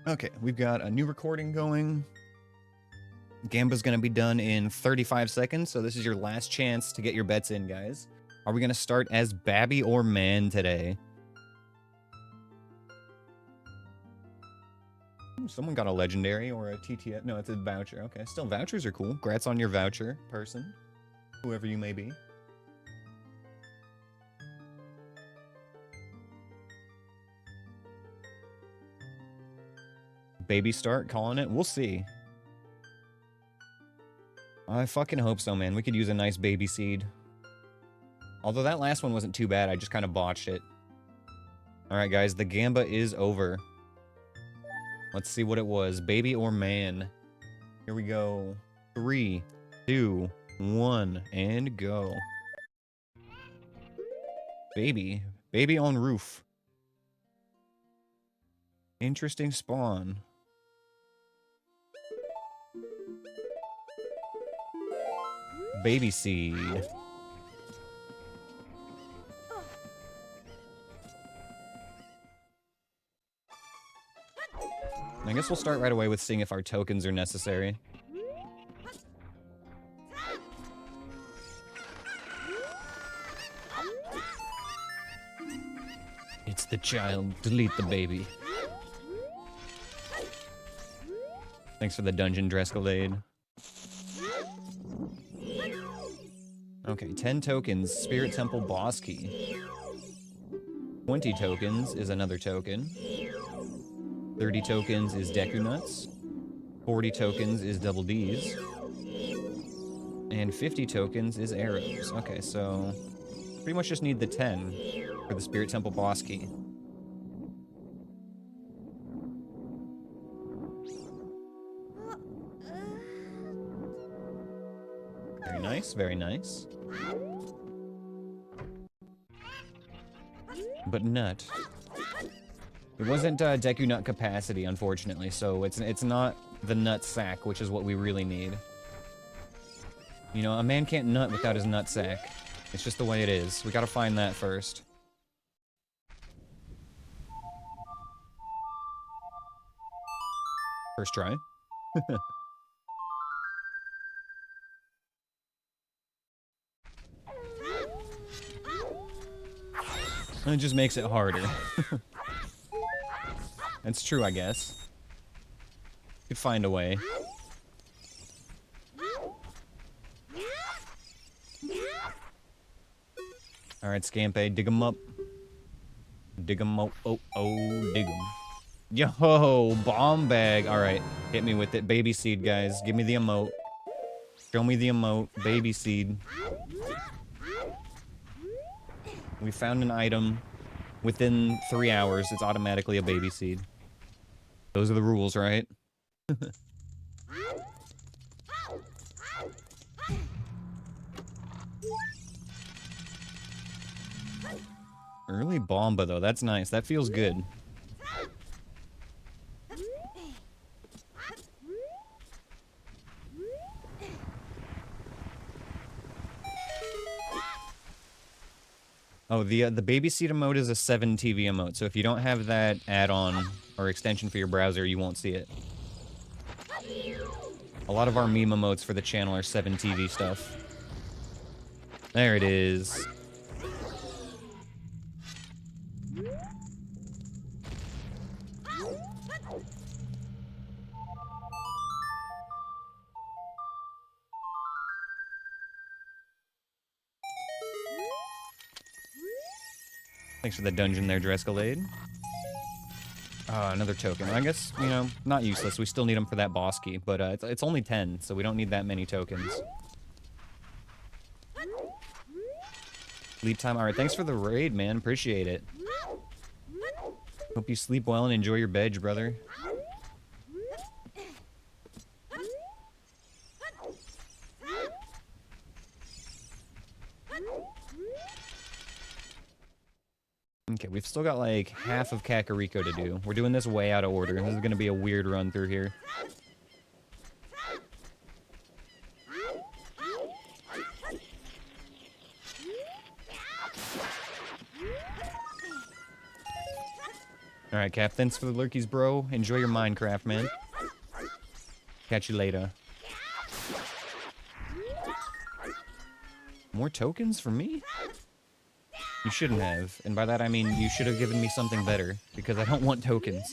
Okay, we've got a new recording going. Gamba's gonna be done in 35 seconds, so this is your last chance to get your bets in, guys. Are we gonna start as Babby or Man today? Someone got a legendary or a TTS. No, it's a voucher. Okay, still vouchers are cool. Congrats on your voucher, person. Whoever you may be. Baby start, calling it. We'll see. I fucking hope so, man. We could use a nice baby seed. Although that last one wasn't too bad. I just kind of botched it. Alright, guys. The Gamba is over. Let's see what it was. Baby or man? Here we go. 3, 2, 1, and go. Baby. Baby on roof. Interesting spawn. Baby seed. I guess we'll start right away with seeing if our tokens are necessary. It's the child. Delete the baby. Thanks for the dungeon, Drescalade. Okay, 10 tokens, Spirit Temple boss key. 20 tokens is another token. 30 tokens is Deku Nuts. 40 tokens is Double D's. And 50 tokens is arrows. Okay, so pretty much just need the 10 for the Spirit Temple boss key. Very nice, very nice. But nut. It wasn't Deku Nut capacity, unfortunately, so it's not the nut sack, which is what we really need. You know, a man can't nut without his nut sack. It's just the way it is. We gotta find that first. First try. It just makes it harder. That's true, I guess. Could find a way. Alright, Scampe, dig 'em up. Dig 'em up. Oh, dig 'em. Yo, bomb bag. Alright, hit me with it. Baby seed, guys. Give me the emote. Show me the emote. Baby seed. We found an item. Within 3 hours, it's automatically a baby seed. Those are the rules, right? Early Bomba, though. That's nice. That feels good. Oh, the baby seed emote is a 7 TV emote, so if you don't have that add-on or extension for your browser, you won't see it. A lot of our meme emotes for the channel are 7 TV stuff. There it is. Thanks for the dungeon there, Drescalade. Another token. I guess, you know, not useless. We still need them for that boss key, but it's only 10, so we don't need that many tokens. Sleep time. Alright, thanks for the raid, man. Appreciate it. Hope you sleep well and enjoy your bed, brother. Okay, we've still got like half of Kakariko to do. We're doing this way out of order. This is gonna be a weird run through here. Alright, Cap, thanks for the lurkies, bro. Enjoy your Minecraft, man. Catch you later. More tokens for me? You shouldn't have. And by that I mean you should have given me something better, because I don't want tokens.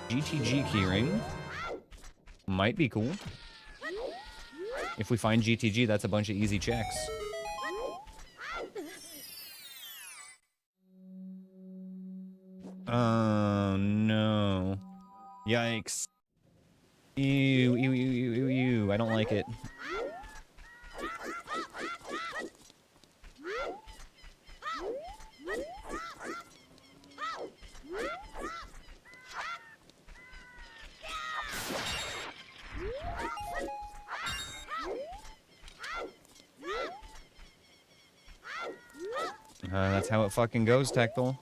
GTG keyring. Might be cool. If we find GTG, that's a bunch of easy checks. Oh, no. Yikes. Ew, ew, ew, ew, ew, ew. I don't like it. That's how it fucking goes, Tectal.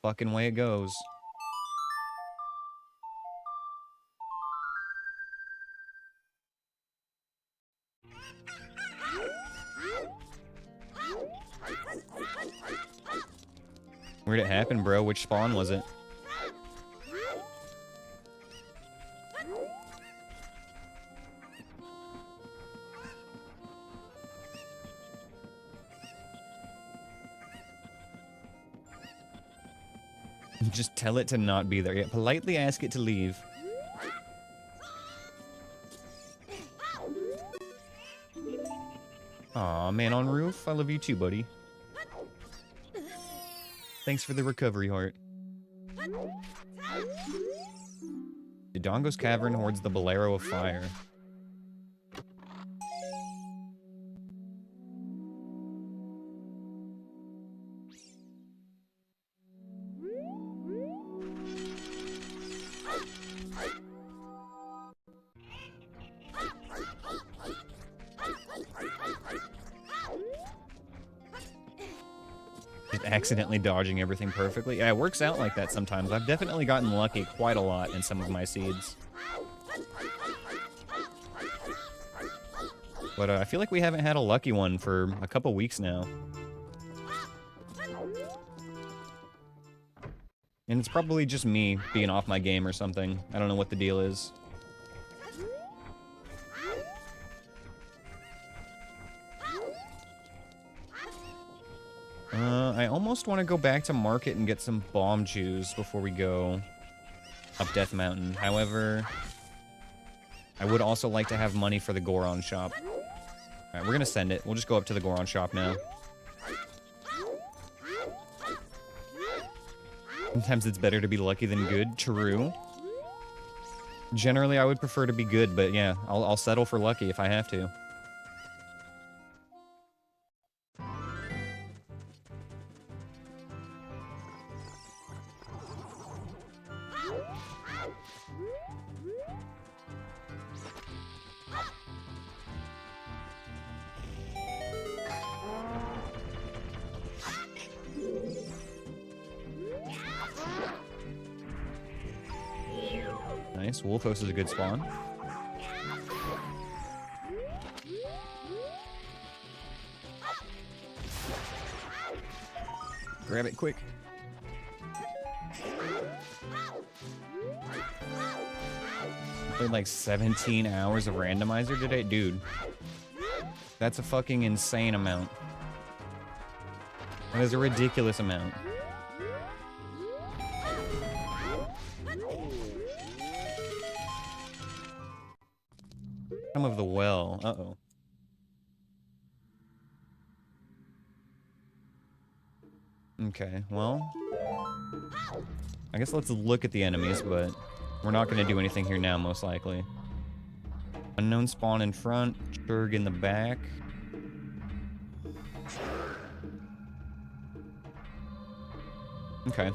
Fucking way it goes. Where'd it happen, bro? Which spawn was it? Just tell it to not be there. Yeah, politely ask it to leave. Aw, man on roof. I love you too, buddy. Thanks for the recovery heart. Dodongo's Cavern hoards the Bolero of Fire. Accidentally dodging everything perfectly. Yeah, it works out like that sometimes. I've definitely gotten lucky quite a lot in some of my seeds. But I feel like we haven't had a lucky one for a couple weeks now. And it's probably just me being off my game or something. I don't know what the deal is. I almost want to go back to market and get some bomb juice before we go up Death Mountain. However, I would also like to have money for the Goron shop. Alright, we're gonna send it. We'll just go up to the Goron shop now. Sometimes it's better to be lucky than good. True. Generally, I would prefer to be good, but yeah, I'll settle for lucky if I have to. Nice. Wolfos is a good spawn. Grab it quick. Played like 17 hours of Randomizer today? Dude. That's a fucking insane amount. That is a ridiculous amount. Some of the well. Uh-oh. Okay, well. I guess let's look at the enemies, but we're not going to do anything here now, most likely. Unknown spawn in front, Berg in the back. Okay.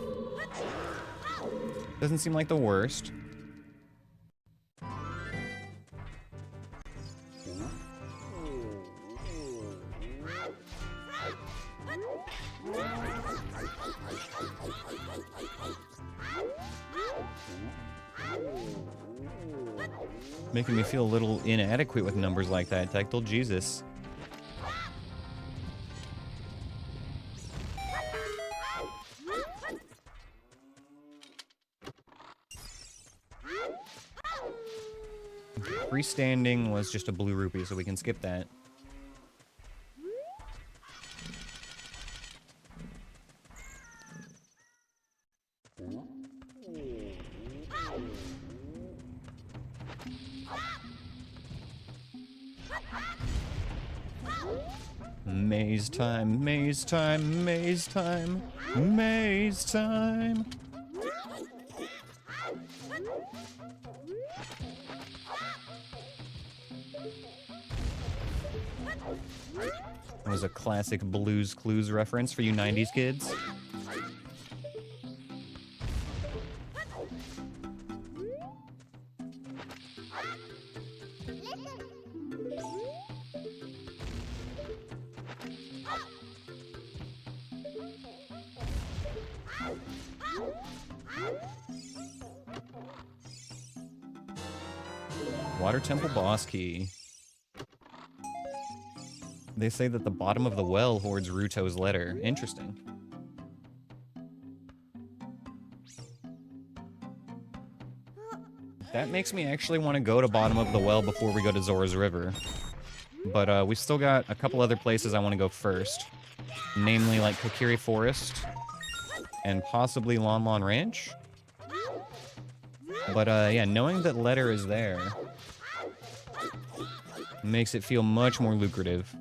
Doesn't seem like the worst. Making me feel a little inadequate with numbers like that, Tectal. Jesus. freestanding was just a blue rupee, so we can skip that. Maze time, maze time, maze time, maze time. That was a classic Blue's Clues reference for you 90s kids. Water Temple boss key. They say that the bottom of the well hoards Ruto's letter. Interesting. That makes me actually want to go to bottom of the well before we go to Zora's River. But we still got a couple other places I want to go first. Namely, like Kokiri Forest and possibly Lon Lon Ranch. But yeah, knowing that letter is there makes it feel much more lucrative.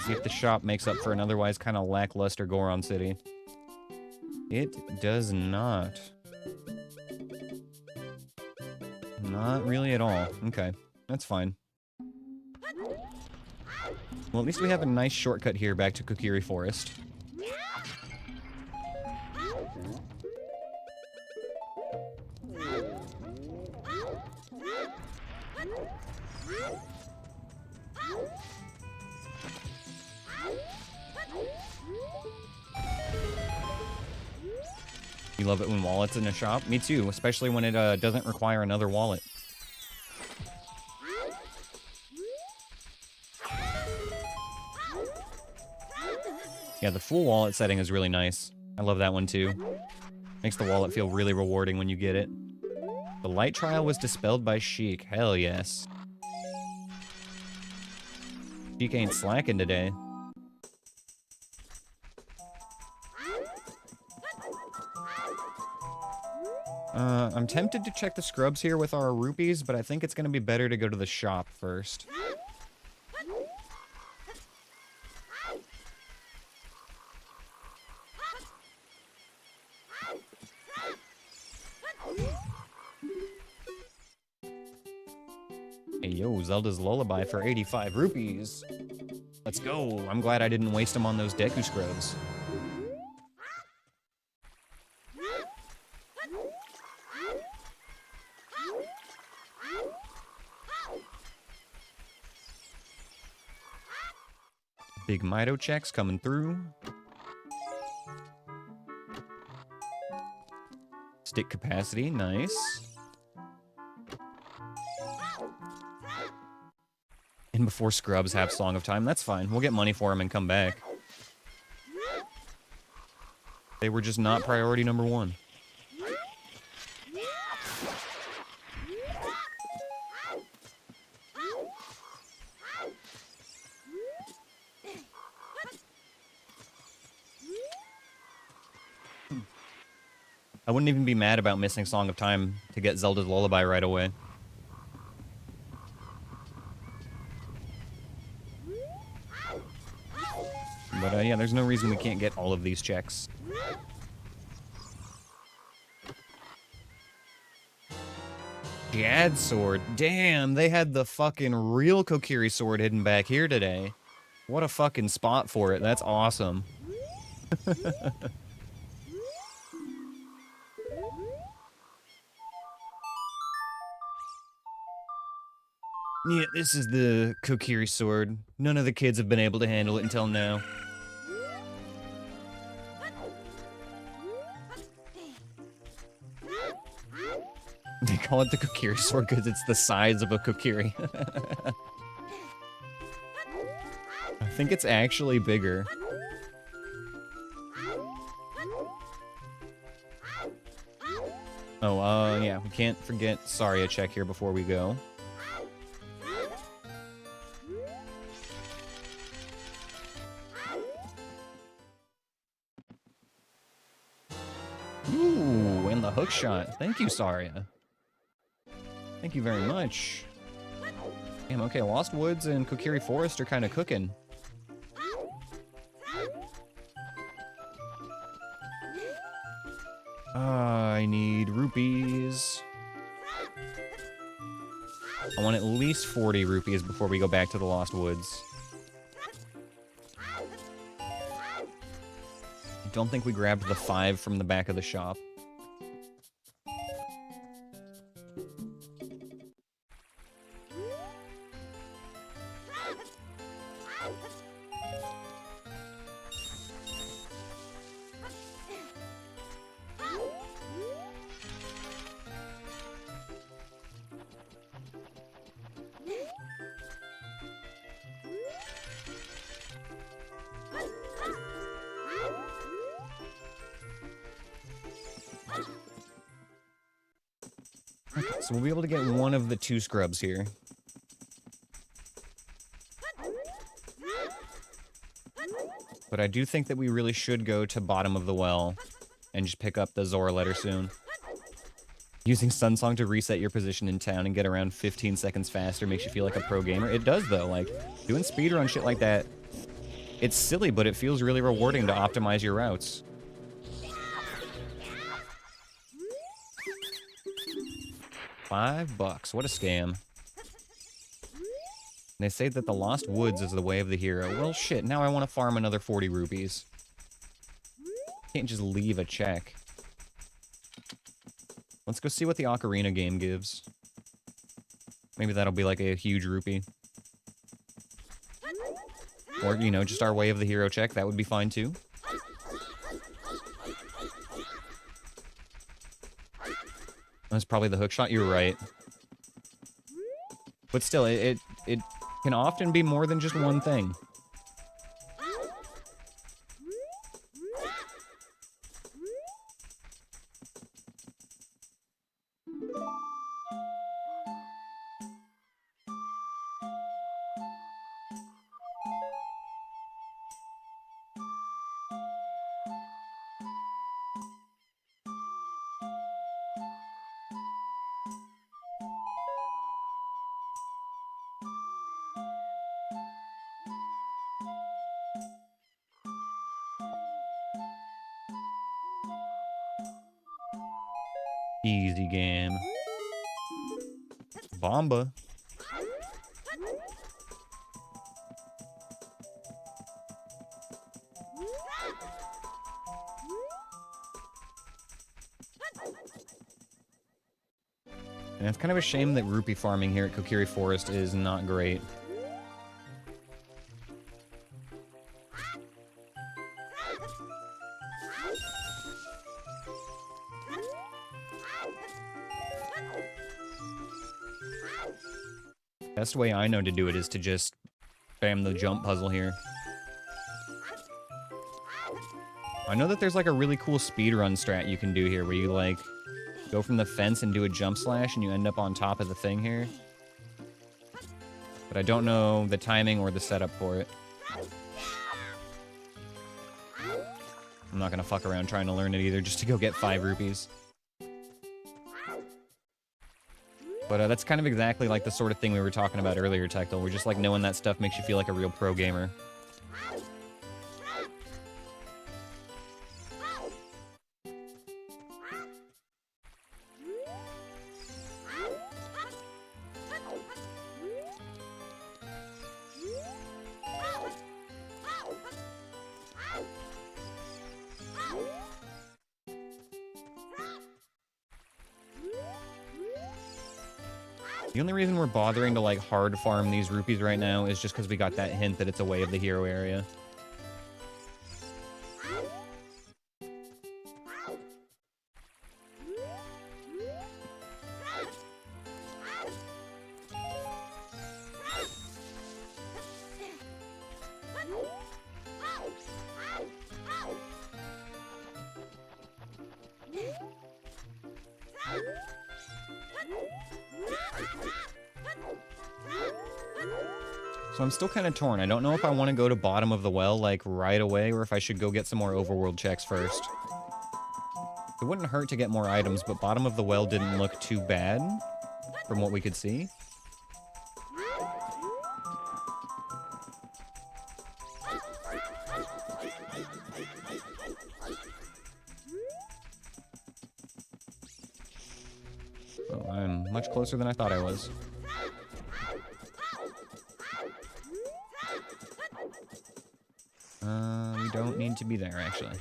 See if the shop makes up for an otherwise kind of lackluster Goron City. It does not. Not really at all. Okay, that's fine. Well, at least we have a nice shortcut here back to Kokiri Forest. You love it when wallets in a shop? Me too, especially when it doesn't require another wallet. Yeah, the full wallet setting is really nice. I love that one too. Makes the wallet feel really rewarding when you get it. The light trial was dispelled by Sheik. Hell yes. Sheik ain't slacking today. I'm tempted to check the scrubs here with our rupees, but I think it's gonna be better to go to the shop first. Hey yo, Zelda's Lullaby for 85 rupees. Let's go. I'm glad I didn't waste them on those Deku scrubs. Big Mito checks coming through. Stick capacity, nice. And before scrubs have Song of Time, that's fine. We'll get money for them and come back. They were just not priority number one. I wouldn't even be mad about missing Song of Time to get Zelda's Lullaby right away. But yeah, there's no reason we can't get all of these checks. Jad sword. Damn, they had the fucking real Kokiri sword hidden back here today. What a fucking spot for it. That's awesome. Yeah, this is the Kokiri sword. None of the kids have been able to handle it until now. They call it the Kokiri sword because it's the size of a Kokiri. I think it's actually bigger. Oh, yeah, we can't forget Saria check here before we go. Ooh, and the hook shot. Thank you, Saria. Thank you very much. Damn, okay, Lost Woods and Kokiri Forest are kind of cooking. I need rupees. I want at least 40 rupees before we go back to the Lost Woods. I don't think we grabbed the 5 from the back of the shop. So we'll be able to get one of the 2 scrubs here. But I do think that we really should go to bottom of the well and just pick up the Zora letter soon. Using Sunsong to reset your position in town and get around 15 seconds faster makes you feel like a pro gamer. It does, though. Like, doing speedrun shit like that, it's silly, but it feels really rewarding to optimize your routes. $5. What a scam. They say that the Lost Woods is the way of the hero. Well, shit, now I want to farm another 40 rupees. Can't just leave a check. Let's go see what the Ocarina game gives. Maybe that'll be like a huge rupee. Or, you know, just our way of the hero check. That would be fine, too. That's probably the hookshot. You're right. But still, it can often be more than just one thing. Easy game. Bomba. And it's kind of a shame that rupee farming here at Kokiri Forest is not great. Best way I know to do it is to just spam the jump puzzle here. I know that there's like a really cool speedrun strat you can do here where you like go from the fence and do a jump slash and you end up on top of the thing here. But I don't know the timing or the setup for it. I'm not gonna fuck around trying to learn it either just to go get 5 rupees. But that's kind of exactly like the sort of thing we were talking about earlier, Tectal, where just like knowing that stuff makes you feel like a real pro gamer. The only reason we're bothering to, like, hard farm these rupees right now is just because we got that hint that it's a way of the hero area. So I'm still kind of torn. I don't know if I want to go to bottom of the well, like, right away, or if I should go get some more overworld checks first. It wouldn't hurt to get more items, but bottom of the well didn't look too bad from what we could see. Oh, I'm much closer than I thought I was. We don't need to be there, actually.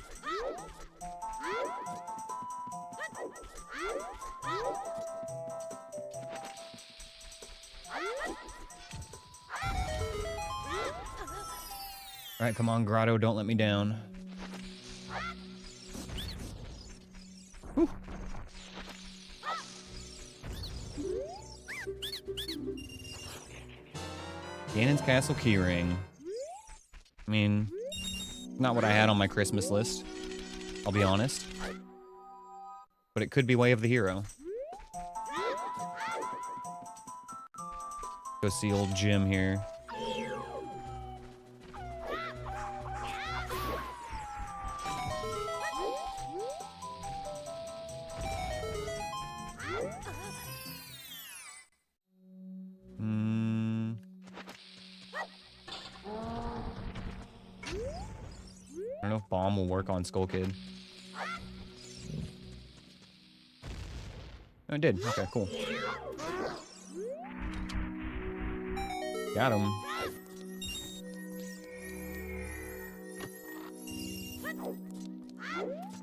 Alright, come on, Grotto, don't let me down. Whew. Ganon's Castle keyring. I mean, not what I had on my Christmas list, I'll be honest. But it could be Way of the Hero. Go see old Jim here. I don't know if Bomb will work on Skull Kid. Oh, it did. Okay, cool. Got him.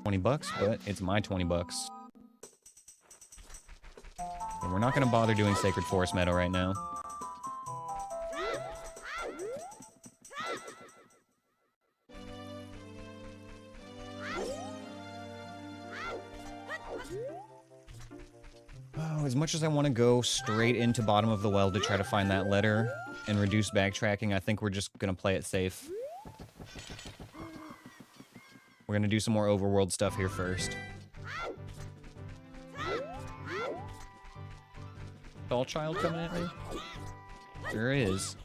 $20, but it's my $20. And we're not gonna bother doing Sacred Forest Meadow right now. Oh, as much as I want to go straight into bottom of the well to try to find that letter and reduce backtracking, I think we're just gonna play it safe. We're gonna do some more overworld stuff here first. Tall child coming at me? There is.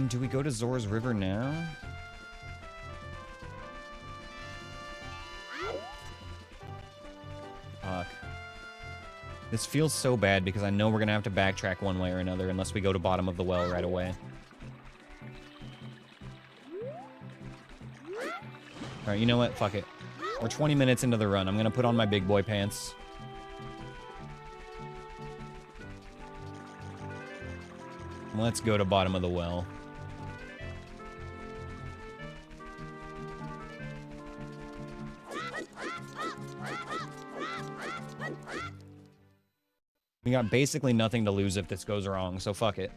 Do we go to Zora's River now? Fuck. This feels so bad because I know we're gonna have to backtrack one way or another unless we go to bottom of the well right away. Alright, you know what? Fuck it. We're 20 minutes into the run. I'm gonna put on my big boy pants. Let's go to bottom of the well. We got basically nothing to lose if this goes wrong, so fuck it.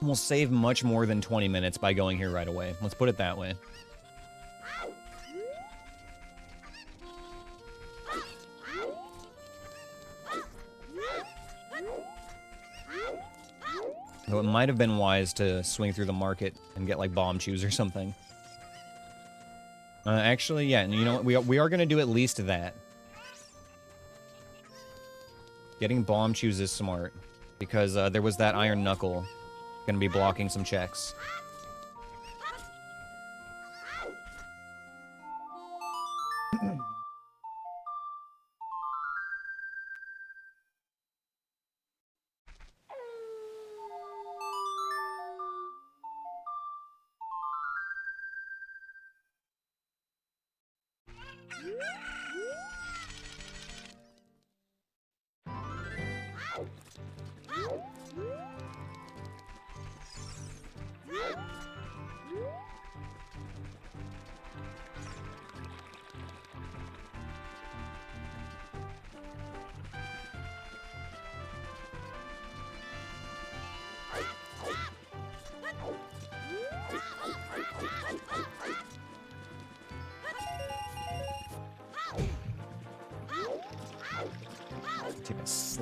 We'll save much more than 20 minutes by going here right away. Let's put it that way. Though it might have been wise to swing through the market and get, like, bomb chews or something. Actually, yeah, and you know what? We are going to do at least that. Getting bomb chews is smart. Because there was that iron knuckle. Going to be blocking some checks.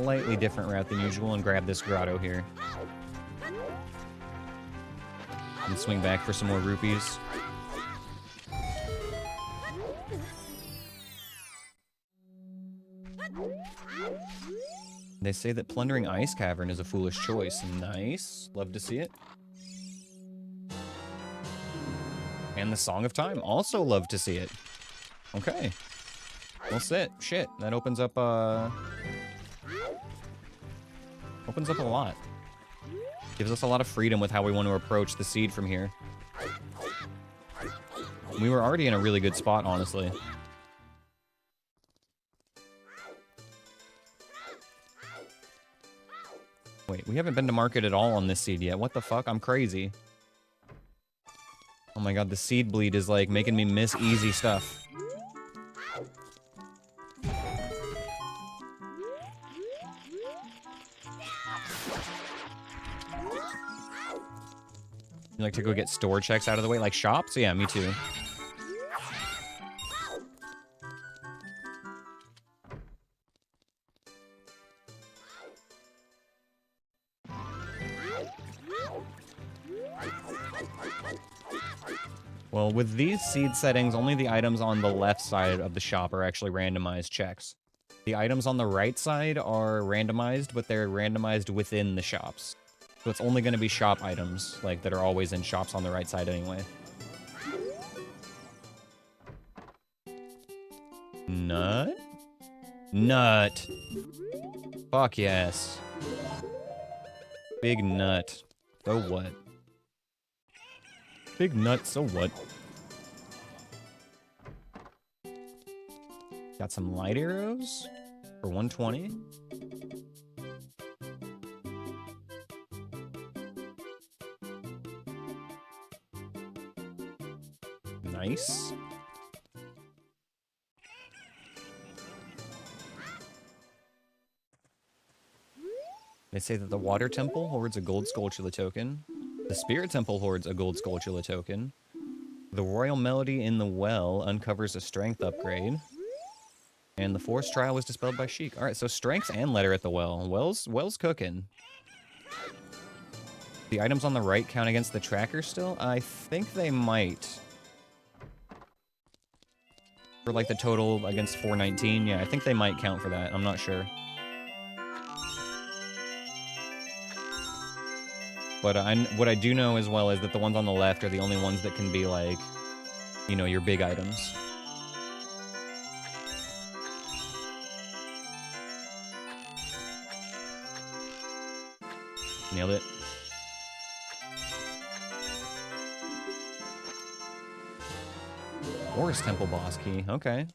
slightly different route than usual and grab this grotto here. And swing back for some more rupees. They say that plundering Ice Cavern is a foolish choice. Nice. Love to see it. And the Song of Time. Also love to see it. Okay. Well, shit. That opens up a lot. Gives us a lot of freedom with how we want to approach the seed from here. We were already in a really good spot, honestly. Wait, we haven't been to market at all on this seed yet. What the fuck? I'm crazy. Oh my god, the seed bleed is like making me miss easy stuff. You like to go get store checks out of the way? Like shops? Yeah, me too. Well, with these seed settings, only the items on the left side of the shop are actually randomized checks. The items on the right side are randomized, but they're randomized within the shops. So it's only going to be shop items, like, that are always in shops on the right side anyway. Nut? Nut. Fuck yes. Big nut. So what? Big nut, so what? Got some light arrows for 120. Nice. They say that the Water Temple hoards a gold Skulltula token. The Spirit Temple hoards a gold Skulltula token. The Royal Melody in the Well uncovers a strength upgrade. And the Force Trial was dispelled by Sheik. Alright, so strength and letter at the well. Well's cooking. The items on the right count against the tracker still? I think they might. For like the total against 419, yeah, I think they might count for that. I'm not sure. But what I do know as well is that the ones on the left are the only ones that can be like, you know, your big items. Nailed it. Forest Temple boss key. Okay.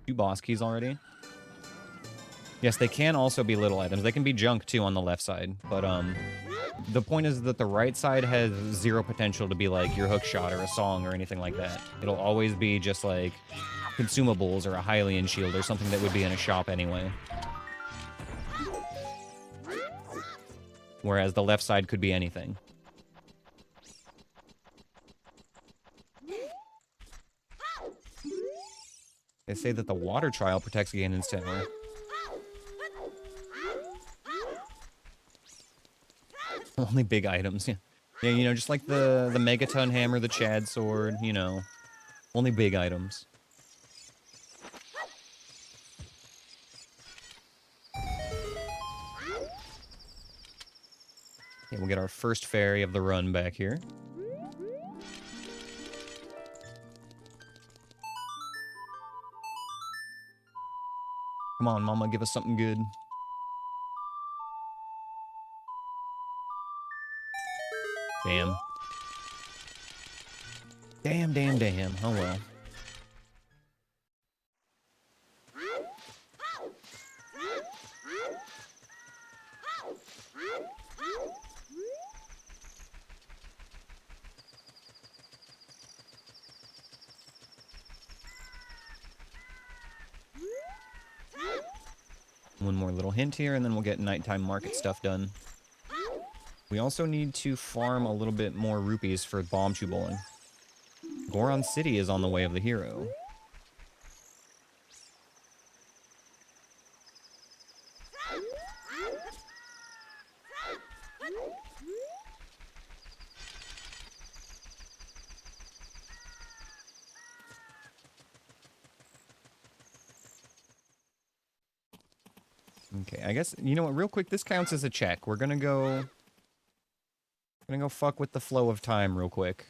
2 boss keys already. Yes, they can also be little items. They can be junk too on the left side. But the point is that the right side has 0 potential to be like your hook shot or a song or anything like that. It'll always be just like consumables or a Hylian shield or something that would be in a shop anyway. Whereas the left side could be anything. They say that the Water Trial protects Ganon's tower. Only big items, yeah. Yeah, you know, just like the Megaton Hammer, the Chad Sword, you know. Only big items. Okay, we'll get our first fairy of the run back here. Come on, Mama, give us something good. Damn. Damn. Oh well. One more little hint here, and then we'll get nighttime market stuff done. We also need to farm a little bit more rupees for Bomb Chew Bowling. Goron City is on the way of the hero. Okay, I guess, you know what, real quick, this counts as a check. We're gonna go fuck with the flow of time real quick.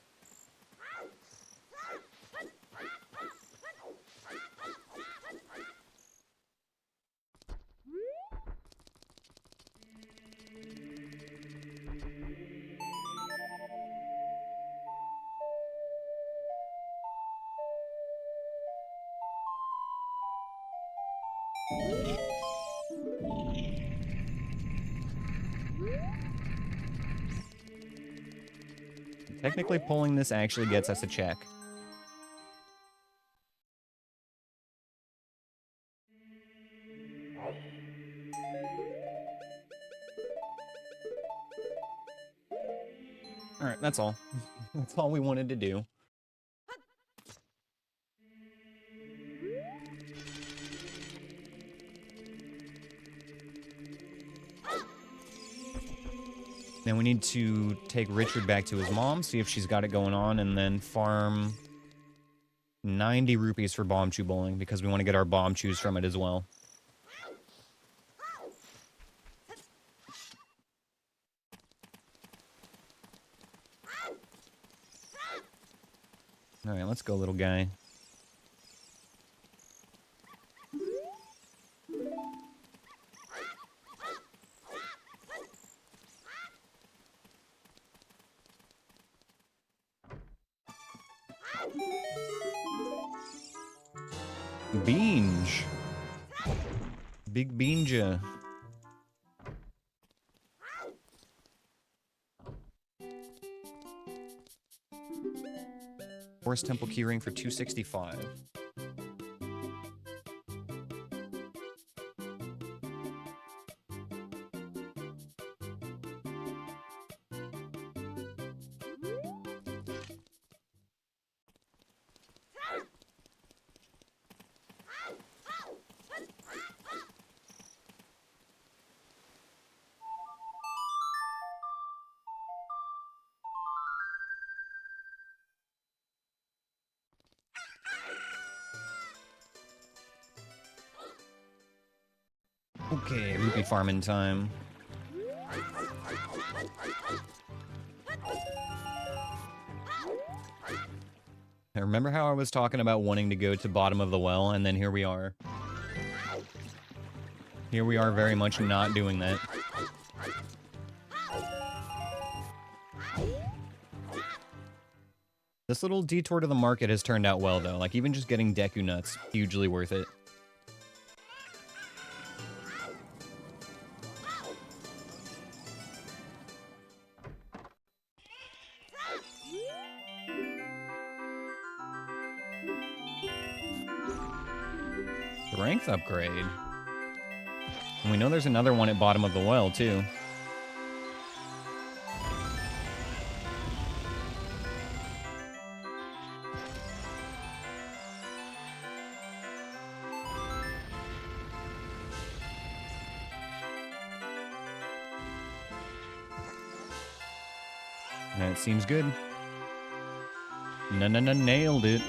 Technically, pulling this actually gets us a check. Alright, that's all. That's all we wanted to do. Then we need to take Richard back to his mom, see if she's got it going on, and then farm 90 rupees for Bomb Chew Bowling, because we want to get our Bomb Chews from it as well. Alright, let's go, little guy. Beange. Big Beanja. Forest Temple keyring for 265. Okay, rupee farming time. I remember how I was talking about wanting to go to bottom of the well, and then here we are. Here we are very much not doing that. This little detour to the market has turned out well, though. Like, even just getting Deku Nuts, hugely worth it. Strength upgrade. And we know there's another one at bottom of the well, too. That seems good. Nailed it.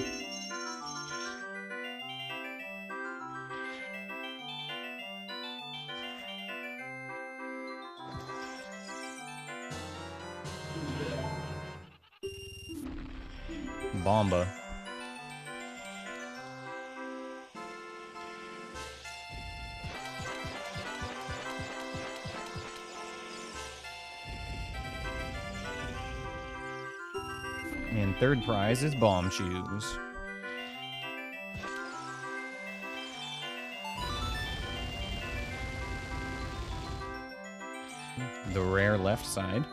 Bomba. And third prize is Bomb Chews. The rare left side.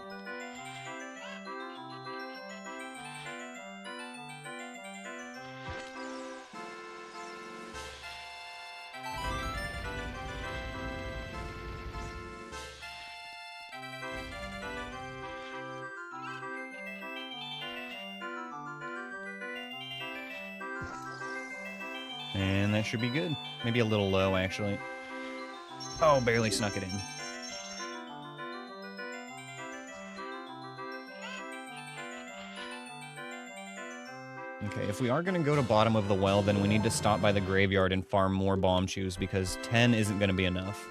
And that should be good. Maybe a little low, actually. Oh, barely snuck it in. Okay, if we are going to go to bottom of the well, then we need to stop by the graveyard and farm more Bomb Chews, because 10 isn't going to be enough.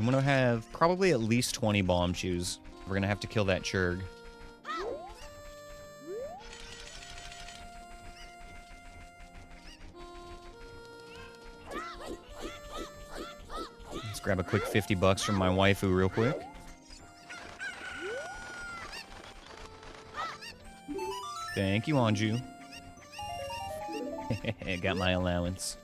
We want to have probably at least 20 bomb chews. We're going to have to kill that Churg. Let's grab a quick 50 bucks from my waifu real quick. Thank you, Anju. Got my allowance.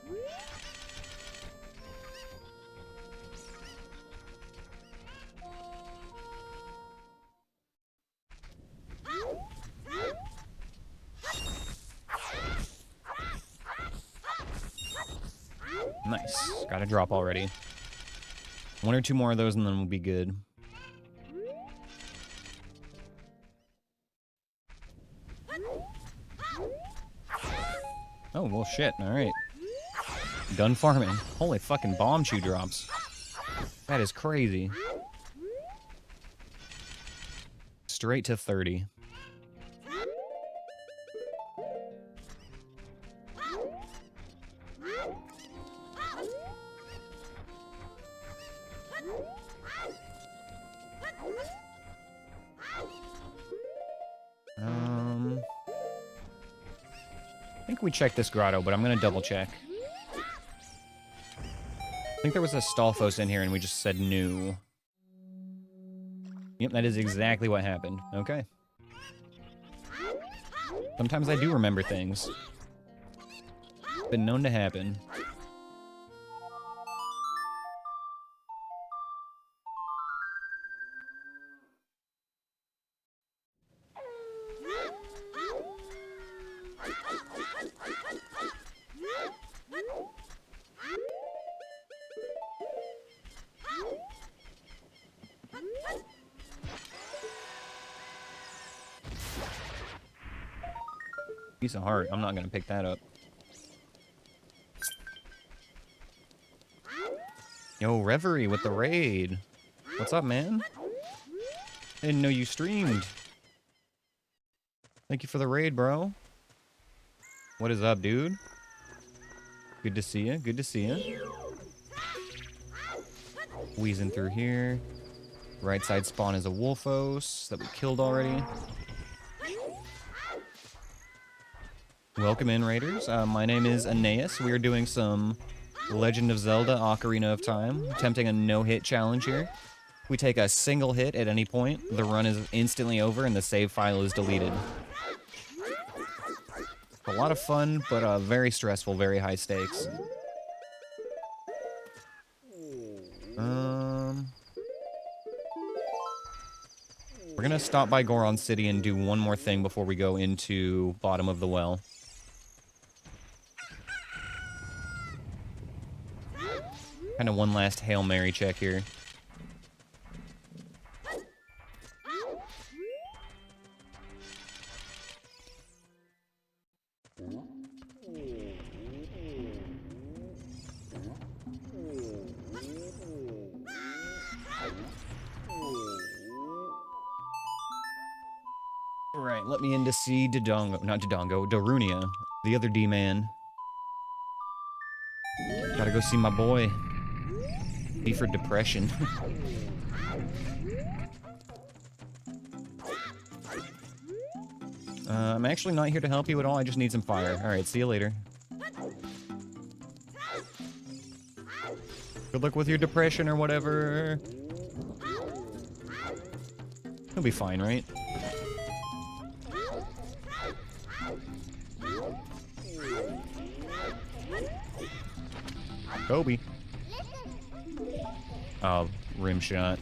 Nice. Got a drop already. One or two more of those and then we'll be good. Oh, well, shit. Alright. Done farming. Holy fucking bomb chew drops. That is crazy. Straight to 30. I think we checked this grotto, but I'm gonna double check. I think there was a Stalfos in here and we just said no. Yep, that is exactly what happened. Okay. Sometimes I do remember things. Been known to happen. Piece of heart. I'm not gonna pick that up. Yo, Reverie with the raid. What's up, man? I didn't know you streamed. Thank you for the raid, bro. What is up, dude? Good to see you. Good to see you. Wheezing through here. Right side spawn is a Wolfos that we killed already. Welcome in, Raiders. My name is Aneyus. We are doing some Legend of Zelda Ocarina of Time, attempting a no-hit challenge here. We take a single hit at any point, the run is instantly over, and the save file is deleted. A lot of fun, but very stressful, very high stakes. We're gonna stop by Goron City and do one more thing before we go into bottom of the well. Kind of one last Hail Mary check here. Alright, let me in to see Dodongo, not Dodongo, Darunia, the other D-man. Gotta go see my boy. B for depression. I'm actually not here to help you at all, I just need some fire. Alright, see you later. Good luck with your depression or whatever. He'll be fine, right? Kobe. Oh, rim shot.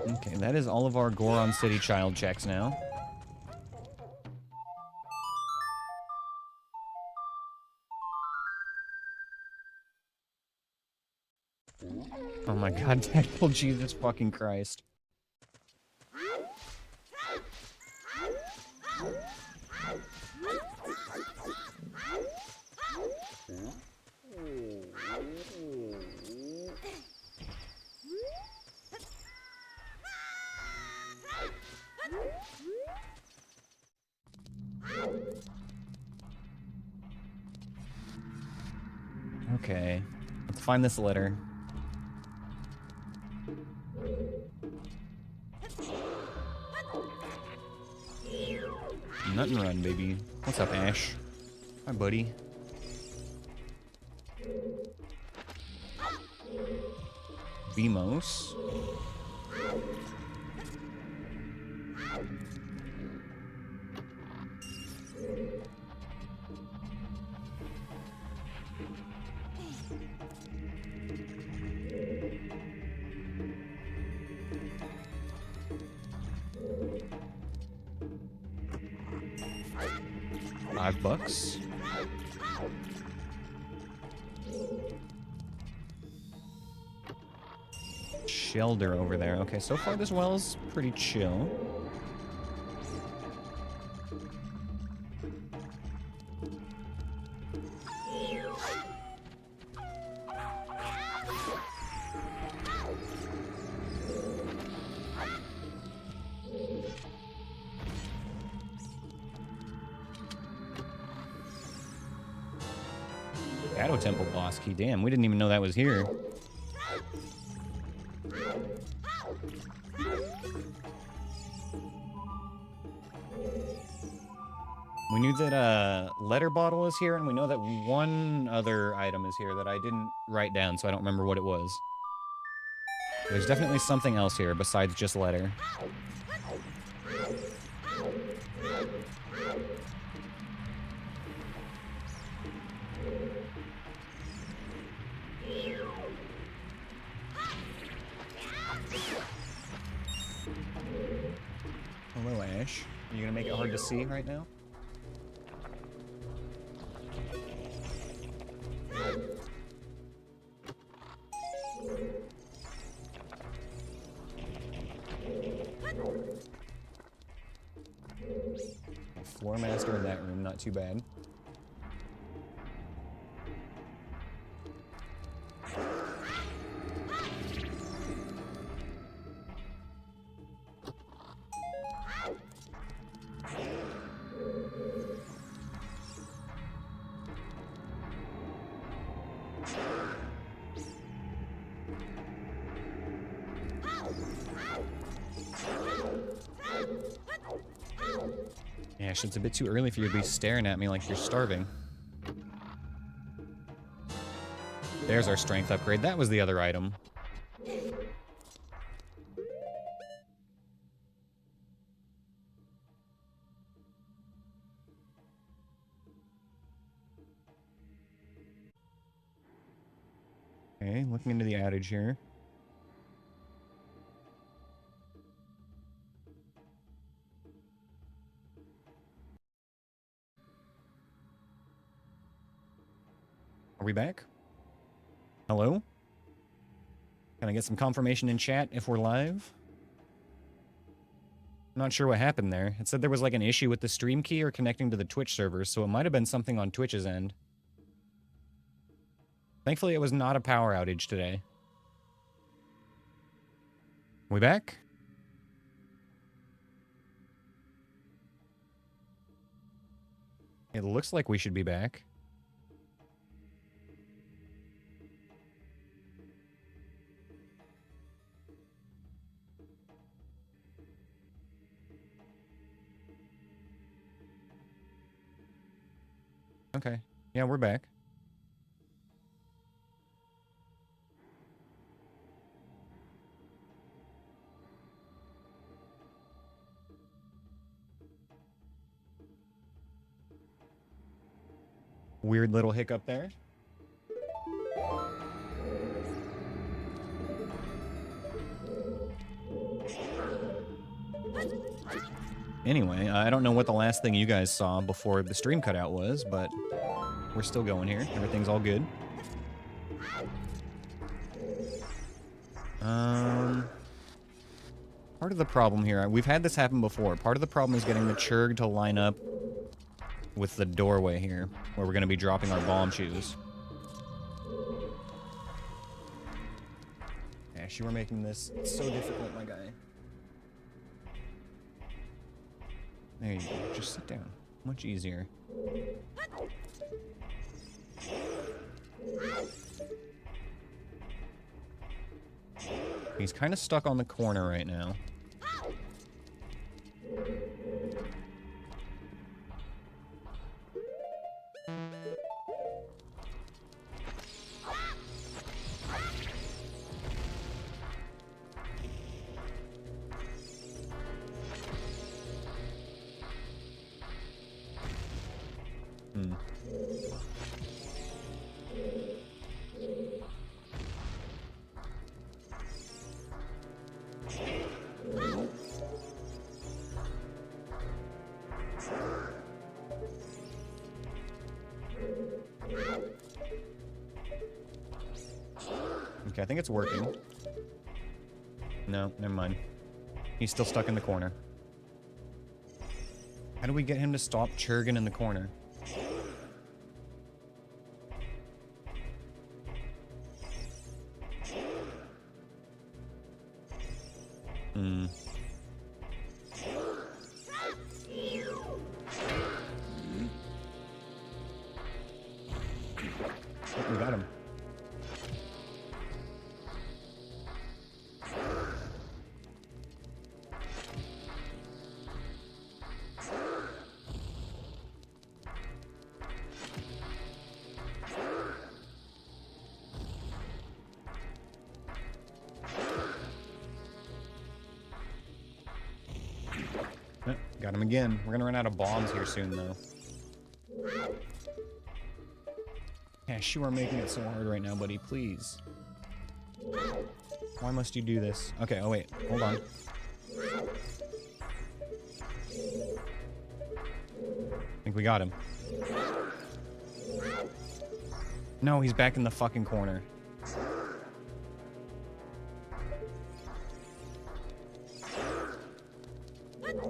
Okay, that is all of our Goron City child checks now. Oh my god, Deadpool, Jesus fucking Christ. Okay. Let's find this letter. Nut and run, baby. What's up, Ash? Hi, buddy. Bemos. $5. Shelter over there. Okay, so far this well's pretty chill. Shadow Temple boss key. Damn, we didn't even know that was here. We knew that letter bottle is here, and we know that one other item is here that I didn't write down, so I don't remember what it was. There's definitely something else here besides just letter. Hello, Ash. Are you gonna make it hard to see right now? Floor master in that room, not too bad. Ash, it's a bit too early for you to be staring at me like you're starving. There's our strength upgrade. That was the other item. Okay, looking into the adage here. Are we back? Hello? Can I get some confirmation in chat if we're live? I'm not sure what happened there. It said there was like an issue with the stream key or connecting to the Twitch servers, so it might have been something on Twitch's end. Thankfully, it was not a power outage today. We back? It looks like we should be back. Okay. Yeah, we're back. Weird little hiccup there. Anyway, I don't know what the last thing you guys saw before the stream cutout was, but we're still going here. Everything's all good. Part of the problem here, we've had this happen before. Part of the problem is getting the Churg to line up with the doorway here, where we're going to be dropping our bomb shoes. Ash, you were making this so difficult, my guy. There you go. Just sit down. Much easier. He's kind of stuck on the corner right now. Okay, I think it's working. No, never mind. He's still stuck in the corner. How do we get him to stop churging in the corner? Hmm. Oh, we got him. Got him again. We're gonna run out of bombs here soon, though. Yeah, you are making it so hard right now, buddy. Please. Why must you do this? Okay, oh wait. Hold on. I think we got him. No, he's back in the fucking corner.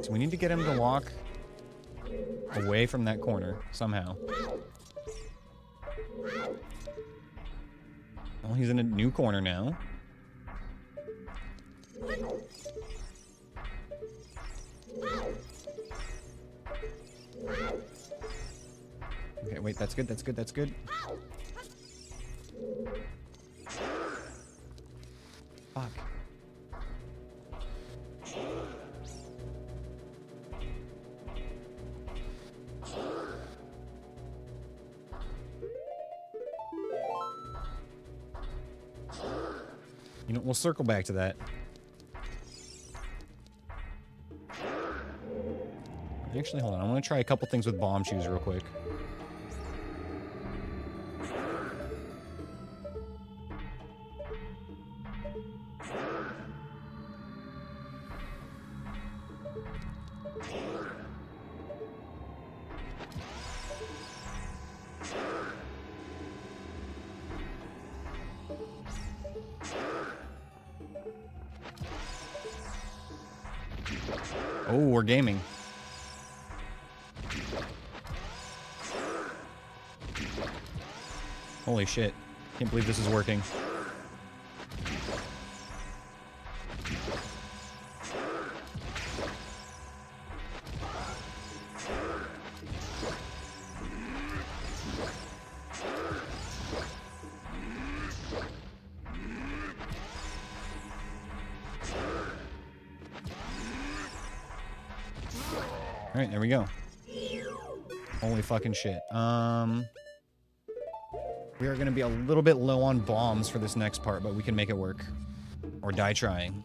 So we need to get him to walk away from that corner somehow. Well, he's in a new corner now. Okay, wait, that's good, that's good, that's good. Fuck. You know, we'll circle back to that. Actually, hold on. I want to try a couple things with bomb shoes real quick. Oh, we're gaming. Holy shit. Can't believe this is working. Alright, there we go. Holy fucking shit. We are going to be a little bit low on bombs for this next part, but we can make it work. Or die trying.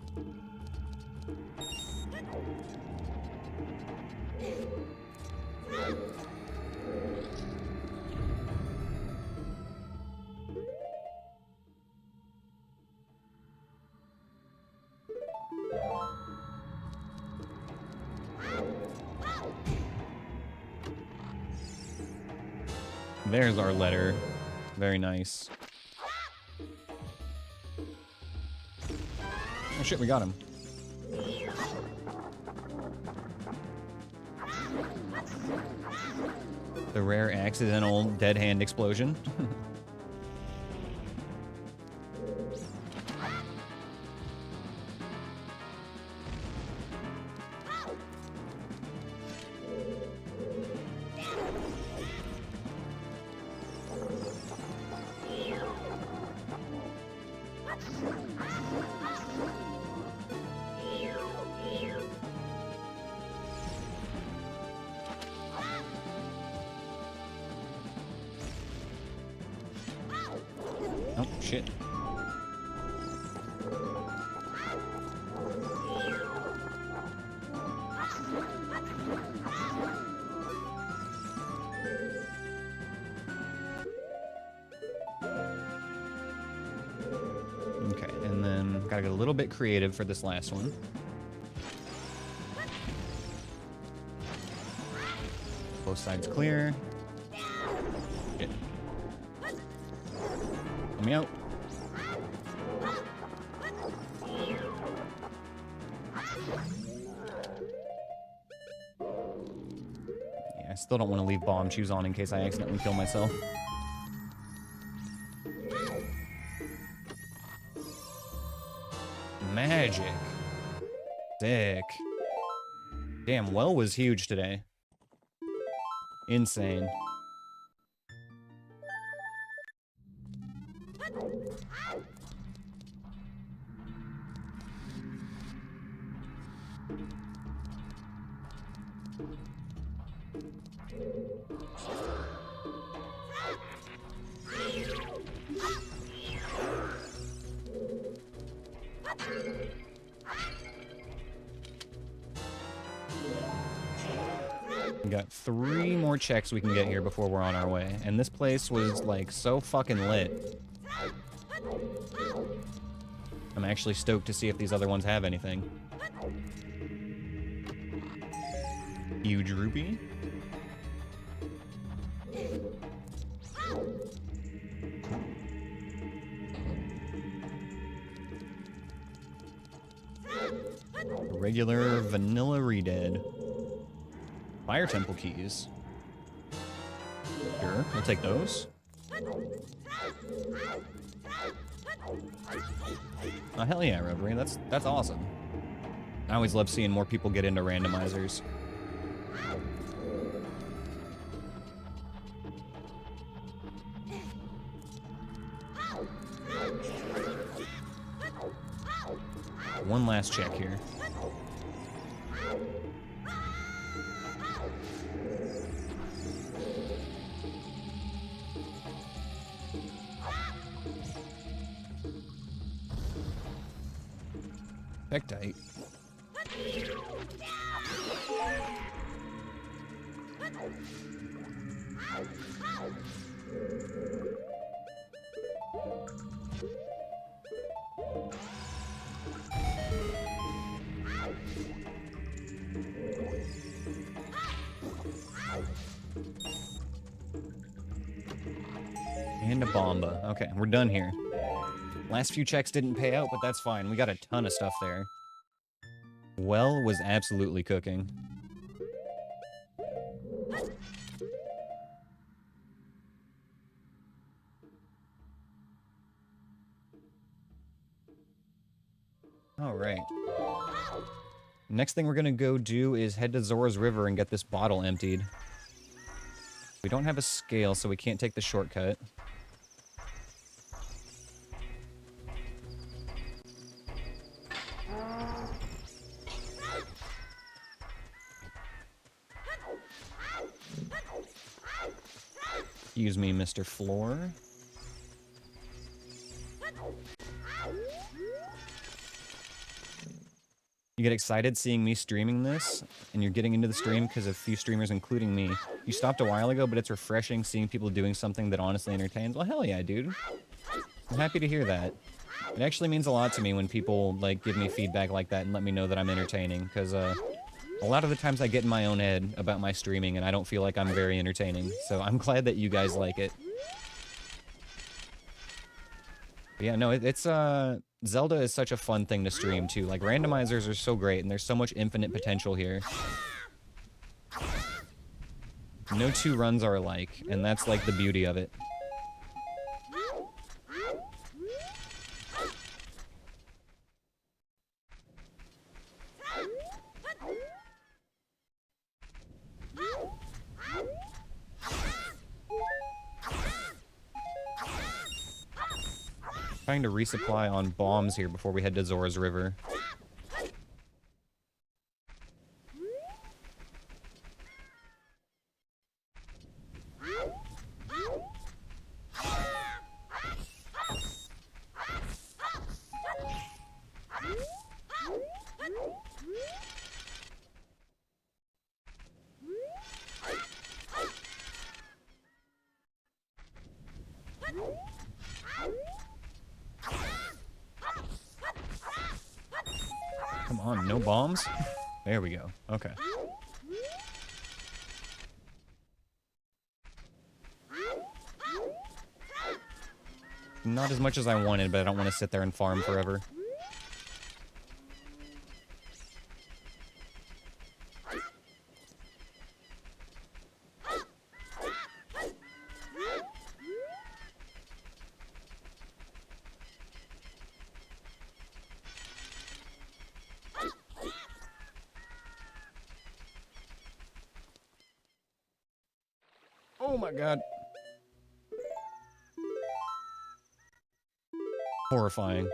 There's our letter. Very nice. Oh shit, we got him. The rare accidental dead hand explosion. Oh, shit. Okay, and then gotta get a little bit creative for this last one. Both sides clear. Shit. Let me out. Yeah, I still don't want to leave bomb shoes on in case I accidentally kill myself. Magic. Sick. Damn, well was huge today. Insane. We got 3 more checks we can get here before we're on our way. And this place was, like, so fucking lit. I'm actually stoked to see if these other ones have anything. Huge rupee. Regular vanilla redead. Fire temple keys. Sure, we'll take those. Oh, hell yeah, Reverie. That's awesome. I always love seeing more people get into randomizers. One last check here. Pectite. And a bomba. Okay, we're done here. Last few checks didn't pay out, but that's fine. We got a ton of stuff there. Well was absolutely cooking. All right. Next thing we're gonna go do is head to Zora's River and get this bottle emptied. We don't have a scale, so we can't take the shortcut. Excuse me, Mr. Floor. You get excited seeing me streaming this, and you're getting into the stream because of a few streamers, including me. You stopped a while ago, but it's refreshing seeing people doing something that honestly entertains. Well, hell yeah, dude. I'm happy to hear that. It actually means a lot to me when people, like, give me feedback like that and let me know that I'm entertaining, because, a lot of the times I get in my own head about my streaming, and I don't feel like I'm very entertaining. So I'm glad that you guys like it. But yeah, no, it's, Zelda is such a fun thing to stream, too. Like, randomizers are so great, and there's so much infinite potential here. No 2 runs are alike, and that's, like, the beauty of it. Trying to resupply on bombs here before we head to Zora's River. no bombs? There we go. Okay. Not as much as I wanted, but I don't want to sit there and farm forever. Oh my god. Horrifying.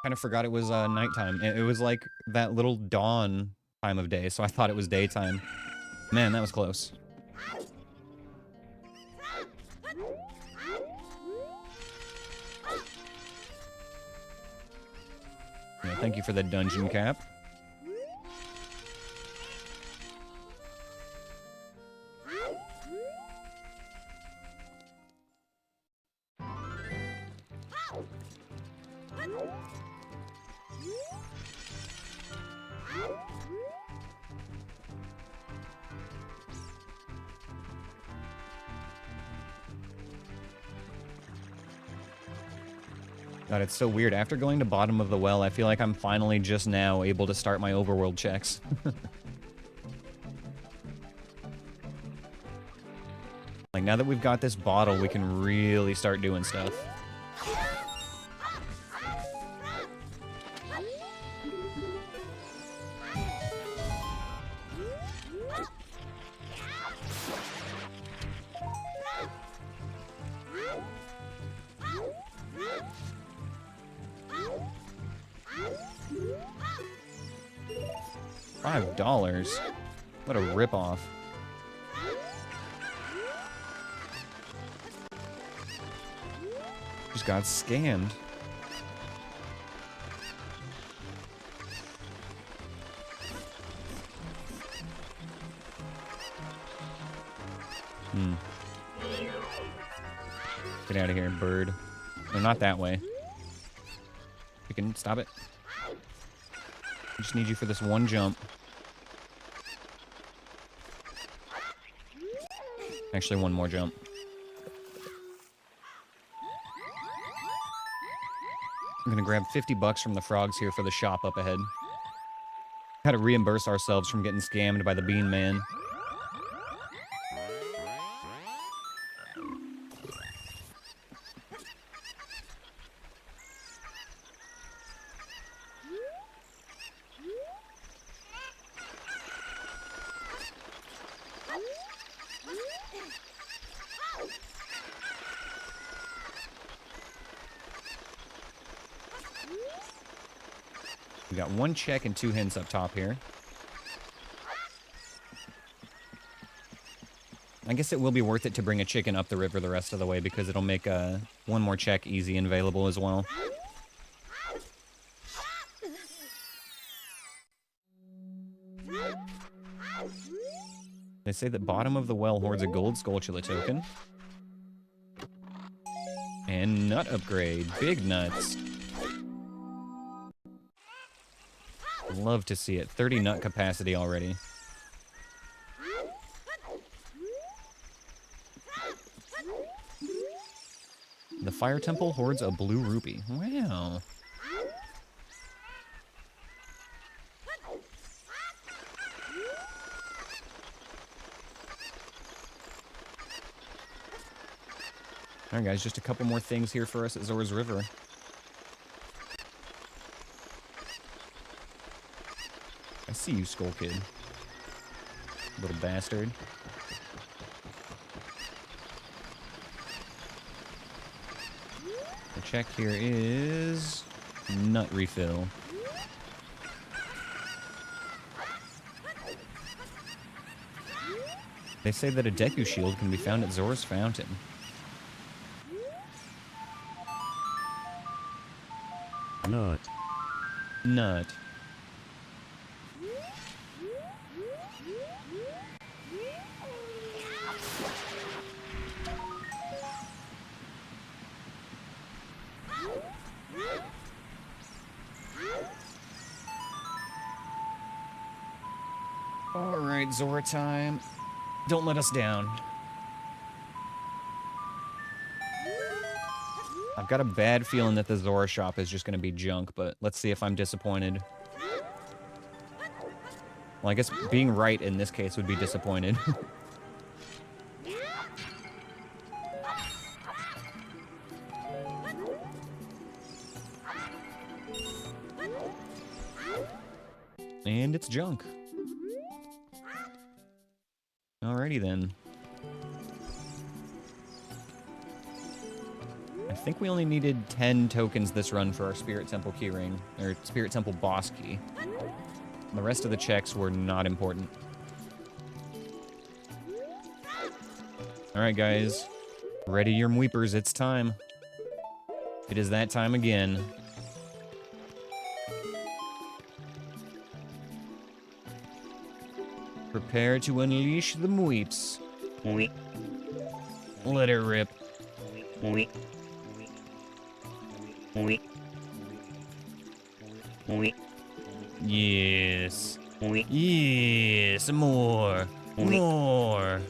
Kind of forgot it was nighttime. It was like that little dawn time of day, so I thought it was daytime. Man, that was close. Yeah, thank you for the dungeon cap. God, it's so weird. After going to bottom of the well, I feel like I'm finally just now able to start my overworld checks. Like, now that we've got this bottle, we can really start doing stuff. $5? What a ripoff. Just got scammed. Get out of here, bird. No, not that way. You can stop it. I just need you for this one jump. Actually, one more jump. I'm gonna grab 50 bucks from the frogs here for the shop up ahead. Gotta reimburse ourselves from getting scammed by the bean man. We got one check and 2 hints up top here. I guess it will be worth it to bring a chicken up the river the rest of the way because it'll make one more check easy and available as well. They say that bottom of the well hoards a gold Skulltula token. And nut upgrade. Big nuts. Love to see it. 30 nut capacity already. The fire temple hoards a blue rupee. Wow. Alright guys, just a couple more things here for us at Zora's River. I see you, Skull Kid. Little bastard. The check here is nut refill. They say that a Deku shield can be found at Zora's Fountain. Nut. Nut. Alright, Zora time. Don't let us down. I've got a bad feeling that the Zora shop is just going to be junk, but let's see if I'm disappointed. Well, I guess being right in this case would be disappointed. And it's junk. Alrighty then. I think we only needed 10 tokens this run for our Spirit Temple keyring, or Spirit Temple boss key. The rest of the checks were not important. Alright guys, ready your mweepers, it's time. It is that time again. Prepare to unleash the mweeps. Mweep. Let it rip. Mweep. Mweep. Mweep. Yes. Mweep. Yes, more. Mweep. More.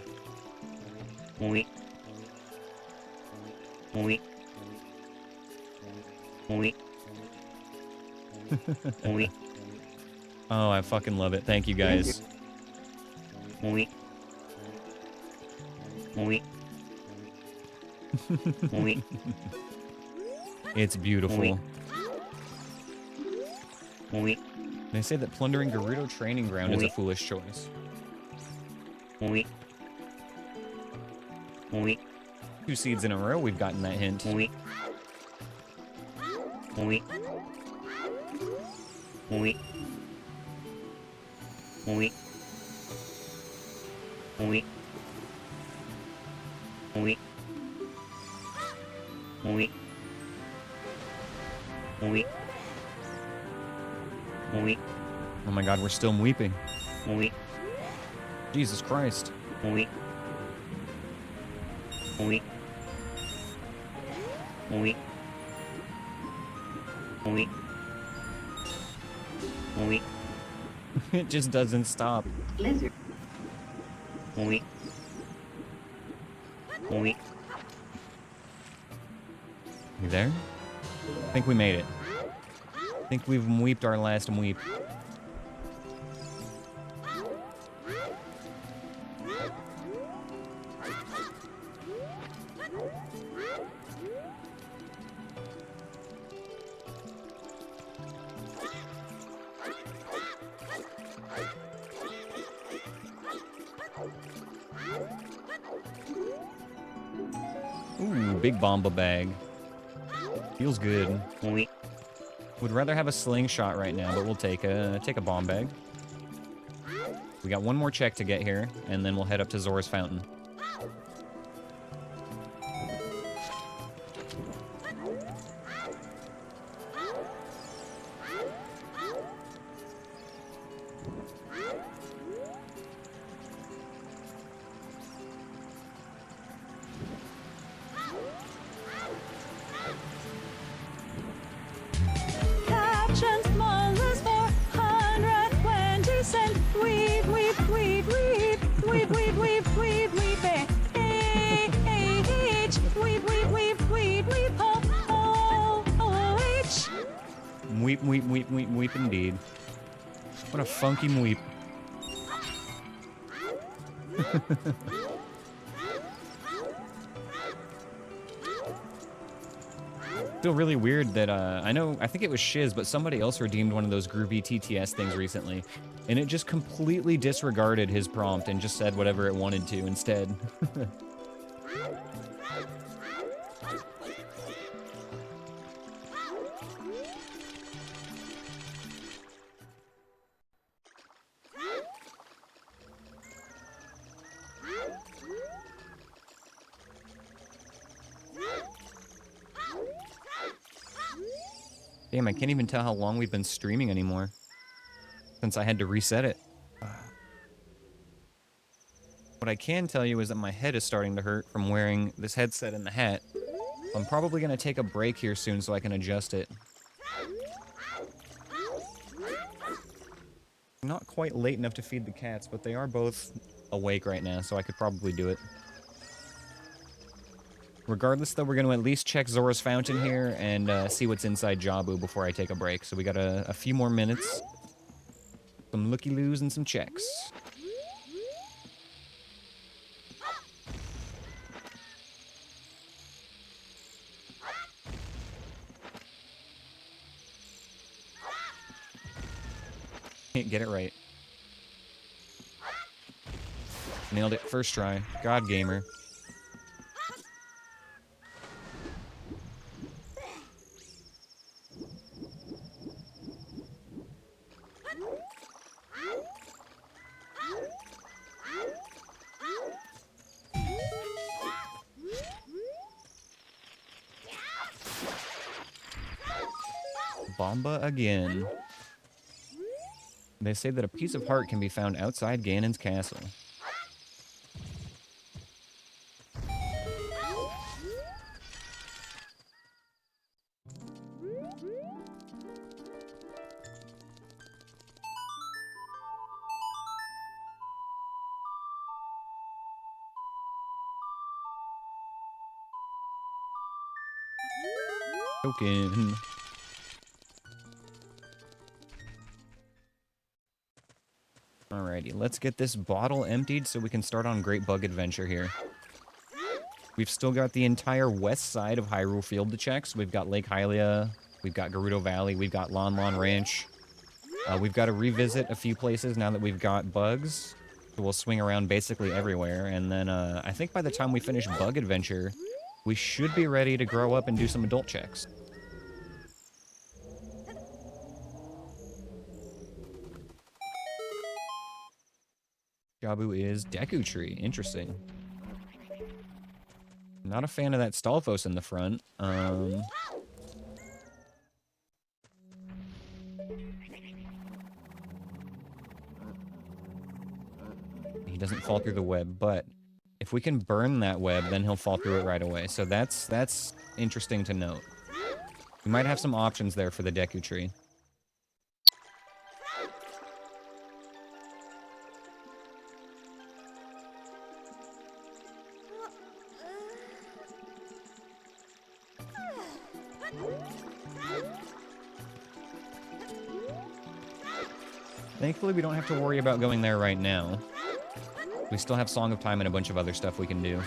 Mweep. Mweep. Mweep. Mweep. Oh, I fucking love it. Thank you guys. Mweep. Mweep. Mweep. It's beautiful. Mweep. Mweep. They say that plundering Gerudo Training Ground is a Mweep. foolish choice. Mweep. Mweep. 2 seeds in a row, we've gotten that hint. Mweep. Mweep. Mweep. Mweep. Mweep. Mweep. Mweep. Mweep. Mweep. Oh my god, we're still weeping. Mweep. Jesus Christ. Mweep. Mweep. Mweep. Mweep. Mweep. It just doesn't stop. Lizard. Mweep. Mweep. You there? I think we made it. I think we've weeped our last weep. Ooh, big bomba bag. Feels good. Mweep. Would rather have a slingshot right now, but we'll take a bomb bag. We got one more check to get here, and then we'll head up to Zora's Fountain. Caption smallest 420 cent. Weep, weep, weep, weep, weep, weep, weep, weep, weep, A-H, weep, weep, weep, weep, weep, O-O-H. Weep, weep, weep, weep, weep indeed. What a funky weep. Feel really weird that, I think it was Shiz, but somebody else redeemed one of those groovy TTS things recently, and it just completely disregarded his prompt and just said whatever it wanted to instead. Damn, I can't even tell how long we've been streaming anymore. Since I had to reset it. What I can tell you is that my head is starting to hurt from wearing this headset and the hat. I'm probably going to take a break here soon so I can adjust it. Not quite late enough to feed the cats, but they are both awake right now, so I could probably do it. Regardless, though, we're going to at least check Zora's Fountain here and see what's inside Jabu before I take a break. So we got a few more minutes. Some looky-loos and some checks. Can't get it right. Nailed it first try. God gamer. Bomba again. They say that a piece of heart can be found outside Ganon's castle. Token. Alrighty, let's get this bottle emptied so we can start on Great Bug Adventure here. We've still got the entire west side of Hyrule Field to check. So we've got Lake Hylia, we've got Gerudo Valley, we've got Lon Lon Ranch. We've got to revisit a few places now that we've got bugs. So we'll swing around basically everywhere. And then I think by the time we finish Bug Adventure, we should be ready to grow up and do some adult checks. Jabu is Deku Tree. Interesting. Not a fan of that Stalfos in the front. He doesn't fall through the web, but if we can burn that web, then he'll fall through it right away. So that's interesting to note. We might have some options there for the Deku Tree. Thankfully, we don't have to worry about going there right now. We still have Song of Time and a bunch of other stuff we can do.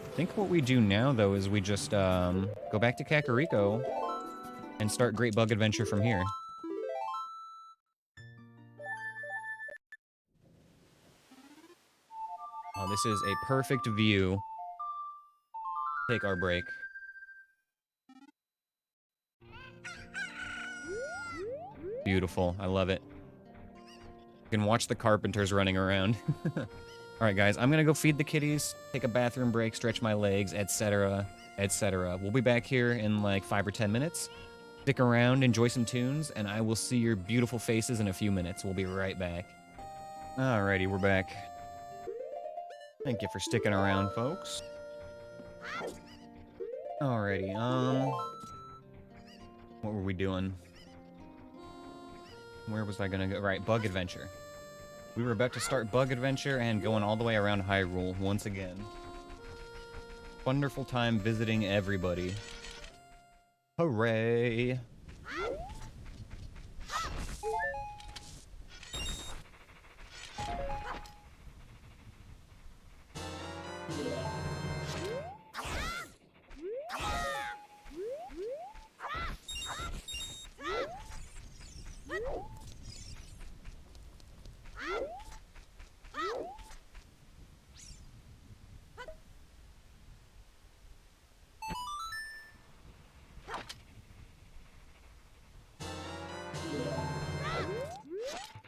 I think what we do now, though, is we just go back to Kakariko and start Great Bug Adventure from here. Oh, this is a perfect view. Take our break. Beautiful. I love it. You can watch the carpenters running around. Alright, guys. I'm gonna go feed the kitties, take a bathroom break, stretch my legs, etc., etc. We'll be back here in like 5 or 10 minutes. Stick around, enjoy some tunes, and I will see your beautiful faces in a few minutes. We'll be right back. Alrighty, we're back. Thank you for sticking around, folks. Alrighty, what were we doing? Where was I gonna go? Right, Bug Adventure. We were about to start Bug Adventure and going all the way around Hyrule once again. Wonderful time visiting everybody. Hooray!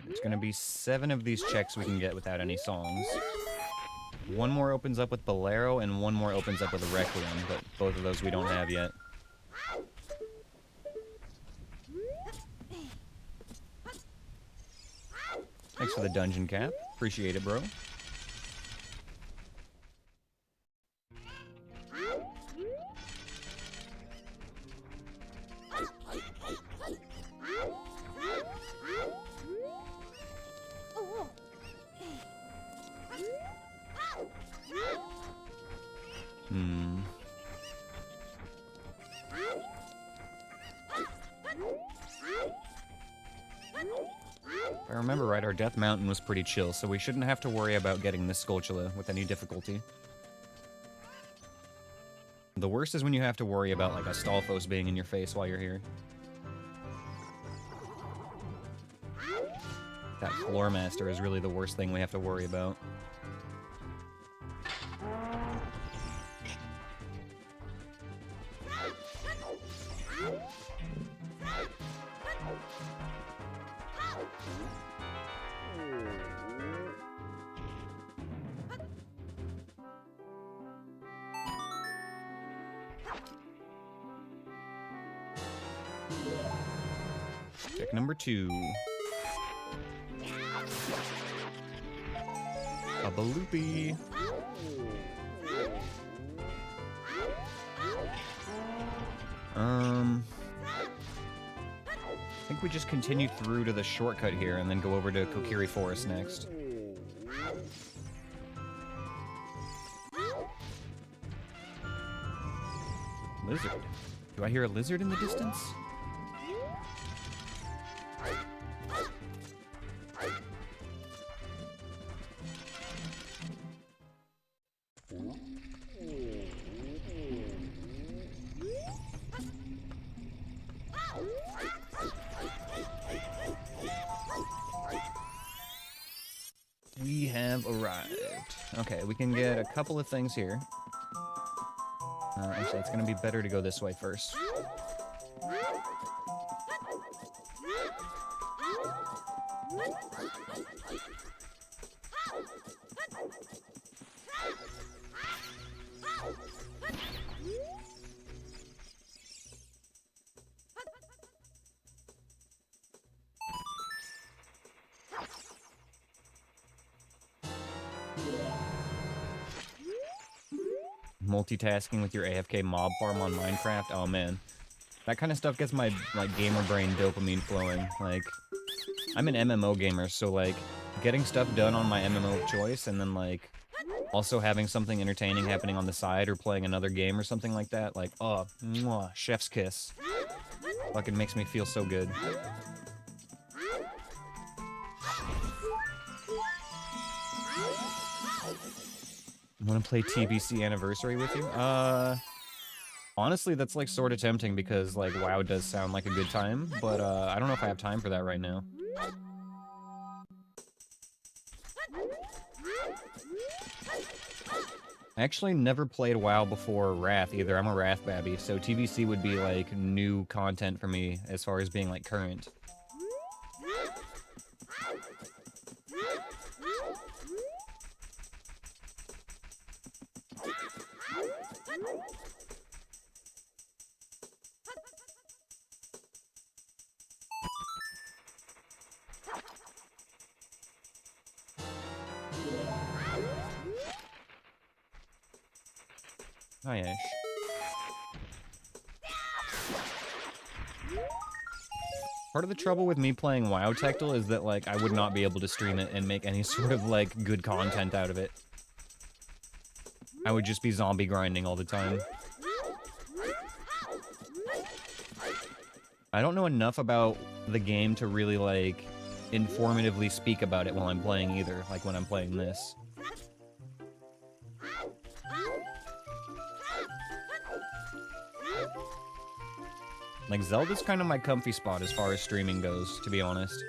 There's gonna be 7 of these checks we can get without any songs. One more opens up with Bolero, and one more opens up with a Requiem, but both of those we don't have yet. Thanks for the dungeon cap. Appreciate it, bro. If I remember right, our Death Mountain was pretty chill, so we shouldn't have to worry about getting this Skulltula with any difficulty. The worst is when you have to worry about, like, a Stalfos being in your face while you're here. That Floor Master is really the worst thing we have to worry about. Deck number 2. A Baloopy. I think we just continue through to the shortcut here and then go over to Kokiri Forest next. Lizard. Do I hear a lizard in the distance? We have arrived. Okay, we can get a couple of things here. Actually, it's going to be better to go this way first. Multitasking with your AFK mob farm on Minecraft. Oh man, that kind of stuff gets my like gamer brain dopamine flowing. Like, I'm an MMO gamer, so like getting stuff done on my MMO of choice, and then like also having something entertaining happening on the side or playing another game or something like that. Like, oh, mwah, chef's kiss. Fucking makes me feel so good. Want to play TBC Anniversary with you? Honestly, that's like sort of tempting because like WoW does sound like a good time, but I don't know if I have time for that right now. I actually never played WoW before Wrath either. I'm a Wrath babby, so TBC would be like new content for me as far as being like current. Hi, Ash. Part of the trouble with me playing WoW Tectal is that, like, I would not be able to stream it and make any sort of, like, good content out of it. I would just be zombie grinding all the time. I don't know enough about the game to really, like, informatively speak about it while I'm playing either, like when I'm playing this. Like, Zelda's kind of my comfy spot as far as streaming goes, to be honest.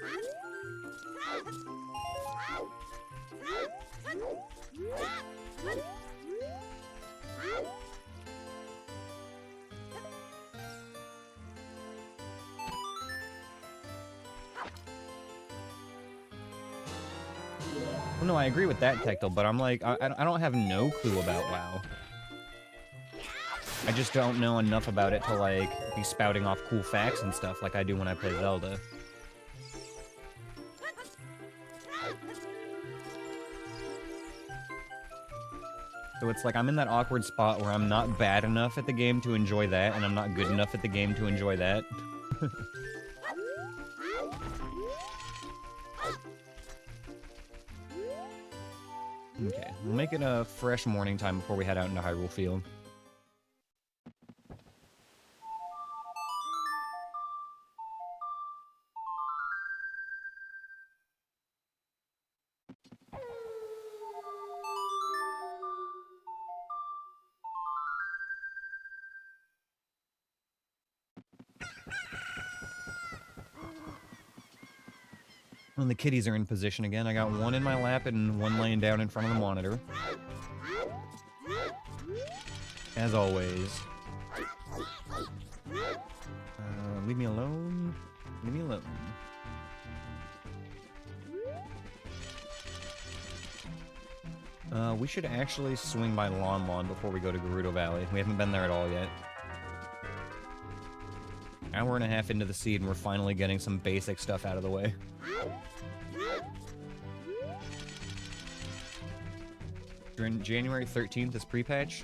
Well, no, I agree with that, Tectal, but I'm like, I don't have no clue about WoW. I just don't know enough about it to, like, be spouting off cool facts and stuff like I do when I play Zelda. So it's like I'm in that awkward spot where I'm not bad enough at the game to enjoy that, and I'm not good enough at the game to enjoy that. Okay, we'll make it a fresh morning time before we head out into Hyrule Field. When the kitties are in position again, I got one in my lap and one laying down in front of the monitor. As always. Leave me alone. Leave me alone. We should actually swing by Lon Lon before we go to Gerudo Valley. We haven't been there at all yet. Hour and a half into the seed, and we're finally getting some basic stuff out of the way. January 13th is pre-patch.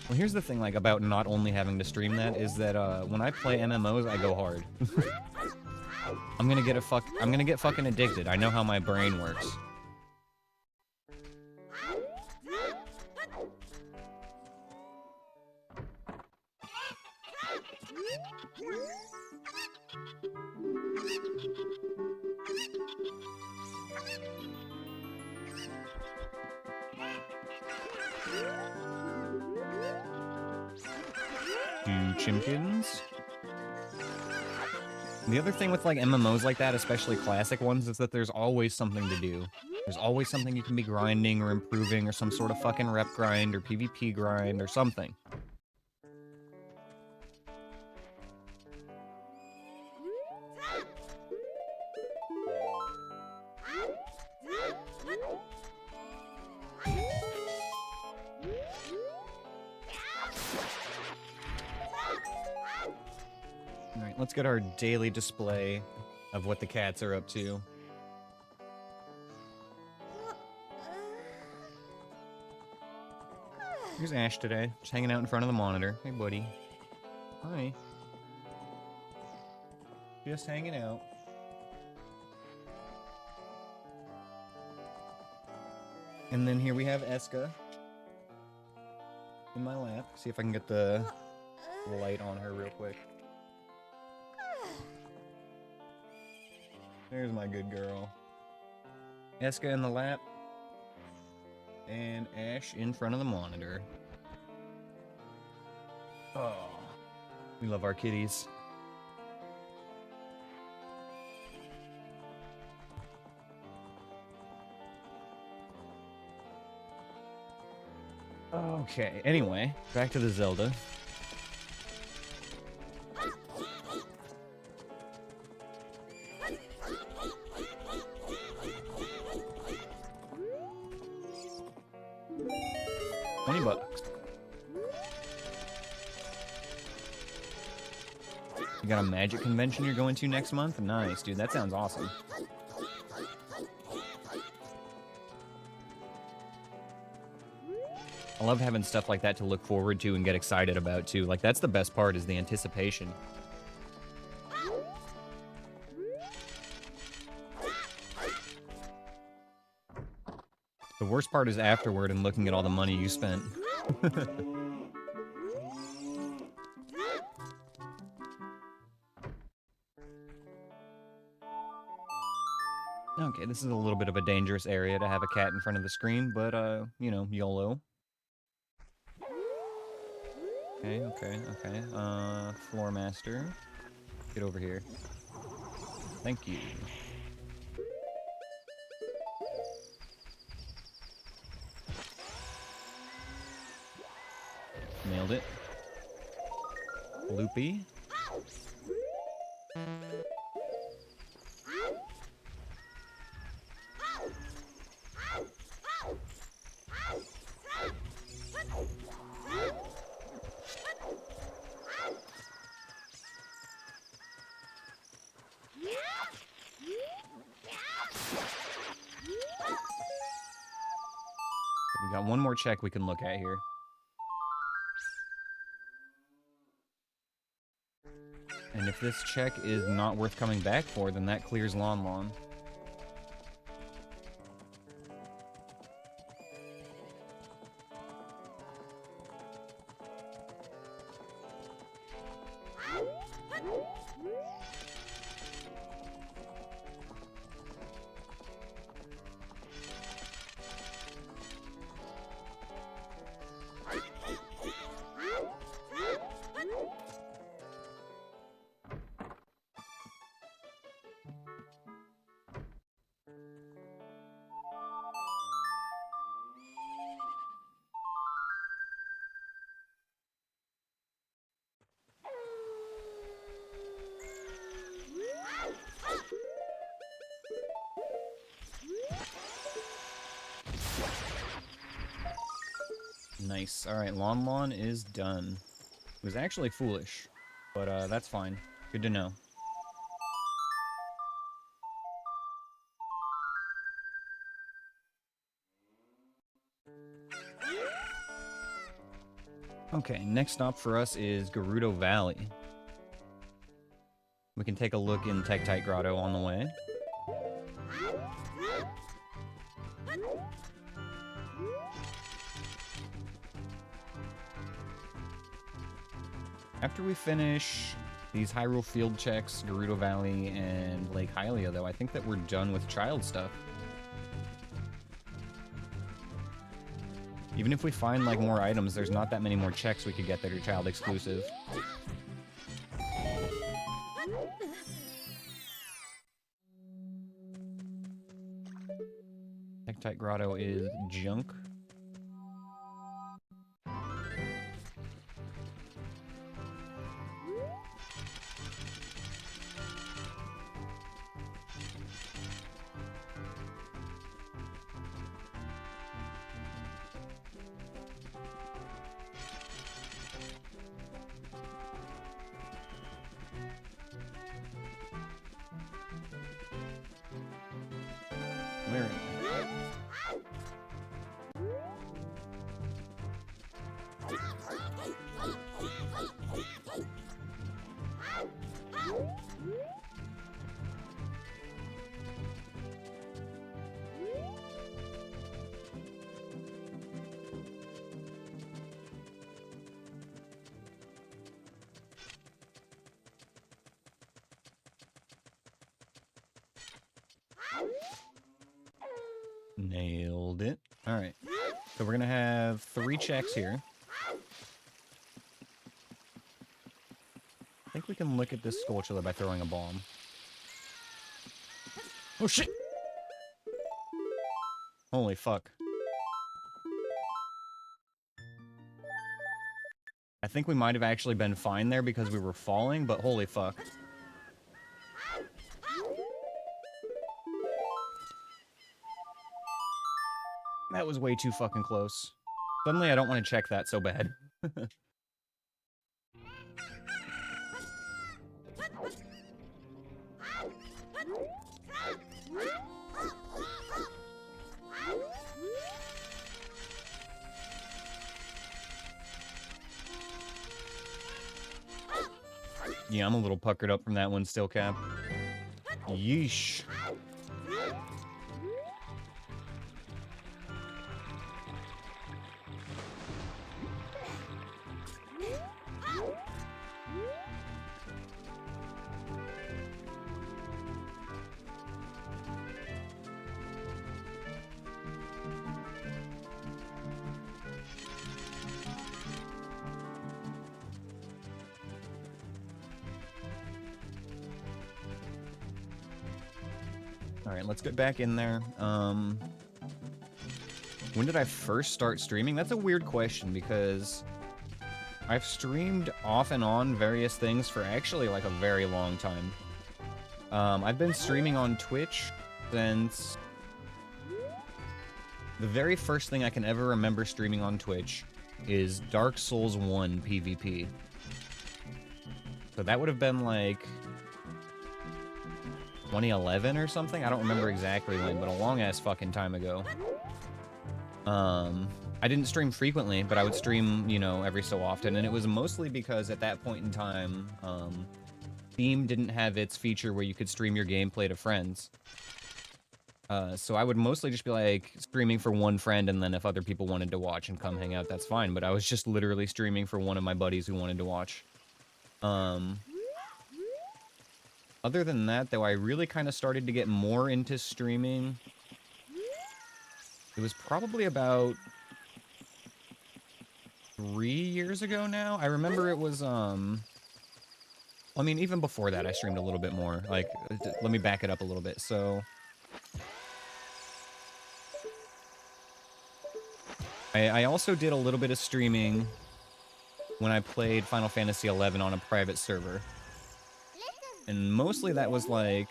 Well, here's the thing, like, about not only having to stream that, is that, when I play MMOs, I go hard. I'm gonna get fucking addicted. I know how my brain works. Chimkins. The other thing with like MMOs like that, especially classic ones, is that there's always something to do. There's always something you can be grinding or improving or some sort of fucking rep grind or PvP grind or something. Alright, let's get our daily display of what the cats are up to. Here's Ash today, just hanging out in front of the monitor. Hey, buddy. Hi. Just hanging out. And then here we have Eska in my lap. See if I can get the light on her real quick. There's my good girl. Eska in the lap. And Ash in front of the monitor. Oh, we love our kitties. Okay, anyway, back to the Zelda. $20. You got a magic convention you're going to next month? Nice, dude. That sounds awesome. I love having stuff like that to look forward to and get excited about, too. Like, that's the best part, is the anticipation. The worst part is afterward and looking at all the money you spent. Okay, this is a little bit of a dangerous area to have a cat in front of the screen, but, you know, YOLO. Okay. Floor Master. Get over here. Thank you. Nailed it. Loopy. We got one more check we can look at here. And if this check is not worth coming back for, then that clears Lon Lon. Nice. Alright, Lon Lon is done. It was actually foolish, but that's fine. Good to know. Okay, next stop for us is Gerudo Valley. We can take a look in Tektite Grotto on the way. After we finish these Hyrule Field checks, Gerudo Valley, and Lake Hylia, though, I think that we're done with child stuff. Even if we find, like, more items, there's not that many more checks we could get that are child exclusive. Tektite Grotto is junk. Where am I? Nailed it. Alright. So we're gonna have 3 checks here. I think we can look at this Skulltula by throwing a bomb. Oh shit! Holy fuck. I think we might have actually been fine there because we were falling, but holy fuck. That was way too fucking close. Suddenly I don't want to check that so bad. Yeah, I'm a little puckered up from that one still, Cap. Yeesh. Alright, let's get back in there. When did I first start streaming? That's a weird question because I've streamed off and on various things for actually like a very long time. I've been streaming on Twitch since... The very first thing I can ever remember streaming on Twitch is Dark Souls 1 PvP. So that would have been like 2011 or something? I don't remember exactly when, but a long-ass fucking time ago. I didn't stream frequently, but I would stream, you know, every so often, and it was mostly because at that point in time, Steam didn't have its feature where you could stream your gameplay to friends. So I would mostly just be, like, streaming for one friend, and then if other people wanted to watch and come hang out, that's fine, but I was just literally streaming for one of my buddies who wanted to watch. Other than that, though, I really kind of started to get more into streaming. It was probably about 3 years ago now. I remember it was, I mean, even before that, I streamed a little bit more. Like, let me back it up a little bit. So, I also did a little bit of streaming when I played Final Fantasy XI on a private server. And mostly that was like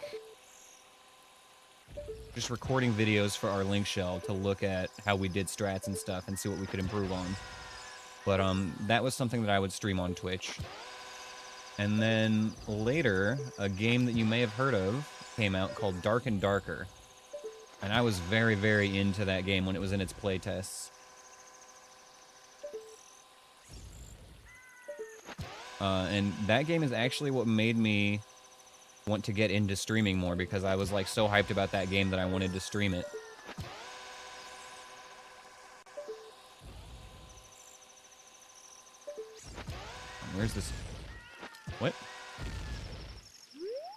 just recording videos for our link shell to look at how we did strats and stuff and see what we could improve on. But that was something that I would stream on Twitch. And then later, a game that you may have heard of came out called Dark and Darker. And I was very, very into that game when it was in its playtests. And that game is actually what made me want to get into streaming more, because I was like so hyped about that game that I wanted to stream it. Where's this? What?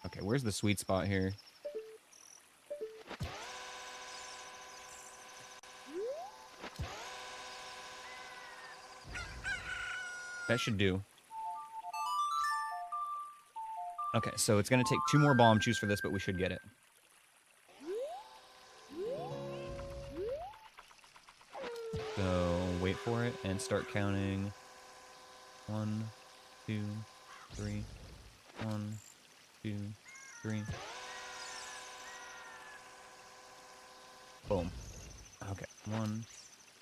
Okay, where's the sweet spot here? That should do. Okay, so it's gonna take 2 more bomb chews for this, but we should get it. So wait for it and start counting. 1, 2, 3. 1, 2, 3. Boom. Okay. 1,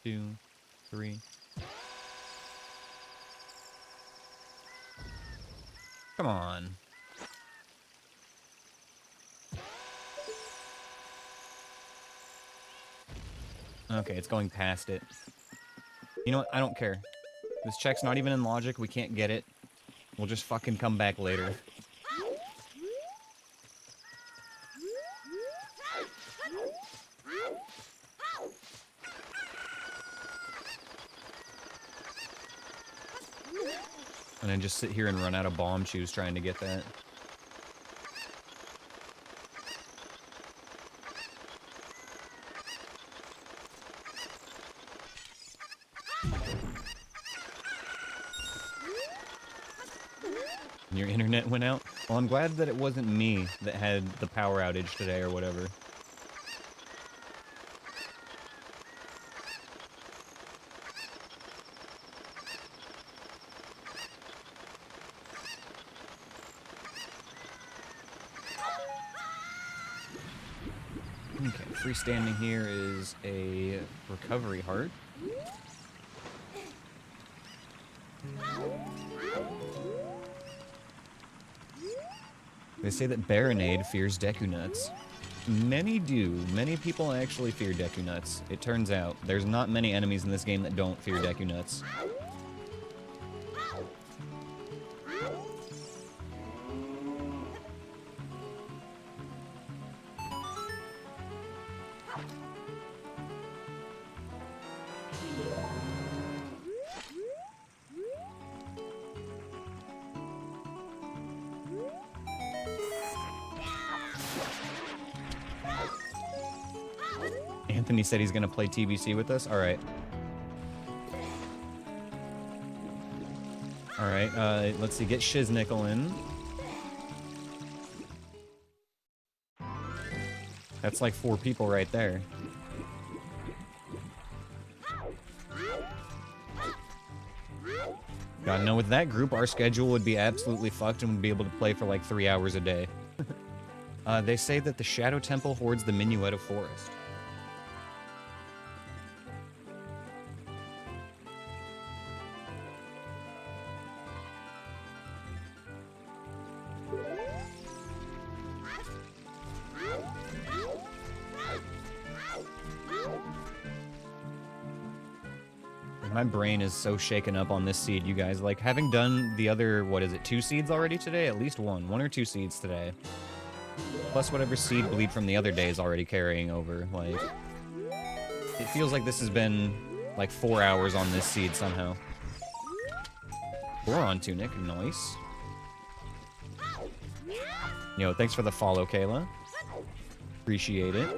2, 3. Come on. Okay, it's going past it. You know what? I don't care. This check's not even in logic. We can't get it. We'll just fucking come back later. And then just sit here and run out of bomb chews trying to get that. Your internet went out? Well, I'm glad that it wasn't me that had the power outage today or whatever. Okay, freestanding here is a recovery heart. They say that Baronade fears Deku Nuts. Many do. Many people actually fear Deku Nuts. It turns out there's not many enemies in this game that don't fear Deku Nuts. Anthony said he's gonna play TBC with us. All right. All right. Let's see. Get Shiznickel in. That's like 4 people right there. God, no, with that group, our schedule would be absolutely fucked and we'd be able to play for like 3 hours a day. They say that the Shadow Temple hoards the Minuet of Forest. My brain is so shaken up on this seed, you guys. Like, having done the other, what is it, 2 seeds already today? At least 1 or 2 seeds today. Plus whatever seed bleed from the other day is already carrying over. Like, it feels like this has been, like, 4 hours on this seed somehow. Boron Tunic, nice. Yo, thanks for the follow, Kayla. Appreciate it.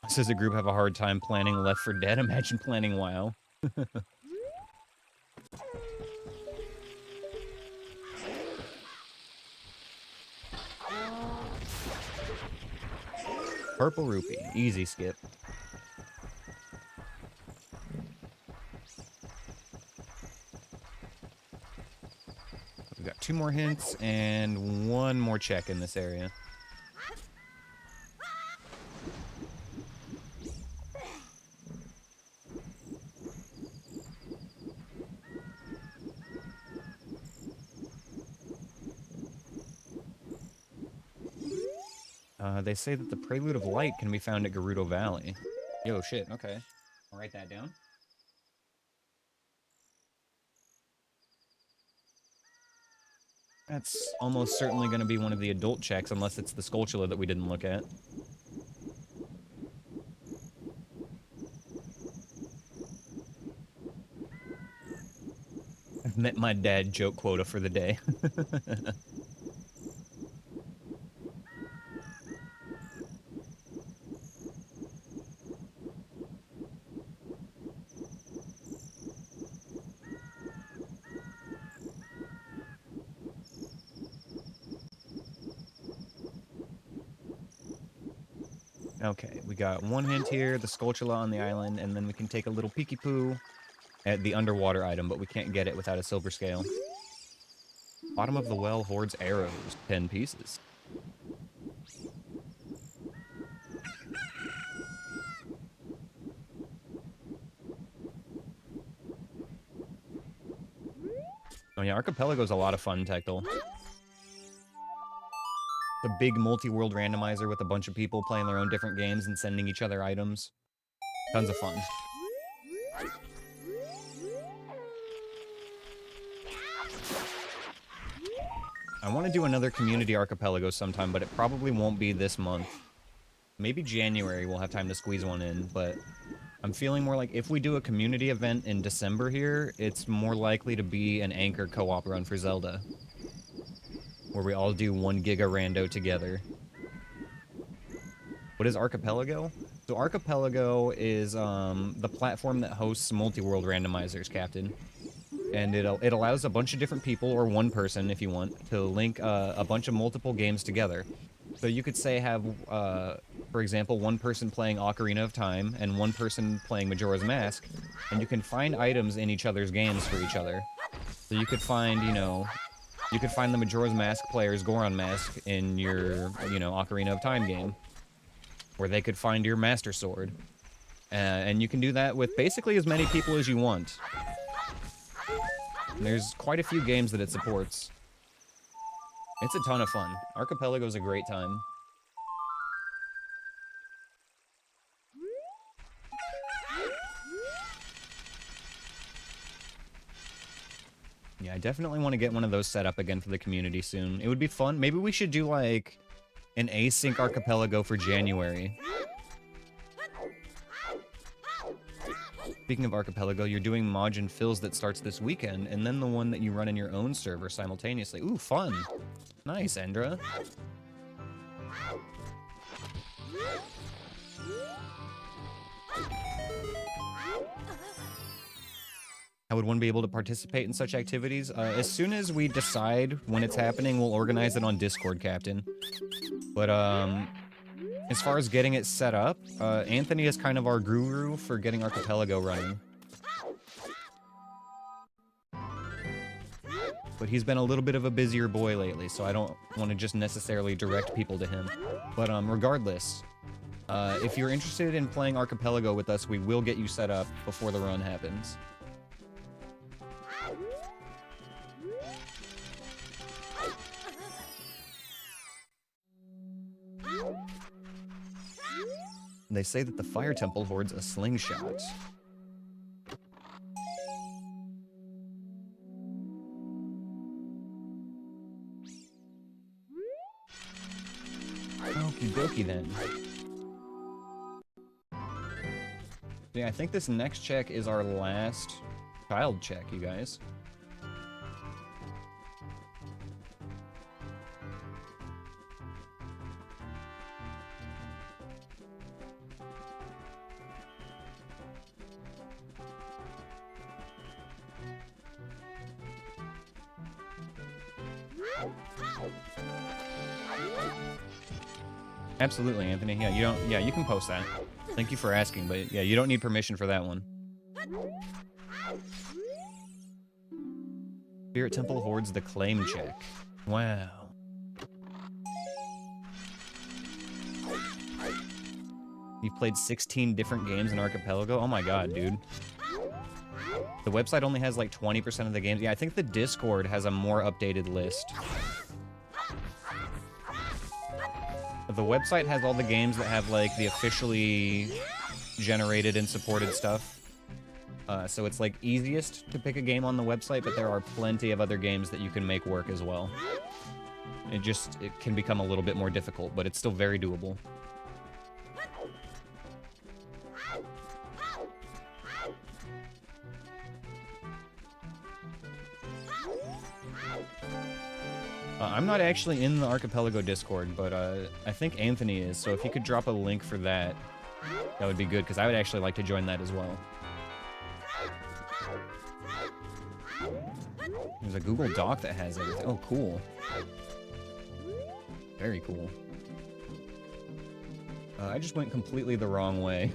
Says the group have a hard time planning Left 4 Dead. Imagine planning WoW. Purple Rupee. Easy skip. We've got 2 more hints and 1 more check in this area. They say that the Prelude of Light can be found at Gerudo Valley. Yo, shit, okay. I'll write that down. That's almost certainly going to be one of the adult checks, unless it's the Skulltula that we didn't look at. I've met my dad joke quota for the day. Okay, we got one hint here, the Skulltula on the island, and then we can take a little peeky-poo at the underwater item, but we can't get it without a silver scale. Bottom of the well hoards arrows, 10 pieces. Oh yeah, Archipelago's a lot of fun, Tectal. The big multi-world randomizer with a bunch of people playing their own different games and sending each other items. Tons of fun. I want to do another community archipelago sometime, but it probably won't be this month. Maybe January we'll have time to squeeze one in, but I'm feeling more like if we do a community event in December here, it's more likely to be an Anchor co-op run for Zelda, where we all do 1 giga rando together. What is Archipelago? So Archipelago is the platform that hosts multi-world randomizers, Captain. And it allows a bunch of different people, or one person if you want, to link a bunch of multiple games together. So you could say have, for example, one person playing Ocarina of Time and one person playing Majora's Mask, and you can find items in each other's games for each other. So you could find, you know, you could find the Majora's Mask player's Goron mask in your, you know, Ocarina of Time game, where they could find your Master Sword. And you can do that with basically as many people as you want. And there's quite a few games that it supports. It's a ton of fun. Archipelago's a great time. Yeah, I definitely want to get one of those set up again for the community soon. It would be fun. Maybe we should do, like, an async archipelago for January. Speaking of Archipelago, you're doing Majin Fills that starts this weekend, and then the one that you run in your own server simultaneously. Ooh, fun! Nice, Endra. How would one be able to participate in such activities? As soon as we decide when it's happening, we'll organize it on Discord, Captain. But, as far as getting it set up, Anthony is kind of our guru for getting Archipelago running. But he's been a little bit of a busier boy lately, so I don't want to just necessarily direct people to him. But regardless, if you're interested in playing Archipelago with us, we will get you set up before the run happens. They say that the Fire Temple hoards a slingshot. Okie dokie then. Yeah, I think this next check is our last child check, you guys. Absolutely, Anthony. Yeah, you don't. Yeah, you can post that. Thank you for asking, but yeah, you don't need permission for that one. Spirit Temple hoards the claim check. Wow. You've played 16 different games in Archipelago? Oh my god, dude. The website only has like 20% of the games. Yeah, I think the Discord has a more updated list. The website has all the games that have, like, the officially generated and supported stuff. So it's, like, easiest to pick a game on the website, but there are plenty of other games that you can make work as well. It can become a little bit more difficult, but it's still very doable. I'm not actually in the Archipelago Discord, but I think Anthony is, so if you could drop a link for that, that would be good, because I would actually like to join that as well. There's a Google Doc that has everything. Oh, cool. Very cool. I just went completely the wrong way.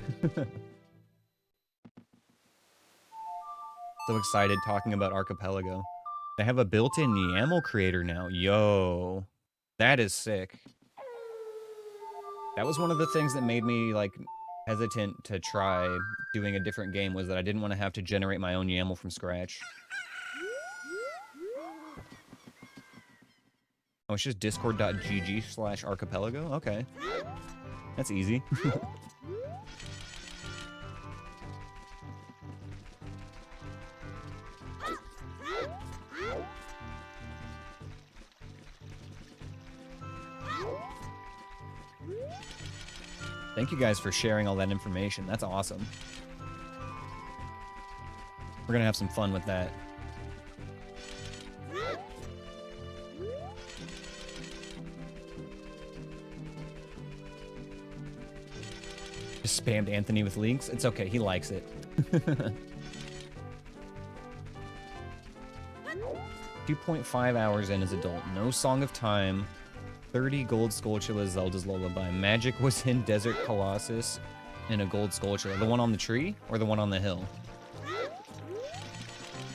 So excited talking about Archipelago. They have a built-in YAML creator now. Yo. That is sick. That was one of the things that made me, like, hesitant to try doing a different game, was that I didn't want to have to generate my own YAML from scratch. Oh, it's just discord.gg/archipelago? Okay. That's easy. Thank you guys for sharing all that information. That's awesome. We're gonna have some fun with that. Just spammed Anthony with links. It's okay, he likes it. 2.5 hours in as adult. No Song of Time. 30 gold Skulltula Zelda's Lullaby. Magic was in Desert Colossus and a gold Skulltula. The one on the tree or the one on the hill?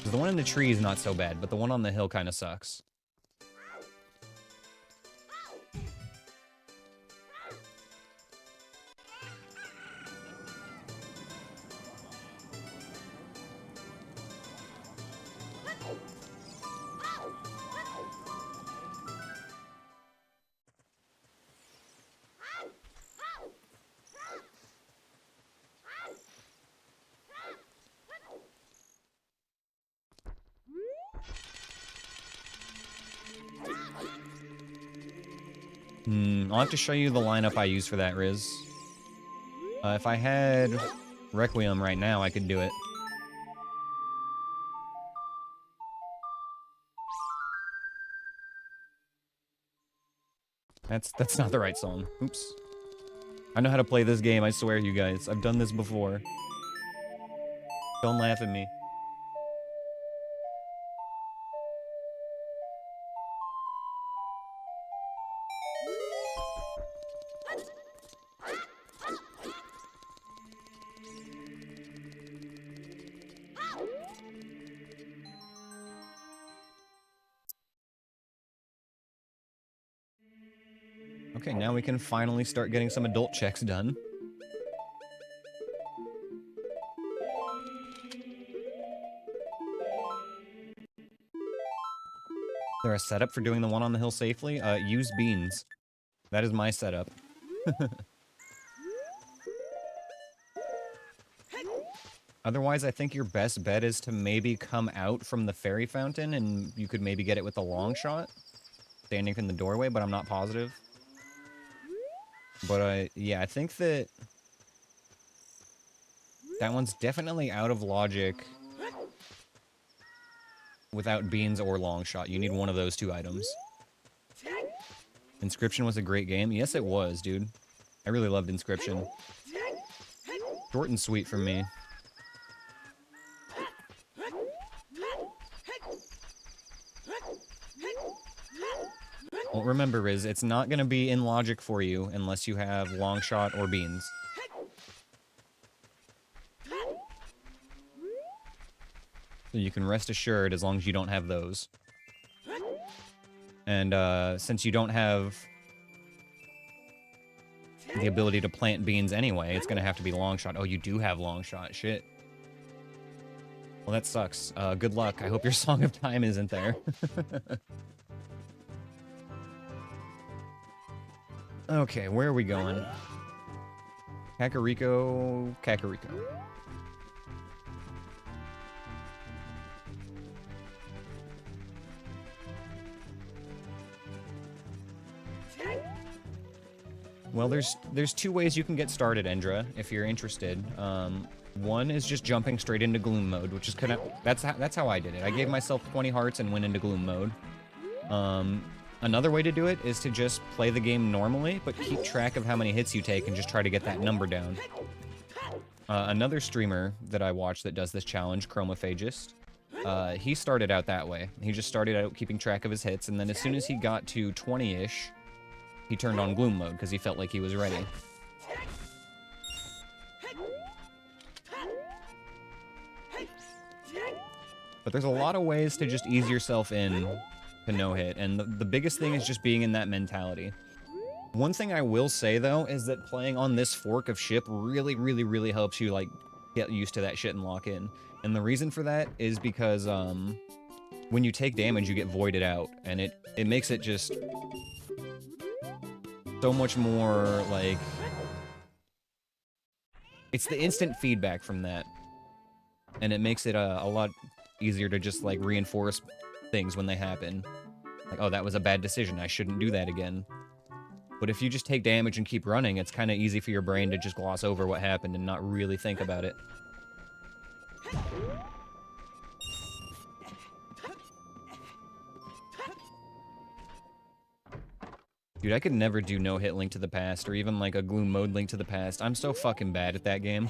'Cause the one in the tree is not so bad, but the one on the hill kind of sucks. I'll have to show you the lineup I use for that, Riz. If I had Requiem right now, I could do it. That's not the right song. Oops. I know how to play this game, I swear, you guys. I've done this before. Don't laugh at me. Okay, now we can finally start getting some adult checks done. Is there a setup for doing the one on the hill safely? Use beans. That is my setup. Otherwise, I think your best bet is to maybe come out from the fairy fountain and you could maybe get it with a long shot. Standing in the doorway, but I'm not positive. But, yeah, I think that one's definitely out of logic without beans or long shot. You need one of those two items. Inscription was a great game. Yes, it was, dude. I really loved Inscription. Short and sweet for me. Well, remember, Riz, it's not going to be in logic for you unless you have long shot or beans. So you can rest assured as long as you don't have those. And since you don't have the ability to plant beans anyway, it's going to have to be long shot. Oh, you do have long shot. Shit. Well, that sucks. Good luck. I hope your Song of Time isn't there. Okay, where are we going? Kakariko, Kakariko. Well, there's two ways you can get started, Endra, if you're interested. One is just jumping straight into Gloom mode, which is kind of that's how I did it. I gave myself 20 hearts and went into Gloom mode. Another way to do it is to just play the game normally, but keep track of how many hits you take and just try to get that number down. Another streamer that I watch that does this challenge, Chromophagist, he started out that way. He just started out keeping track of his hits, and then as soon as he got to 20-ish, he turned on Gloom mode because he felt like he was ready. But there's a lot of ways to just ease yourself in to no hit, and the biggest thing is just being in that mentality. One thing I will say though is that playing on this fork of ship really helps you like get used to that shit and lock in. And the reason for that is because when you take damage you get voided out, and it makes it just so much more like, it's the instant feedback from that, and it makes it a lot easier to just like reinforce things when they happen. Like, oh, that was a bad decision, I shouldn't do that again. But if you just take damage and keep running, it's kind of easy for your brain to just gloss over what happened and not really think about it. Dude, I could never do no-hit Link to the Past, or even like a Gloom mode Link to the Past. I'm so fucking bad at that game.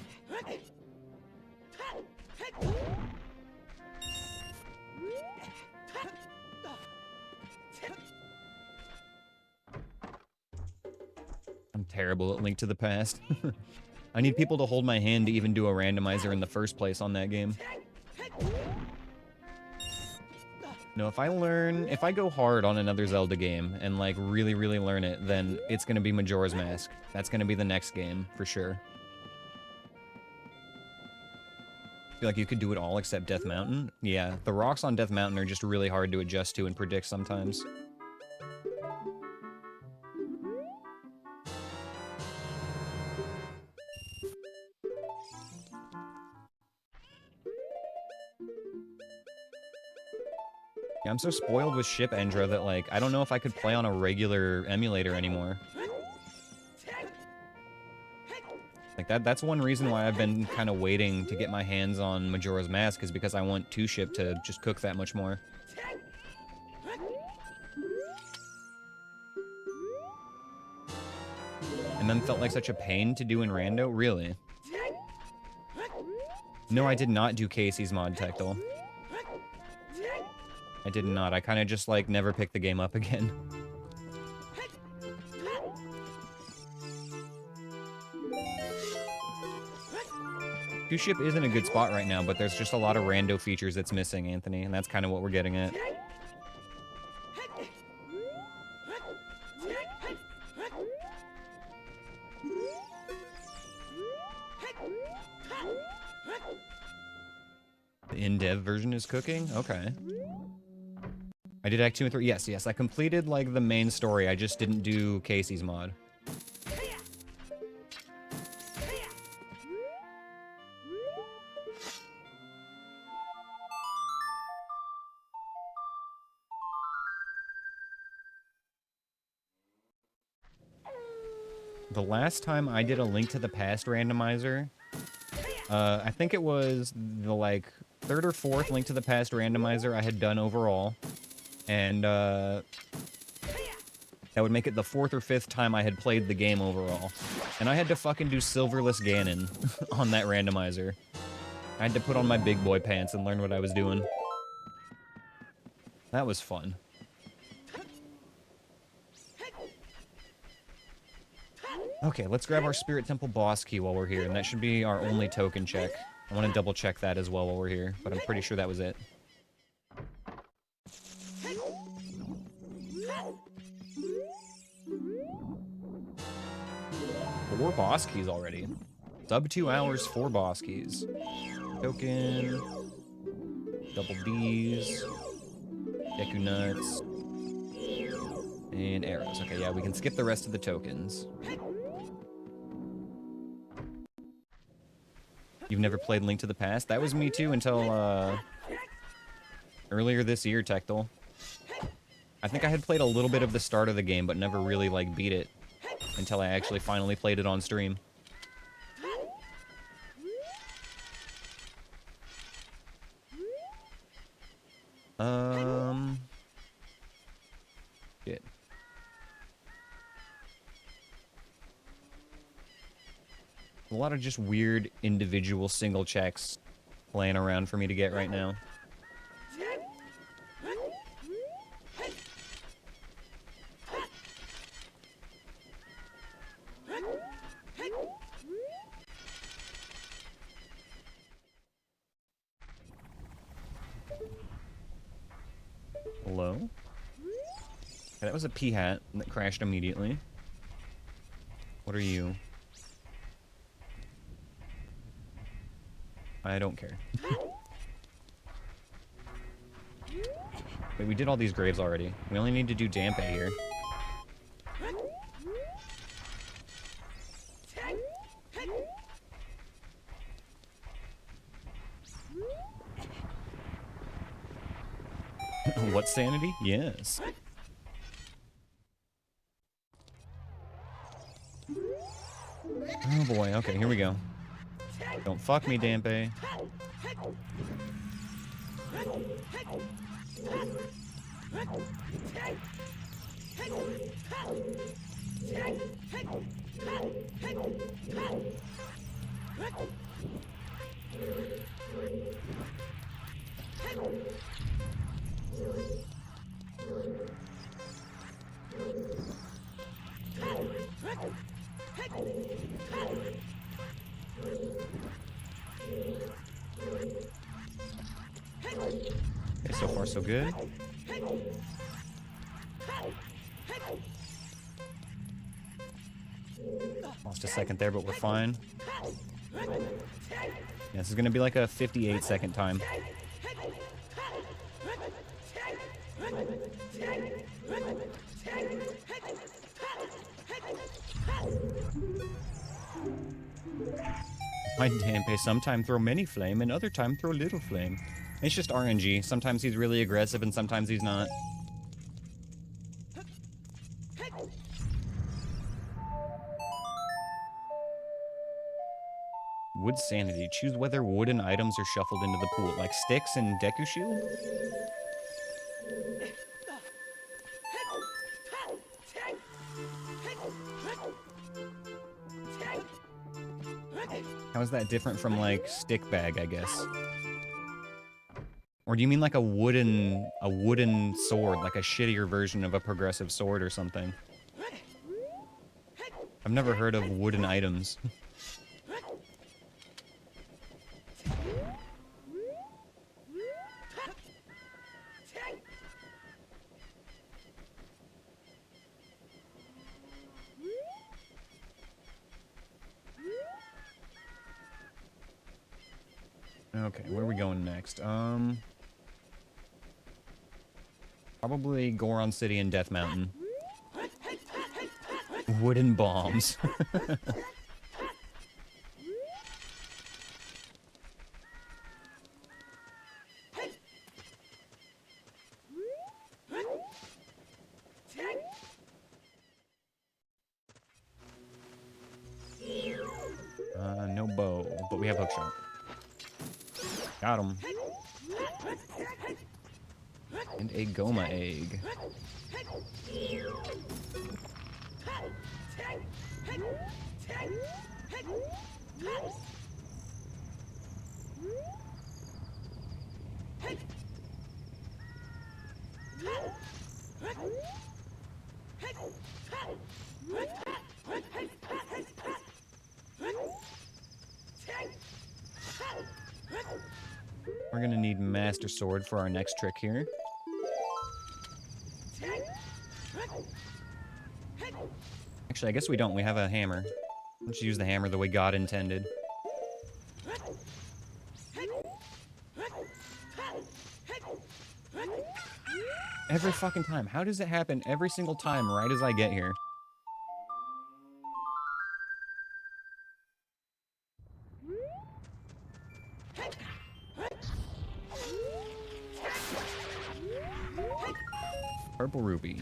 I'm terrible at Link to the Past. I need people to hold my hand to even do a randomizer in the first place on that game. No, if I go hard on another Zelda game and like really learn it, then it's gonna be Majora's Mask. That's gonna be the next game, for sure. I feel like you could do it all except Death Mountain. Yeah, the rocks on Death Mountain are just really hard to adjust to and predict sometimes. Yeah, I'm so spoiled with Ship Endra that, like, I don't know if I could play on a regular emulator anymore. Like, that's one reason why I've been kind of waiting to get my hands on Majora's Mask, is because I want 2-Ship to just cook that much more. And then felt like such a pain to do in Rando? Really? No, I did not do Casey's mod Tectal. I did not. I kind of just, like, never picked the game up again. Two-Ship is in a good spot right now, but there's just a lot of rando features that's missing, Anthony, and that's kind of what we're getting at. The in-dev version is cooking? Okay. I did Act 2 and 3. Yes, I completed, like, the main story. I just didn't do Casey's mod. The last time I did a Link to the Past randomizer, I think it was the, like, 3rd or 4th Link to the Past randomizer I had done overall. And, that would make it the 4th or 5th time I had played the game overall. And I had to fucking do Silverless Ganon on that randomizer. I had to put on my big boy pants and learn what I was doing. That was fun. Okay, let's grab our Spirit Temple boss key while we're here, and that should be our only token check. I want to double check that as well while we're here, but I'm pretty sure that was it. 4 boss keys already. Sub 2 hours, 4 boss keys. Token. Double D's. Deku Nuts. And arrows. Okay, yeah, we can skip the rest of the tokens. You've never played Link to the Past? That was me too until, earlier this year, Tectal. I think I had played a little bit of the start of the game, but never really, like, beat it until I actually finally played it on stream. Shit. A lot of just weird individual single checks laying around for me to get right now. Hello? Okay, that was a P-hat that crashed immediately. What are you? I don't care. Wait, we did all these graves already. We only need to do Dampe here. What sanity? Yes. Oh boy, okay, here we go. Don't fuck me, Dampe. Okay, so far so good. Lost a second there, but we're fine. Yeah, this is gonna be like a 58-second time. My Dampe sometime throw many flame and other time throw little flame. It's just RNG. Sometimes he's really aggressive and sometimes he's not. Wood sanity. Choose whether wooden items are shuffled into the pool, like sticks and Deku Shield? How is that different from, like, stick bag, I guess? Or do you mean like a wooden sword, like a shittier version of a progressive sword or something? I've never heard of wooden items. Okay, where are we going next? Probably Goron City and Death Mountain. Wooden bombs. No bow, but we have hookshot. Got him. And a Goma egg. We're gonna need Master Sword for our next trick here. Actually, I guess we don't. We have a hammer. Let's use the hammer the way God intended. Every fucking time. How does it happen every single time right as I get here? Purple rupee.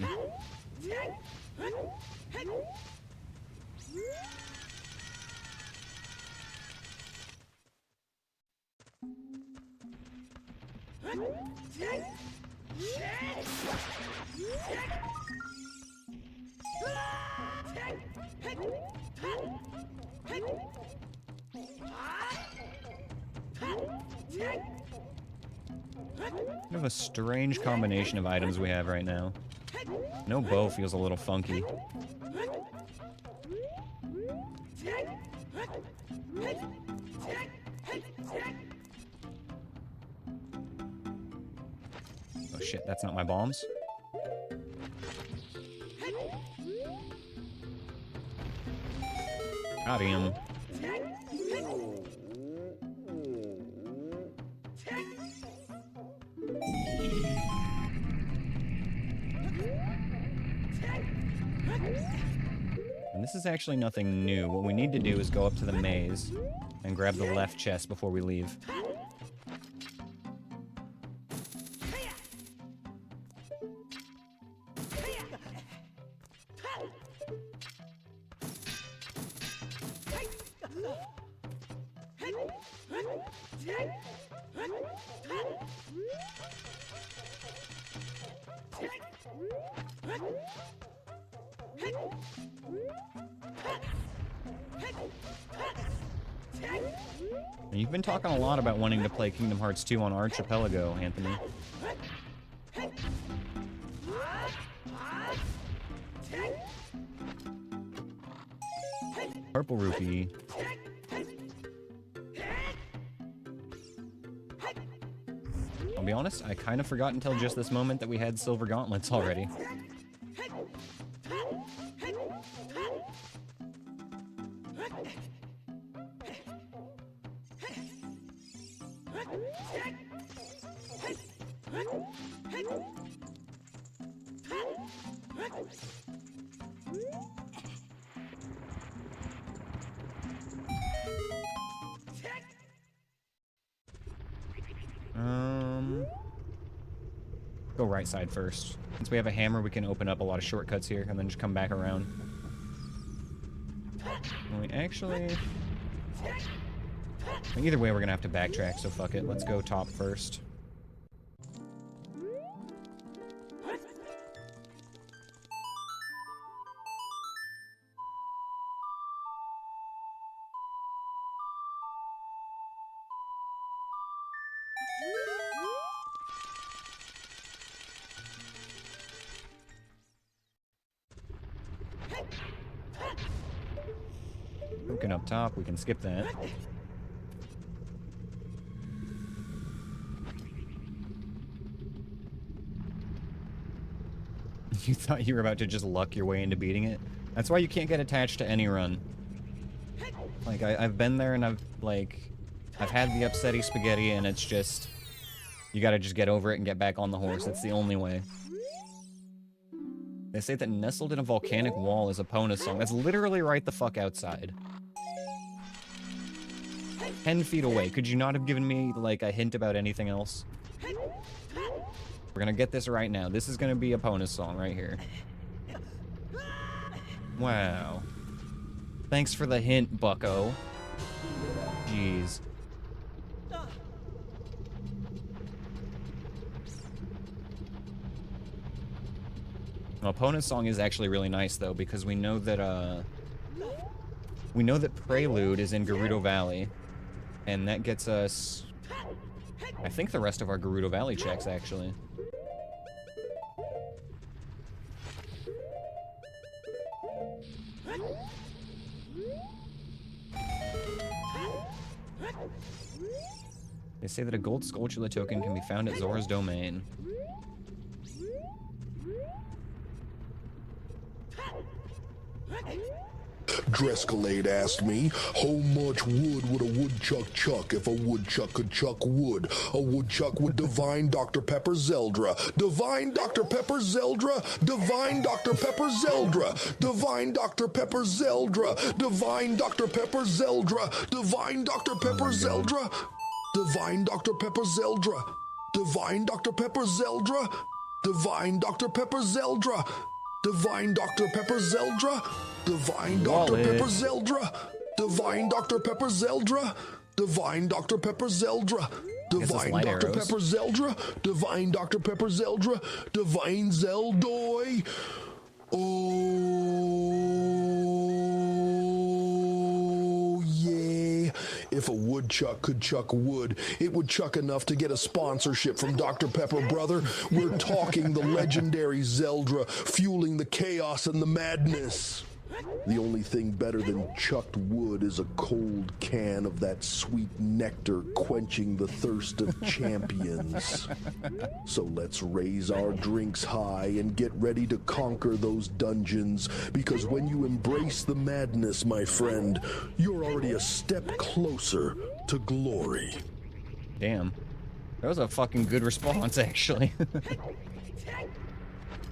Kind of a strange combination of items we have right now. No bow feels a little funky. Oh shit, that's not my bombs. Got him. And this is actually nothing new. What we need to do is go up to the maze and grab the left chest before we leave. And you've been talking a lot about wanting to play Kingdom Hearts 2 on Archipelago, Anthony. Purple rupee. I'll be honest, I kind of forgot until just this moment that we had silver gauntlets already. Go right side first. Since we have a hammer, we can open up a lot of shortcuts here and then just come back around. Well, we actually... Either way, we're gonna have to backtrack, so fuck it. Let's go top first. Token up top, we can skip that. You thought you were about to just luck your way into beating it? That's why you can't get attached to any run. Like, I've been there and I've had the upsetty spaghetti and it's just... You gotta just get over it and get back on the horse. That's the only way. They say that nestled in a volcanic wall is a Pona song. That's literally right the fuck outside. 10 feet away. Could you not have given me, like, a hint about anything else? We're gonna get this right now. This is gonna be a Pona song right here. Wow. Thanks for the hint, bucko. Jeez. Well, Pona's song is actually really nice, though, because we know that Prelude is in Gerudo Valley, and that gets us, I think, the rest of our Gerudo Valley checks, actually. They say that a gold Skulltula token can be found at Zora's domain. Drescalade asked me, how much wood would a woodchuck chuck if a woodchuck could chuck wood? A woodchuck would divine Dr. Pepper Zelda. Divine Dr. Pepper Zelda. Divine Dr. Pepper Zelda. Divine Dr. Pepper Zelda. Divine Dr. Pepper Zelda. Divine Dr. Pepper Zelda. Divine Dr. Pepper Zelda. Divine Dr. Pepper Zelda. Divine Dr. Pepper Zelda. Divine Dr. Pepper Zelda. Divine Dr. Pepper Zelda. Divine Dr. Pepper Zelda. Divine Dr. Pepper Zelda. Divine Dr. Pepper Zelda. Divine Dr. Pepper Zelda. Divine Zeldoy. Oh, yeah. If a woodchuck could chuck wood, it would chuck enough to get a sponsorship from Dr. Pepper, brother. We're talking the legendary Zelda, fueling the chaos and the madness. The only thing better than chucked wood is a cold can of that sweet nectar quenching the thirst of champions. So let's raise our drinks high and get ready to conquer those dungeons, because when you embrace the madness, my friend, you're already a step closer to glory. Damn. That was a fucking good response, actually.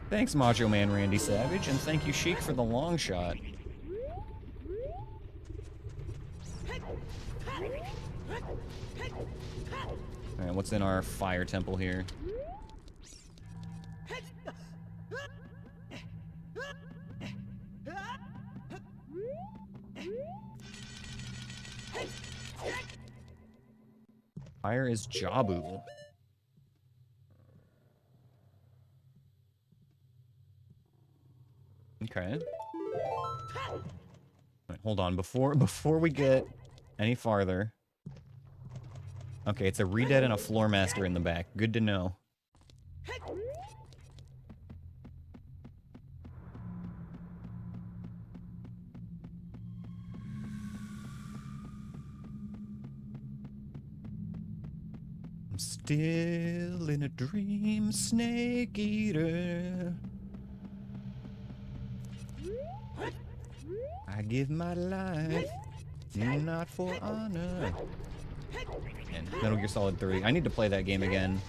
Thanks, Macho Man Randy Savage, and thank you, Sheik, for the long shot. Alright, what's in our fire temple here? Fire is Jabu. Okay. Right, hold on, before we get any farther. Okay, it's a Redead and a Floor Master in the back. Good to know. I'm still in a dream, Snake Eater. I give my life, not for honor. And Metal Gear Solid 3. I need to play that game again.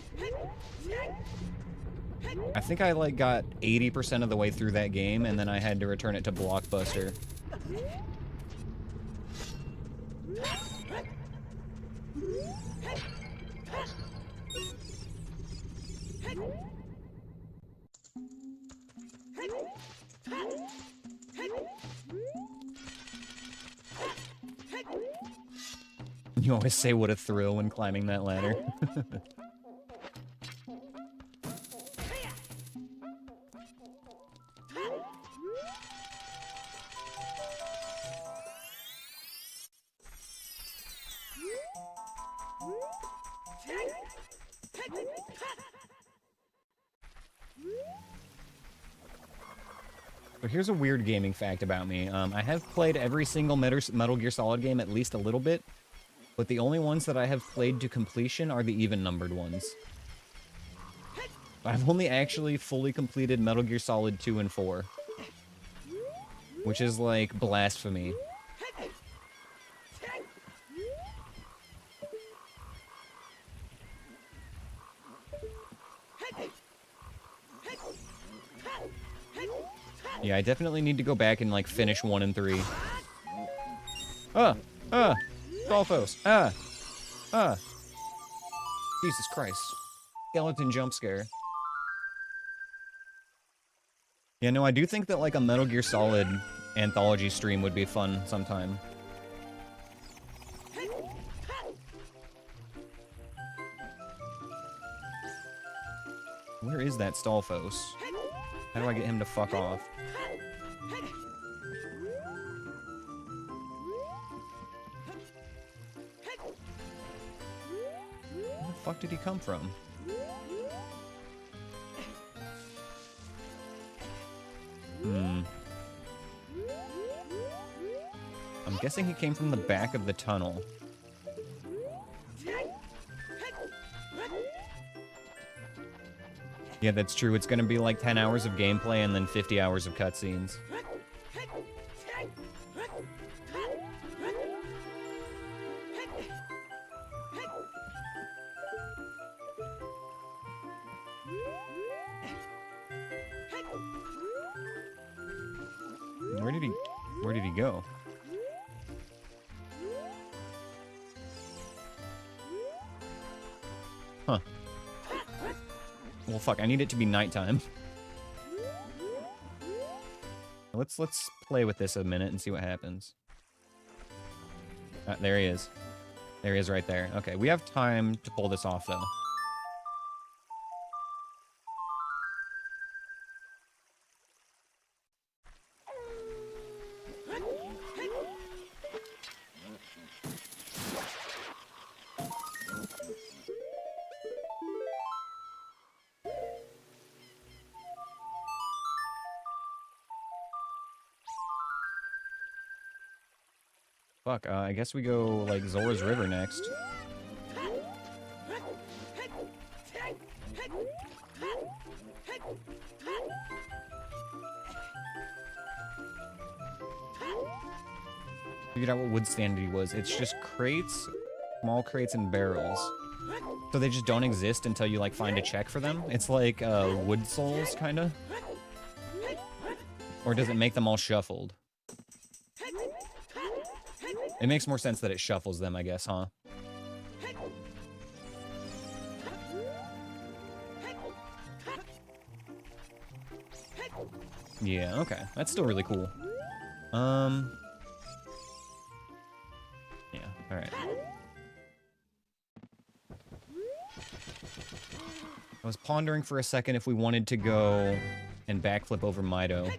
I think I like got 80% of the way through that game, and then I had to return it to Blockbuster. You always say what a thrill when climbing that ladder. So here's a weird gaming fact about me. I have played every single Metal Gear Solid game at least a little bit, but the only ones that I have played to completion are the even-numbered ones. I've only actually fully completed Metal Gear Solid 2 and 4. Which is like blasphemy. Yeah, I definitely need to go back and like finish 1 and 3. Dolphos. Jesus Christ. Skeleton jump scare. Yeah, no, I do think that like a Metal Gear Solid anthology stream would be fun sometime. Where is that Stalfos? How do I get him to fuck off? Where the fuck did he come from? I'm guessing he came from the back of the tunnel. Yeah, that's true. It's gonna be like 10 hours of gameplay and then 50 hours of cutscenes. Where did he go? Huh. Well, fuck, I need it to be nighttime. Let's play with this a minute and see what happens. There he is. There he is right there. Okay, we have time to pull this off, though. Fuck, I guess we go, like, Zora's River next. Figured out what wood standard was. It's just crates, small crates, and barrels. So they just don't exist until you, like, find a check for them? It's like, wood souls, kinda? Or does it make them all shuffled? It makes more sense that it shuffles them, I guess, huh? Yeah, okay. That's still really cool. Yeah, alright. I was pondering for a second if we wanted to go and backflip over Mido.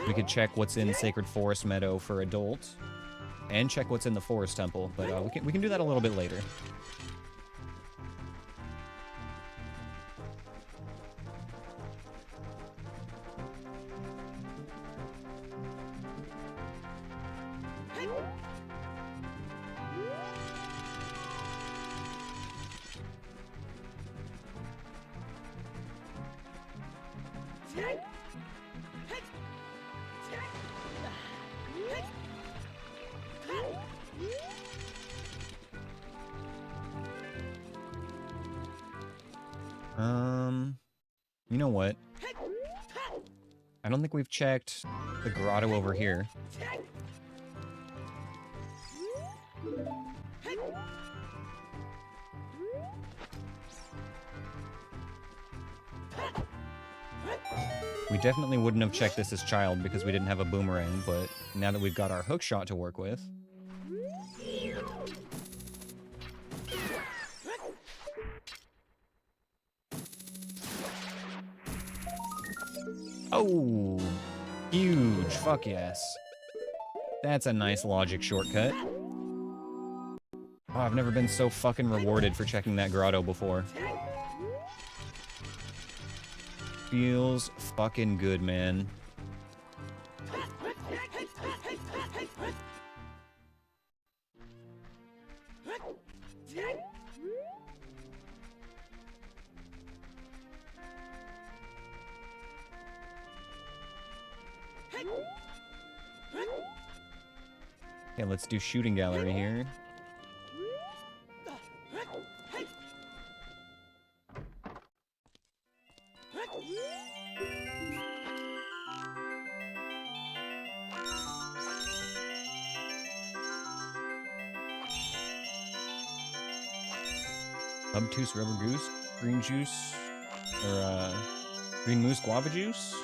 We could check what's in Sacred Forest Meadow for adult. And check what's in the Forest Temple, but we can do that a little bit later. You know what? I don't think we've checked the grotto over here. We definitely wouldn't have checked this as child because we didn't have a boomerang, but now that we've got our hook shot to work with... Oh, huge, fuck yes. That's a nice logic shortcut. Oh, I've never been so fucking rewarded for checking that grotto before. Feels fucking good, man. Okay, let's do shooting gallery here. Obtuse rubber goose, green juice, or green moose guava juice.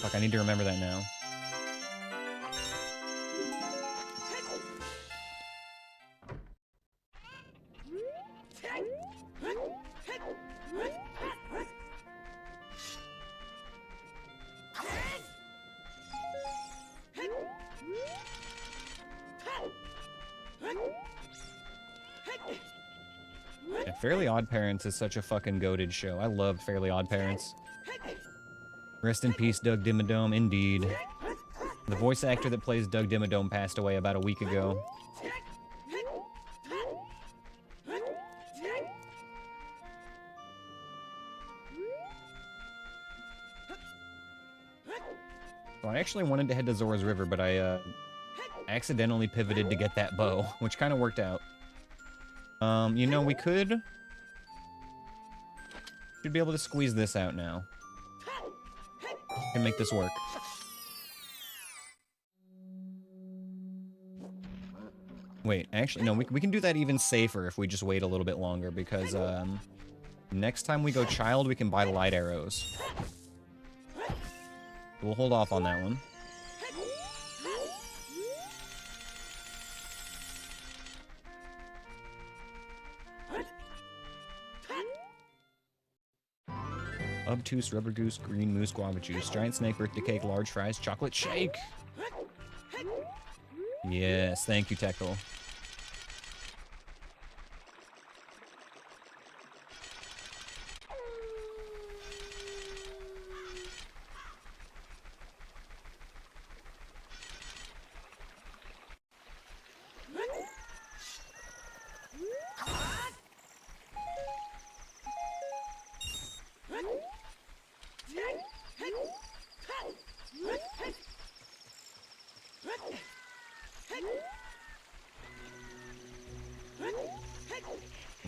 Fuck, I need to remember that now. Yeah, Fairly Odd Parents is such a fucking goated show. I love Fairly Odd Parents. Rest in peace, Doug Dimmadome, indeed. The voice actor that plays Doug Dimmadome passed away about a week ago. Well, I actually wanted to head to Zora's River, but I accidentally pivoted to get that bow, which kind of worked out. You know, we could Should be able to squeeze this out now. Can make this work. Wait, actually, no, we can do that even safer if we just wait a little bit longer, because, next time we go child, we can buy light arrows. We'll hold off on that one. Obtuse, rubber goose, green moose, guava juice, giant snake, birthday cake, large fries, chocolate shake. Yes, thank you, Tekle.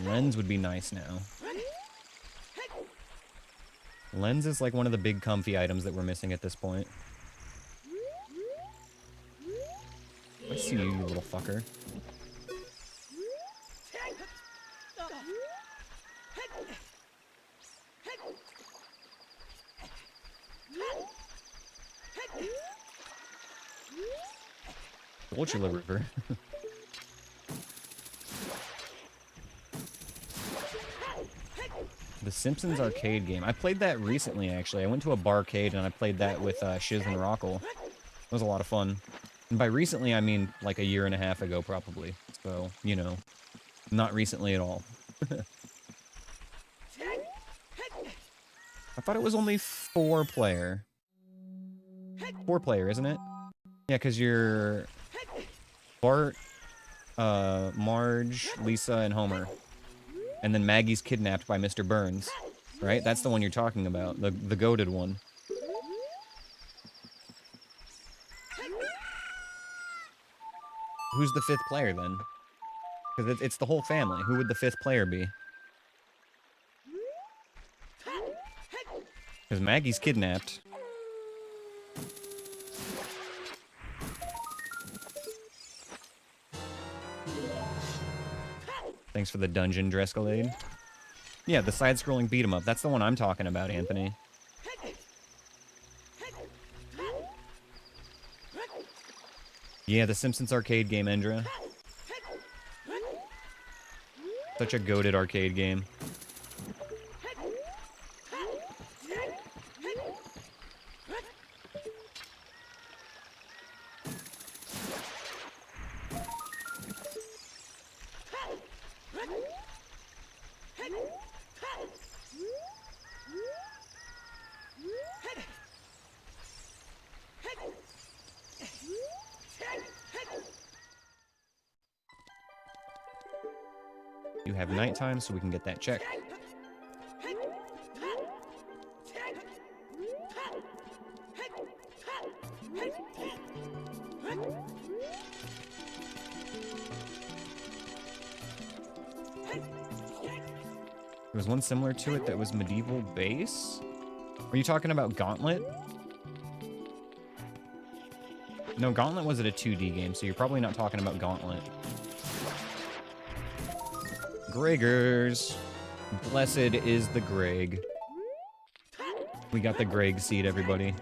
Lens would be nice now. Lens is like one of the big comfy items that we're missing at this point. I see you, you little fucker. Ultra River. The Simpsons arcade game. I played that recently, actually. I went to a barcade and I played that with Shiz and Rockle. It was a lot of fun. And by recently, I mean like a year and a half ago, probably. So, you know, not recently at all. I thought it was only 4-player. 4-player, isn't it? Yeah, because you're Bart, Marge, Lisa, and Homer. And then Maggie's kidnapped by Mr. Burns, right? That's the one you're talking about, the goated one. Who's the 5th player, then? Because it's the whole family. Who would the 5th player be? Because Maggie's kidnapped. Thanks for the dungeon, Drescalade. Yeah, the side-scrolling beat-em-up. That's the one I'm talking about, Anthony. Yeah, the Simpsons arcade game, Endra. Such a goated arcade game. You have nighttime, so we can get that checked. There was one similar to it that was medieval base? Are you talking about Gauntlet? No, Gauntlet was at a 2D game, so you're probably not talking about Gauntlet. Gregors. Blessed is the Greg. We got the Greg seed, everybody.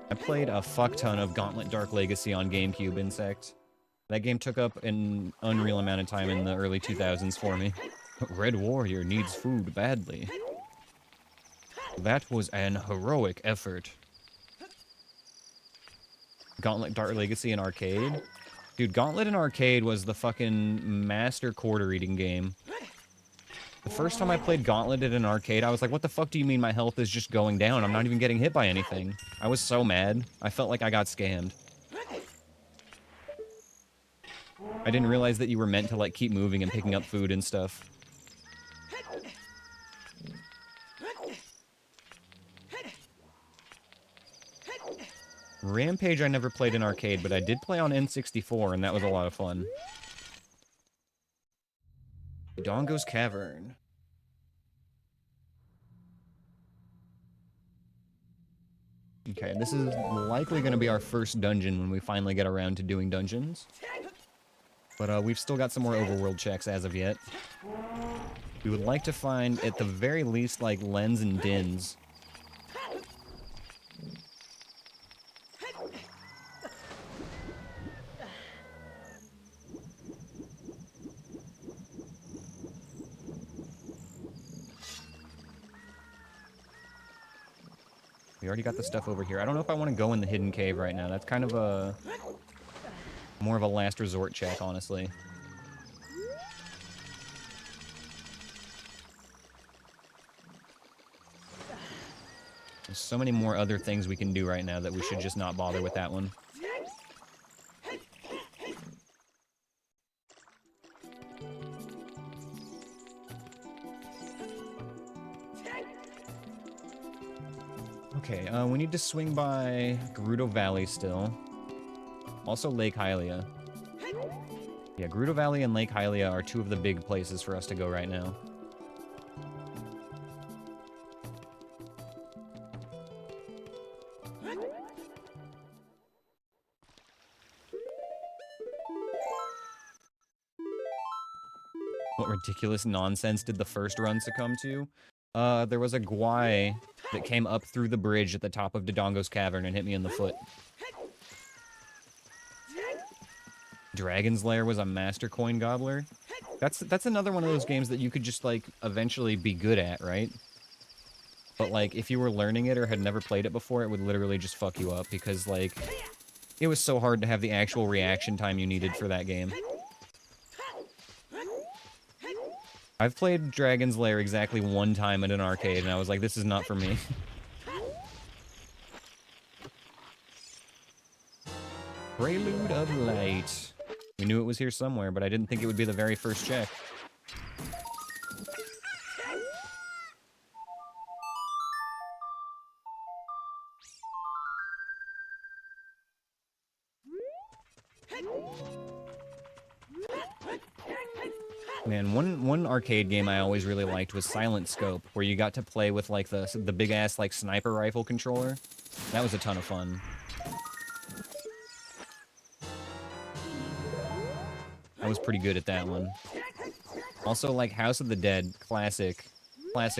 I played a fuck ton of Gauntlet Dark Legacy on GameCube, Insect. That game took up an unreal amount of time in the early 2000s for me. Red Warrior needs food badly. That was an heroic effort. Gauntlet Dark Legacy in arcade? Dude, Gauntlet in arcade was the fucking master quarter-eating game. The first time I played Gauntlet in an arcade, I was like, what the fuck do you mean my health is just going down? I'm not even getting hit by anything. I was so mad. I felt like I got scammed. I didn't realize that you were meant to, like, keep moving and picking up food and stuff. Rampage I never played in arcade, but I did play on N64, and that was a lot of fun. Dongo's Cavern. Okay, this is likely going to be our first dungeon when we finally get around to doing dungeons. But we've still got some more overworld checks as of yet. We would like to find, at the very least, like, Lens and Dins. We already got the stuff over here. I don't know if I want to go in the hidden cave right now. That's kind of a... more of a last resort check, honestly. There's so many more other things we can do right now that we should just not bother with that one. Okay, we need to swing by Gerudo Valley still. Also Lake Hylia. Yeah, Gerudo Valley and Lake Hylia are two of the big places for us to go right now. What ridiculous nonsense did the first run succumb to? There was a Gwai that came up through the bridge at the top of Dodongo's Cavern and hit me in the foot. Dragon's Lair was a Master Coin Gobbler. That's another one of those games that you could just, like, eventually be good at, right? But, like, if you were learning it or had never played it before, it would literally just fuck you up because, like, it was so hard to have the actual reaction time you needed for that game. I've played Dragon's Lair exactly one time at an arcade, and I was like, this is not for me. Prelude of Light. We knew it was here somewhere, but I didn't think it would be the very first check. Man, one arcade game I always really liked was Silent Scope, where you got to play with, like, the big-ass, like, sniper rifle controller. That was a ton of fun. I was pretty good at that one. Also, like, House of the Dead, classic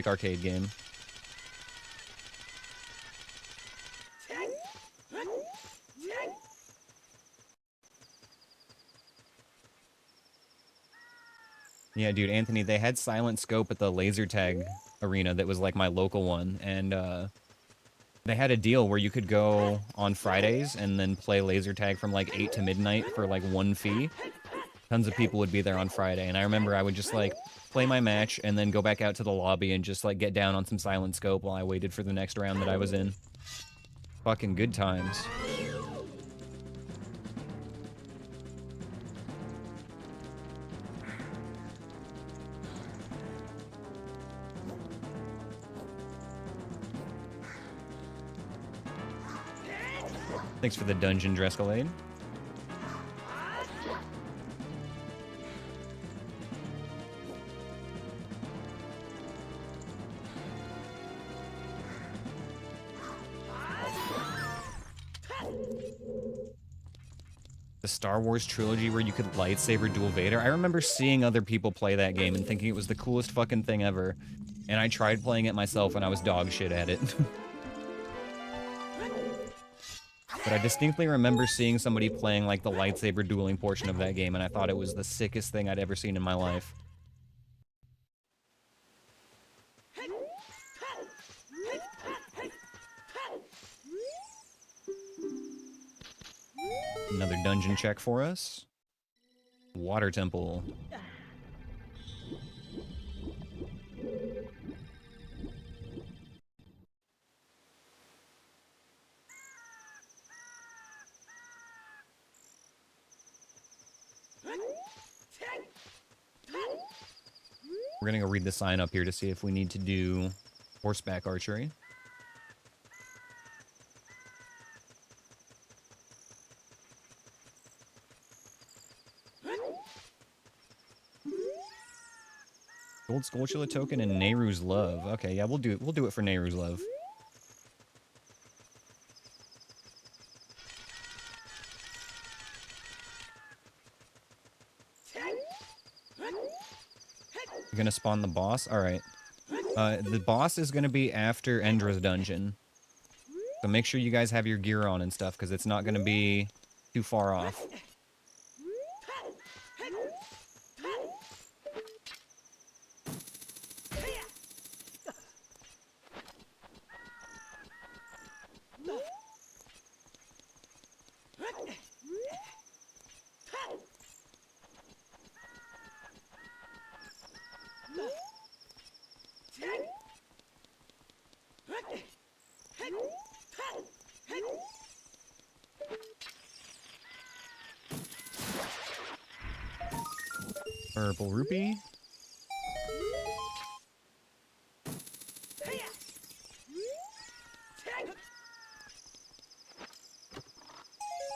arcade game. Yeah, dude, Anthony, they had Silent Scope at the laser tag arena that was, like, my local one, and, they had a deal where you could go on Fridays and then play laser tag from, like, 8 to midnight for, like, 1 fee. Tons of people would be there on Friday, and I remember I would just, like, play my match and then go back out to the lobby and just, like, get down on some Silent Scope while I waited for the next round that I was in. Fucking good times. Thanks for the dungeon, Drescalade. The Star Wars trilogy where you could lightsaber duel Vader. I remember seeing other people play that game and thinking it was the coolest fucking thing ever. And I tried playing it myself and I was dog shit at it. But I distinctly remember seeing somebody playing, like, the lightsaber dueling portion of that game, and I thought it was the sickest thing I'd ever seen in my life. Another dungeon check for us. Water Temple. We're gonna go read the sign up here to see if we need to do horseback archery. Gold Skulltula token and Nehru's Love. Okay, yeah, we'll do it. We'll do it for Nehru's Love. You're gonna spawn the boss? Alright. The boss is gonna be after Endra's dungeon. So make sure you guys have your gear on and stuff, because it's not gonna be too far off. Purple rupee.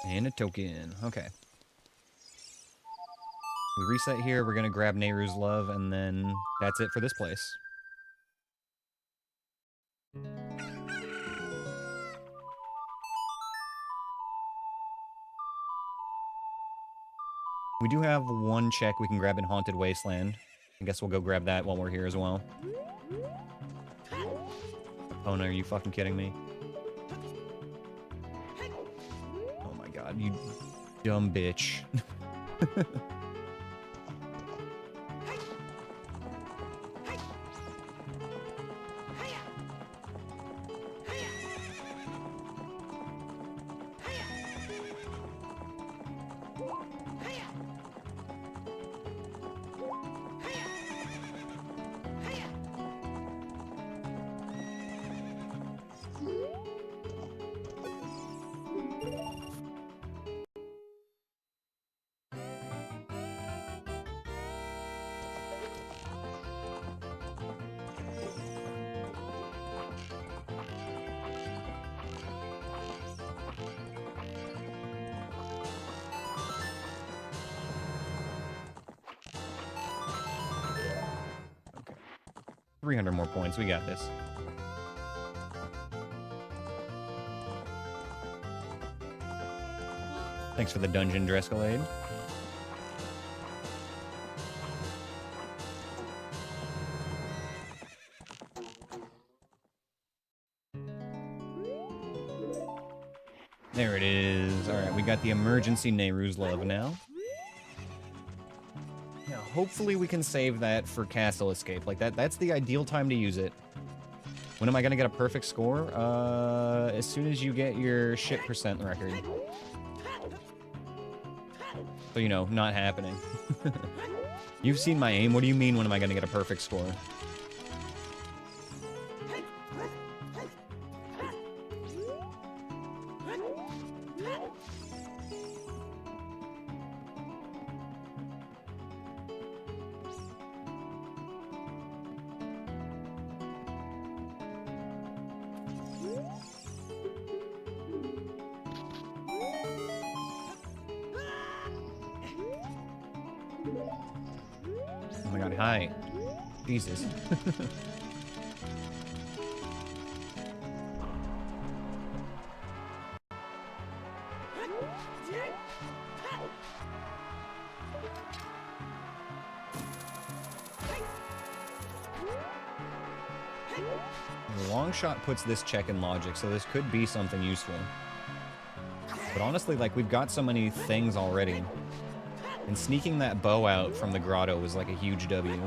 And a token. Okay. We reset here. We're gonna grab Nehru's Love, and then that's it for this place. We do have one check we can grab in Haunted Wasteland. I guess we'll go grab that while we're here as well. Oh no, are you fucking kidding me? Oh my god, you dumb bitch. Okay. 300 more points, we got this. Thanks for the dungeon Drescalade. There it is. Alright, we got the emergency Nehru's Love now. Now, hopefully we can save that for Castle Escape. Like, that's the ideal time to use it. When am I gonna get a perfect score? As soon as you get your shit percent record. So, you know, not happening. You've seen my aim. What do you mean, when am I gonna get a perfect score? Oh my god, hi. Jesus. The long shot puts this check in logic, so this could be something useful. But honestly, like, we've got so many things already. And sneaking that bow out from the grotto was like a huge W.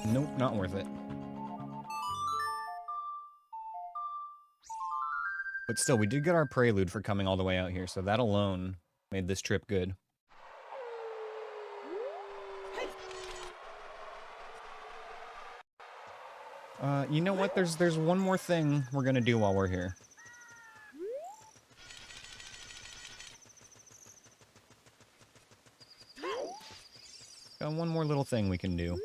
Nope, not worth it. But still, we did get our prelude for coming all the way out here, so that alone made this trip good. You know what? There's one more thing we're gonna do while we're here. Got one more little thing we can do.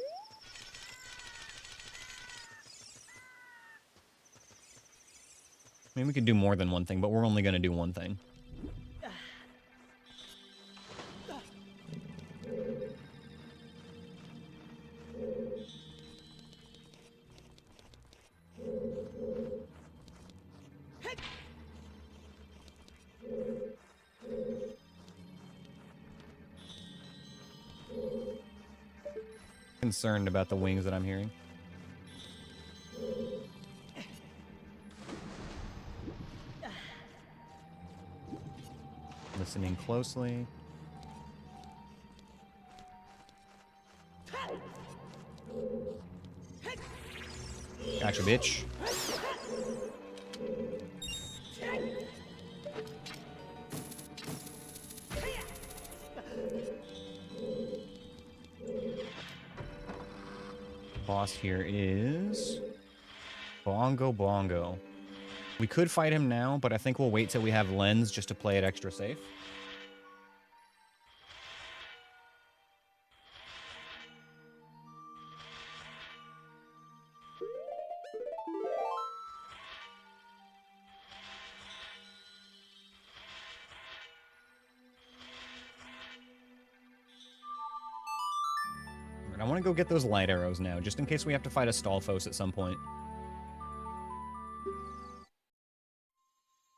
I mean, we could do more than one thing, but we're only gonna do one thing. Concerned about the wings that I'm hearing. Listening closely. Gotcha, bitch. Boss here is Bongo Bongo. We could fight him now, but I think we'll wait till we have Lens just to play it extra safe. I want to go get those light arrows now, just in case we have to fight a Stalfos at some point.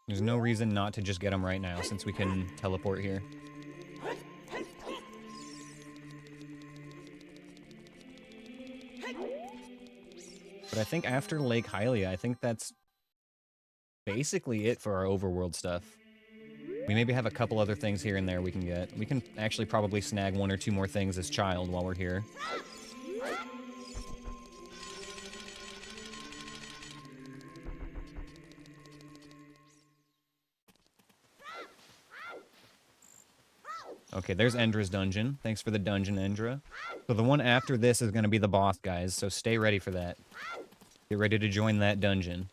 There's no reason not to just get them right now, since we can teleport here. But I think after Lake Hylia, I think that's basically it for our overworld stuff. We maybe have a couple other things here and there we can get. We can actually probably snag one or two more things as Child while we're here. Okay, there's Endra's dungeon. Thanks for the dungeon, Endra. So the one after this is going to be the boss, guys, so stay ready for that. Get ready to join that dungeon.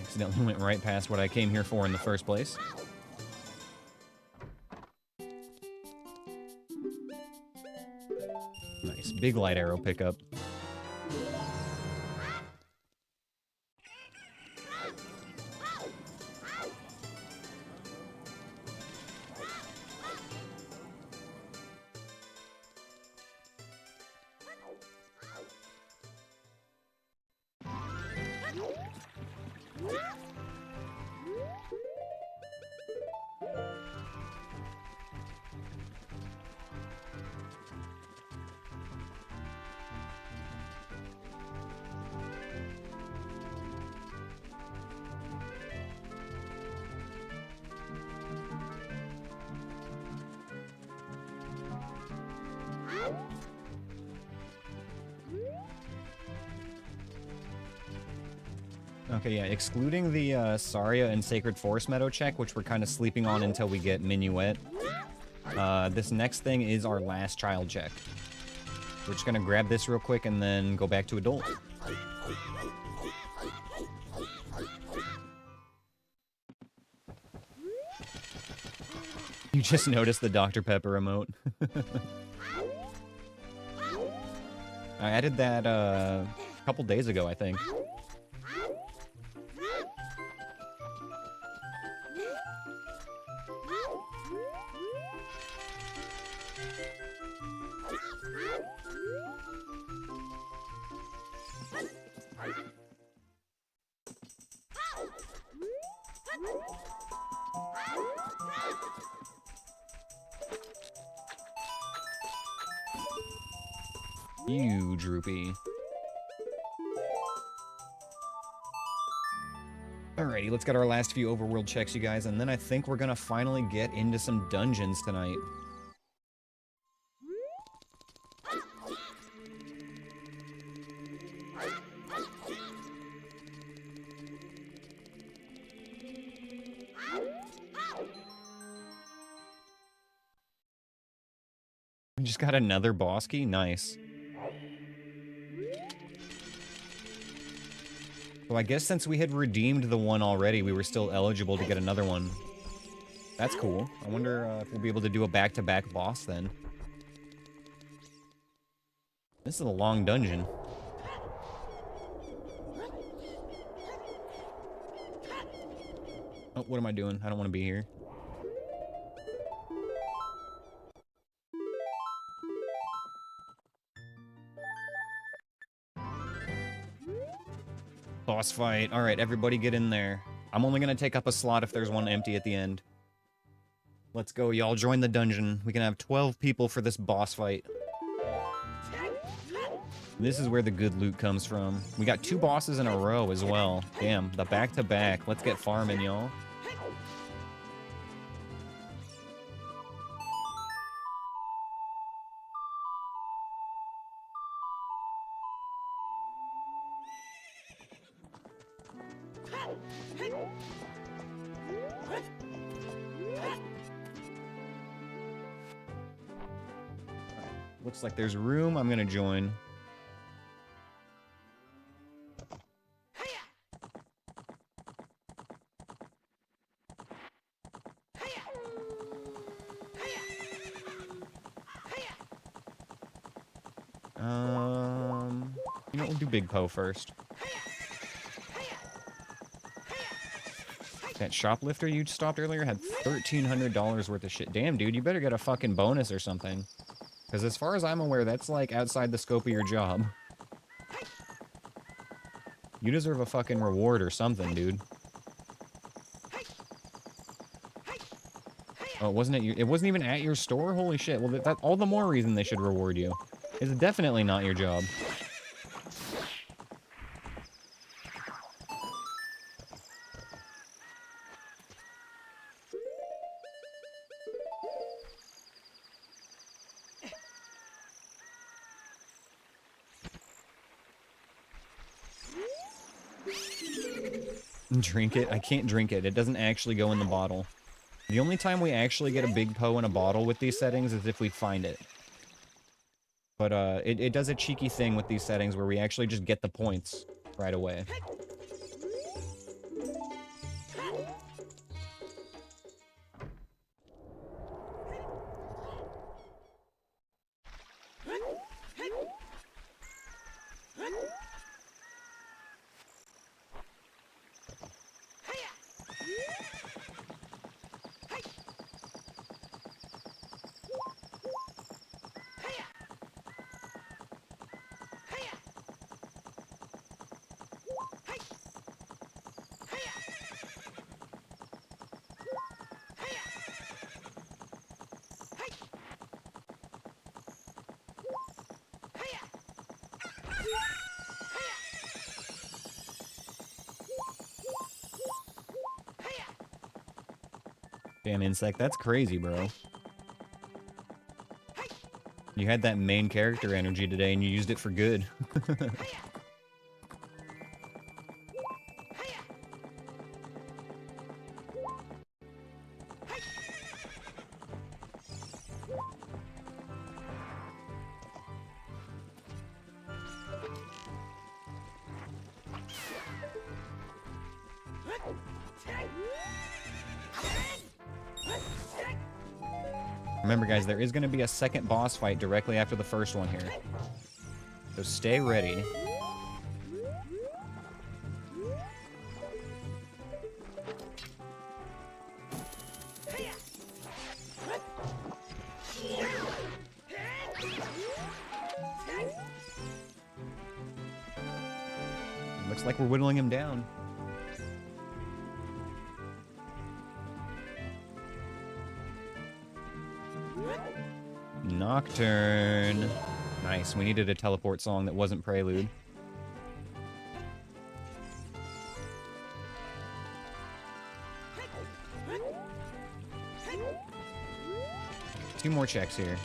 Accidentally went right past what I came here for in the first place. Nice, big light arrow pickup. Okay, yeah, excluding the Saria and Sacred Forest Meadow check, which we're kind of sleeping on until we get Minuet, this next thing is our last child check. We're just gonna grab this real quick and then go back to adult. You just noticed the Dr. Pepper emote. I added that a couple days ago, I think. You droopy. Alrighty, let's get our last few overworld checks, you guys, and then I think we're gonna finally get into some dungeons tonight. We just got another boss key? Nice. So I guess since we had redeemed the one already, we were still eligible to get another one. That's cool. I wonder if we'll be able to do a back-to-back boss then. This is a long dungeon. Oh, what am I doing? I don't want to be here. Boss fight. Alright, everybody get in there. I'm only gonna take up a slot if there's one empty at the end. Let's go, y'all. Join the dungeon. We can have 12 people for this boss fight. This is where the good loot comes from. We got 2 bosses in a row as well. Damn, the back-to-back. Let's get farming, y'all. Looks like there's room. I'm gonna join. You know what, we'll do Big Poe first. That shoplifter you stopped earlier had $1,300 worth of shit. Damn, dude, you better get a fucking bonus or something. Because as far as I'm aware, that's like outside the scope of your job. You deserve a fucking reward or something, dude. Oh, it wasn't even at your store? Holy shit. Well, that all the more reason they should reward you. It's definitely not your job. Drink it? I can't drink it. It doesn't actually go in the bottle. The only time we actually get a Big Poe in a bottle with these settings is if we find it. But it does a cheeky thing with these settings where we actually just get the points right away. Damn insect, that's crazy, bro. You had that main character energy today and you used it for good. Remember, guys, there is going to be a second boss fight directly after the first one here. So stay ready. Looks like we're whittling him down. Nocturne. Nice. We needed a teleport song that wasn't Prelude. 2 more checks here.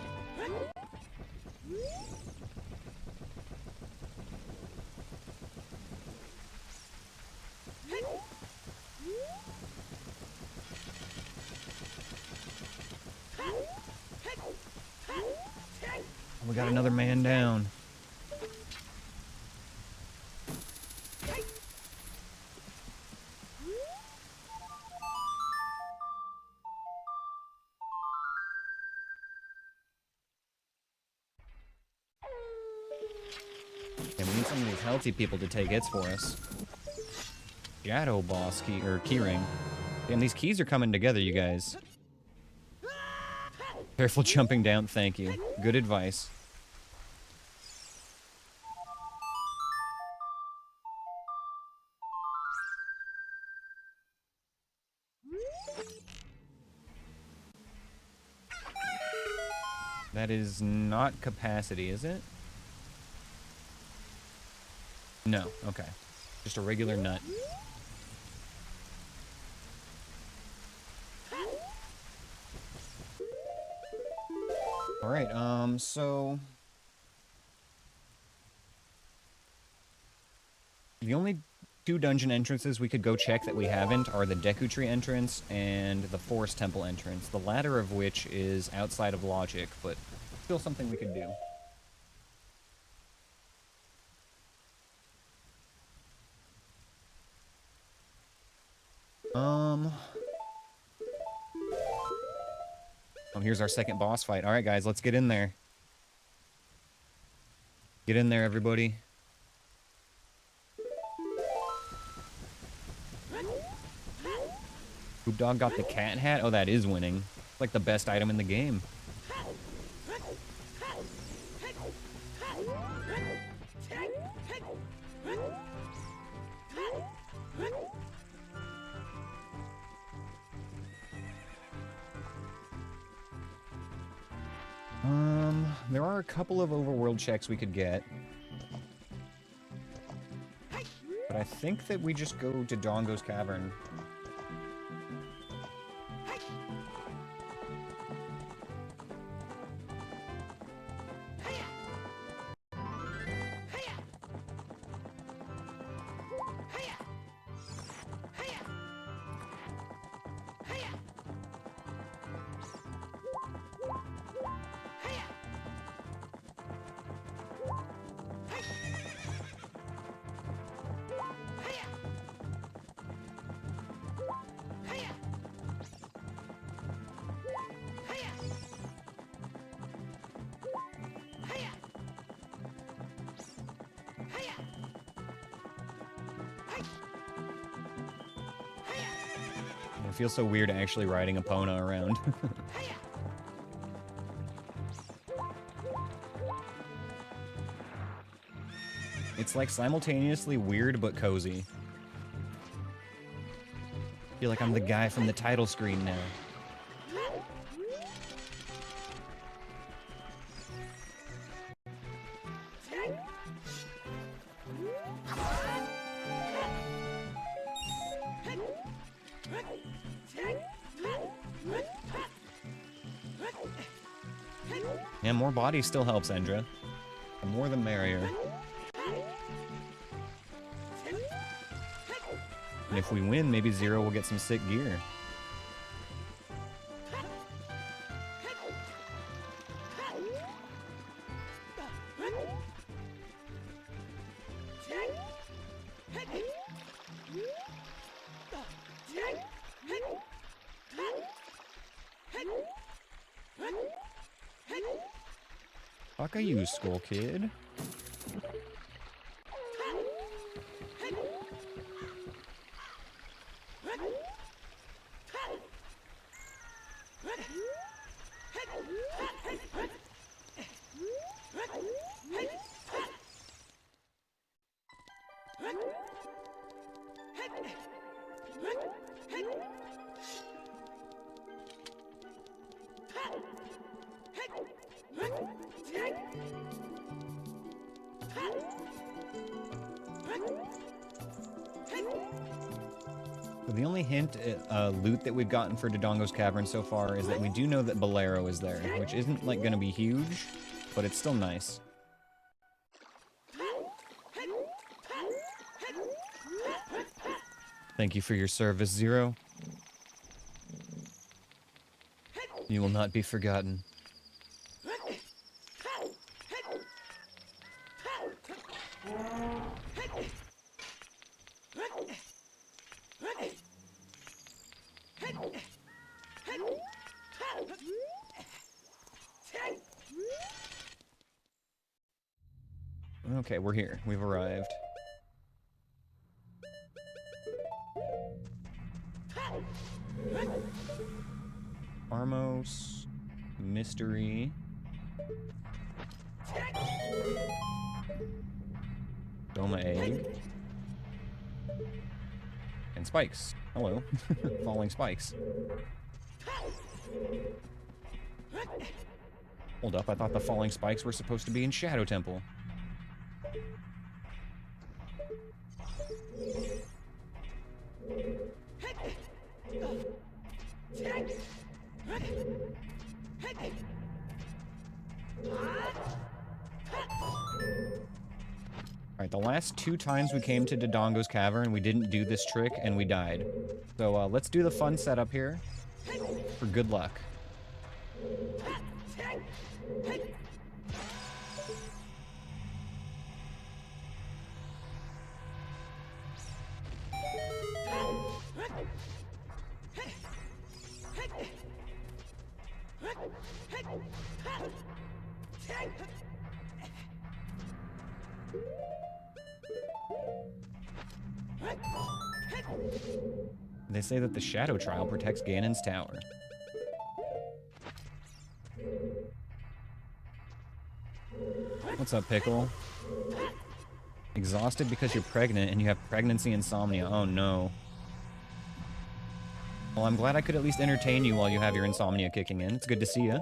We got another man down. And we need some of these healthy people to take hits for us. Shadow boss key, or keyring. Damn, these keys are coming together, you guys. Careful jumping down, thank you. Good advice. That is not capacity, is it? No, okay. Just a regular nut. Alright, so... the only 2 dungeon entrances we could go check that we haven't are the Deku Tree entrance and the Forest Temple entrance, the latter of which is outside of logic, but still something we could do. Oh, here's our second boss fight. Alright guys, let's get in there. Get in there, everybody. Poop Dog got the cat hat? Oh, that is winning. It's like the best item in the game. There are a couple of overworld checks we could get. But I think that we just go to Dongo's Cavern. It feels so weird actually riding Epona around. It's like simultaneously weird but cozy. I feel like I'm the guy from the title screen now. Yeah, more body still helps, Endra. The more the merrier. And if we win, maybe Zero will get some sick gear. Fuck you, Skull Kid. So the only hint, loot that we've gotten for Dodongo's Cavern so far is that we do know that Bolero is there, which isn't, like, gonna be huge, but it's still nice. Thank you for your service, Zero. You will not be forgotten. Okay, we're here. We've arrived. Armos, mystery. Doma egg. And spikes. Hello. Falling spikes. Hold up, I thought the falling spikes were supposed to be in Shadow Temple. Alright, the last 2 times we came to Dodongo's Cavern, we didn't do this trick, and we died. So, let's do the fun setup here, for good luck. They say that the Shadow Trial protects Ganon's tower. What's up, Pickle? Exhausted because you're pregnant and you have pregnancy insomnia. Oh no. Well, I'm glad I could at least entertain you while you have your insomnia kicking in. It's good to see you.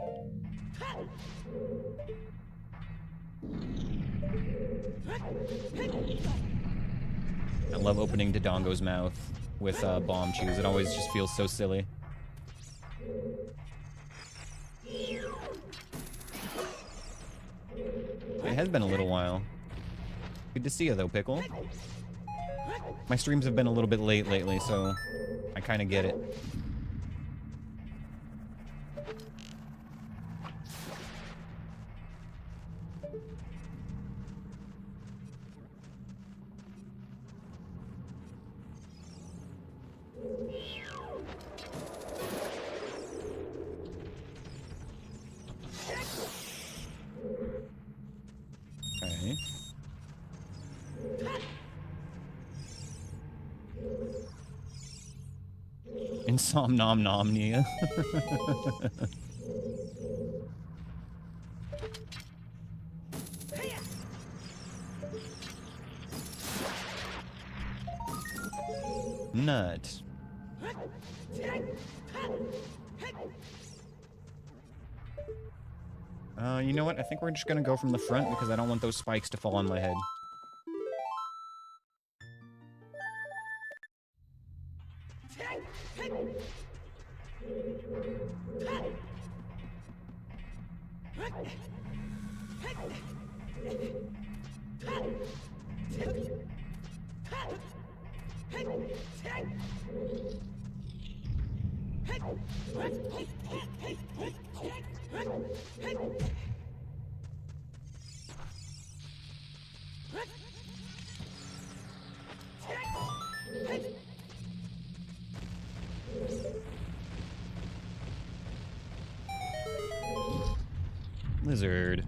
I love opening Dodongo's mouth with bomb chews. It always just feels so silly. It has been a little while. Good to see you though, Pickle. My streams have been a little bit late lately, so I kind of get it. Okay. Insomnomnia. Nut. You know what? I think we're just gonna go from the front because I don't want those spikes to fall on my head. Lizard.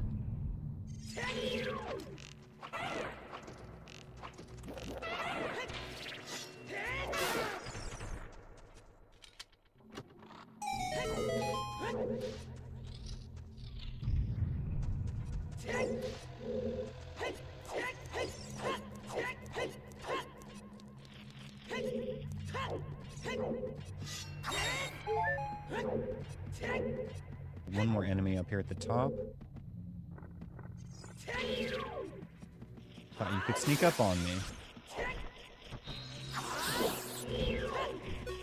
One more enemy up here at the top. Thought you could sneak up on me.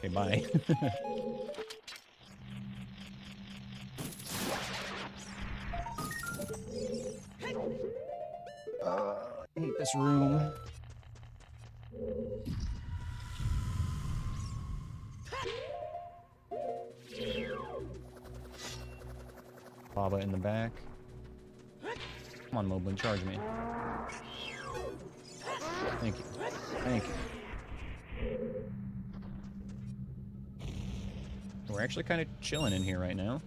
Okay, bye. I hate this room. Baba in the back. Come on, Moblin, charge me. Thank you. Thank you. We're actually kind of chilling in here right now.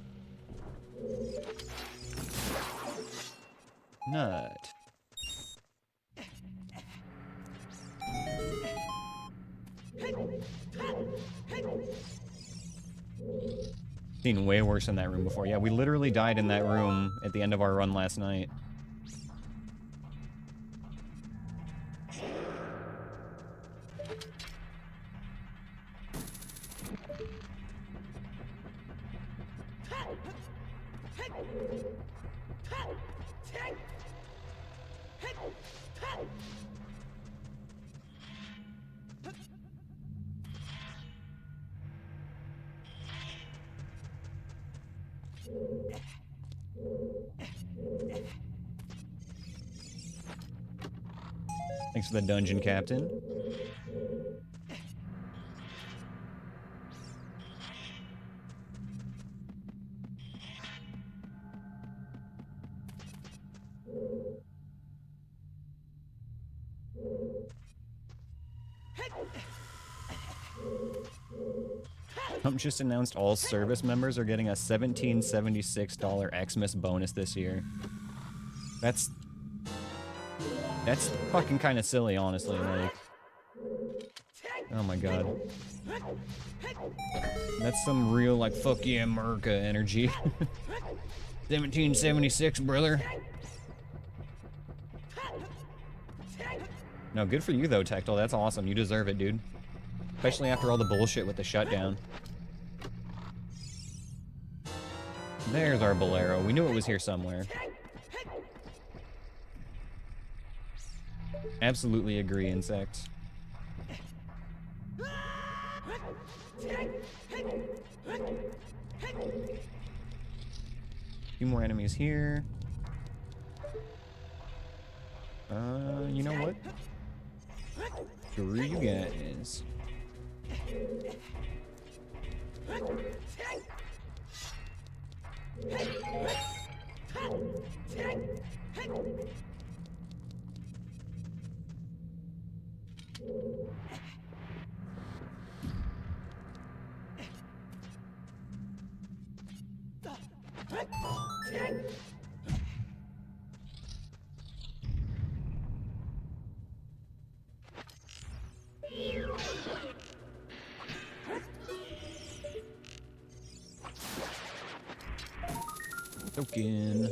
Nut. Seen way worse in that room before. Yeah, we literally died in that room at the end of our run last night. Thanks for the dungeon, Captain. Trump just announced all service members are getting a $1776 Xmas bonus this year. That's fucking kind of silly, honestly. Like, oh my god, that's some real like fuck yeah America energy. 1776, brother. No, good for you though, Tectal. That's awesome. You deserve it, dude. Especially after all the bullshit with the shutdown. There's our Bolero. We knew it was here somewhere. Absolutely agree, Insect. Few more enemies here. You know what? Screw you guys. Token.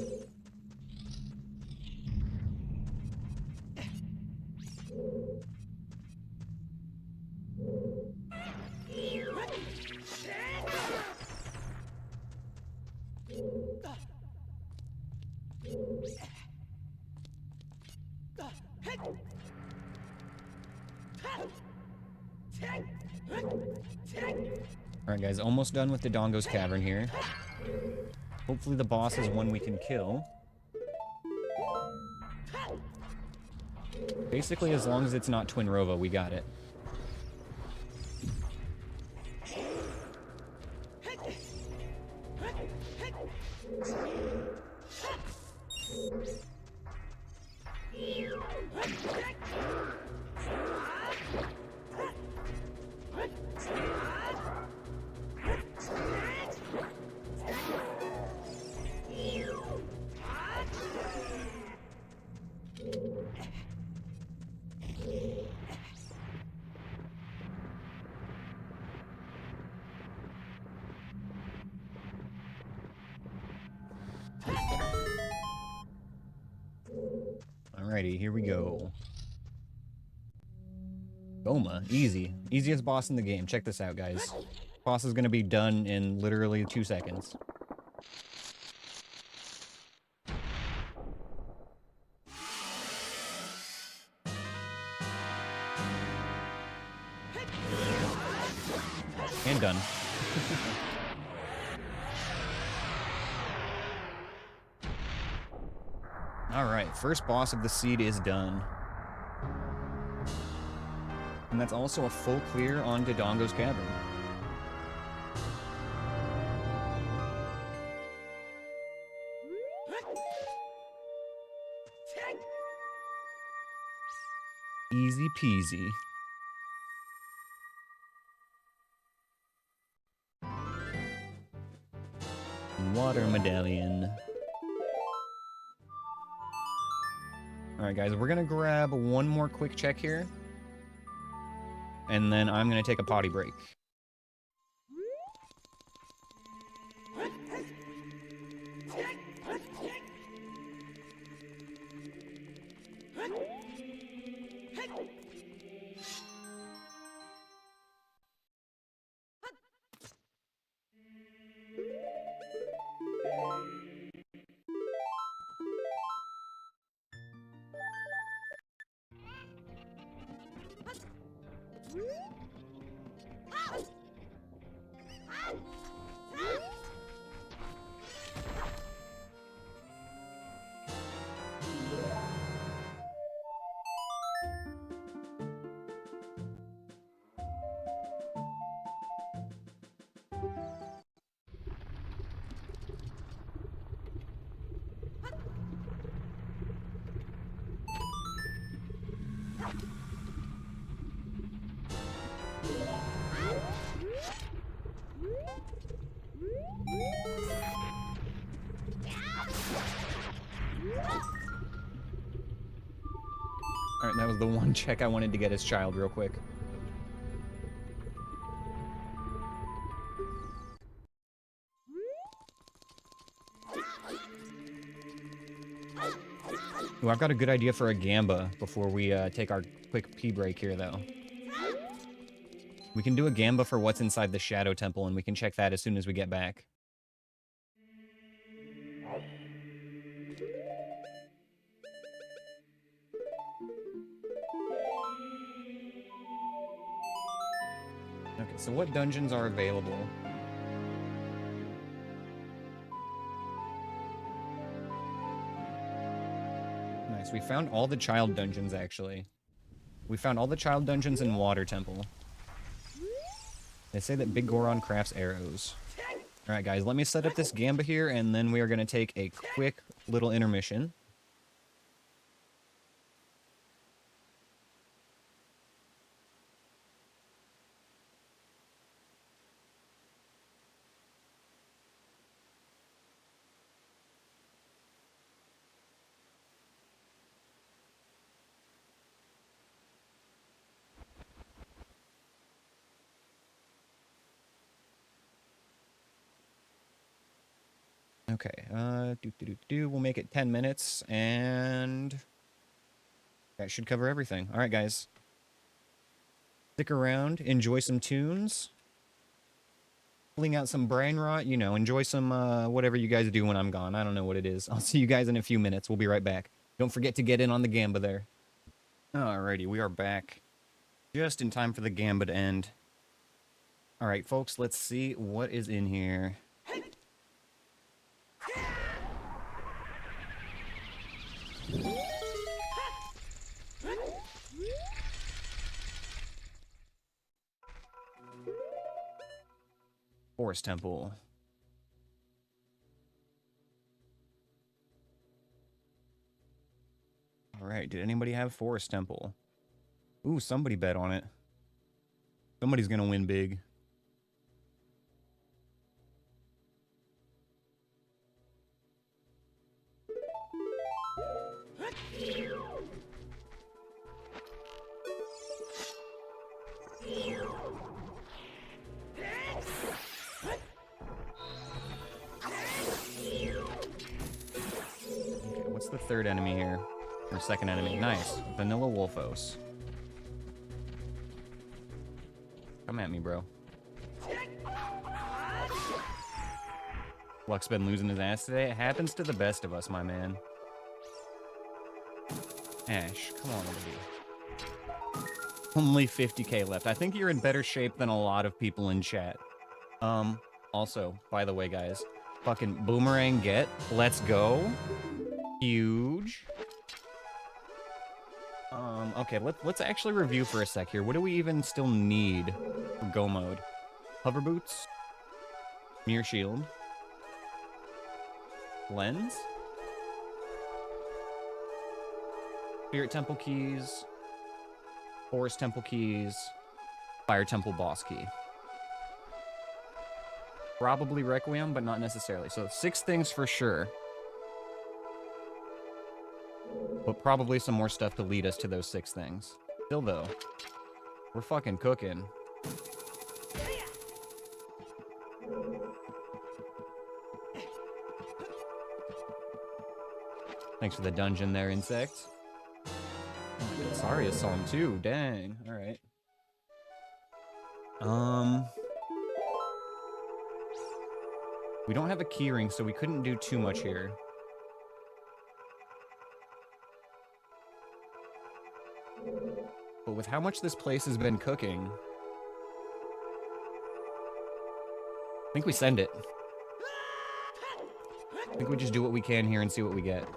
Alright guys, almost done with the Dongo's Cavern here. Hopefully the boss is one we can kill. Basically, as long as it's not Twin Rova, we got it. Alrighty, here we go. Goma, easy. Easiest boss in the game. Check this out, guys. Boss is gonna be done in literally 2 seconds. And done. Alright, first boss of the seed is done. And that's also a full clear on Dodongo's Cavern. Easy peasy. Water medallion. Alright guys, we're gonna grab one more quick check here. And then I'm gonna take a potty break. Alright, that was the one check I wanted to get as child real quick. Ooh, I've got a good idea for a Gamba before we take our quick pee break here, though. We can do a Gamba for what's inside the Shadow Temple, and we can check that as soon as we get back. Okay, so what dungeons are available? Nice, we found all the child dungeons, actually. We found all the child dungeons in Water Temple. They say that Big Goron crafts arrows. Alright guys, let me set up this Gamba here, and then we are going to take a quick little intermission. Okay, we'll make it 10 minutes, and that should cover everything. Alright, guys. Stick around, enjoy some tunes, pulling out some brain rot, you know, enjoy some, whatever you guys do when I'm gone. I don't know what it is. I'll see you guys in a few minutes. We'll be right back. Don't forget to get in on the Gamba there. Alrighty, we are back. Just in time for the Gamba to end. Alright, folks, let's see what is in here. Forest Temple. Alright, did anybody have Forest Temple? Ooh, somebody bet on it. Somebody's gonna win big. What's the third enemy here? Or second enemy? Nice. Vanilla Wolfos. Come at me, bro. Luck's been losing his ass today. It happens to the best of us, my man. Ash, come on, baby. Only 50k left. I think you're in better shape than a lot of people in chat. Also, by the way, guys, fucking boomerang get. Let's go. Huge. Okay, let's actually review for a sec here. What do we even still need for go mode? Hover boots? Mirror shield? Lens? Spirit temple keys? Forest temple keys? Fire temple boss key. Probably Requiem, but not necessarily. So 6 things for sure. But probably some more stuff to lead us to those 6 things. Still though, we're fucking cooking. Thanks for the dungeon there, insect. Sorry, a song too. Dang. All right. We don't have a keyring, so we couldn't do too much here. But with how much this place has been cooking, I think we send it. I think we just do what we can here and see what we get.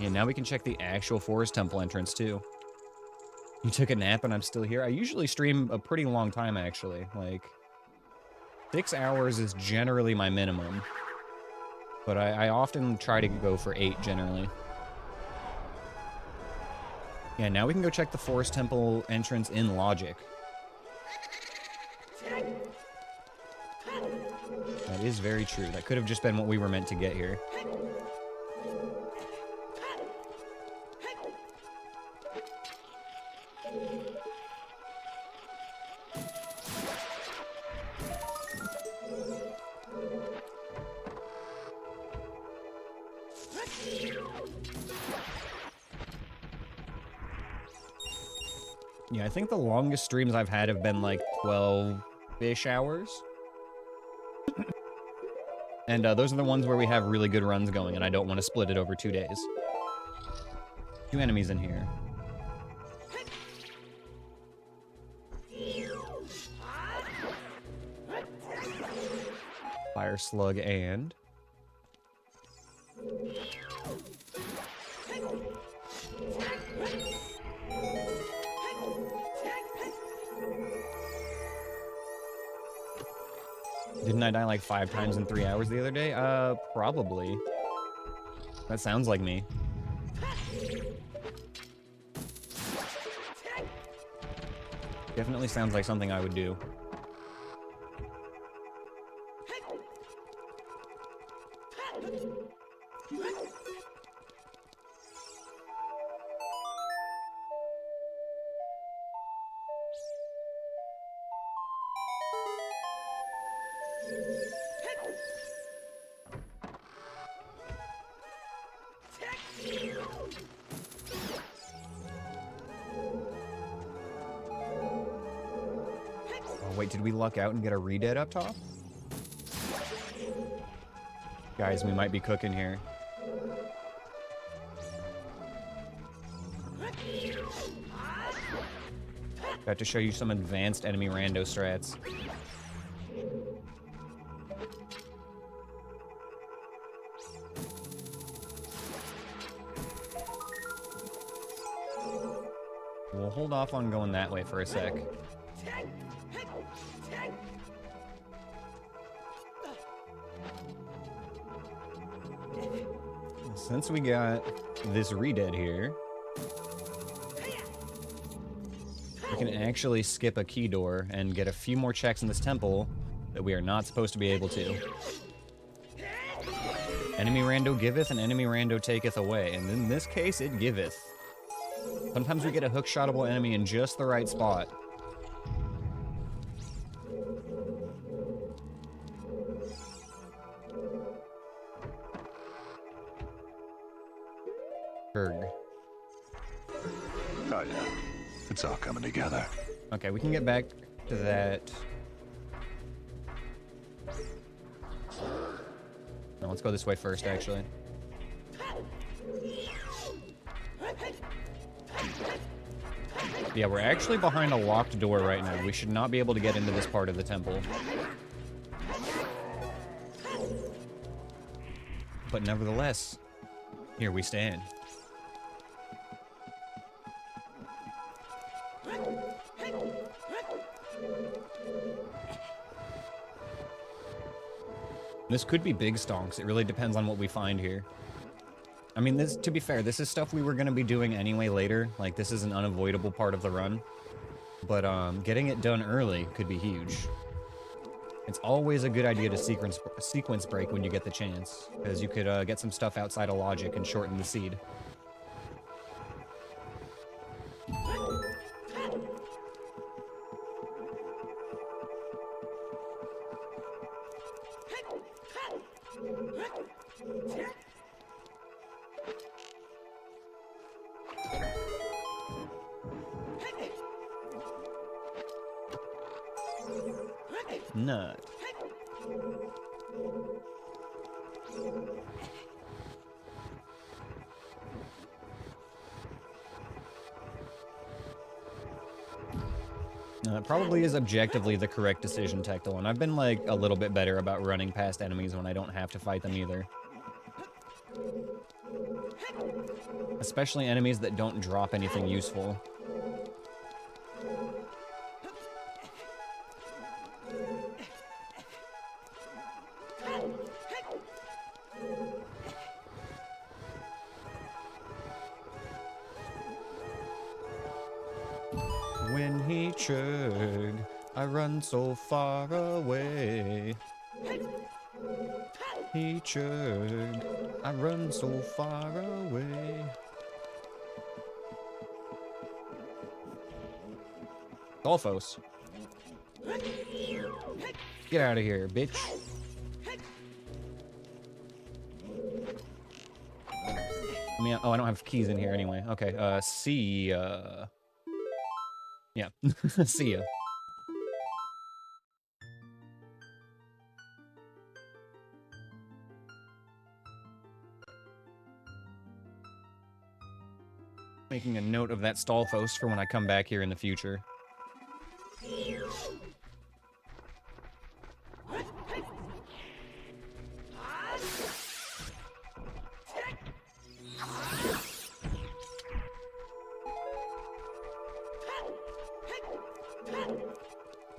Yeah, now we can check the actual Forest Temple entrance, too. You took a nap and I'm still here? I usually stream a pretty long time, actually. Like, 6 hours is generally my minimum. But I often try to go for 8, generally. Yeah, now we can go check the Forest Temple entrance in Logic. That is very true. That could have just been what we were meant to get here. Yeah, I think the longest streams I've had have been like 12-ish hours. And those are the ones where we have really good runs going, and I don't want to split it over 2 days. 2 enemies in here. Fire slug and... Didn't I die like 5 times in 3 hours the other day? Probably. That sounds like me. Definitely sounds like something I would do. Wait, did we luck out and get a redead up top? Guys, we might be cooking here. About to show you some advanced enemy rando strats. We'll hold off on going that way for a sec. Since we got this redead here, we can actually skip a key door and get a few more checks in this temple that we are not supposed to be able to. Enemy rando giveth and enemy rando taketh away, and in this case, it giveth. Sometimes we get a hook-shottable enemy in just the right spot. Oh yeah, it's all coming together. Okay, we can get back to that. No, let's go this way first, actually. Yeah, we're actually behind a locked door right now. We should not be able to get into this part of the temple. But nevertheless, here we stand. This could be big stonks. It really depends on what we find here. I mean, this, to be fair, this is stuff we were going to be doing anyway later. Like, this is an unavoidable part of the run. But getting it done early could be huge. It's always a good idea to sequence break when you get the chance, because you could get some stuff outside of logic and shorten the seed. Nut. It probably is objectively the correct decision, Tectal, and I've been, like, a little bit better about running past enemies when I don't have to fight them either. Especially enemies that don't drop anything useful. When he chug, I run so far away. He chug, I run so far away. Golfos. Get out of here, bitch. I mean, oh, I don't have keys in here anyway. Okay, see ya. Yeah, see ya. Making a note of that Stalfos for when I come back here in the future.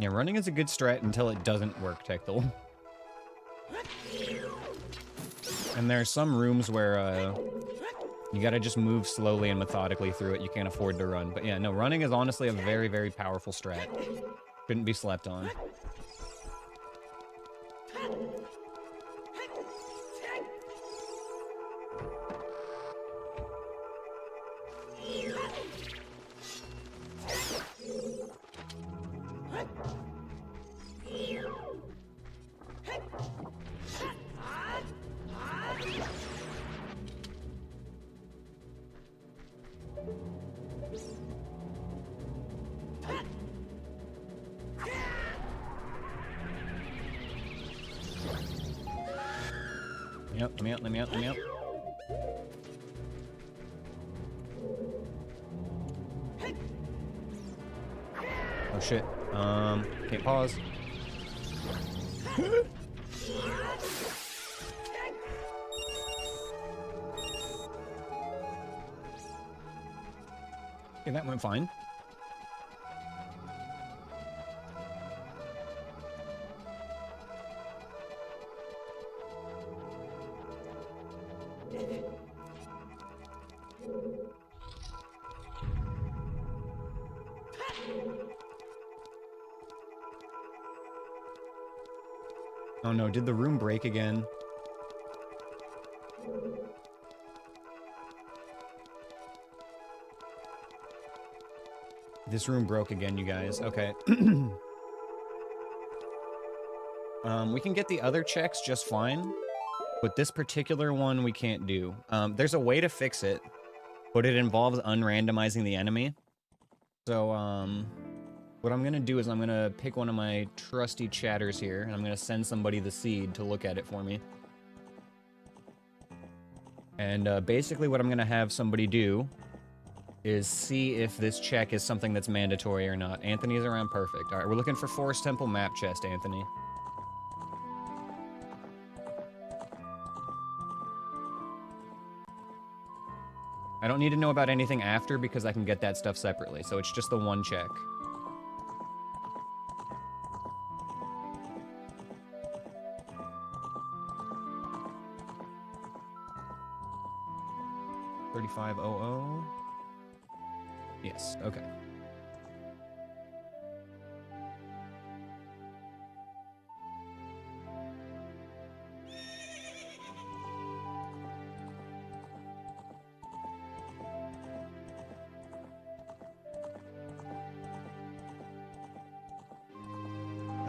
Yeah, running is a good strat until it doesn't work, Tectal. And there are some rooms where, you gotta just move slowly and methodically through it. You can't afford to run. But yeah, no, running is honestly a very, very powerful strat. Shouldn't be slept on. Yep, let me out, let me out, let me out. Oh shit. Can't pause. Okay, that went fine. Oh no, did the room break again? This room broke again, you guys. Okay. We can get the other checks just fine, but this particular one we can't do. There's a way to fix it, but it involves unrandomizing the enemy. So, what I'm gonna do is I'm gonna pick one of my trusty chatters here, and I'm gonna send somebody the seed to look at it for me. And basically what I'm going to have somebody do is see if this check is something that's mandatory or not. Anthony's around, perfect. All right, we're looking for Forest Temple map chest, Anthony. I don't need to know about anything after because I can get that stuff separately, so it's just the one check. $3500. Yes, okay.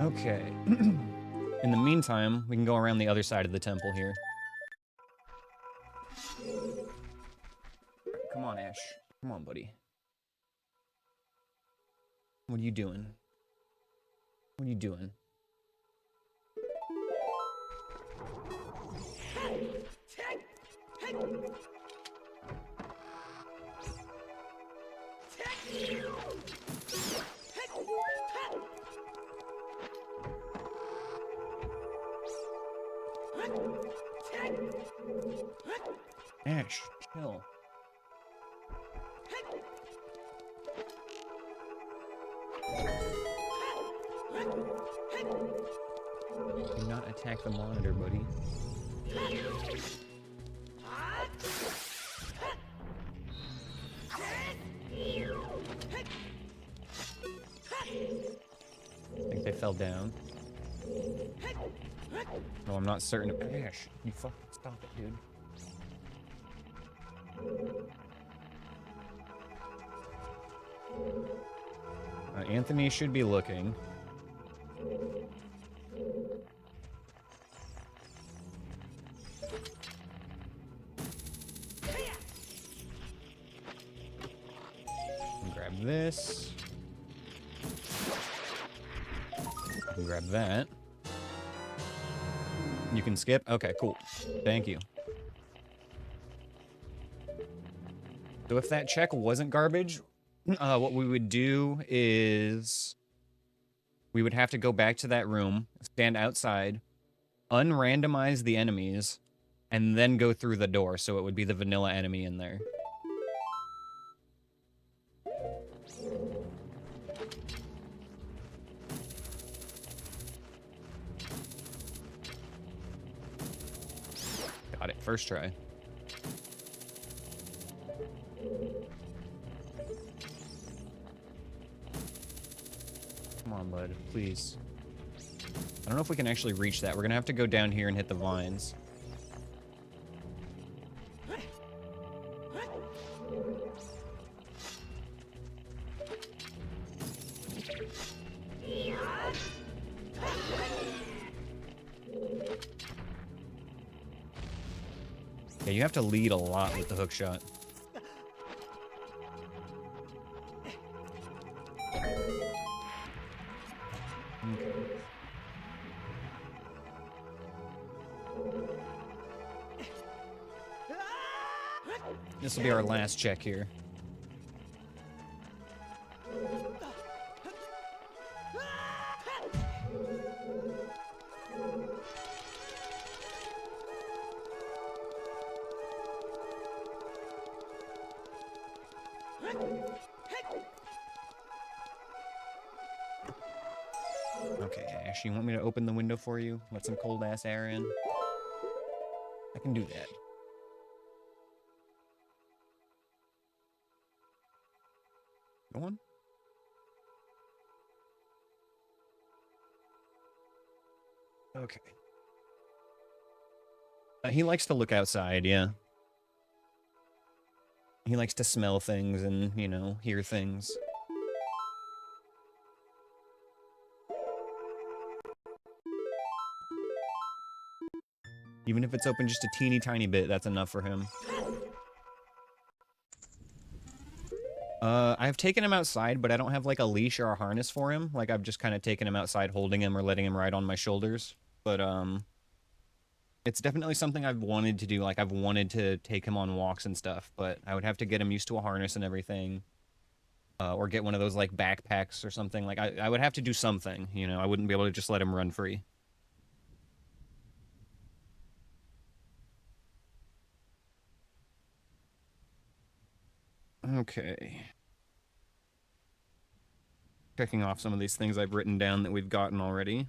Okay. In the meantime, we can go around the other side of the temple here. Come on, Ash. Come on, buddy. What are you doing? What are you doing? Ash, chill. Do not attack the monitor, buddy. I think they fell down. No, I'm not certain. Ash, you fucking stop it, dude. Anthony should be looking. Grab this. Grab that. You can skip? Okay, cool. Thank you. So if that check wasn't garbage, what we would do is we would have to go back to that room, stand outside, unrandomize the enemies, and then go through the door, so it would be the vanilla enemy in there. Got it, first try. Come on, bud, please. I don't know if we can actually reach that. We're gonna have to go down here and hit the vines. Yeah, you have to lead a lot with the hook shot. This will be our last check here. Okay, Ash, you want me to open the window for you? Let some cold ass air in? I can do that. Go on. Okay. He likes to look outside, yeah. He likes to smell things and, you know, hear things. Even if it's open just a teeny tiny bit, that's enough for him. I've taken him outside, but I don't have, like, a leash or a harness for him. Like, I've just kind of taken him outside, holding him or letting him ride on my shoulders. But, It's definitely something I've wanted to do. Like, I've wanted to take him on walks and stuff, but I would have to get him used to a harness and everything. Or get one of those, like, backpacks or something. Like, I would have to do something, you know? I wouldn't be able to just let him run free. Okay. Checking off some of these things I've written down that we've gotten already.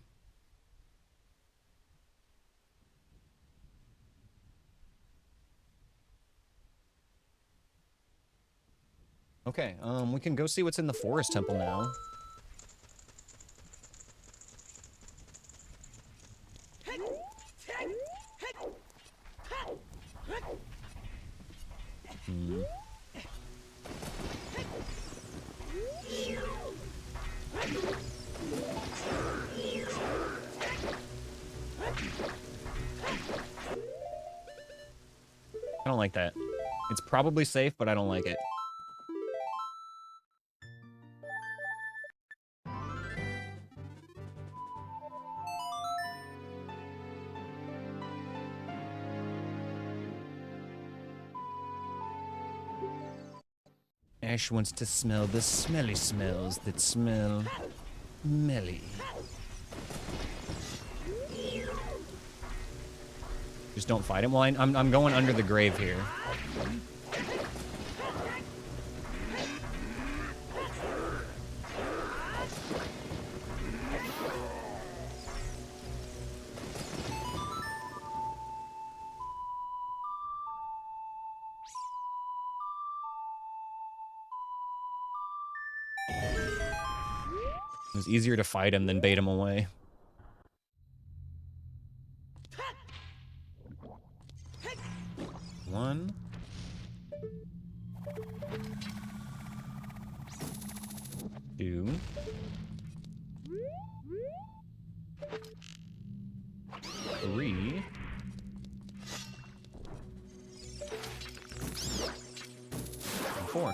Okay, we can go see what's in the forest temple now. Hmm. I don't like that. It's probably safe, but I don't like it. Ash wants to smell the smelly smells that smell melly. Just don't fight him. Well, I'm going under the grave here. It was easier to fight him than bait him away. One. Two. Three. And four.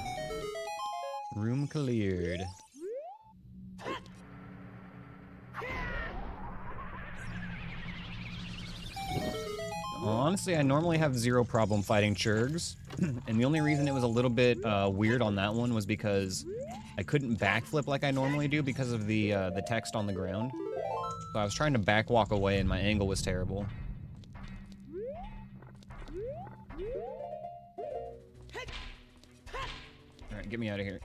Room cleared. Honestly, I normally have zero problem fighting Churgs, and the only reason it was a little bit weird on that one was because I couldn't backflip like I normally do because of the text on the ground. So I was trying to backwalk away, and my angle was terrible. All right, get me out of here.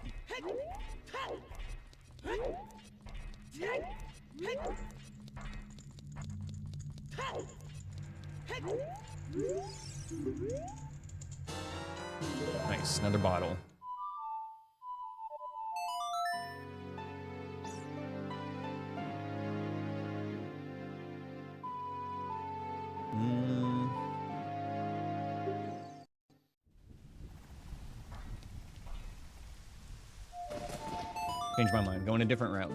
Nice, another bottle. Change my mind, going a different route.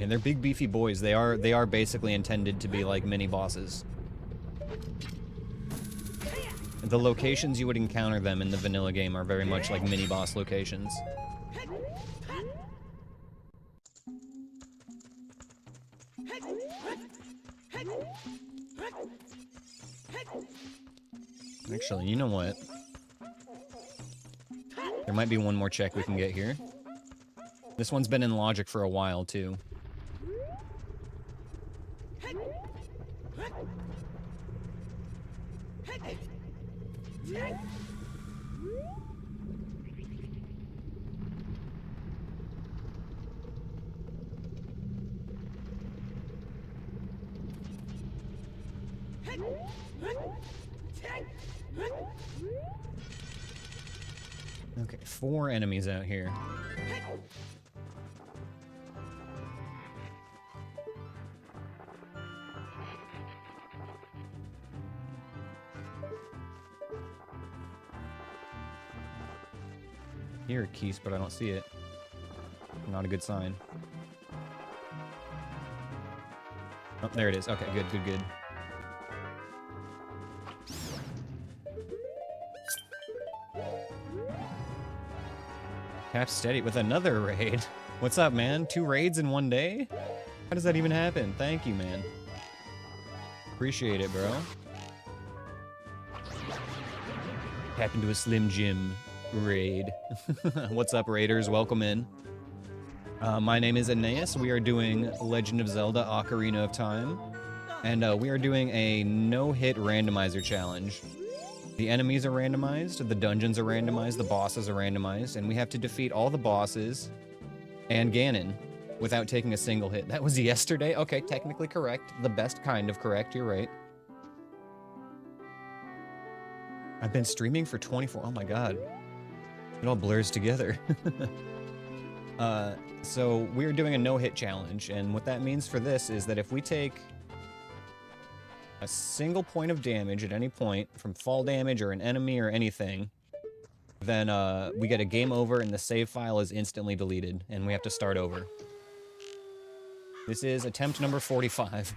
And they're big beefy boys. They are basically intended to be like mini bosses. The locations you would encounter them in the vanilla game are very much like mini boss locations. Actually, you know what? There might be one more check we can get here. This one's been in logic for a while, too. Okay, 4 enemies out here. Here, Keys, but I don't see it. Not a good sign. Oh, there it is. Okay, good, good, good. Half steady with another raid. What's up, man? 2 raids in 1 day? How does that even happen? Thank you, man. Appreciate it, bro. Happened to a Slim Jim raid. What's up, raiders? Welcome in. My name is Aneyus. We are doing Legend of Zelda Ocarina of Time. And we are doing a no-hit randomizer challenge. The enemies are randomized, the dungeons are randomized, the bosses are randomized, and we have to defeat all the bosses and Ganon without taking a single hit. That was yesterday? Okay, technically correct. The best kind of correct, you're right. I've been streaming for 24, oh my god. It all blurs together. So we're doing a no-hit challenge, and what that means for this is that if we take a single point of damage at any point from fall damage or an enemy or anything, then we get a game over and the save file is instantly deleted, and we have to start over. This is attempt number 45.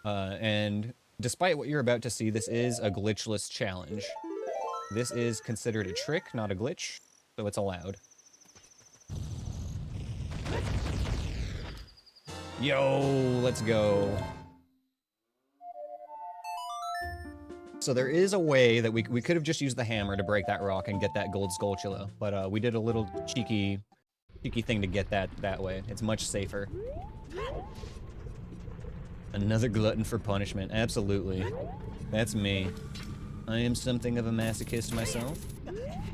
And despite what you're about to see, this is a glitchless challenge. This is considered a trick, not a glitch, so it's allowed. Yo, let's go. So there is a way that we could have just used the hammer to break that rock and get that gold Skulltula, but we did a little cheeky thing to get that way. It's much safer. Another glutton for punishment, absolutely. That's me. I am something of a masochist myself.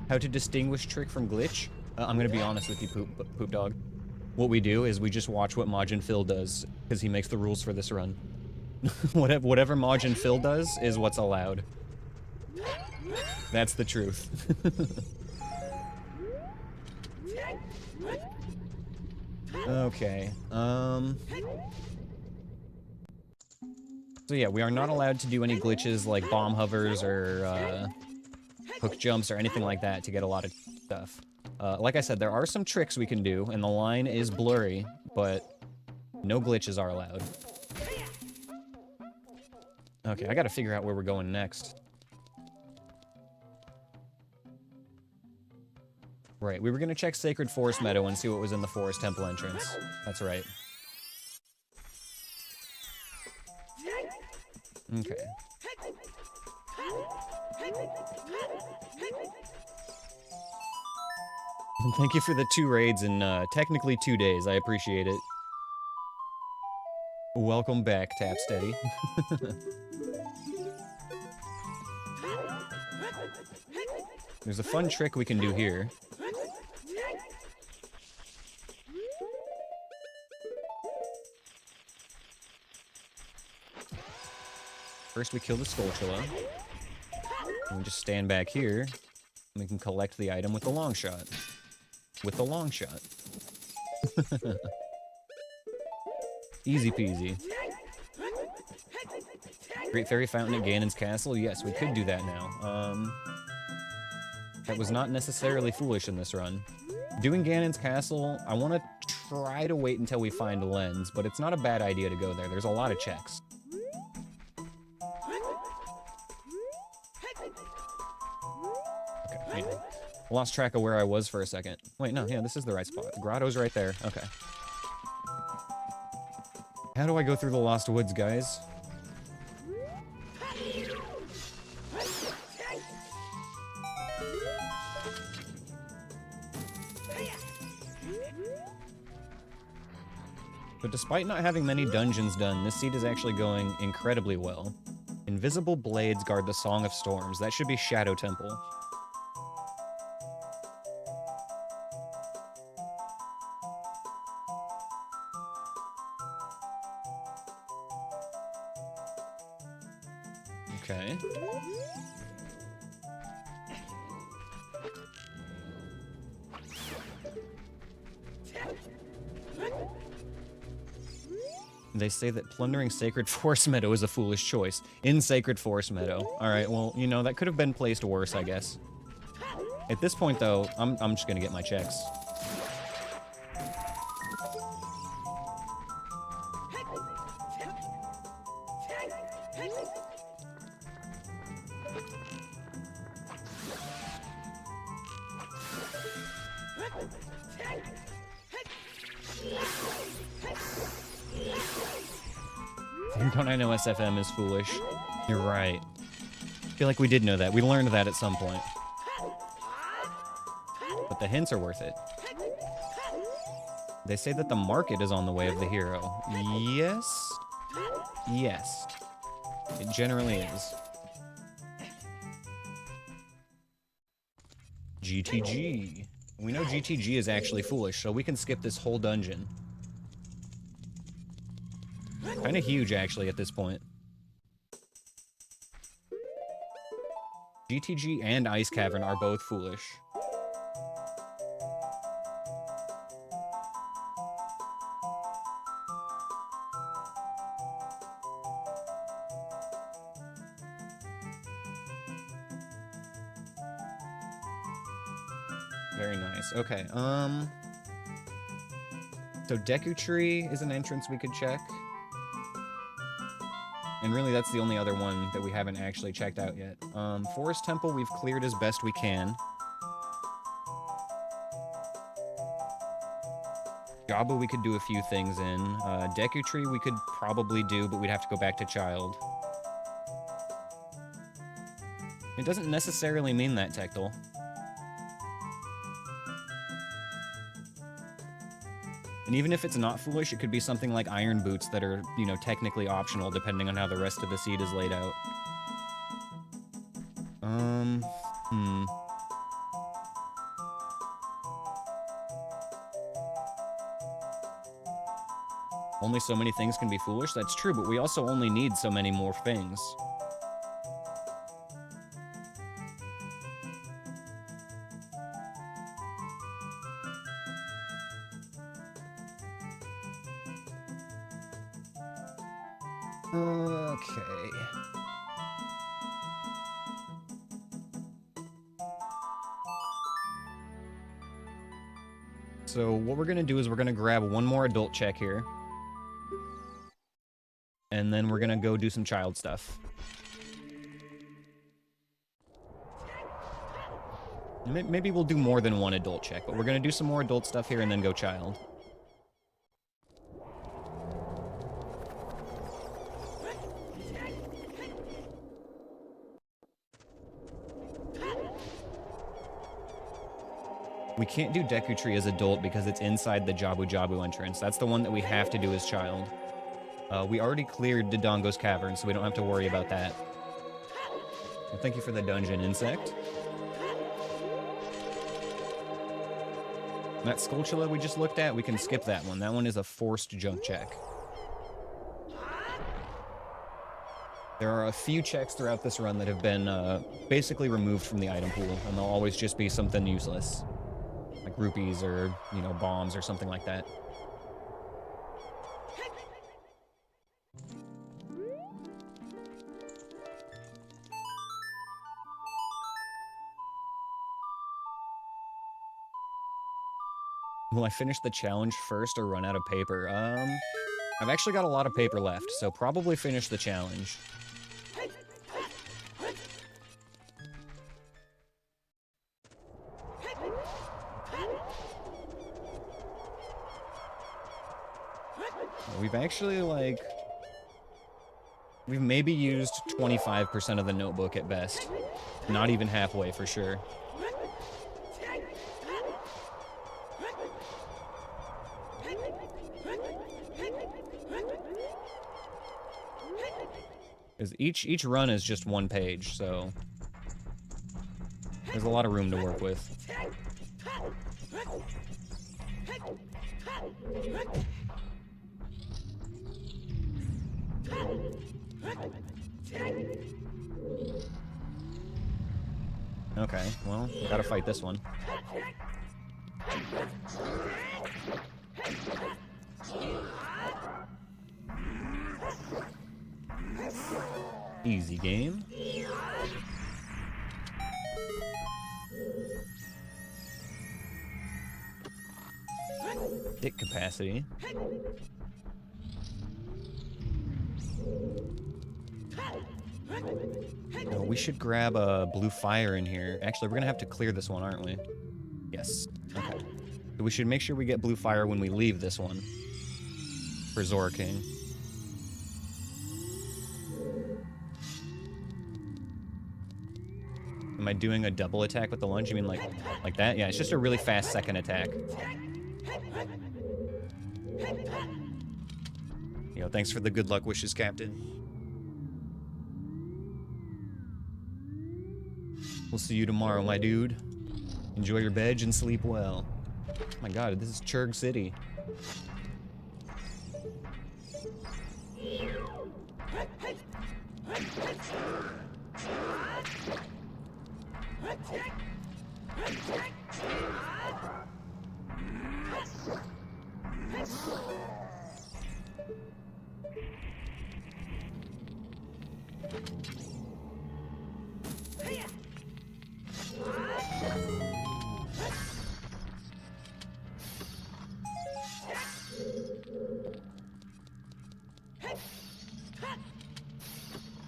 How to distinguish trick from glitch? I'm gonna be honest with you, Poop Dog. What we do is we just watch what Majin Phil does, because he makes the rules for this run. Whatever Majin Phil does is what's allowed. That's the truth. Okay, so yeah, we are not allowed to do any glitches like bomb hovers or hook jumps or anything like that to get a lot of stuff. Like I said, there are some tricks we can do, and the line is blurry, but no glitches are allowed. Okay, I gotta figure out where we're going next. Right, we were gonna check Sacred Forest Meadow and see what was in the Forest Temple entrance. That's right. Okay. Thank you for the 2 raids in, technically 2 days. I appreciate it. Welcome back, Tap Steady. There's a fun trick we can do here. First we kill the Skulltula. And we just stand back here, and we can collect the item with the long shot. With the long shot. Easy peasy. Great Fairy Fountain at Ganon's Castle? Yes, we could do that now. That was not necessarily foolish in this run. Doing Ganon's Castle, I want to try to wait until we find a lens, but it's not a bad idea to go there. There's a lot of checks. Okay, yeah. Lost track of where I was for a second. Wait, no, yeah, this is the right spot. The grotto's right there. Okay. How do I go through the Lost Woods, guys? But despite not having many dungeons done, this seed is actually going incredibly well. Invisible blades guard the Song of Storms. That should be Shadow Temple. Okay. They say that plundering Sacred Forest Meadow is a foolish choice. In Sacred Forest Meadow. Alright, well, you know, that could have been placed worse, I guess. At this point, though, I'm just gonna get my checks. Don't I know SFM is foolish? You're right. I feel like we did know that. We learned that at some point. But the hints are worth it. They say that the market is on the way of the hero. Yes? Yes. It generally is. GTG. We know GTG is actually foolish, so we can skip this whole dungeon. Kind of huge, actually, at this point. GTG and Ice Cavern are both foolish. Very nice. Okay, so Deku Tree is an entrance we could check. And really, that's the only other one that we haven't actually checked out yet. Forest Temple we've cleared as best we can. Jabu we could do a few things in. Deku Tree we could probably do, but we'd have to go back to Child. It doesn't necessarily mean that, Tectal. And even if it's not foolish, it could be something like Iron Boots that are, you know, technically optional depending on how the rest of the seed is laid out. Only so many things can be foolish? That's true, but we also only need so many more things. Okay. So what we're gonna do is we're gonna grab one more adult check here. And then we're gonna go do some child stuff. Maybe we'll do more than one adult check, but we're gonna do some more adult stuff here and then go child. We can't do Deku Tree as adult because it's inside the Jabu Jabu entrance. That's the one that we have to do as child. We already cleared Dodongo's Cavern, so we don't have to worry about that. Well, thank you for the dungeon, insect. That Skulltula we just looked at, we can skip that one. That one is a forced junk check. There are a few checks throughout this run that have been basically removed from the item pool, and they'll always just be something useless. Like rupees or, you know, bombs or something like that. Will I finish the challenge first or run out of paper? I've actually got a lot of paper left, so probably finish the challenge. We've actually, like... We've maybe used 25% of the notebook at best. Not even halfway, for sure. Because each run is just one page, so... There's a lot of room to work with. Okay, well, gotta fight this one. Easy game. Dick capacity. Oh, we should grab a blue fire in here. Actually, we're gonna have to clear this one, aren't we? Yes. Okay. We should make sure we get blue fire when we leave this one. For Zora King. Am I doing a double attack with the lunge? You mean like that? Yeah, it's just a really fast second attack. Yo, thanks for the good luck wishes, Captain. We'll see you tomorrow, my dude. Enjoy your veg and sleep well. Oh my god, this is Churg City.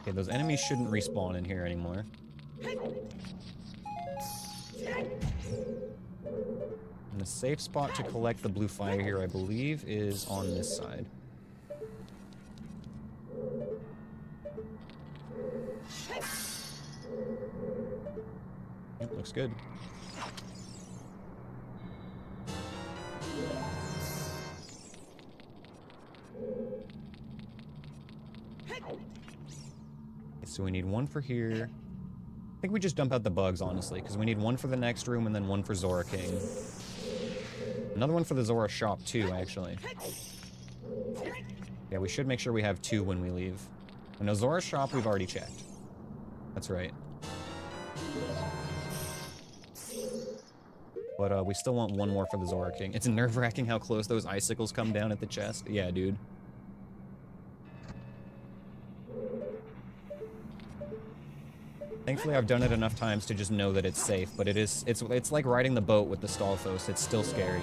Okay, those enemies shouldn't respawn in here anymore. And the safe spot to collect the blue fire here, I believe, is on this side. Yep, looks good. So we need one for here. I think we just dump out the bugs, honestly, because we need one for the next room and then one for Zora King. Another one for the Zora shop, too, actually. Yeah, we should make sure we have two when we leave. I know Zora's shop we've already checked. That's right. But we still want one more for the Zora King. It's nerve-wracking how close those icicles come down at the chest. Yeah, dude. Thankfully, I've done it enough times to just know that it's safe, but it's like riding the boat with the Stalfos. It's still scary.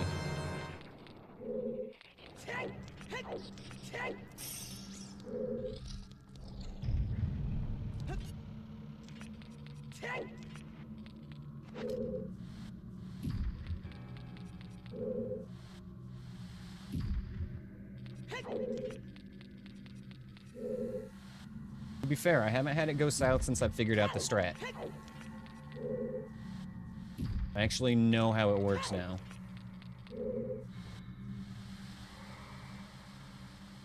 To be fair, I haven't had it go south since I've figured out the strat. I actually know how it works now.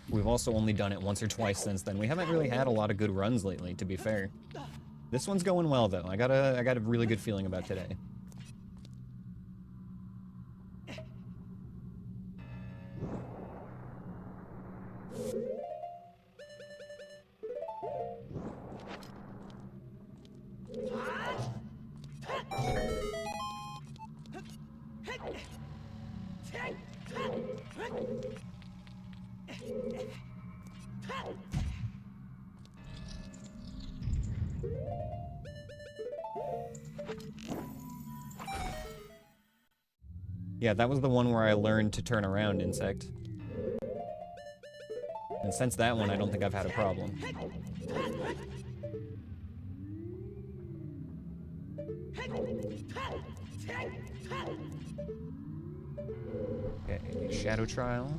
We've also only done it once or twice since then. We haven't really had a lot of good runs lately, to be fair. This one's going well, though. I got a really good feeling about today. Yeah, that was the one where I learned to turn around, Insect. And since that one, I don't think I've had a problem. Okay, Shadow Trial.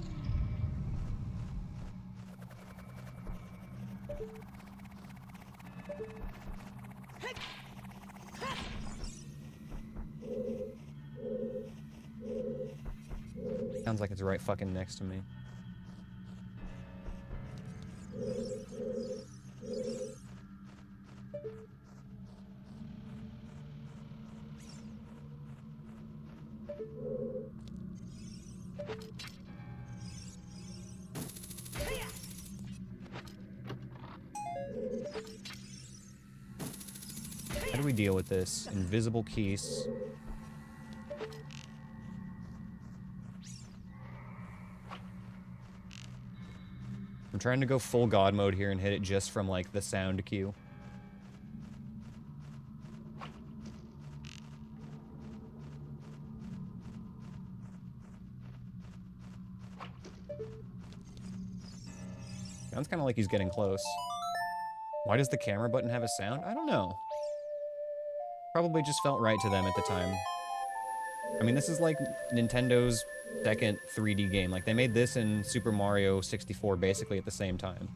Sounds like it's right fucking next to me. How do we deal with this? Invisible keys. I'm trying to go full god mode here and hit it just from, like, the sound cue. Sounds kind of like he's getting close. Why does the camera button have a sound? I don't know. Probably just felt right to them at the time. I mean, this is like Nintendo's second 3D game. Like, they made this and Super Mario 64 basically at the same time.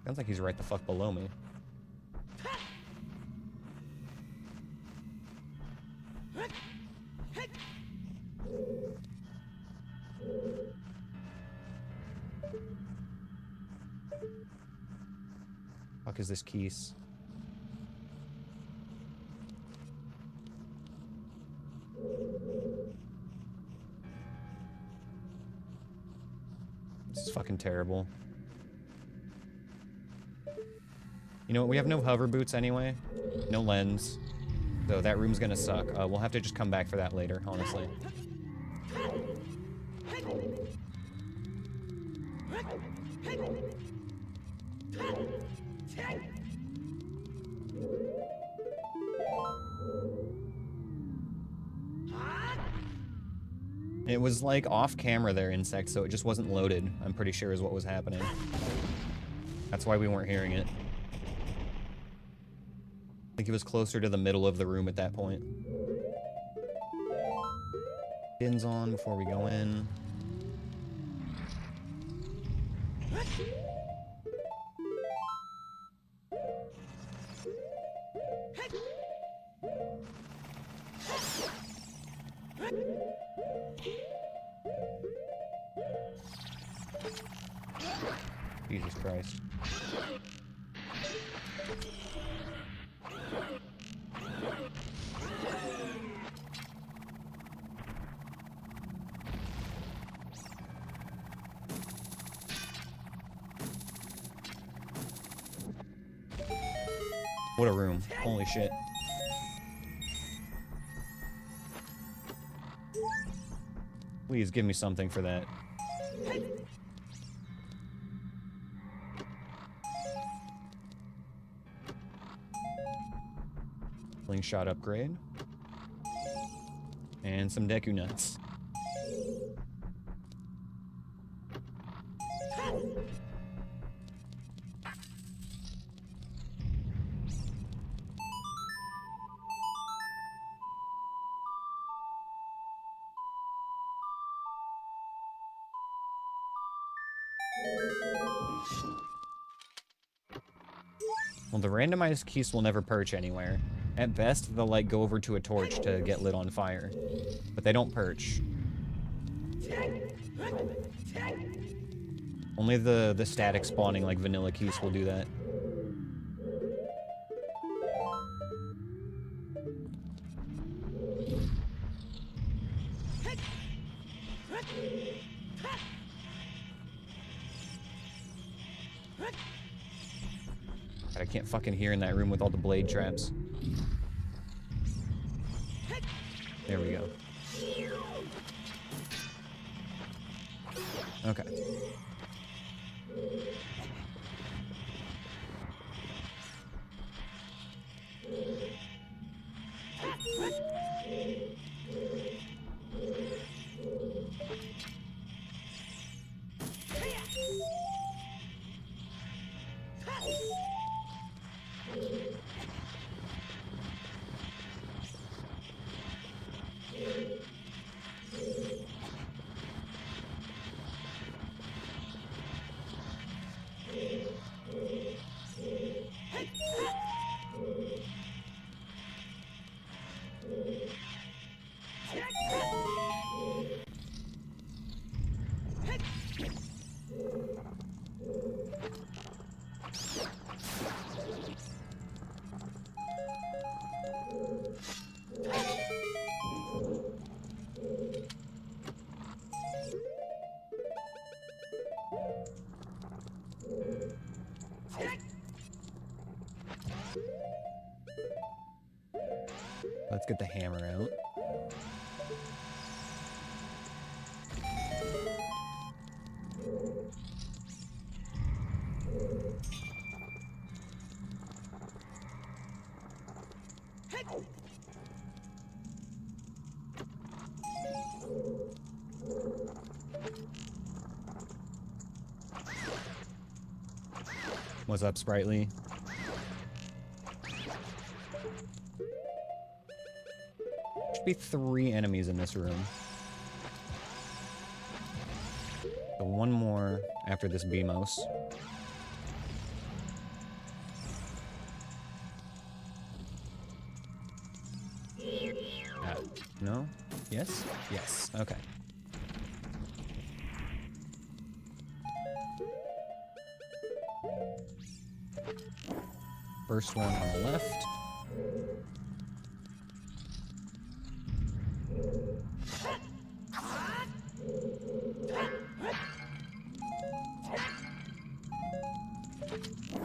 Sounds like he's right the fuck below me. Fuck is this keys? This is fucking terrible. You know what? We have no hover boots anyway. No lens. So that room's gonna suck. We'll have to just come back for that later, honestly. It was like off camera there, insect, so it just wasn't loaded, I'm pretty sure is what was happening. That's why we weren't hearing it. I think it was closer to the middle of the room at that point. Pins on before we go in. Jesus Christ. What a room. Holy shit. Please give me something for that. Slingshot upgrade. And some Deku Nuts. Well, the randomized keys will never perch anywhere. At best, they'll like go over to a torch to get lit on fire. But they don't perch. Only the static spawning like vanilla keys will do that. I can't fucking hear in that room with all the blade traps. There we go. Okay. Let's get the hammer out. What's up, Sprightly? Should be 3 enemies in this room. So one more after this Beamos. No? Yes? Yes. Okay. First one on the left.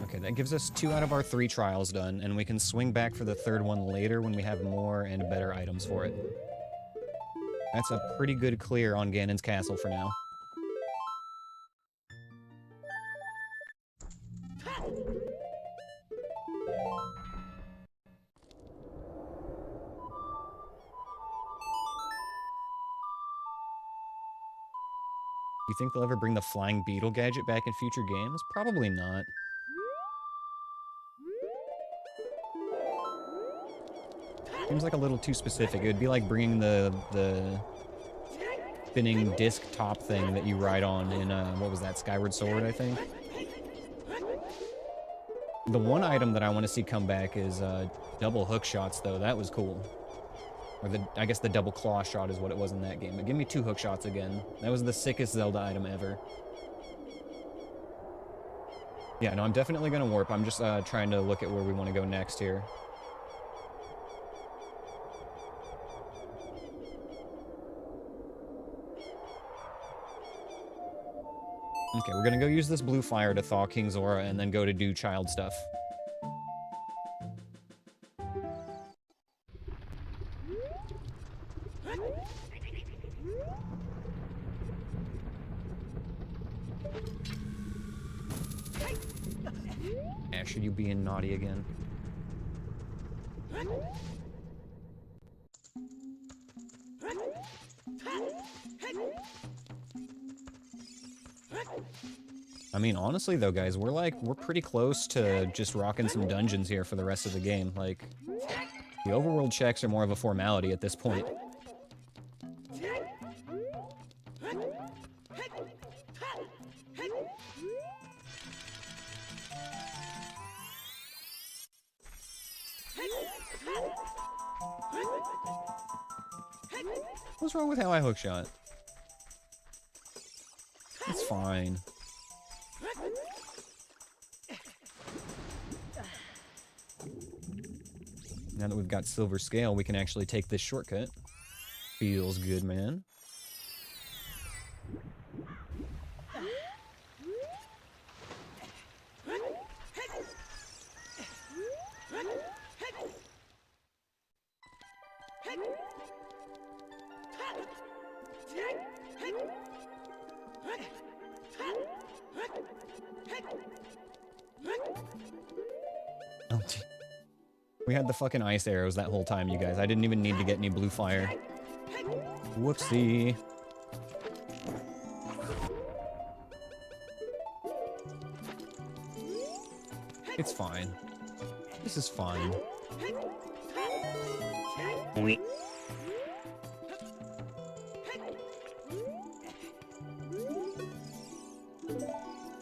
Okay, that gives us 2 out of our 3 trials done, and we can swing back for the 3rd one later when we have more and better items for it. That's a pretty good clear on Ganon's castle for now. You think they'll ever bring the flying beetle gadget back in future games? Probably not. Seems like a little too specific. It would be like bringing the spinning disc top thing that you ride on in, what was that, Skyward Sword, I think? The one item that I want to see come back is double hook shots, though. That was cool. Or I guess the double claw shot is what it was in that game. But give me 2 hook shots again. That was the sickest Zelda item ever. Yeah, no, I'm definitely going to warp. I'm just trying to look at where we want to go next here. Okay, we're gonna go use this blue fire to thaw King Zora and then go to do child stuff. Ash, are you being naughty again? I mean, honestly though, guys, we're pretty close to just rocking some dungeons here for the rest of the game. Like, the overworld checks are more of a formality at this point. What's wrong with how I hookshot? It's fine. Now that we've got Silver Scale, we can actually take this shortcut. Feels good, man. Oh, we had the fucking ice arrows that whole time, you guys. I didn't even need to get any blue fire. Whoopsie. It's fine. This is fine. Oui.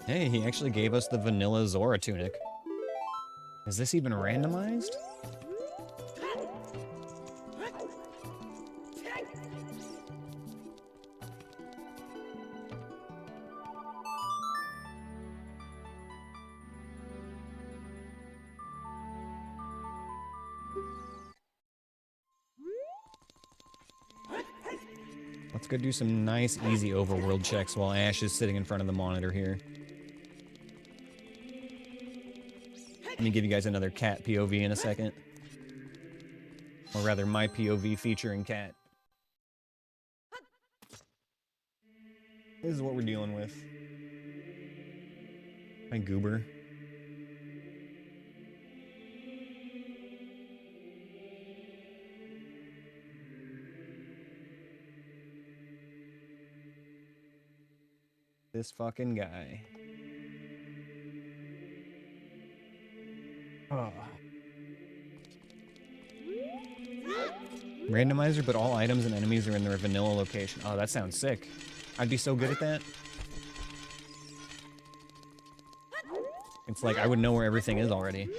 Hey, he actually gave us the vanilla Zora tunic. Is this even randomized? Let's go do some nice, easy overworld checks while Ash is sitting in front of the monitor here. Let me give you guys another cat POV in a second. Or rather, my POV featuring cat. This is what we're dealing with. Hi, Goober. This fucking guy. Oh. Randomizer, but all items and enemies are in their vanilla location. Oh, that sounds sick. I'd be so good at that. It's like I would know where everything is already.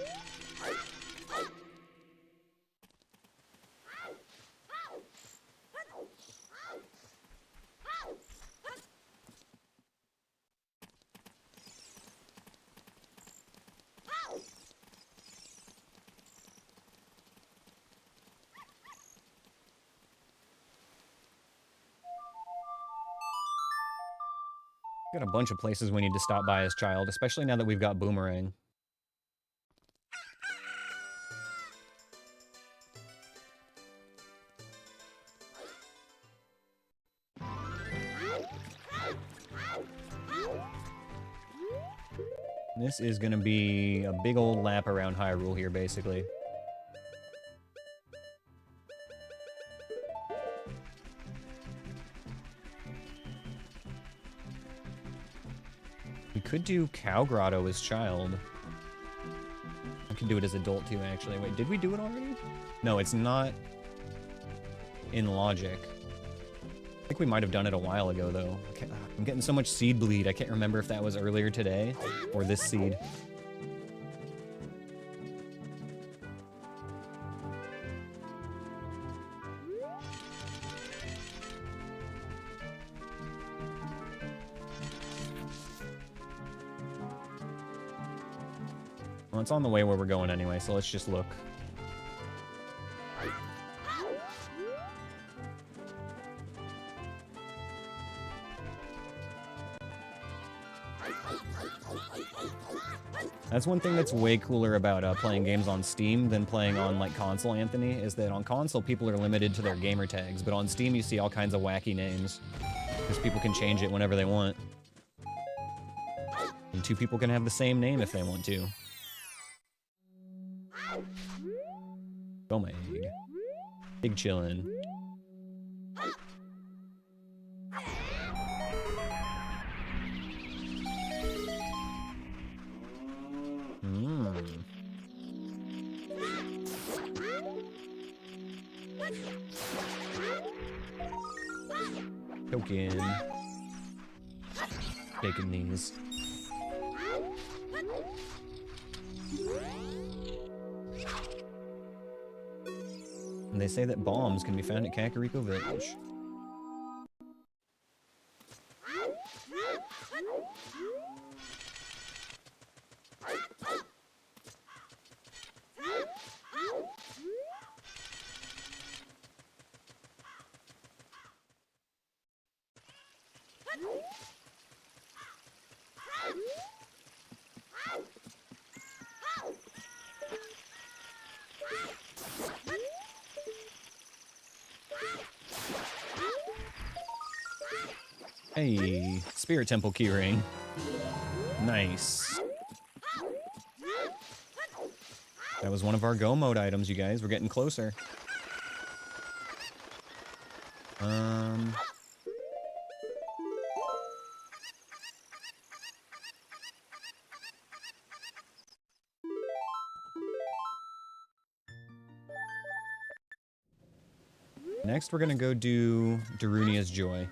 Got a bunch of places we need to stop by as child, especially now that we've got Boomerang. This is gonna be a big old lap around Hyrule here, basically. We could do Cow Grotto as child. I can do it as adult too, actually. Wait, did we do it already? No, it's not in logic. I think we might have done it a while ago, though. I'm getting so much seed bleed, I can't remember if that was earlier today or this seed. Well, it's on the way where we're going anyway, so let's just look. That's one thing that's way cooler about playing games on Steam than playing on, like, console, Anthony, is that on console, people are limited to their gamer tags, but on Steam, you see all kinds of wacky names, because people can change it whenever they want. And two people can have the same name if they want to. Oh my egg. Big chillin'. Token. Taking these. And they say that bombs can be found at Kakariko Village. Hey, Spirit Temple keyring. Nice. That was one of our go mode items, you guys. We're getting closer. Next, we're gonna go do Darunia's Joy.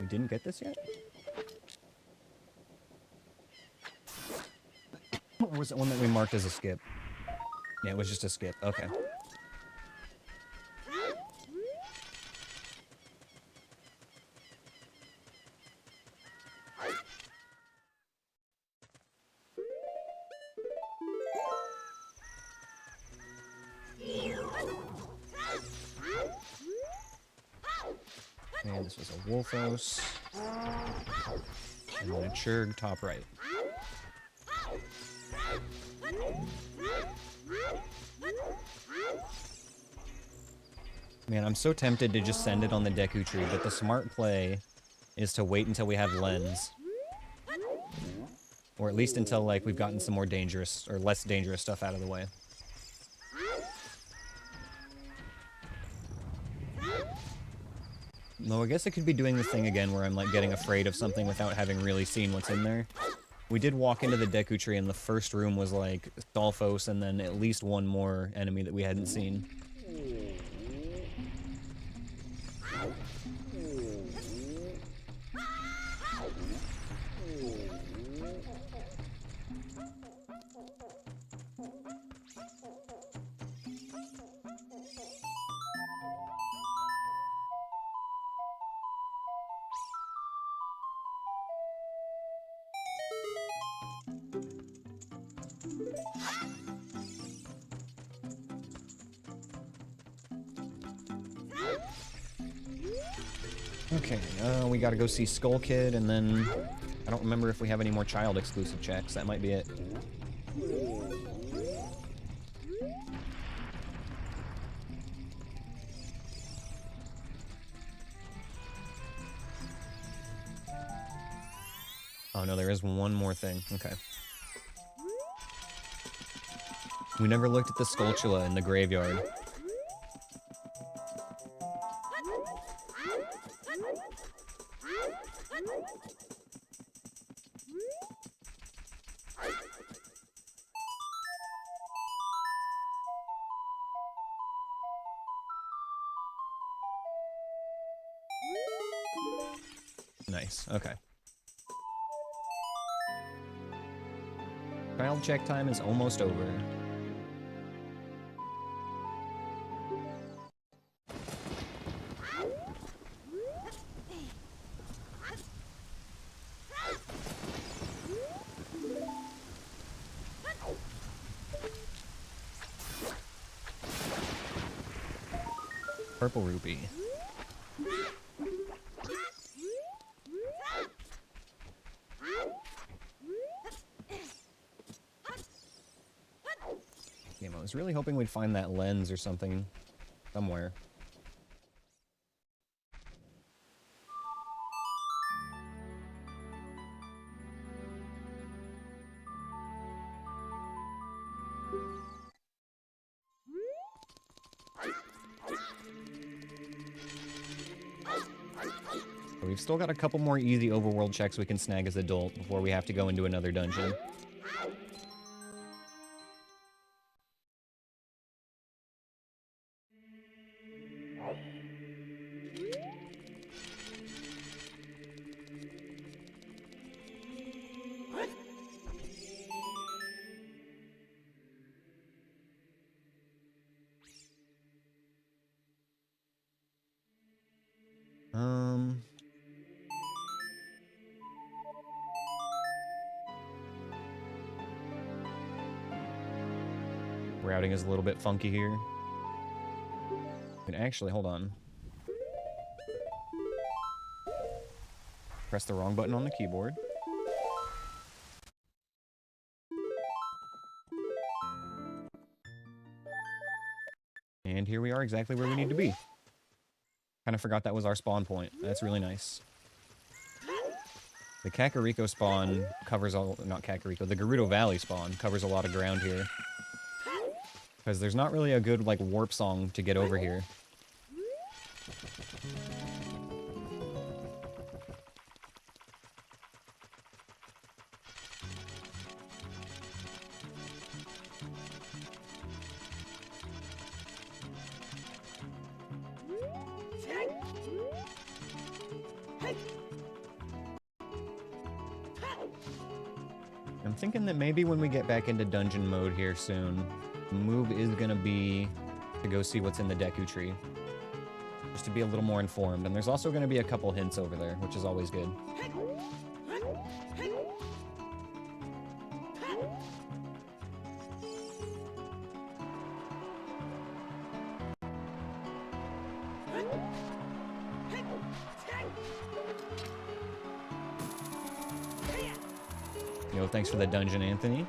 We didn't get this yet? Or was it one that we marked as a skip? Yeah, it was just a skip. Okay. And this was a Wolfos. And then a Churg top right. Man, I'm so tempted to just send it on the Deku Tree, but the smart play is to wait until we have Lens. Or at least until, like, we've gotten some more dangerous, or less dangerous stuff out of the way. Though I guess I could be doing this thing again where I'm, like, getting afraid of something without having really seen what's in there. We did walk into the Deku Tree, and the first room was, like, Stalfos, and then at least one more enemy that we hadn't seen. Okay, we gotta go see Skull Kid, and then I don't remember if we have any more child-exclusive checks. That might be it. Oh no, there is one more thing. Okay. We never looked at the Skulltula in the graveyard. Nice, okay. Child check time is almost over. Purple rupee. Damn, I was really hoping we'd find that lens or something somewhere. We've still got a couple more easy overworld checks we can snag as adult before we have to go into another dungeon. Routing is a little bit funky here. And actually, hold on. Press the wrong button on the keyboard. And here we are exactly where we need to be. Kind of forgot that was our spawn point. That's really nice. The Kakariko spawn covers all... Not Kakariko, the Gerudo Valley spawn covers a lot of ground here. Because there's not really a good, like, warp song to get over here. I'm thinking that maybe when we get back into dungeon mode here soon, the move is gonna be to go see what's in the Deku Tree. Just to be a little more informed. And there's also gonna be a couple hints over there, which is always good. Yo, thanks for the dungeon, Anthony.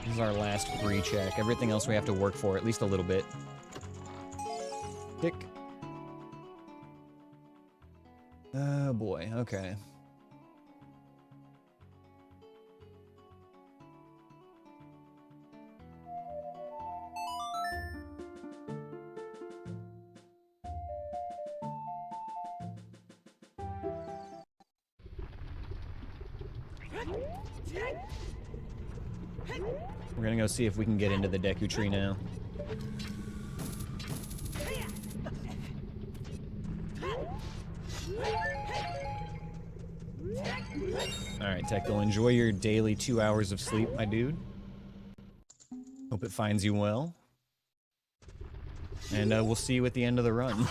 This is our last free check. Everything else we have to work for, at least a little bit. Tick. Oh boy, okay. We're gonna go see if we can get into the Deku Tree now. Alright, Teklo, enjoy your daily 2 hours of sleep, my dude. Hope it finds you well. And we'll see you at the end of the run.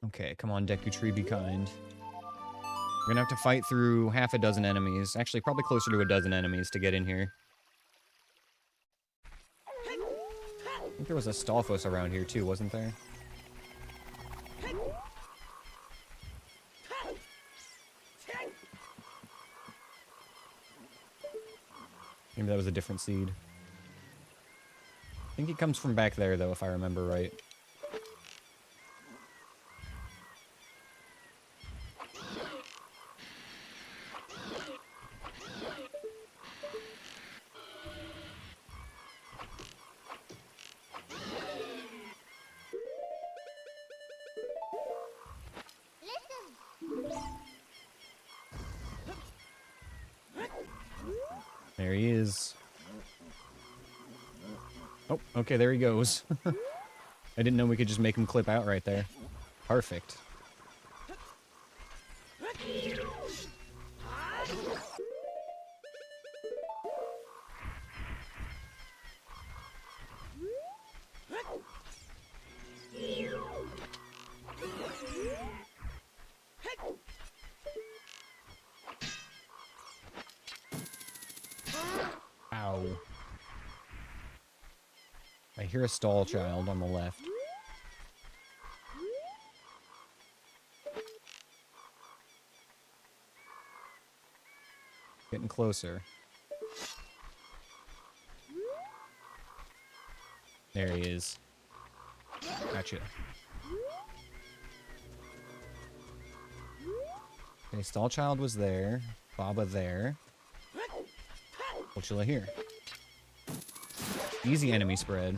Okay, come on, Deku Tree, be kind. We're gonna have to fight through half a dozen enemies. Actually, probably closer to a dozen enemies to get in here. I think there was a Stalfos around here too, wasn't there? Maybe that was a different seed. I think he comes from back there, though, if I remember right. There he is. Oh, okay, there he goes. I didn't know we could just make him clip out right there. Perfect. Ow. I hear a stall child on the left. Getting closer. There he is. Gotcha. Okay, stall child was there. Baba there. What'll I hear? Easy enemy spread.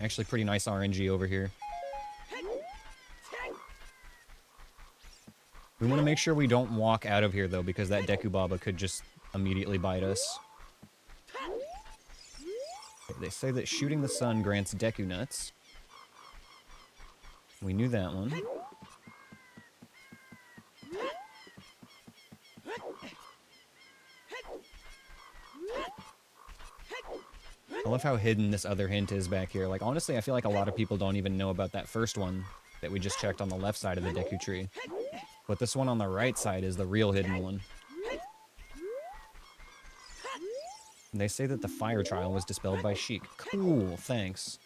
Actually, pretty nice RNG over here. We want to make sure we don't walk out of here, though, because that Deku Baba could just immediately bite us. Okay, they say that shooting the sun grants Deku Nuts. We knew that one. I love how hidden this other hint is back here. Like, honestly, I feel like a lot of people don't even know about that first one that we just checked on the left side of the Deku Tree. But this one on the right side is the real hidden one. And they say that the fire trial was dispelled by Sheik. Cool, thanks.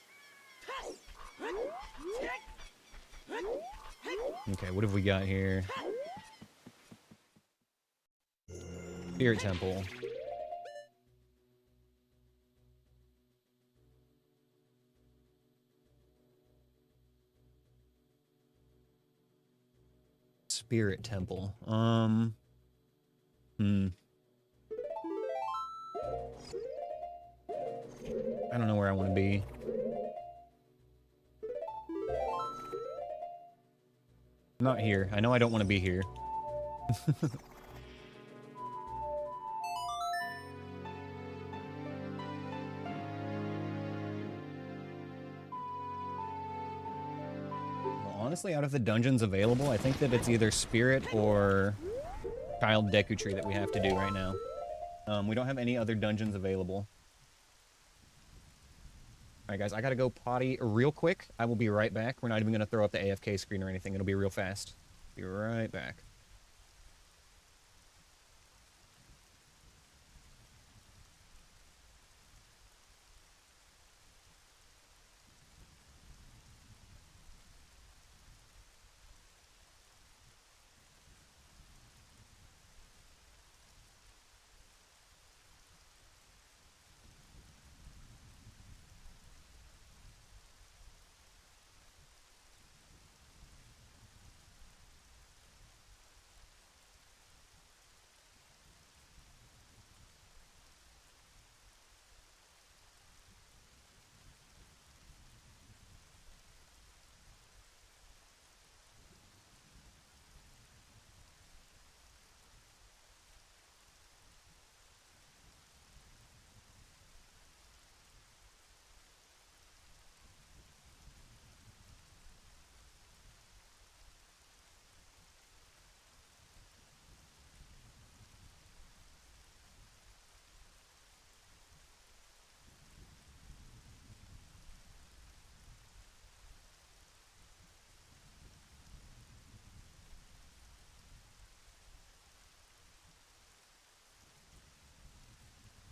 Okay, what have we got here? Spirit Temple. Spirit Temple. I don't know where I want to be. Not here. I know I don't want to be here. Well, honestly, out of the dungeons available, I think that it's either Spirit or Child Deku Tree that we have to do right now. We don't have any other dungeons available. Alright guys, I gotta go potty real quick. I will be right back. We're not even gonna throw up the AFK screen or anything. It'll be real fast. Be right back.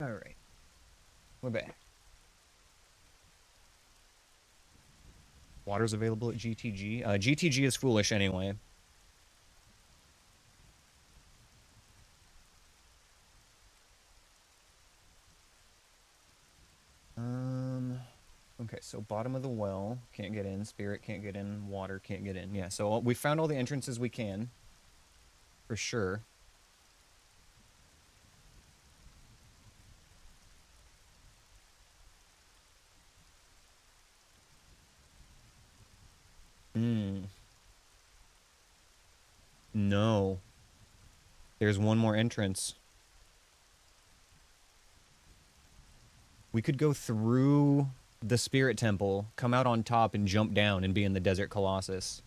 Alright. We're back. Water's available at GTG. GTG is foolish anyway. Okay, so bottom of the well, can't get in. Spirit can't get in. Water can't get in. Yeah, so we found all the entrances we can. For sure. No. There's one more entrance. We could go through the Spirit Temple, come out on top, and jump down and be in the Desert Colossus.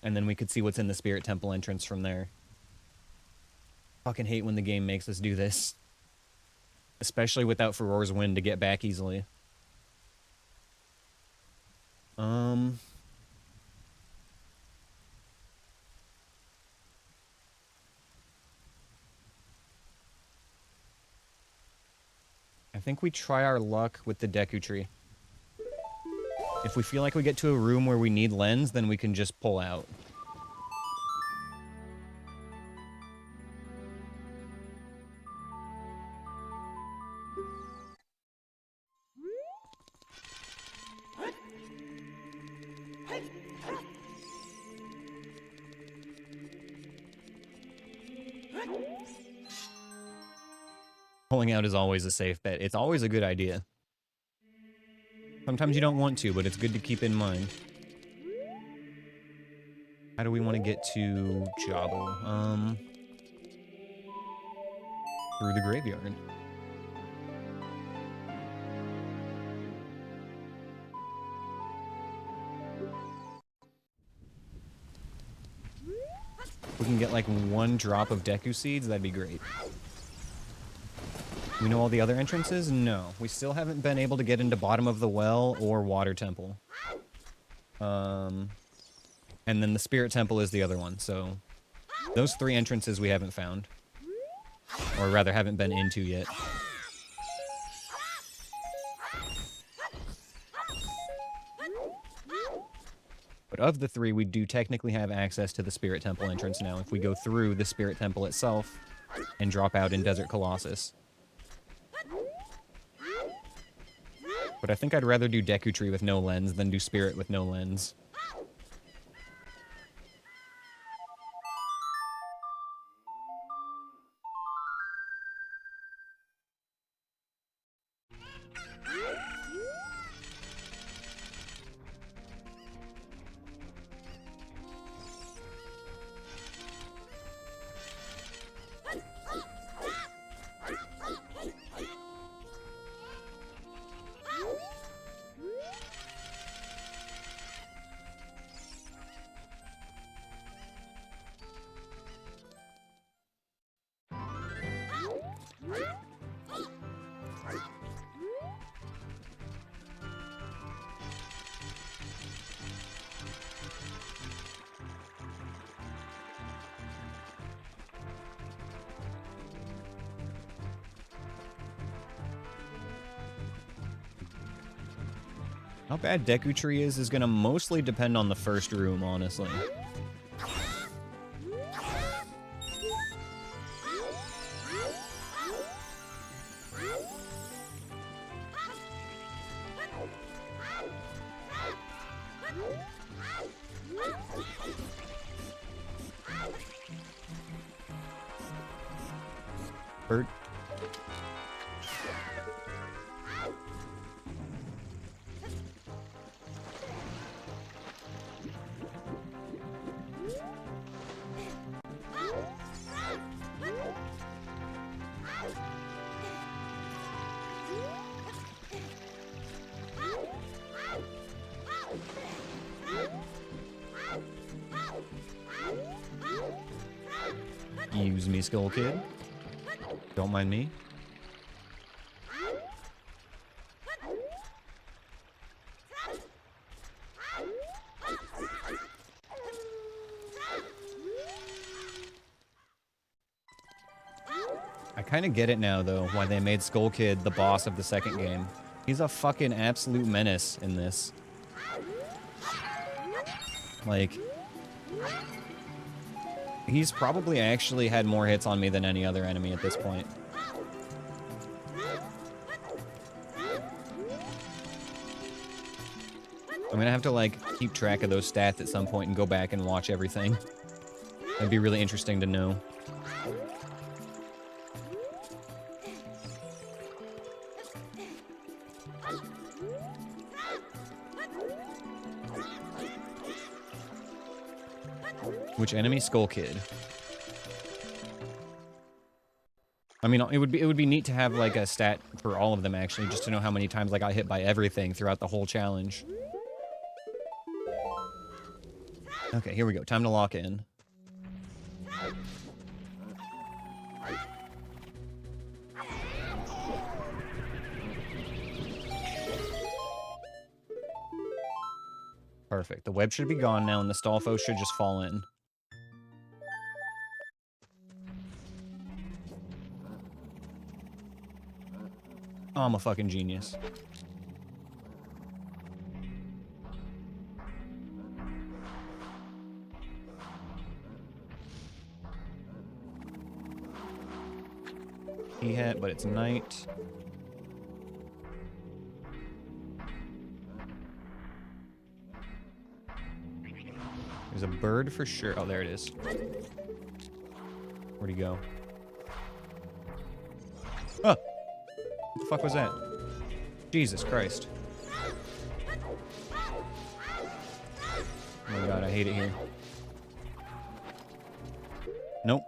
And then we could see what's in the Spirit Temple entrance from there. Fucking hate when the game makes us do this. Especially without Furor's Wind to get back easily. I think we try our luck with the Deku Tree. If we feel like we get to a room where we need lens, then we can just pull out. Pulling out is always a safe bet. It's always a good idea. Sometimes you don't want to, but it's good to keep in mind. How do we want to get to Jabal? Through the graveyard. If we can get like one drop of Deku Seeds, that'd be great. We know all the other entrances? No. We still haven't been able to get into Bottom of the Well or Water Temple. And then the Spirit Temple is the other one, so... Those three entrances we haven't found. Or rather, haven't been into yet. But of the three, we do technically have access to the Spirit Temple entrance now if we go through the Spirit Temple itself and drop out in Desert Colossus. But I think I'd rather do Deku Tree with no lens than do Spirit with no lens. How bad Deku Tree is gonna mostly depend on the first room, honestly. Bird. Use me, Skull Kid. Don't mind me. I kind of get it now, though, why they made Skull Kid the boss of the second game. He's a fucking absolute menace in this. Like, he's probably actually had more hits on me than any other enemy at this point. I'm gonna have to, like, keep track of those stats at some point and go back and watch everything. That'd be really interesting to know. Which enemy? Skull Kid. I mean, it would be neat to have like a stat for all of them actually, just to know how many times I got hit by everything throughout the whole challenge. Okay, here we go. Time to lock in. Perfect. The web should be gone now, and the Stalfos should just fall in. Oh, I'm a fucking genius. He hit, but it's night. There's a bird for sure. Oh, there it is. Where'd he go? Ah! What the fuck was that? Jesus Christ. Oh my god, I hate it here. Nope.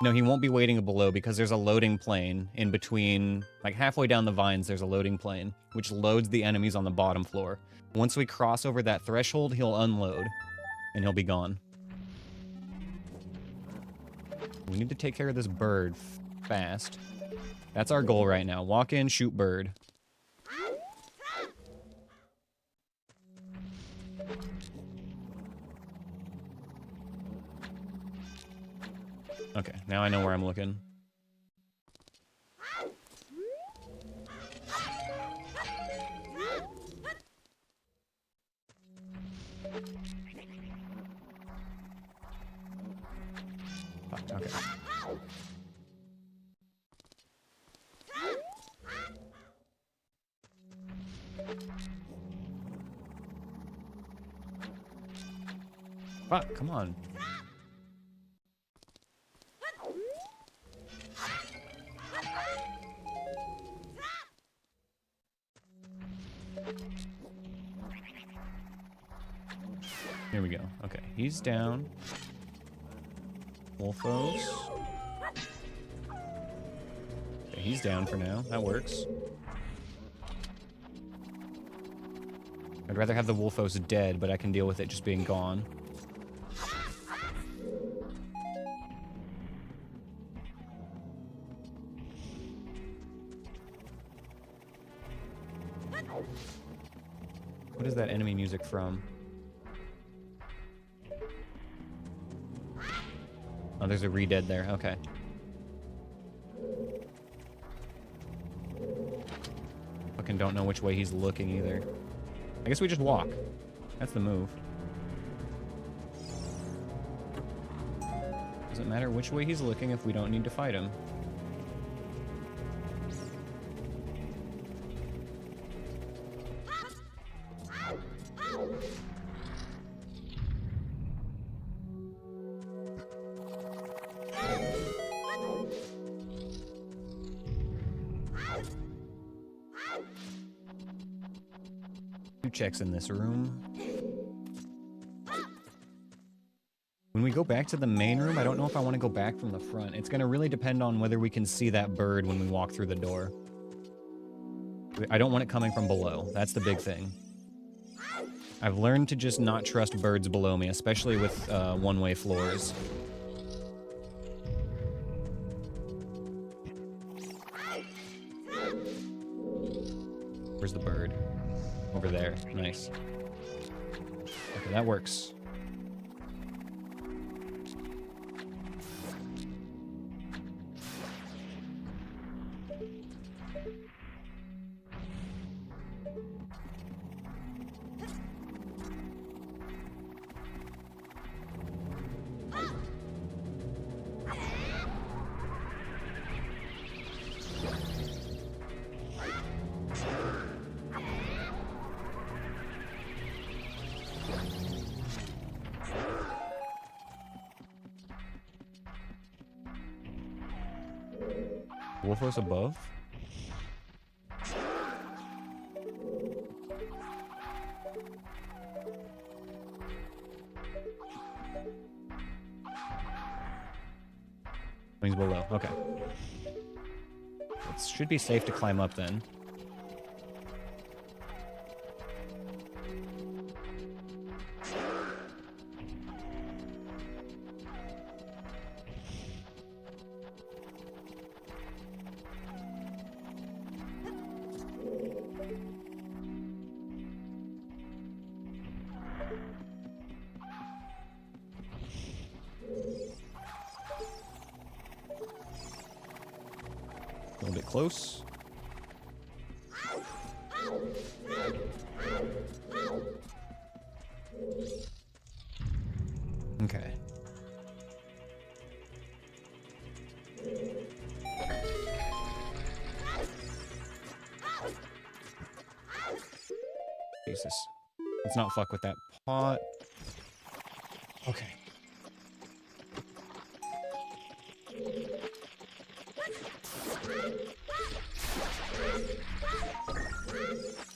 No, he won't be waiting below because there's a loading plane in between, like halfway down the vines, there's a loading plane, which loads the enemies on the bottom floor. Once we cross over that threshold, he'll unload, and he'll be gone. We need to take care of this bird fast. That's our goal right now. Walk in, shoot bird. Okay, now I know where I'm looking. Fuck, okay. Fuck, come on. Here we go. Okay, he's down. Wolfos. Okay, he's down for now. That works. I'd rather have the Wolfos dead, but I can deal with it just being gone. What is that enemy music from? Oh, there's a re-dead there. Okay. and don't know which way he's looking either. I guess we just walk. That's the move. Doesn't matter which way he's looking if we don't need to fight him. Two checks in this room. When we go back to the main room, I don't know if I want to go back from the front. It's going to really depend on whether we can see that bird when we walk through the door. I don't want it coming from below. That's the big thing. I've learned to just not trust birds below me, especially with one-way floors. Where's the bird? Over there. Nice. Okay, that works. Wolfos above? Wings below. Okay. It should be safe to climb up then. A little bit close. Okay. Jesus. Let's not fuck with that pot. Okay.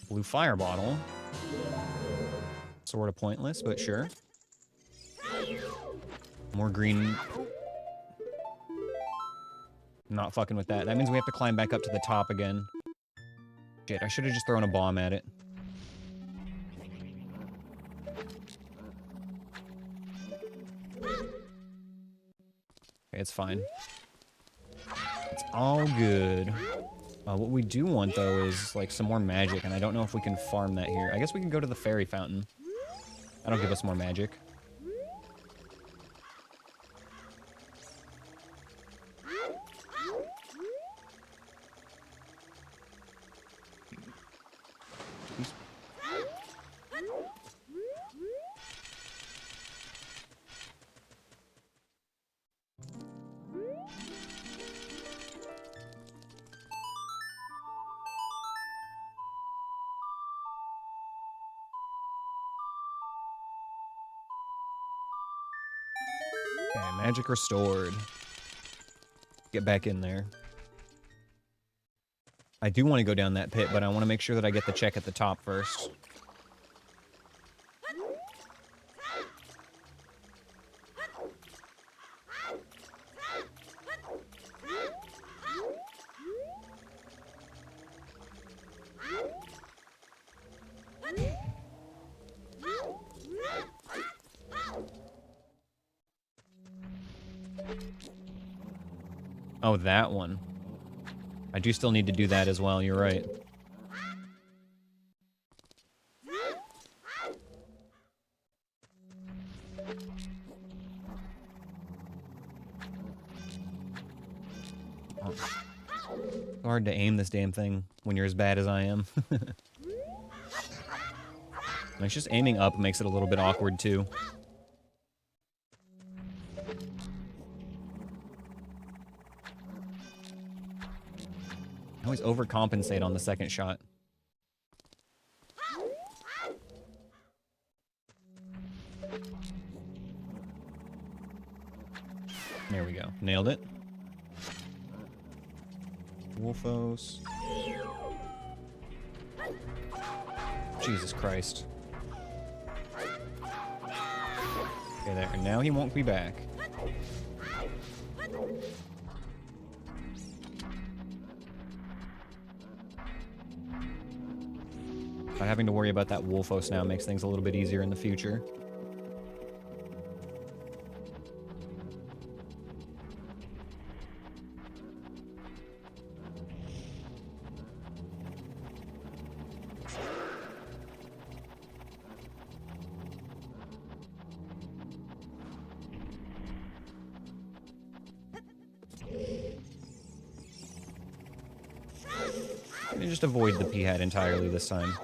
Blue fire bottle. Sort of pointless, but sure. More green. Not fucking with that. That means we have to climb back up to the top again. Shit, I should have just thrown a bomb at it. Okay, it's fine. It's all good. What we do want, though, is, like, some more magic, and I don't know if we can farm that here. I guess we can go to the fairy fountain. That'll give us more magic. Okay, magic restored. Get back in there. I do want to go down that pit, but I want to make sure that I get the check at the top first. Oh, that one. I do still need to do that as well, you're right. Oh. It's hard to aim this damn thing when you're as bad as I am. It's just aiming up makes it a little bit awkward too. I always overcompensate on the second shot. There we go. Nailed it. Wolfos. Jesus Christ. Okay, there. Now he won't be back. Not having to worry about that Wolfos now makes things a little bit easier in the future. Just avoid the P-hat entirely this time.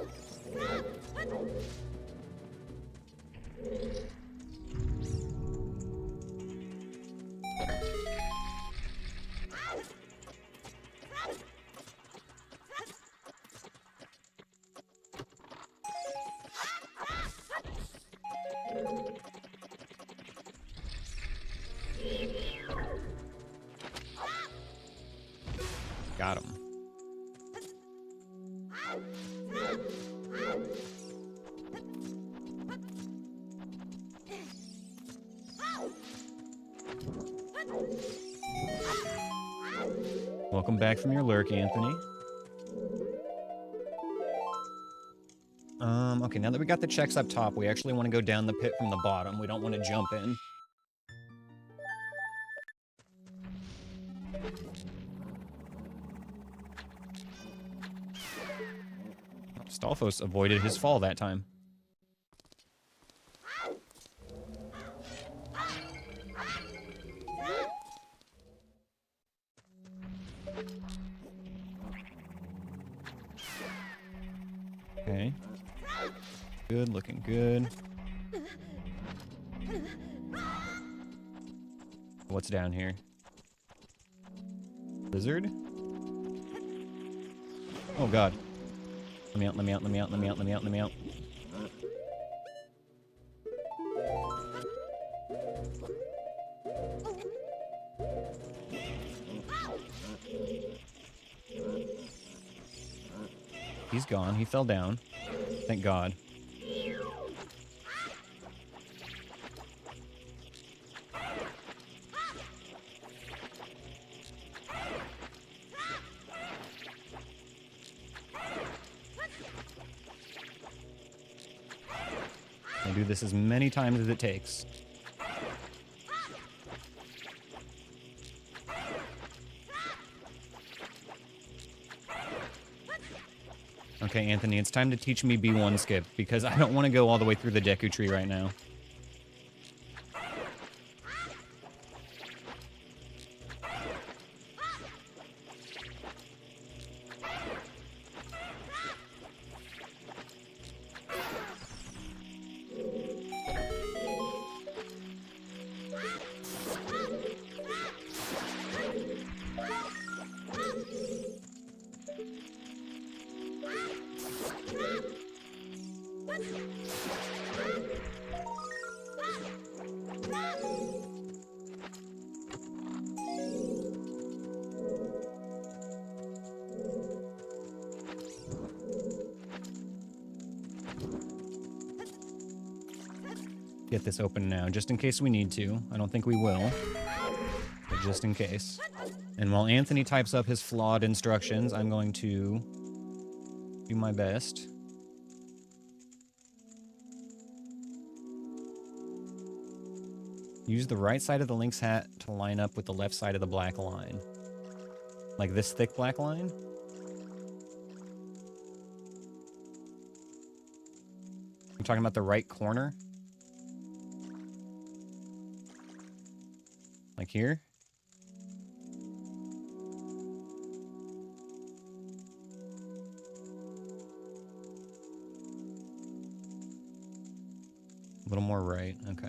Got him. Welcome back from your lurk, Anthony. Okay, now that we got the checks up top, we actually want to go down the pit from the bottom. We don't want to jump in. Stalfos avoided his fall that time. Okay. Good, looking good. What's down here? Lizard? Oh god. Let me out, let me out, let me out, let me out, let me out, let me out. He's gone. He fell down. Thank God. I'll do this as many times as it takes. Okay, Anthony, it's time to teach me B1 skip, because I don't want to go all the way through the Deku Tree right now. Get this open now, just in case we need to. I don't think we will, but just in case. And while Anthony types up his flawed instructions, I'm going to do my best. Use the right side of the Lynx hat to line up with the left side of the black line. Like this thick black line. I'm talking about the right corner. Like here. A little more right. Okay.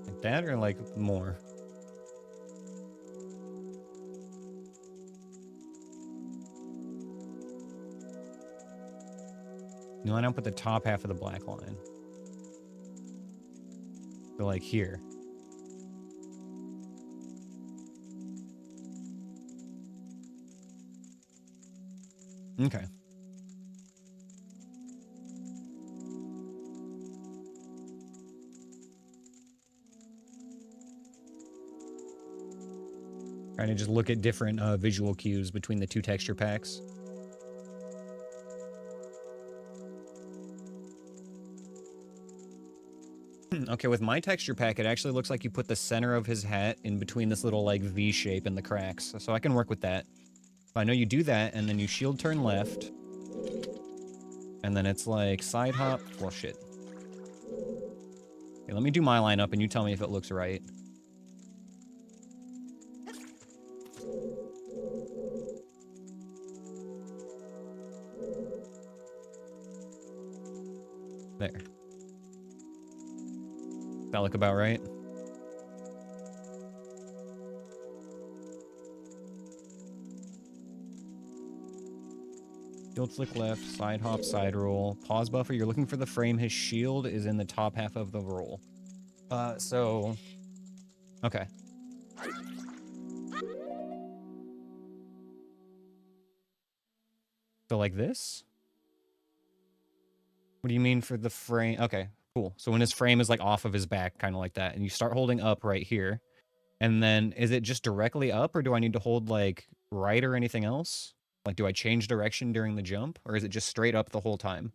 Like that or like more? You line up with the top half of the black line. So like here. Okay. Trying to just look at different visual cues between the two texture packs. Okay, with my texture pack, it actually looks like you put the center of his hat in between this little, like, V shape in the cracks. So I can work with that. I know you do that, and then you shield turn left. And then it's like side hop. Well, shit. Okay, let me do my lineup, and you tell me if it looks right. There. That look about right? Shield flick left, side hop, side roll. Pause buffer, you're looking for the frame. His shield is in the top half of the roll. So... Okay. So like this? What do you mean for the frame? Okay, cool. So when his frame is like off of his back, kind of like that, and you start holding up right here, and then is it just directly up, or do I need to hold like right or anything else? Like, do I change direction during the jump, or is it just straight up the whole time?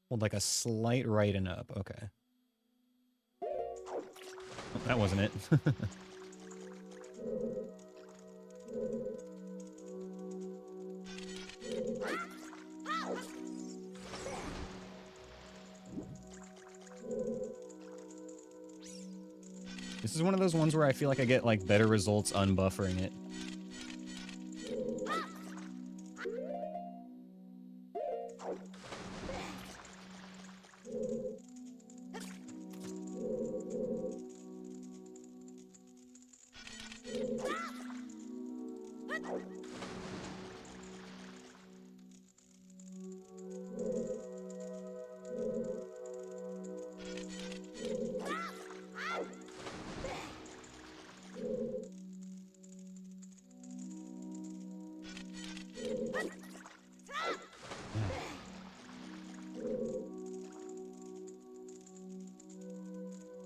Hold like a slight right and up. Okay. Oh, that wasn't it. This is one of those ones where I feel like I get like better results unbuffering it.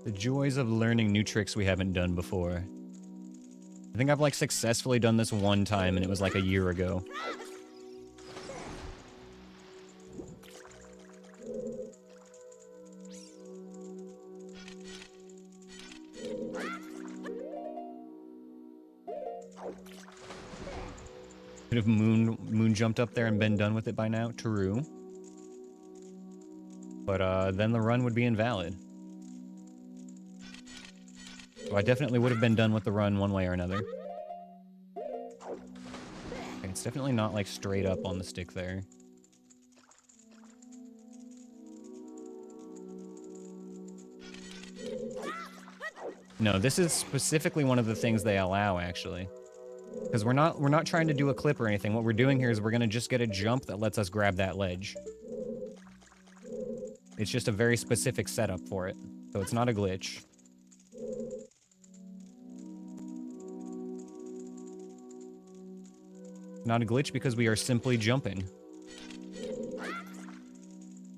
The joys of learning new tricks we haven't done before. I think I've like successfully done this one time and it was like a year ago. Could have moon jumped up there and been done with it by now. True. But then the run would be invalid. So I definitely would have been done with the run one way or another. Okay, it's definitely not like straight up on the stick there. No, this is specifically one of the things they allow, actually. Because we're not trying to do a clip or anything. What we're doing here is we're gonna just get a jump that lets us grab that ledge. It's just a very specific setup for it. So it's not a glitch. Not a glitch because we are simply jumping.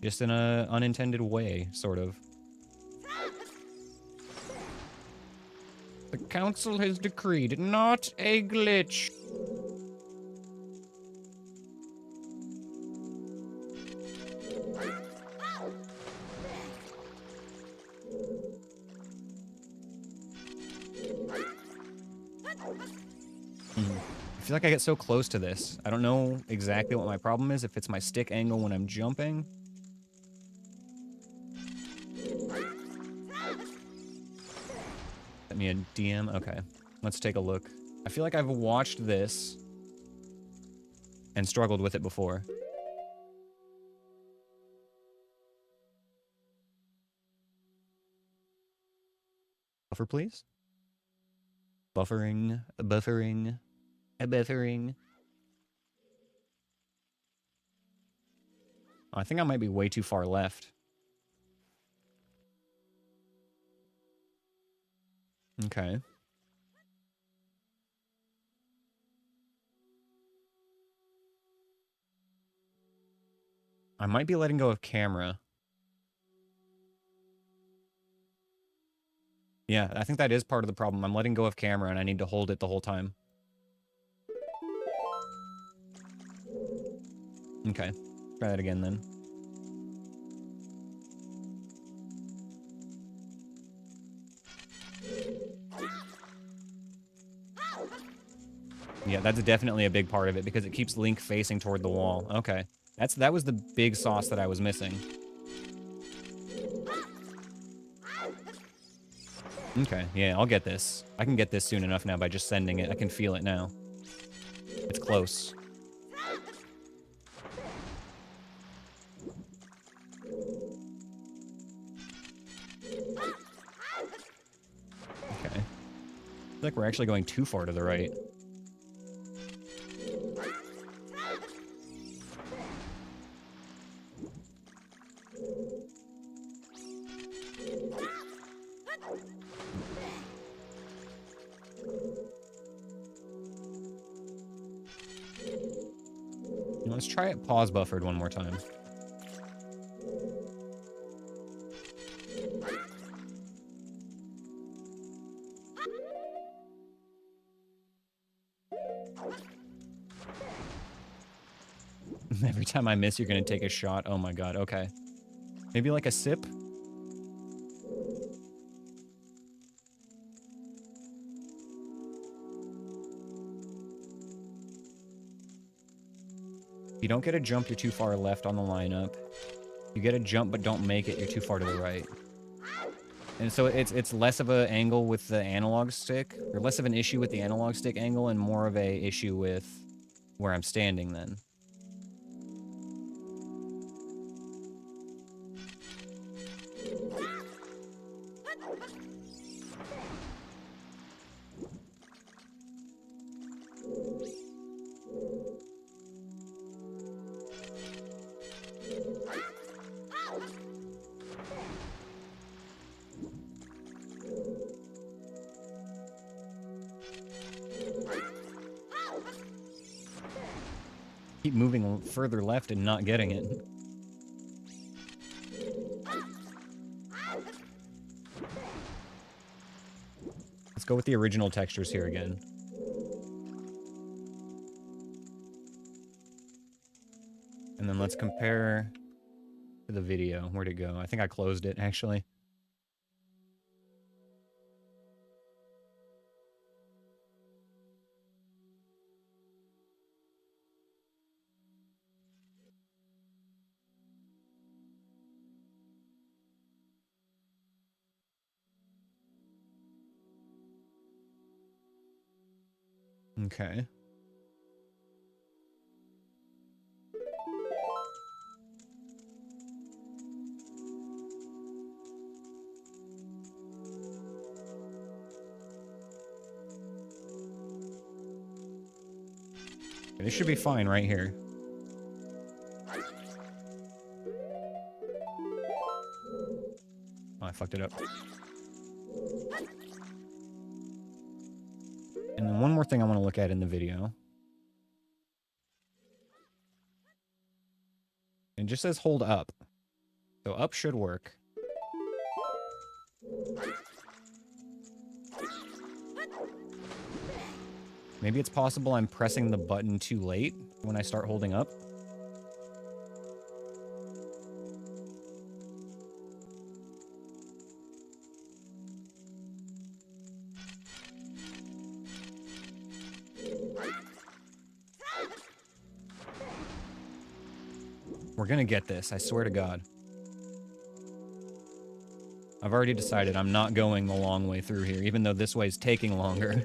Just in a unintended way, sort of. The council has decreed not a glitch. I feel like I get so close to this. I don't know exactly what my problem is, if it's my stick angle when I'm jumping. me a DM? Okay. Let's take a look. I feel like I've watched this and struggled with it before. Buffer, please? Buffering, buffering, buffering. I think I might be way too far left. Okay. I might be letting go of camera. Yeah, I think that is part of the problem. I'm letting go of camera and I need to hold it the whole time. Okay. Try that again then. Yeah, that's definitely a big part of it because it keeps Link facing toward the wall. Okay. That was the big sauce that I was missing. Okay, yeah, I'll get this. I can get this soon enough now by just sending it. I can feel it now. It's close. Okay. I feel like we're actually going too far to the right. Let's try it pause buffered one more time. Every time I miss, you're gonna take a shot. Oh my god, okay. Maybe like a sip? If you don't get a jump, you're too far left on the lineup. You get a jump but don't make it, you're too far to the right. And so it's less of an angle with the analog stick, or less of an issue with the analog stick angle and more of a issue with where I'm standing then. Keep moving further left and not getting it. Let's go with the original textures here again. And then let's compare to the video. Where'd it go? I think I closed it, actually. Okay. This should be fine right here. Oh, I fucked it up. And then one more thing I want to look at in the video. It just says hold up. So up should work. Maybe it's possible I'm pressing the button too late when I start holding up. We're gonna get this, I swear to God. I've already decided I'm not going the long way through here, even though this way's taking longer.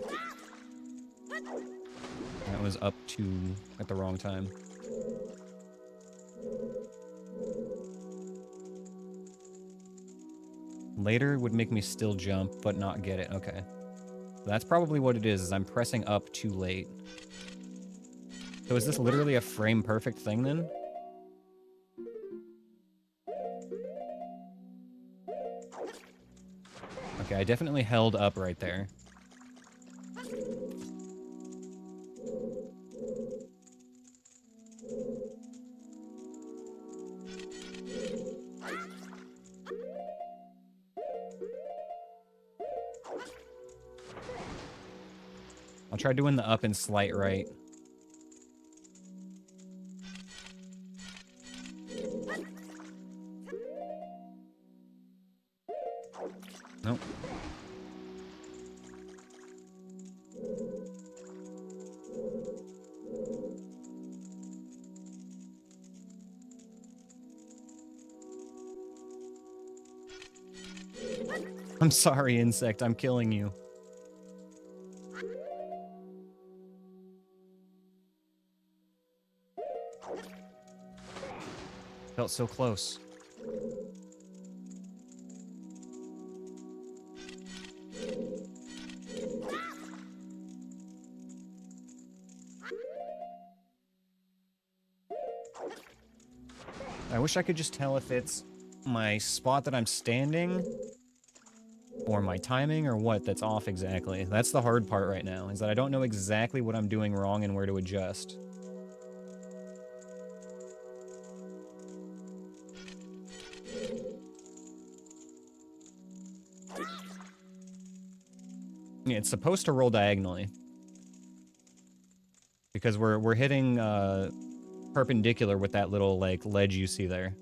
That was up 2 at the wrong time. Later would make me still jump, but not get it. Okay. That's probably what it is I'm pressing up too late. So is this literally a frame perfect thing then? Okay, I definitely held up right there. I'll try doing the up and slight right. Nope. I'm sorry, insect. I'm killing you. Felt so close. I wish I could just tell if it's my spot that I'm standing or my timing or what that's off exactly. That's the hard part right now, is that I don't know exactly what I'm doing wrong and where to adjust. Yeah, it's supposed to roll diagonally. Because we're hitting perpendicular with that little like ledge you see there.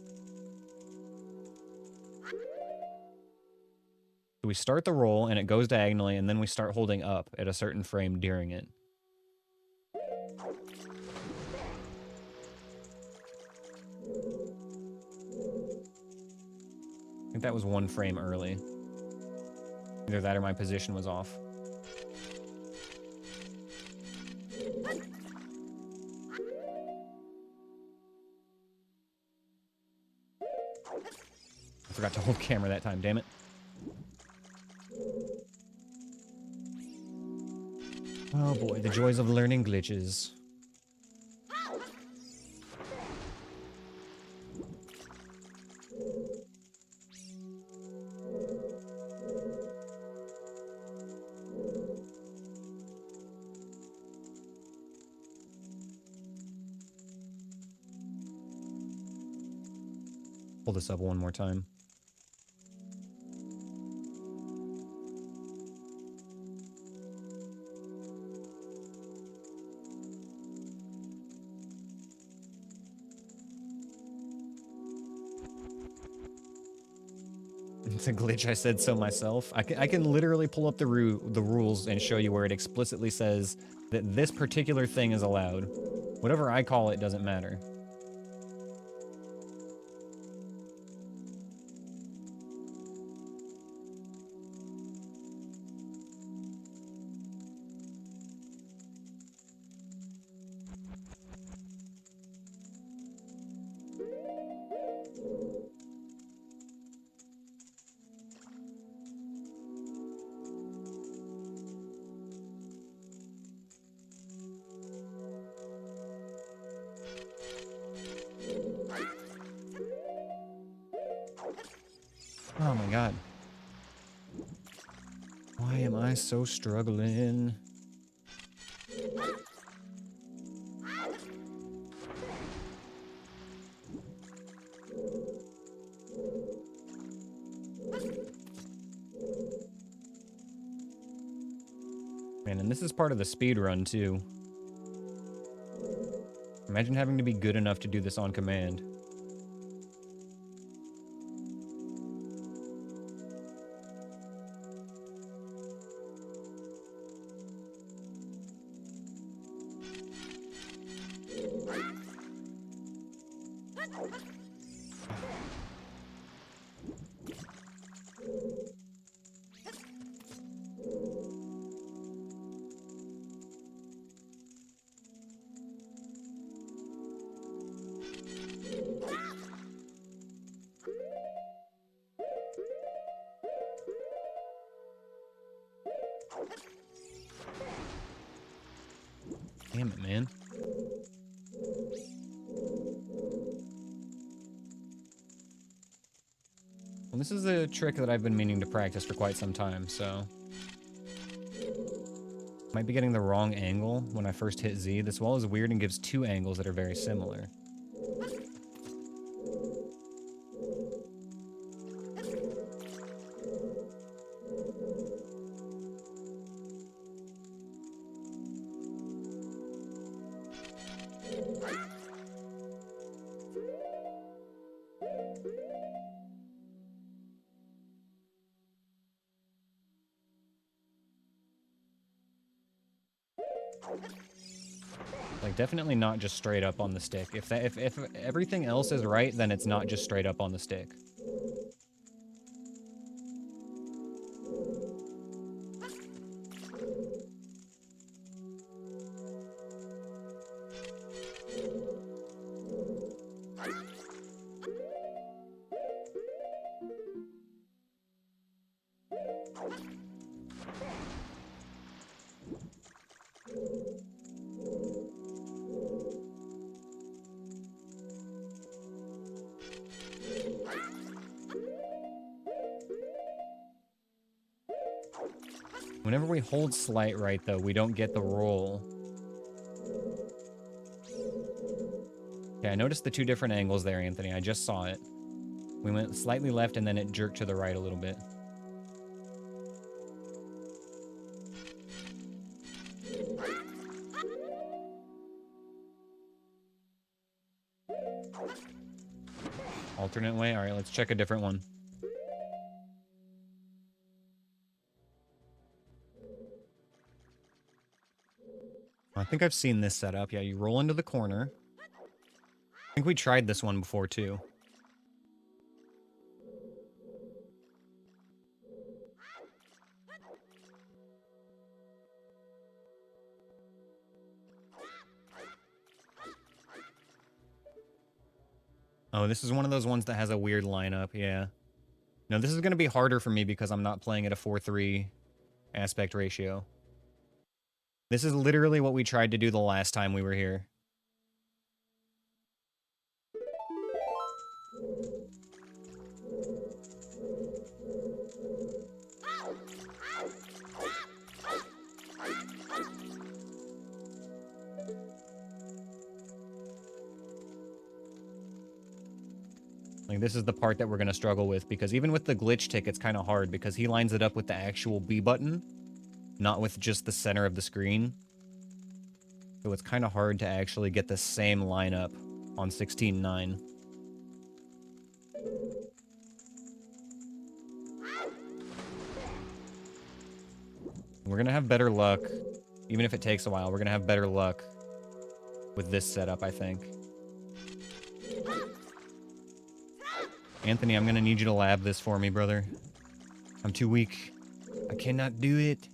So we start the roll and it goes diagonally, and then we start holding up at a certain frame during it. I think that was 1 frame early. Either that or my position was off. I forgot to hold camera that time, damn it. Oh boy, the joys of learning glitches. Pull this up one more time. It's a glitch, I said so myself. I can literally pull up the rules and show you where it explicitly says that this particular thing is allowed. Whatever I call it doesn't matter. Oh my god. Why am I so struggling? Man, and this is part of the speed run too. Imagine having to be good enough to do this on command. Damn it, man. Well, this is a trick that I've been meaning to practice for quite some time, so... Might be getting the wrong angle when I first hit Z. This wall is weird and gives two angles that are very similar. Like, definitely not just straight up on the stick. If everything else is right, then it's not just straight up on the stick. Whenever we hold slight right, though, we don't get the roll. Okay, I noticed the two different angles there, Anthony. I just saw it. We went slightly left, and then it jerked to the right a little bit. Alternate way? Alright, let's check a different one. I think I've seen this setup. Yeah, you roll into the corner. I think we tried this one before, too. Oh, this is one of those ones that has a weird lineup, yeah. No, this is going to be harder for me because I'm not playing at a 4:3 aspect ratio. This is literally what we tried to do the last time we were here. Like, this is the part that we're going to struggle with, because even with the glitch tick, it's kind of hard, because he lines it up with the actual B button, not with just the center of the screen. So it's kind of hard to actually get the same lineup on 16.9. We're going to have better luck, even if it takes a while, we're going to have better luck with this setup, I think. Anthony, I'm gonna need you to lab this for me, brother. I'm too weak. I cannot do it.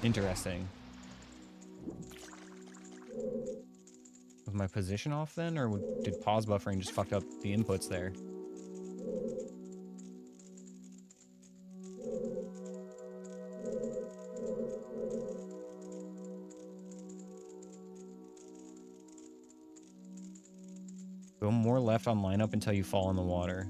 Interesting. Was my position off then, or did pause buffering just fuck up the inputs there? Go more left on lineup until you fall in the water.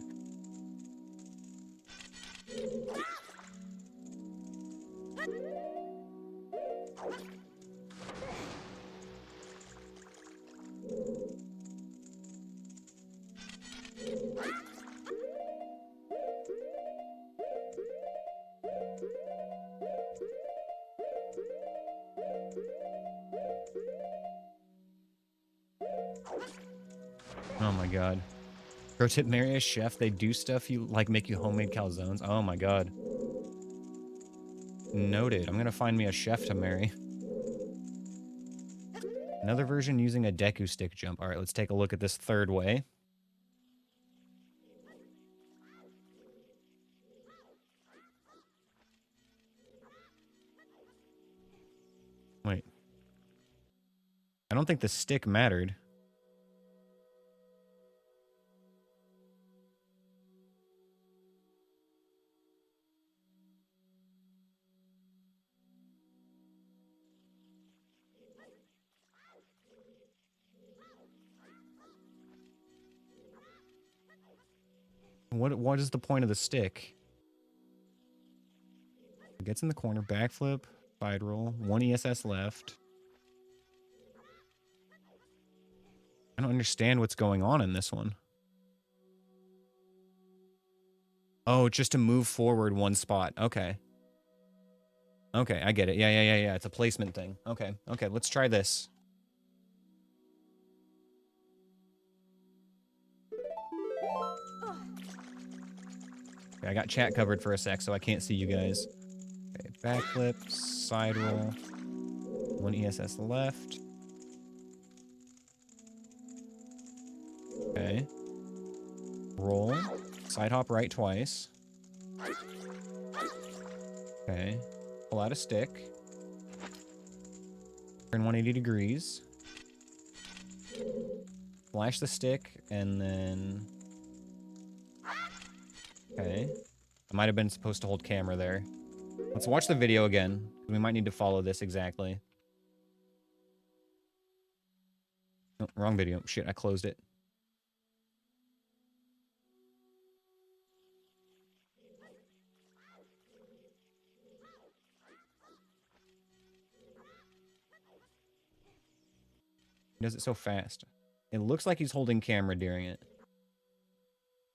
Oh my god. Pro tip, marry a chef. They do stuff you like, make you homemade calzones. Oh my god. Noted. I'm gonna find me a chef to marry. Another version using a Deku stick jump. Alright, let's take a look at this third way. Wait. I don't think the stick mattered. What is the point of the stick? It gets in the corner, backflip, side roll, 1 ESS left. I don't understand what's going on in this one. Oh, just to move forward 1 spot. Okay. Okay, I get it. Yeah. It's a placement thing. Okay, let's try this. Okay, I got chat covered for a sec, so I can't see you guys. Okay, backflip, side roll, 1 ESS left. Okay. Roll, side hop right twice. Okay. Pull out a stick. Turn 180 degrees. Flash the stick, and then... Okay. I might have been supposed to hold camera there. Let's watch the video again. We might need to follow this exactly. Oh, wrong video. Shit, I closed it. He does it so fast. It looks like he's holding camera during it.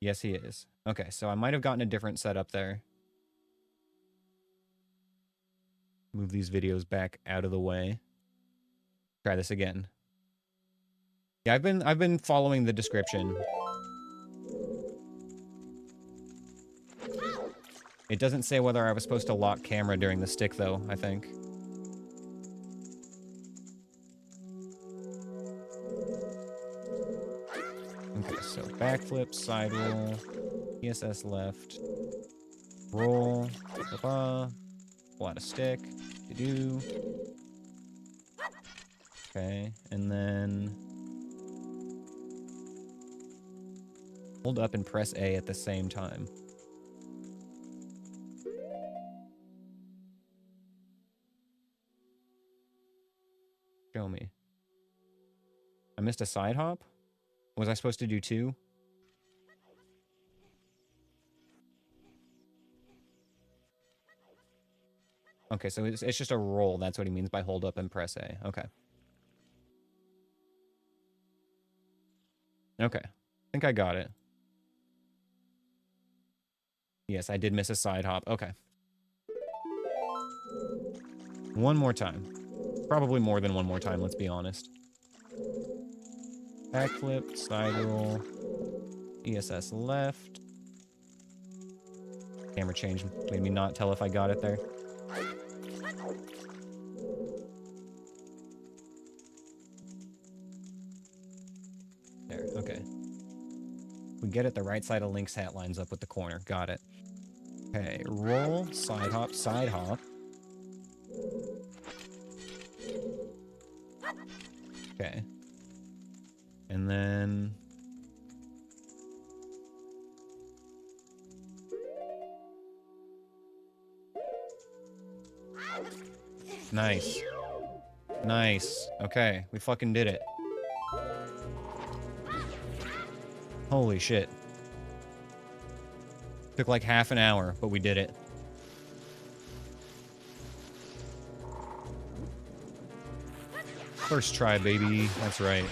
Yes, he is. Okay, so I might have gotten a different setup there. Move these videos back out of the way. Try this again. Yeah, I've been following the description. It doesn't say whether I was supposed to lock camera during the stick though, I think. Okay, so backflip, side roll, ESS left, roll, pull out a stick, do. Okay, and then hold up and press A at the same time. Show me. I missed a side hop? Was I supposed to do 2? Okay, so it's just a roll. That's what he means by hold up and press A. Okay. Okay. I think I got it. Yes, I did miss a side hop. Okay. One more time. Probably more than one more time, let's be honest. Backflip, side roll, ESS left. Camera change made me not tell if I got it there. There, okay. We get it, the right side of Link's hat lines up with the corner. Got it. Okay, roll, side hop, side hop. Okay. And then... Nice. Nice. Okay, we fucking did it. Holy shit. Took like half an hour, but we did it. First try, baby. That's right.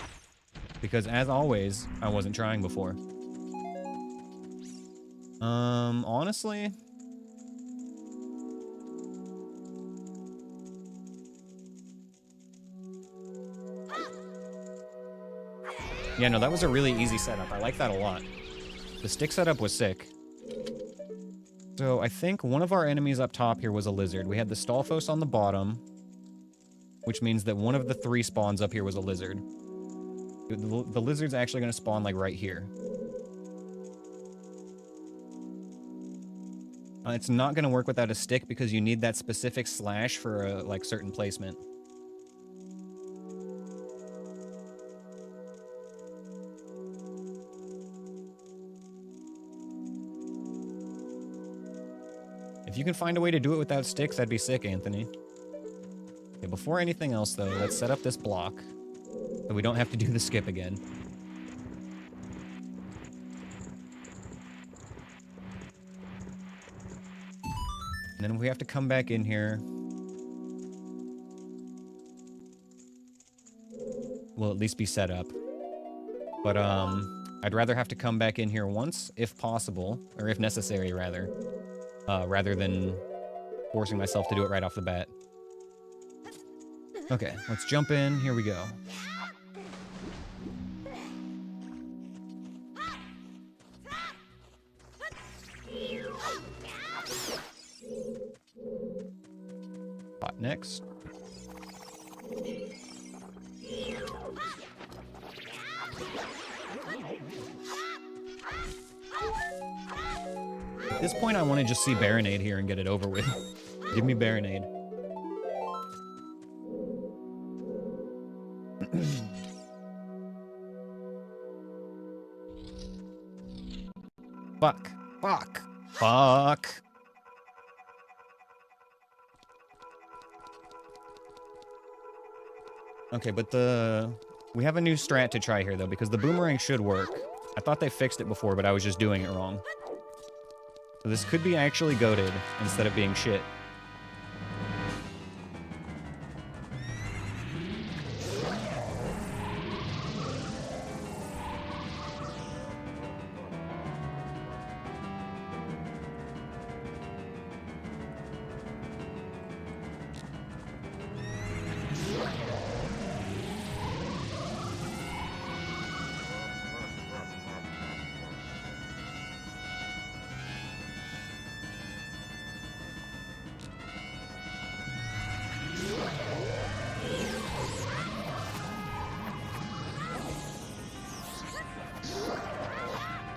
Because as always, I wasn't trying before. Honestly... Yeah, no, that was a really easy setup. I like that a lot. The stick setup was sick. So I think one of our enemies up top here was a lizard. We had the Stalfos on the bottom, which means that one of the 3 spawns up here was a lizard. The lizard's actually going to spawn, like, right here. It's not going to work without a stick because you need that specific slash for a, like, certain placement. If you can find a way to do it without sticks, that'd be sick, Anthony. Okay, before anything else, though, let's set up this block so we don't have to do the skip again. And then we have to come back in here. We'll at least be set up. But, I'd rather have to come back in here once, if possible, or if necessary, rather than forcing myself to do it right off the bat. Okay, let's jump in. Here we go. Hot next. At this point, I want to just see Baronade here and get it over with. Give me Baronade. Fuck. Fuck. Fuck. Okay, but we have a new strat to try here, though, because the boomerang should work. I thought they fixed it before, but I was just doing it wrong. So this could be actually goated instead of being shit.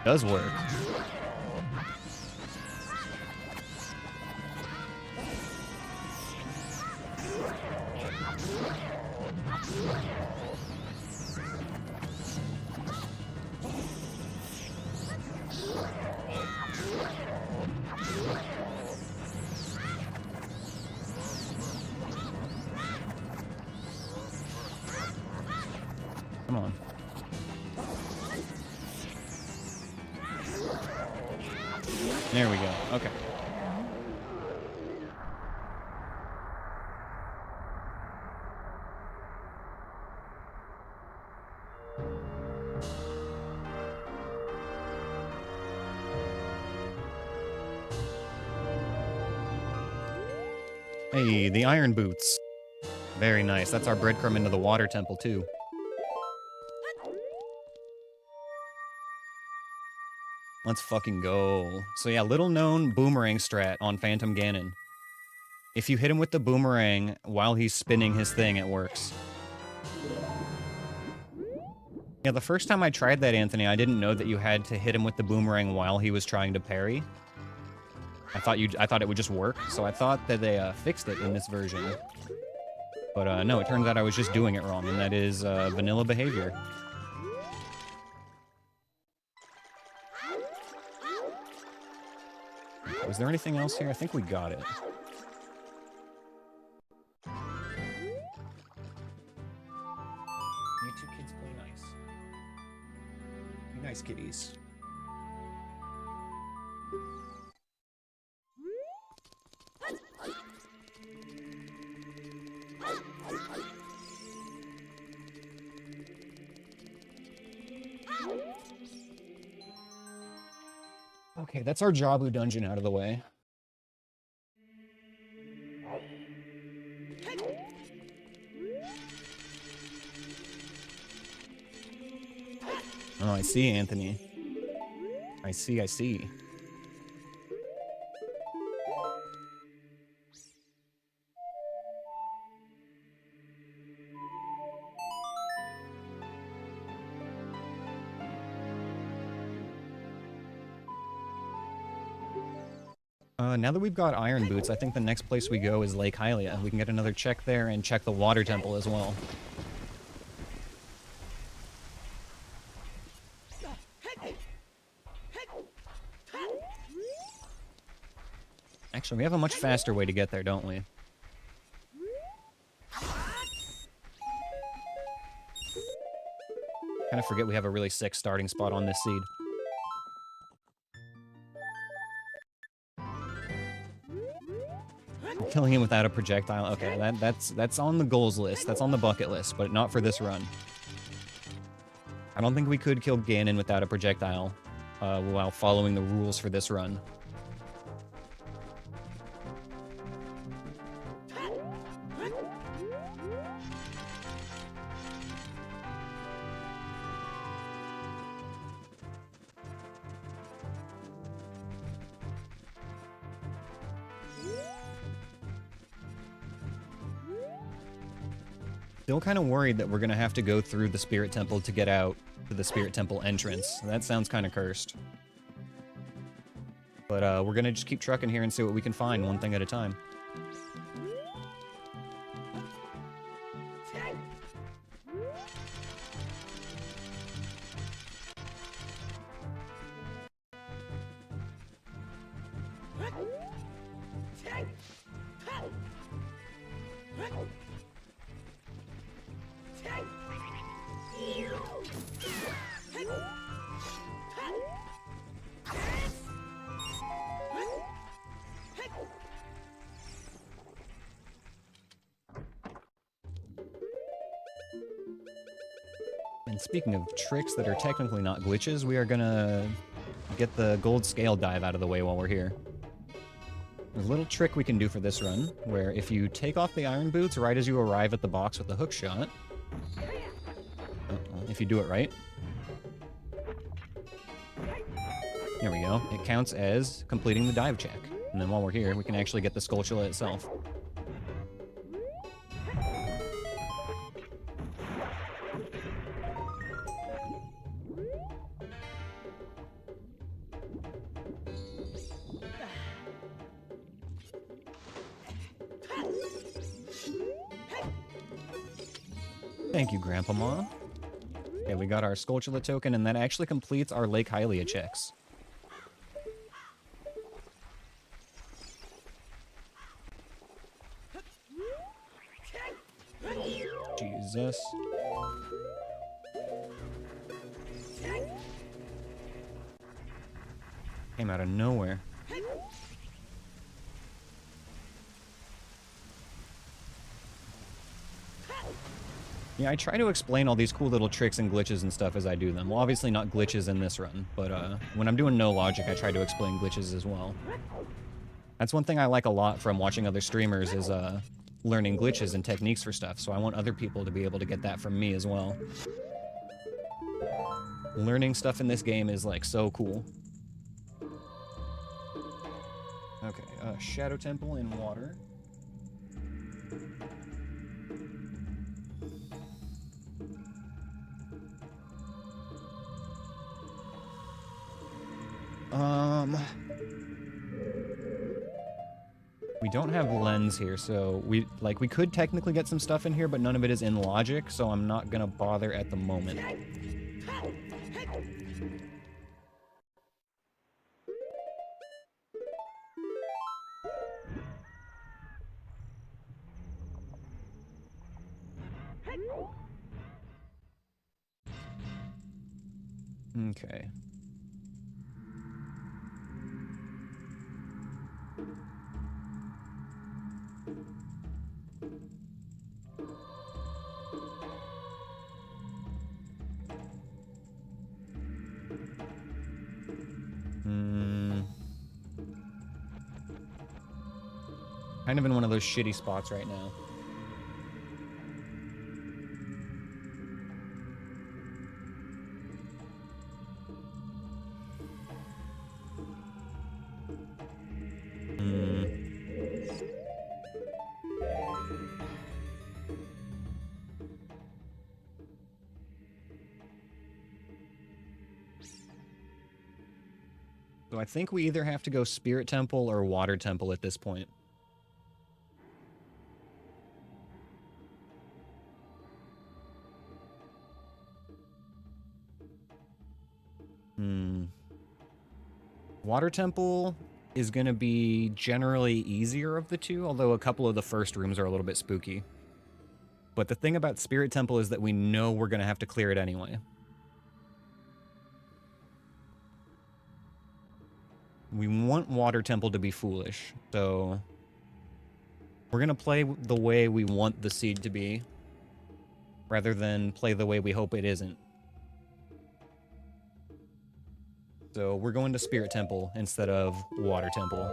Does work. Come on. There we go. Okay. Hey, the iron boots. Very nice. That's our breadcrumb into the water temple, too. Let's fucking go. So yeah, little known boomerang strat on Phantom Ganon. If you hit him with the boomerang while he's spinning his thing, it works. Yeah, the first time I tried that, Anthony, I didn't know that you had to hit him with the boomerang while he was trying to parry. I thought it would just work, so I thought that they fixed it in this version. But no, it turns out I was just doing it wrong, and that is vanilla behavior. Was there anything else here? I think we got it. You two kids play nice. You nice kitties. Okay, that's our Jabu dungeon out of the way. Oh, I see, Anthony. I see, I see. Now that we've got iron boots, I think the next place we go is Lake Hylia. We can get another check there and check the water temple as well. Actually, we have a much faster way to get there, don't we? Kind of forget we have a really sick starting spot on this seed. Killing him without a projectile. Okay, that's on the goals list. That's on the bucket list, but not for this run. I don't think we could kill Ganon without a projectile while following the rules for this run. Still kind of worried that we're going to have to go through the Spirit Temple to get out to the Spirit Temple entrance. That sounds kind of cursed. But we're going to just keep trucking here and see what we can find, one thing at a time. And speaking of tricks that are technically not glitches, we are gonna get the gold scale dive out of the way while we're here. There's a little trick we can do for this run, where if you take off the iron boots right as you arrive at the box with the hook shot, if you do it right, there we go, it counts as completing the dive check. And then while we're here, we can actually get the Skulltula itself. Thank you, Grandpa Ma. Okay, we got our Skulltula token, and that actually completes our Lake Hylia checks. Jesus. Came out of nowhere. Yeah, I try to explain all these cool little tricks and glitches and stuff as I do them. Well, obviously not glitches in this run, but when I'm doing no logic, I try to explain glitches as well. That's one thing I like a lot from watching other streamers is learning glitches and techniques for stuff, so I want other people to be able to get that from me as well. Learning stuff in this game is, like, so cool. Okay, Shadow Temple in water. We don't have lens here, so we could technically get some stuff in here, but none of it is in logic, so I'm not gonna bother at the moment. Okay. Kind of in one of those shitty spots right now. So I think we either have to go Spirit Temple or Water Temple at this point. Water Temple is going to be generally easier of the two, although a couple of the first rooms are a little bit spooky. But the thing about Spirit Temple is that we know we're going to have to clear it anyway. We want Water Temple to be foolish, so we're going to play the way we want the seed to be, rather than play the way we hope it isn't. So we're going to Spirit Temple instead of Water Temple.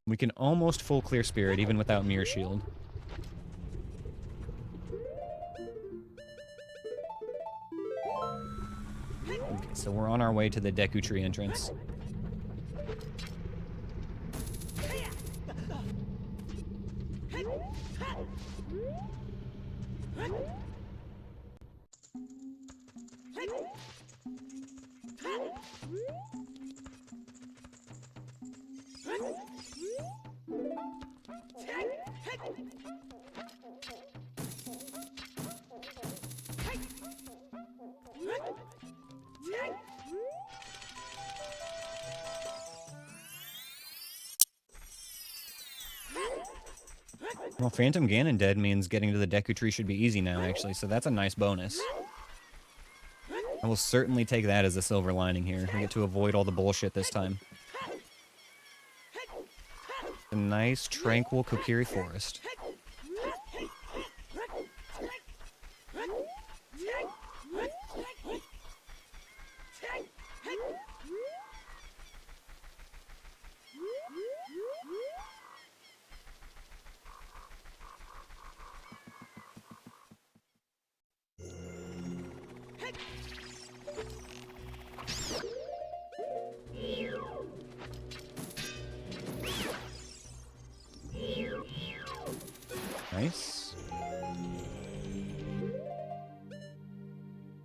We can almost full clear Spirit even without Mirror Shield. Okay, so we're on our way to the Deku Tree entrance. Well, Phantom Ganon dead means getting to the Deku Tree should be easy now, actually, so that's a nice bonus. I will certainly take that as a silver lining here. We get to avoid all the bullshit this time. A nice, tranquil Kokiri forest. Nice.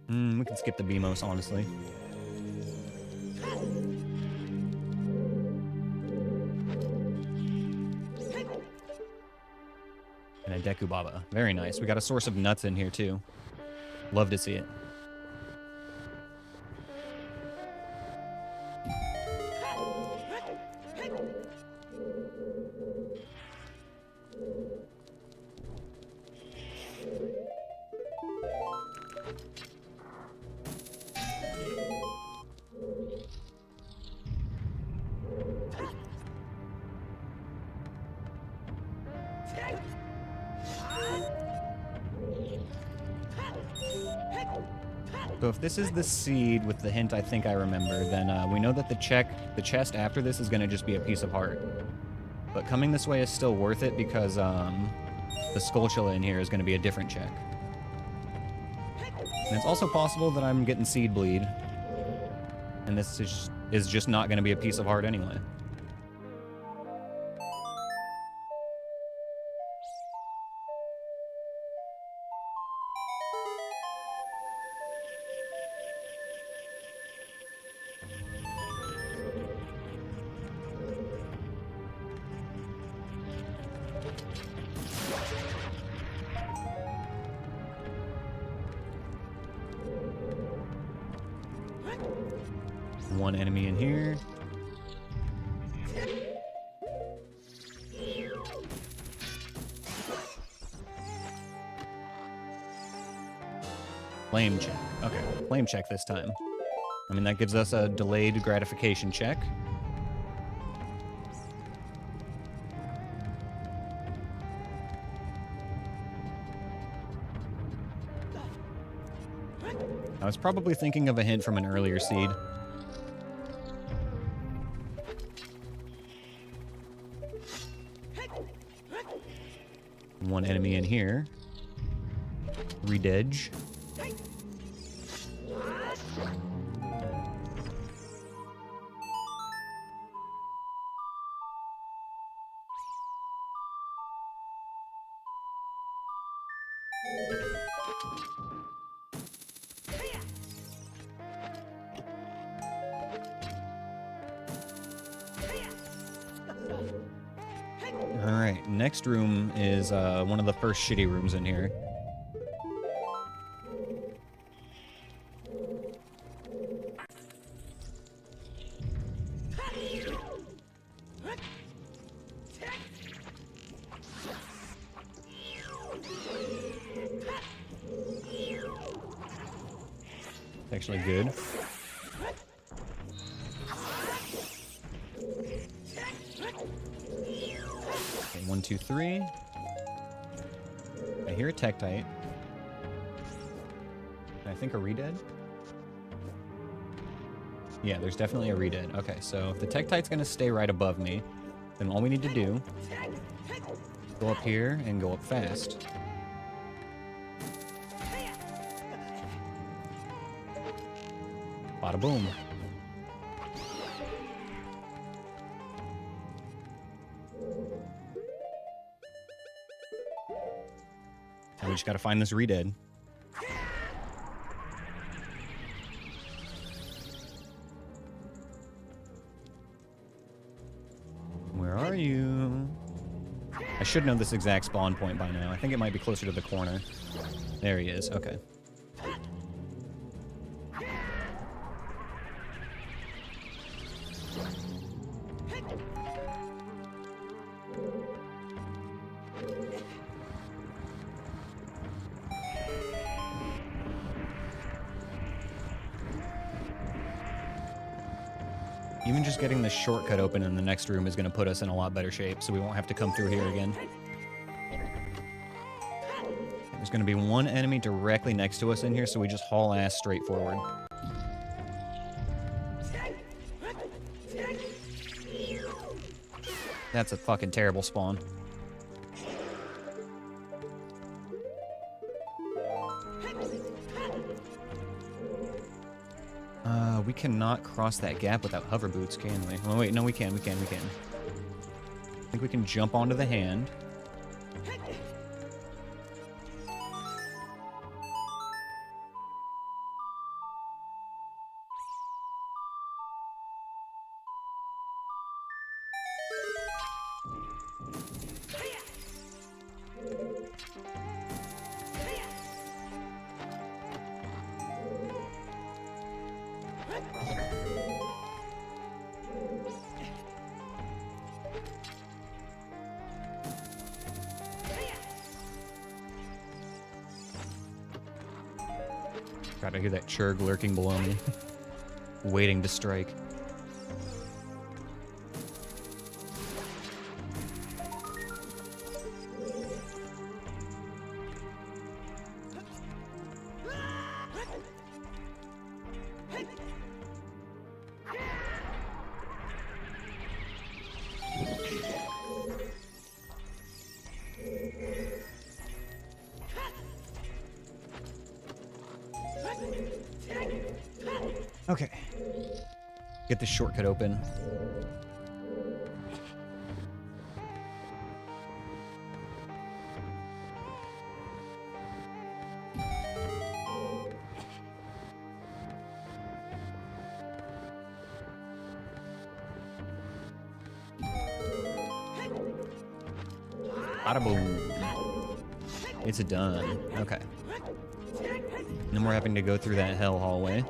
We can skip the Beamos, honestly. And a Deku Baba. Very nice. We got a source of nuts in here, too. Love to see it. So if this is the seed with the hint I think I remember, then we know that the chest after this is going to just be a piece of heart. But coming this way is still worth it because the Skulltula in here is going to be a different check. And it's also possible that I'm getting seed bleed. And this is just not going to be a piece of heart anyway. One enemy in here. Flame check. Okay, flame check this time. I mean, that gives us a delayed gratification check. I was probably thinking of a hint from an earlier seed. One enemy in here. Rededge. Alright, next room is one of the first shitty rooms in here. Actually good. Okay, 1, 2, 3. I hear a Tektite. I think a Redead. Yeah, there's definitely a Redead. Okay, so if the Tektite's gonna stay right above me, then all we need to do is go up here and go up fast. Bada boom. And we just gotta find this Redead. Where are you? I should know this exact spawn point by now. I think it might be closer to the corner. There he is. Okay. Even just getting this shortcut open in the next room is going to put us in a lot better shape, so we won't have to come through here again. There's going to be one enemy directly next to us in here, so we just haul ass straight forward. That's a fucking terrible spawn. We cannot cross that gap without hover boots, can we? Oh, wait, no, we can. I think we can jump onto the hand. God, I hear that churg lurking below me, waiting to strike. Okay. Get this shortcut open. Bada boom. It's done. Okay. Then we're having to go through that hell hallway.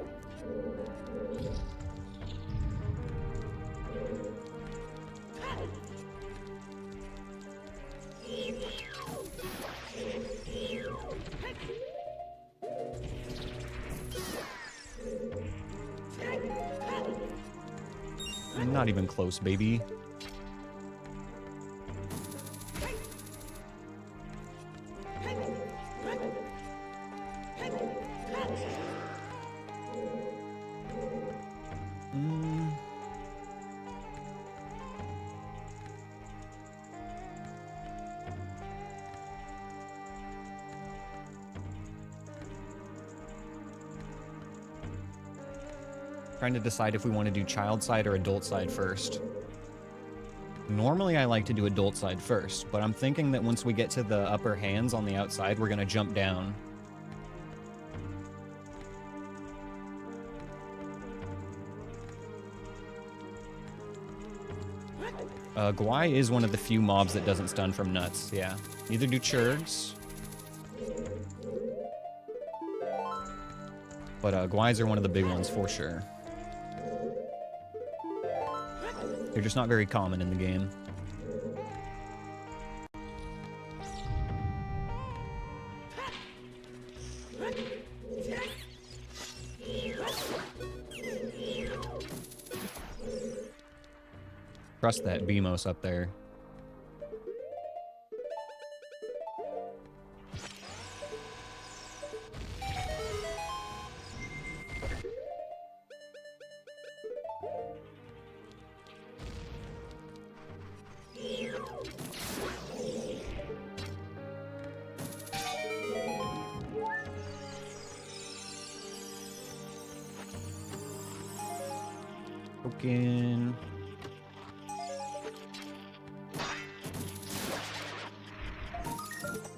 Not even close, baby. Trying to decide if we want to do child side or adult side first. Normally I like to do adult side first, but I'm thinking that once we get to the upper hands on the outside, we're gonna jump down. Gwai is one of the few mobs that doesn't stun from nuts, yeah. Neither do Churgs. But Gwais are one of the big ones for sure. They're just not very common in the game. Trust that Beamos up there. Token.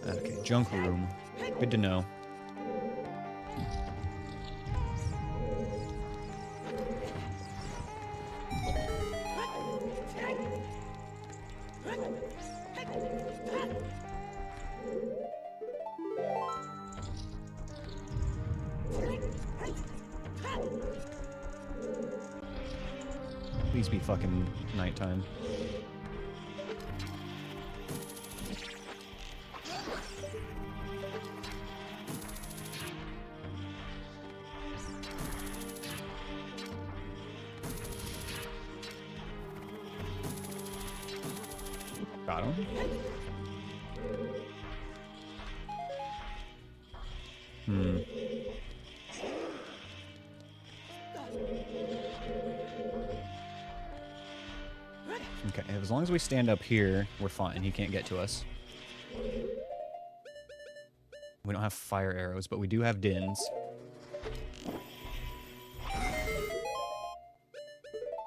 Okay, junk room. Good to know. Please be fucking nighttime. Got him. Okay, as long as we stand up here, we're fine. He can't get to us. We don't have fire arrows, but we do have dins. I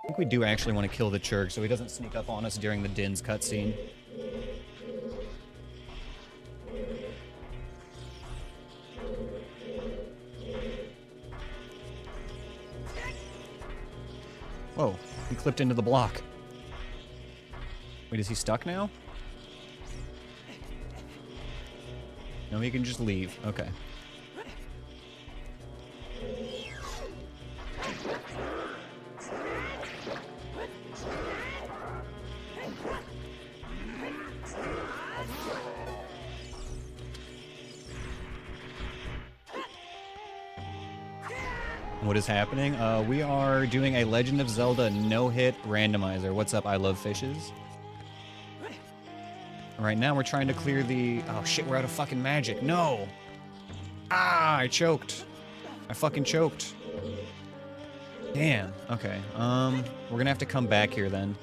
think we do actually want to kill the Churg so he doesn't sneak up on us during the dins cutscene. Whoa, he clipped into the block. Wait, is he stuck now? No, he can just leave. Okay. What is happening? We are doing a Legend of Zelda no-hit randomizer. What's up, I love fishes? Right now we're trying to clear the... Oh shit, we're out of fucking magic. No! Ah, I choked. I fucking choked. Damn. Okay. We're gonna have to come back here then.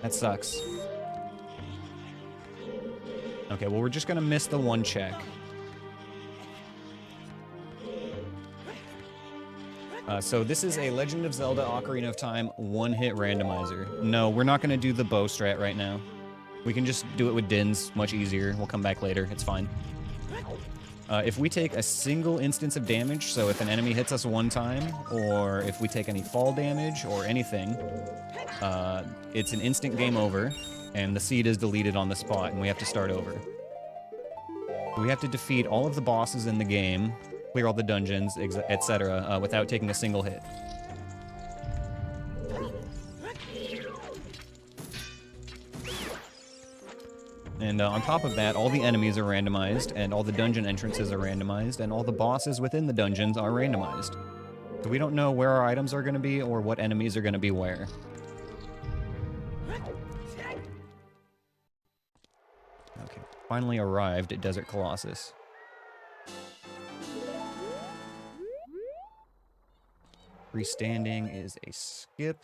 That sucks. Okay, well we're just gonna miss the one check. So this is a Legend of Zelda Ocarina of Time one-hit randomizer. No, we're not gonna do the bow strat right now. We can just do it with dins, much easier. We'll come back later, it's fine. If we take a single instance of damage, so if an enemy hits us one time, or if we take any fall damage or anything, it's an instant game over, and the seed is deleted on the spot, and we have to start over. We have to defeat all of the bosses in the game, clear all the dungeons, etc., without taking a single hit. And on top of that, all the enemies are randomized, and all the dungeon entrances are randomized, and all the bosses within the dungeons are randomized. So we don't know where our items are going to be, or what enemies are going to be where. Okay, finally arrived at Desert Colossus. Freestanding is a skip.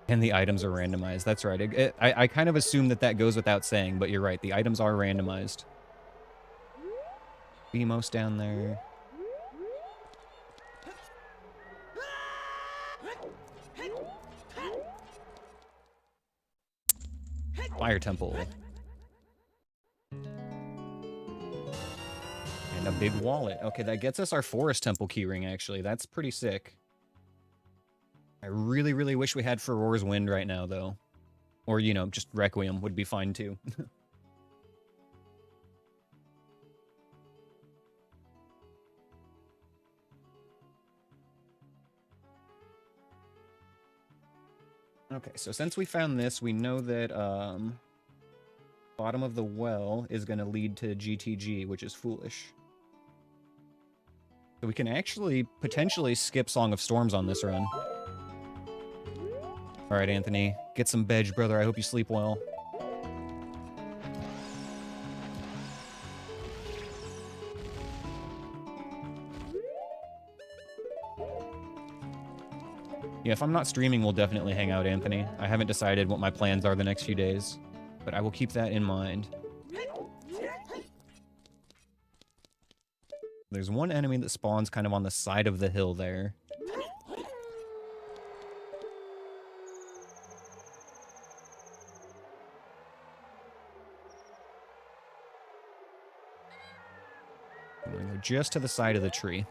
And the items are randomized. That's right. I kind of assume that that goes without saying, but you're right. The items are randomized. Beamos down there. Fire Temple. And a big wallet. Okay, that gets us our Forest Temple keyring, actually. That's pretty sick. I really, really wish we had Furor's Wind right now, though. Or, you know, just Requiem would be fine, too. Okay, so since we found this, we know that, bottom of the well is going to lead to GTG, which is foolish. So we can actually potentially skip Song of Storms on this run. Alright, Anthony. Get some veg, brother. I hope you sleep well. Yeah, if I'm not streaming, we'll definitely hang out, Anthony. I haven't decided what my plans are the next few days, but I will keep that in mind. There's one enemy that spawns kind of on the side of the hill there. I'm gonna go just to the side of the tree.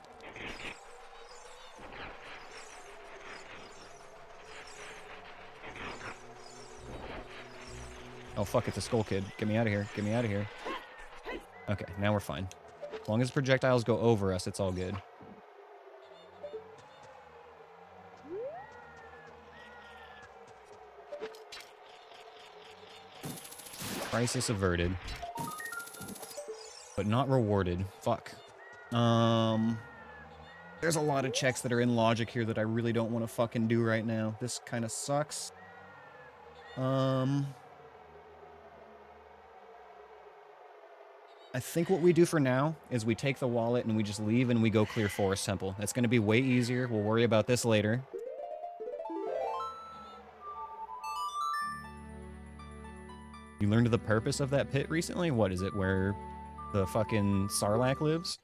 Oh, fuck, it's a Skull Kid. Get me out of here. Get me out of here. Okay, now we're fine. As long as projectiles go over us, it's all good. Crisis averted. But not rewarded. Fuck. There's a lot of checks that are in logic here that I really don't want to fucking do right now. This kind of sucks. I think what we do for now is we take the wallet and we just leave and we go clear Forest Temple. It's going to be way easier. We'll worry about this later. You learned the purpose of that pit recently? What is it, where the fucking Sarlacc lives?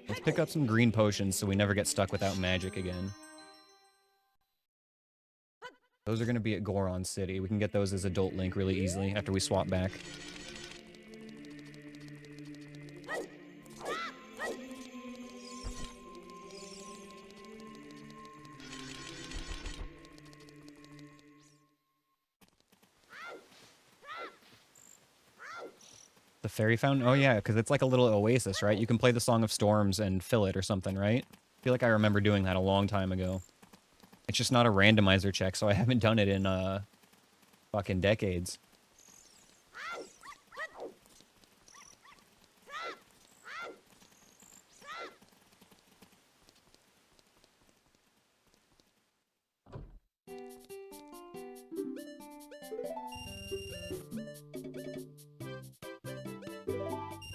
Let's pick up some green potions so we never get stuck without magic again. Those are going to be at Goron City. We can get those as Adult Link really easily after we swap back. The fairy fountain? Oh yeah, because it's like a little oasis, right? You can play the Song of Storms and fill it or something, right? I feel like I remember doing that a long time ago. It's just not a randomizer check, so I haven't done it in, fucking decades.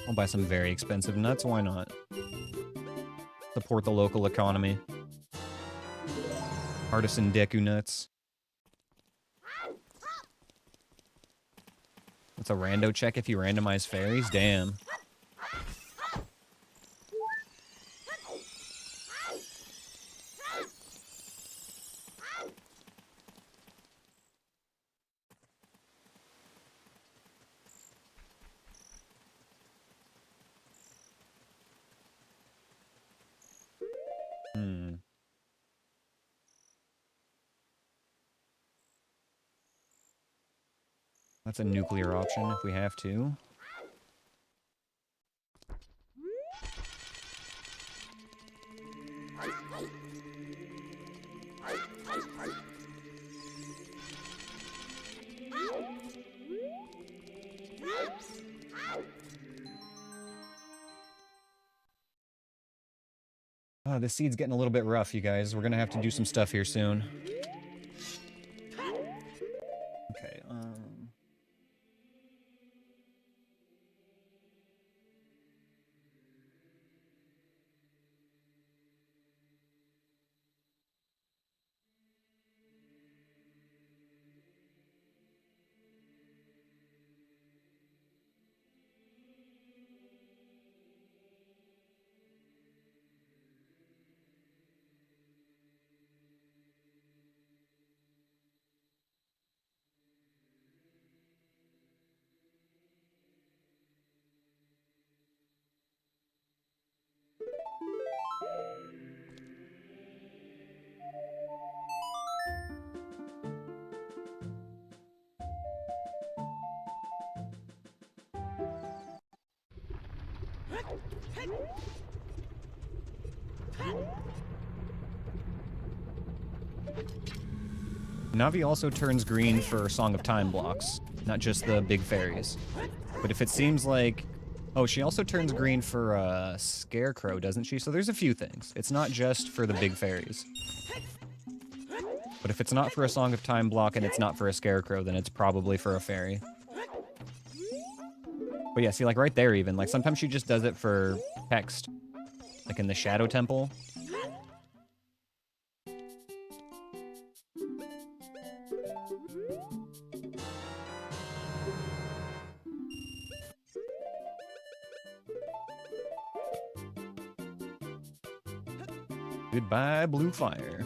I'll buy some very expensive nuts, why not? Support the local economy. Artisan Deku nuts. It's a rando check if you randomize fairies? Damn. That's a nuclear option if we have to. Oh, this seed's getting a little bit rough, you guys. We're gonna have to do some stuff here soon. Okay, Navi also turns green for Song of Time blocks, not just the big fairies. But if it seems like... Oh, she also turns green for Scarecrow, doesn't she? So there's a few things. It's not just for the big fairies. But if it's not for a Song of Time block and it's not for a Scarecrow, then it's probably for a fairy. But yeah, see, like right there even, like sometimes she just does it for text. Like in the Shadow Temple. Goodbye, blue fire.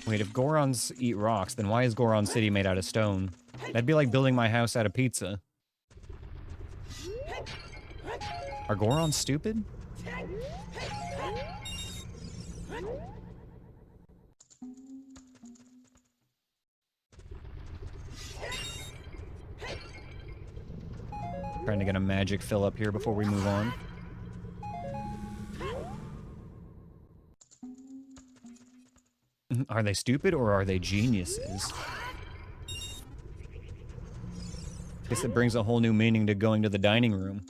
Wait, if Gorons eat rocks, then why is Goron City made out of stone? That'd be like building my house out of pizza. Are Gorons stupid? Trying to get a magic fill up here before we move on. Are they stupid or are they geniuses? Guess it brings a whole new meaning to going to the dining room.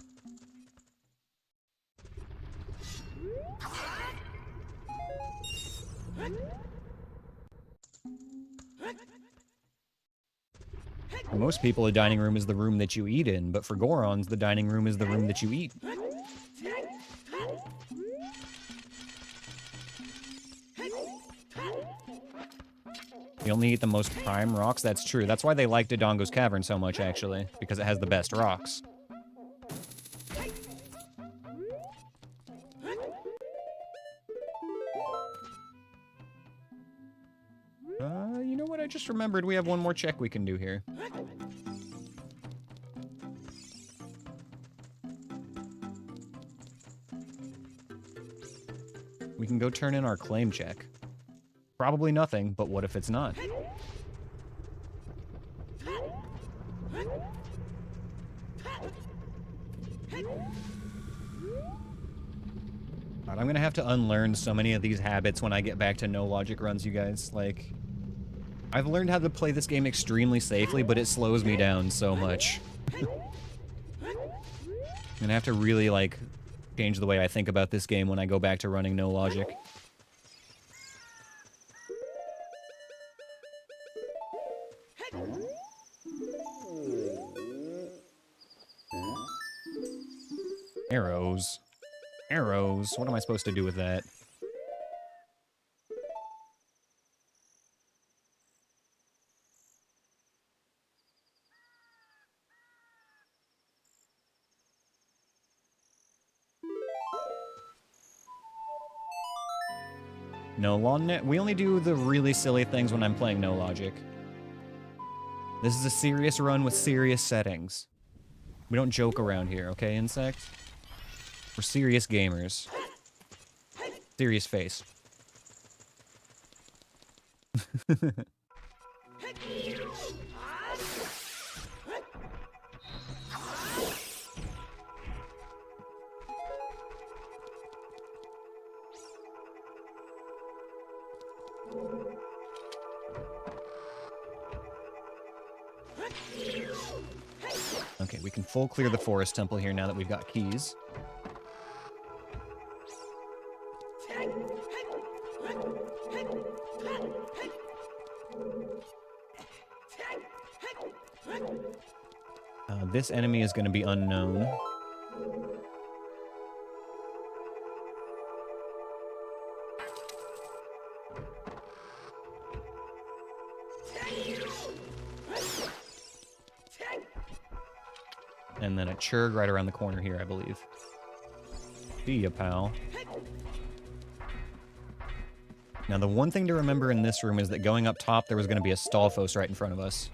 For most people, a dining room is the room that you eat in, but for Gorons, the dining room is the room that you eat. You only eat the most prime rocks? That's true. That's why they like Dodongo's Cavern so much, actually, because it has the best rocks. You know what? I just remembered we have one more check we can do here. We can go turn in our claim check. Probably nothing, but what if it's not? God, I'm gonna have to unlearn so many of these habits when I get back to no logic runs, you guys. Like, I've learned how to play this game extremely safely, but it slows me down so much. I'm gonna have to really, like, change the way I think about this game when I go back to running no logic. Arrows. Arrows. What am I supposed to do with that? No long. We only do the really silly things when I'm playing no logic. This is a serious run with serious settings. We don't joke around here, okay, insect? We're serious gamers. Serious face. Okay, we can full clear the forest temple here now that we've got keys. This enemy is going to be unknown. then a churg right around the corner here, I believe. See ya, pal. Now, the one thing to remember in this room is that going up top, there was going to be a Stalfos right in front of us.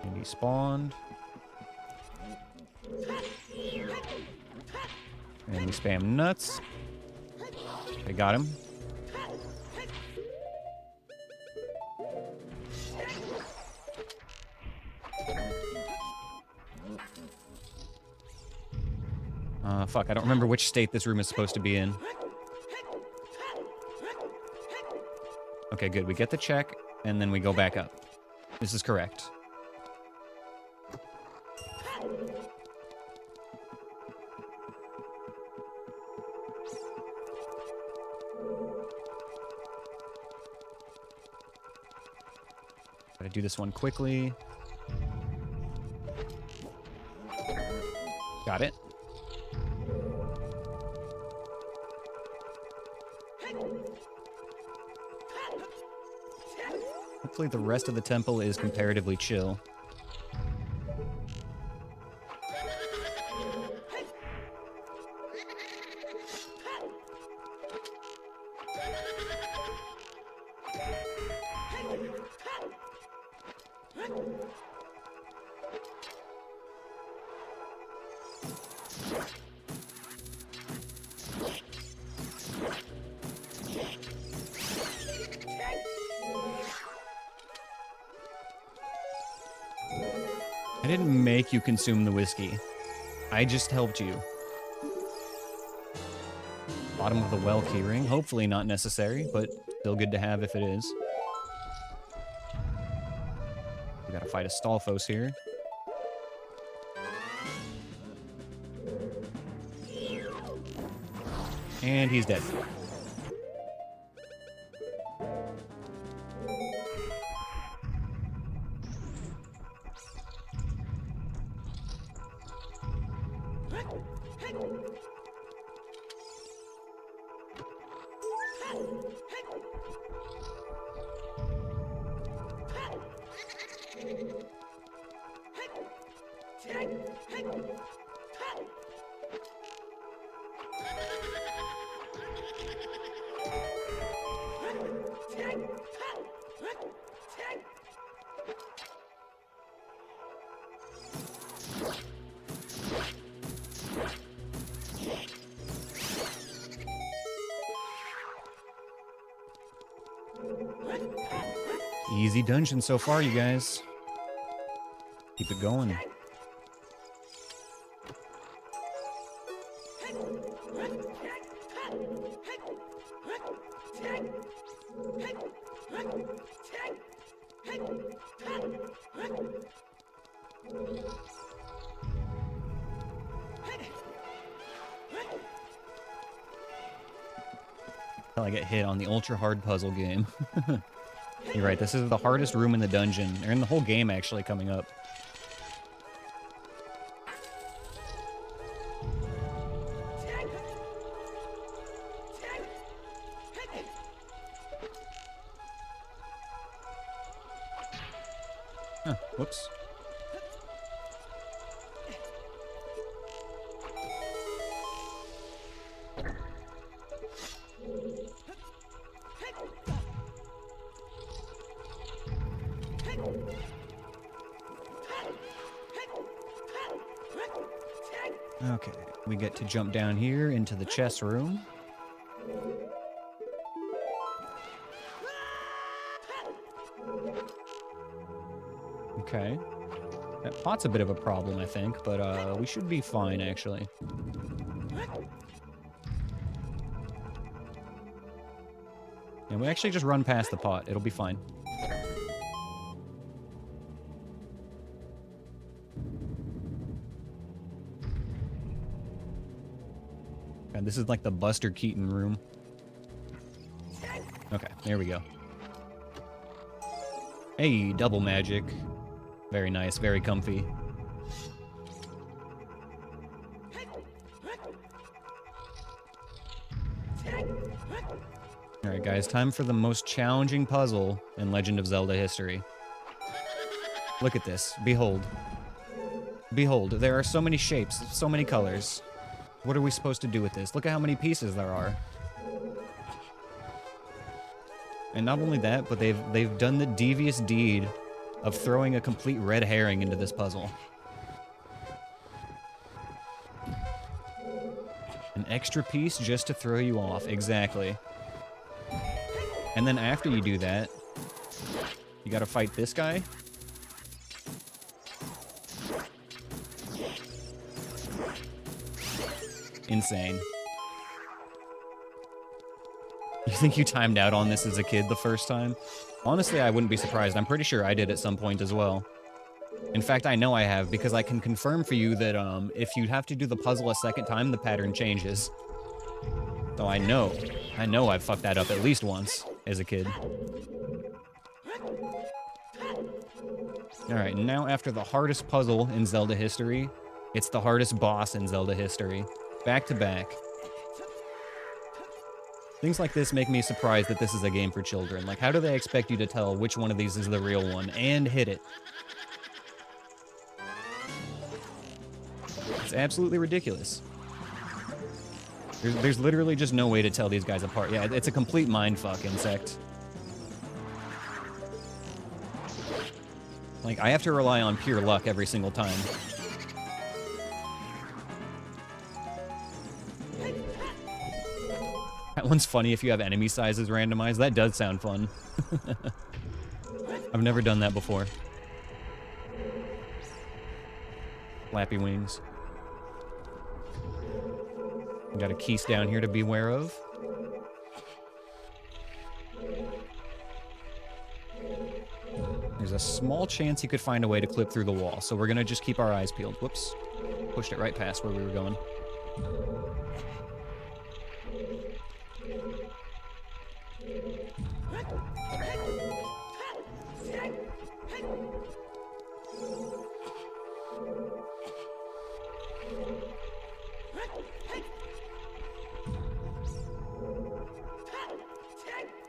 And he spawned. And we spam nuts. They got him. Fuck, I don't remember which state this room is supposed to be in. Okay, good. We get the check, and then we go back up. This is correct. Gotta do this one quickly. Got it. Hopefully the rest of the temple is comparatively chill. I didn't make you consume the whiskey. I just helped you. Bottom of the well keyring. Hopefully not necessary, but still good to have if it is. We gotta fight a Stalfos here. And he's dead. Easy dungeon so far, you guys. Keep it going. Until I get hit on the ultra hard puzzle game. You're right, this is the hardest room in the dungeon, or in the whole game actually, coming up. Huh, whoops. Okay, we get to jump down here into the chess room. Okay. That pot's a bit of a problem, I think, but we should be fine, actually. And we actually just run past the pot. It'll be fine. And this is like the Buster Keaton room. Okay, there we go. Hey, double magic. Very nice, very comfy. Alright guys, time for the most challenging puzzle in Legend of Zelda history. Look at this. Behold. Behold, there are so many shapes, so many colors. What are we supposed to do with this? Look at how many pieces there are. And not only that, but they've done the devious deed of throwing a complete red herring into this puzzle. An extra piece just to throw you off, exactly. And then after you do that, you gotta fight this guy. Insane. You think you timed out on this as a kid the first time? Honestly, I wouldn't be surprised. I'm pretty sure I did at some point as well. In fact, I know I have, because I can confirm for you that if you have to do the puzzle a second time, the pattern changes. So I know I've fucked that up at least once as a kid. Alright, now after the hardest puzzle in Zelda history, it's the hardest boss in Zelda history. Back to back. Things like this make me surprised that this is a game for children. Like, how do they expect you to tell which one of these is the real one and hit it? It's absolutely ridiculous. There's literally just no way to tell these guys apart. Yeah, it's a complete mindfuck, Insect. Like, I have to rely on pure luck every single time. That one's funny if you have enemy sizes randomized. That does sound fun. I've never done that before. Flappy wings. Got a keys down here to be aware of. There's a small chance he could find a way to clip through the wall, so we're gonna just keep our eyes peeled. Whoops. Pushed it right past where we were going.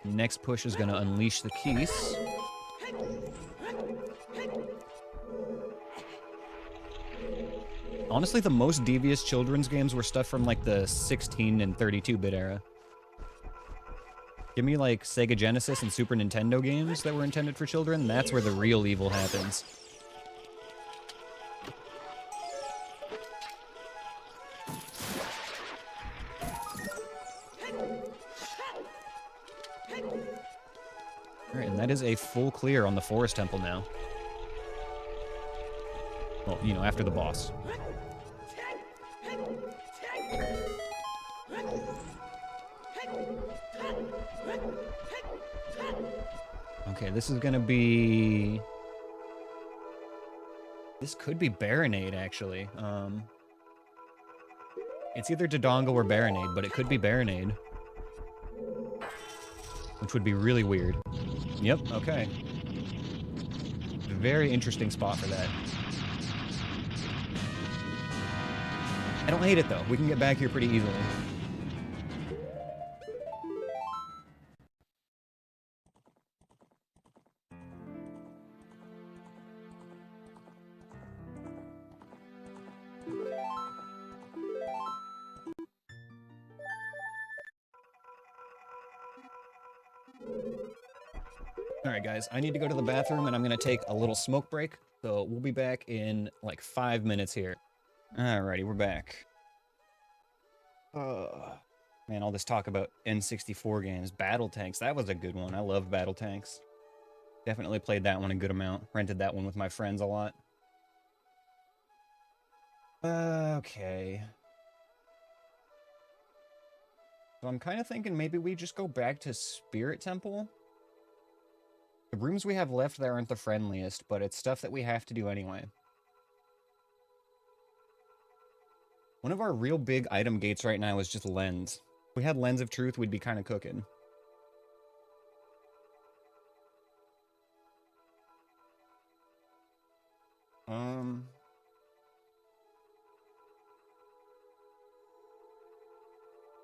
Next push is going to unleash the keys. Honestly, the most devious children's games were stuff from like the 16 and 32-bit era. Give me like Sega Genesis and Super Nintendo games that were intended for children. That's where the real evil happens. Alright, and that is a full clear on the Forest Temple now. Well, you know, after the boss. Okay, this is gonna be... This could be Baronade, actually. It's either Dodongo or Baronade, but it could be Baronade. Which would be really weird. Yep, okay. Very interesting spot for that. I don't hate it, though. We can get back here pretty easily. Alright guys, I need to go to the bathroom and I'm gonna take a little smoke break, so we'll be back in like 5 minutes here. Alrighty, we're back. Man, all this talk about N64 games. Battle Tanks, that was a good one. I loved Battle Tanks. Definitely played that one a good amount. Rented that one with my friends a lot. Okay. So I'm kind of thinking maybe we just go back to Spirit Temple. The rooms we have left there aren't the friendliest, but it's stuff that we have to do anyway. One of our real big item gates right now is just Lens. If we had Lens of Truth, we'd be kind of cooking. You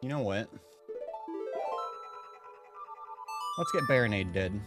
know what? Let's get Baronade dead.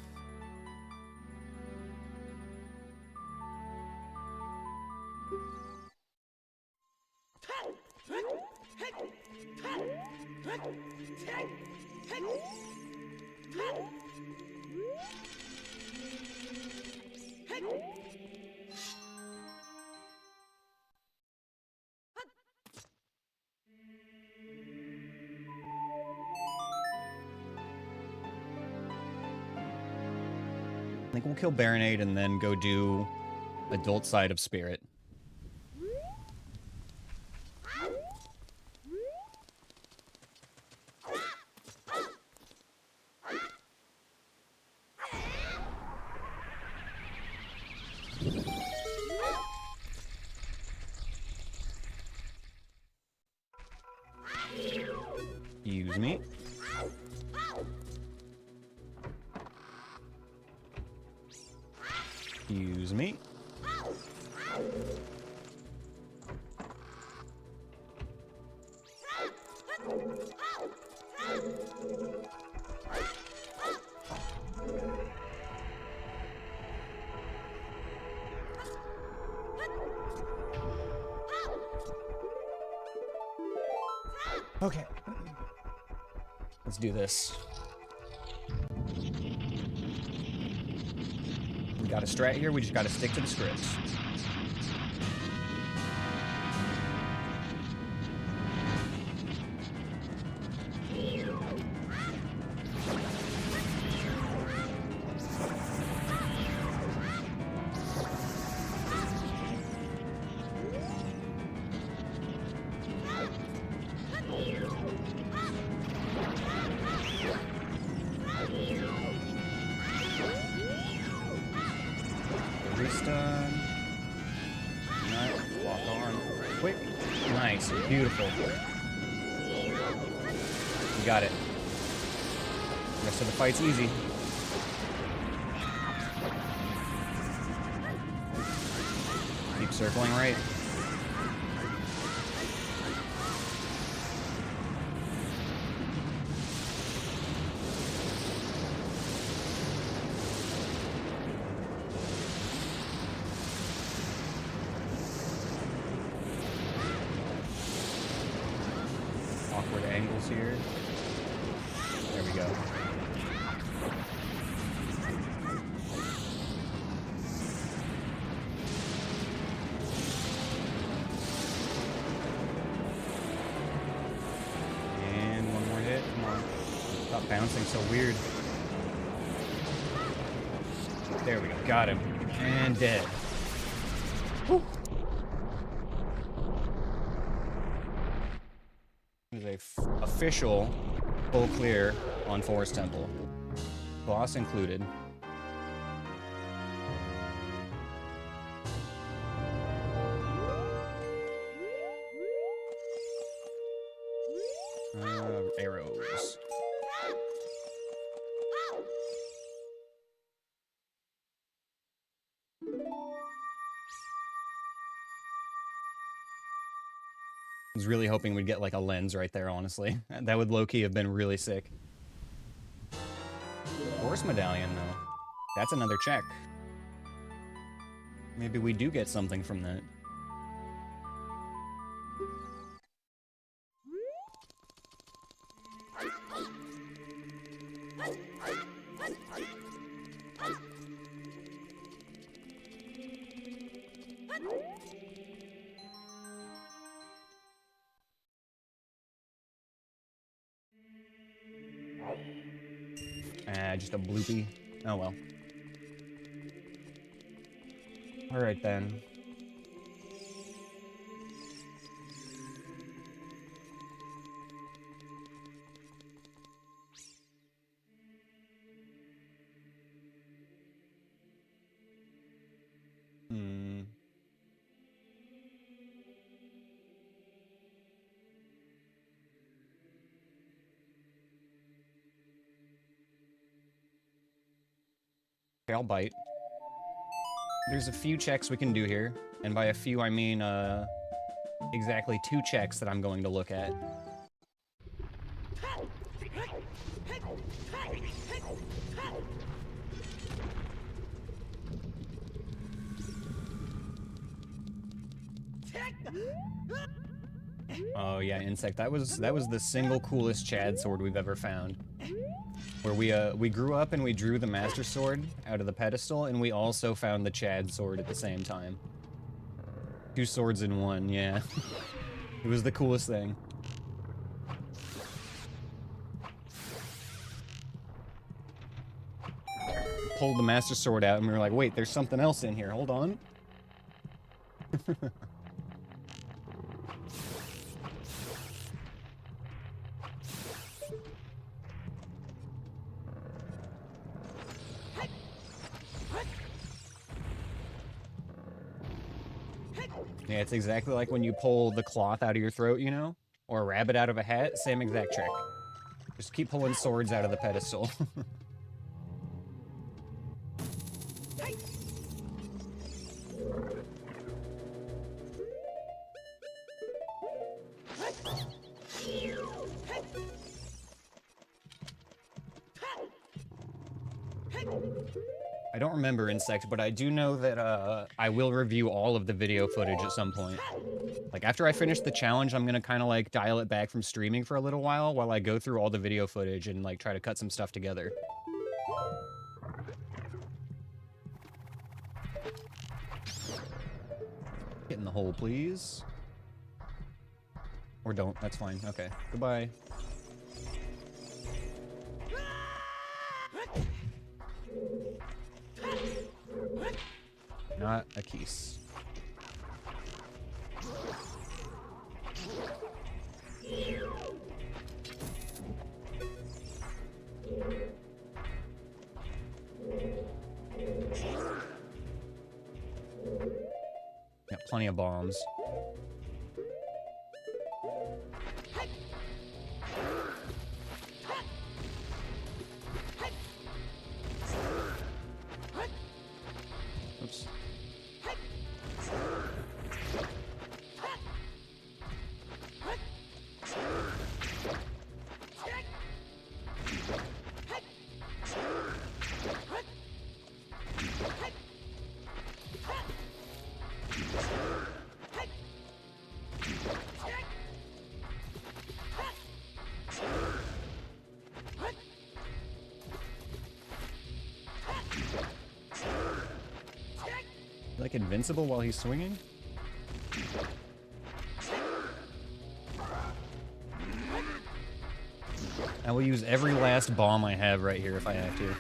I think we'll kill Baronade and then go do Adult Side of Spirit. Use me. Use me. Okay. Let's do this. We got a strat here, we just gotta stick to the scripts. Restun. Nice. Lock on. Quick. Nice. Beautiful. You got it. Rest of the fight's easy. Keep circling right. Awkward angles here. There we go. And one more hit. Come on. Stop bouncing so weird. There we go. Got him. And dead. Whew. Official full clear on Forest Temple. Boss included. Arrows. I was really hoping we'd get like a lens right there, honestly. That would low-key have been really sick. Horse medallion, though. That's another check. Maybe we do get something from that. Just a bloopy. Oh well. Alright then. Okay, I'll bite. there's a few checks we can do here, and by a few I mean exactly 2 checks that I'm going to look at. Oh yeah, insect. That was the single coolest Chad sword we've ever found. Where we grew up and we drew the Master Sword out of the pedestal, and we also found the Chad sword at the same time. 2 swords in one, yeah. It was the coolest thing. Pulled the Master Sword out and we were like, wait, there's something else in here, hold on. Yeah, it's exactly like when you pull the cloth out of your throat, you know? Or a rabbit out of a hat, same exact trick. Just keep pulling swords out of the pedestal. I don't remember Insect, but I do know that I will review all of the video footage at some point. Like, after I finish the challenge, I'm gonna kind of, like, dial it back from streaming for a little while I go through all the video footage and, like, try to cut some stuff together. Get in the hole, please. Or don't, that's fine. Okay, goodbye. Not a keys. Got plenty of bombs. Oops. Like invincible while he's swinging? I will use every last bomb I have right here if I have to.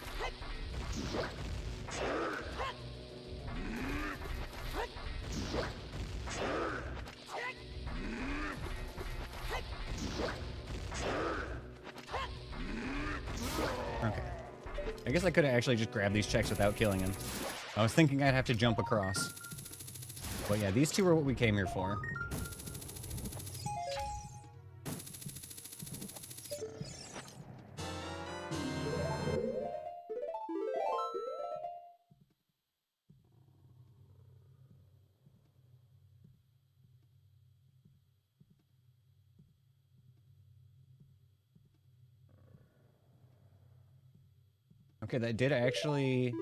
Okay. I guess I could have actually just grabbed these checks without killing him. I was thinking I'd have to jump across. But yeah, these 2 are what we came here for. Okay, that did actually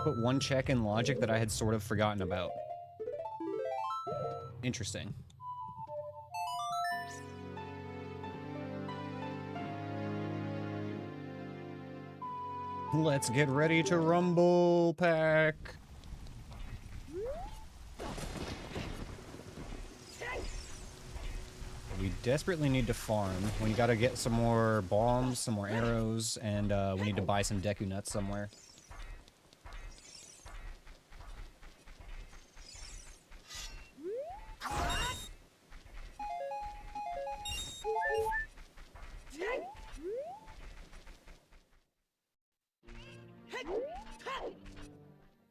put 1 check in logic that I had sort of forgotten about. Interesting. Let's get ready to rumble, pack. We desperately need to farm. We gotta get some more bombs, some more arrows, and we need to buy some Deku nuts somewhere.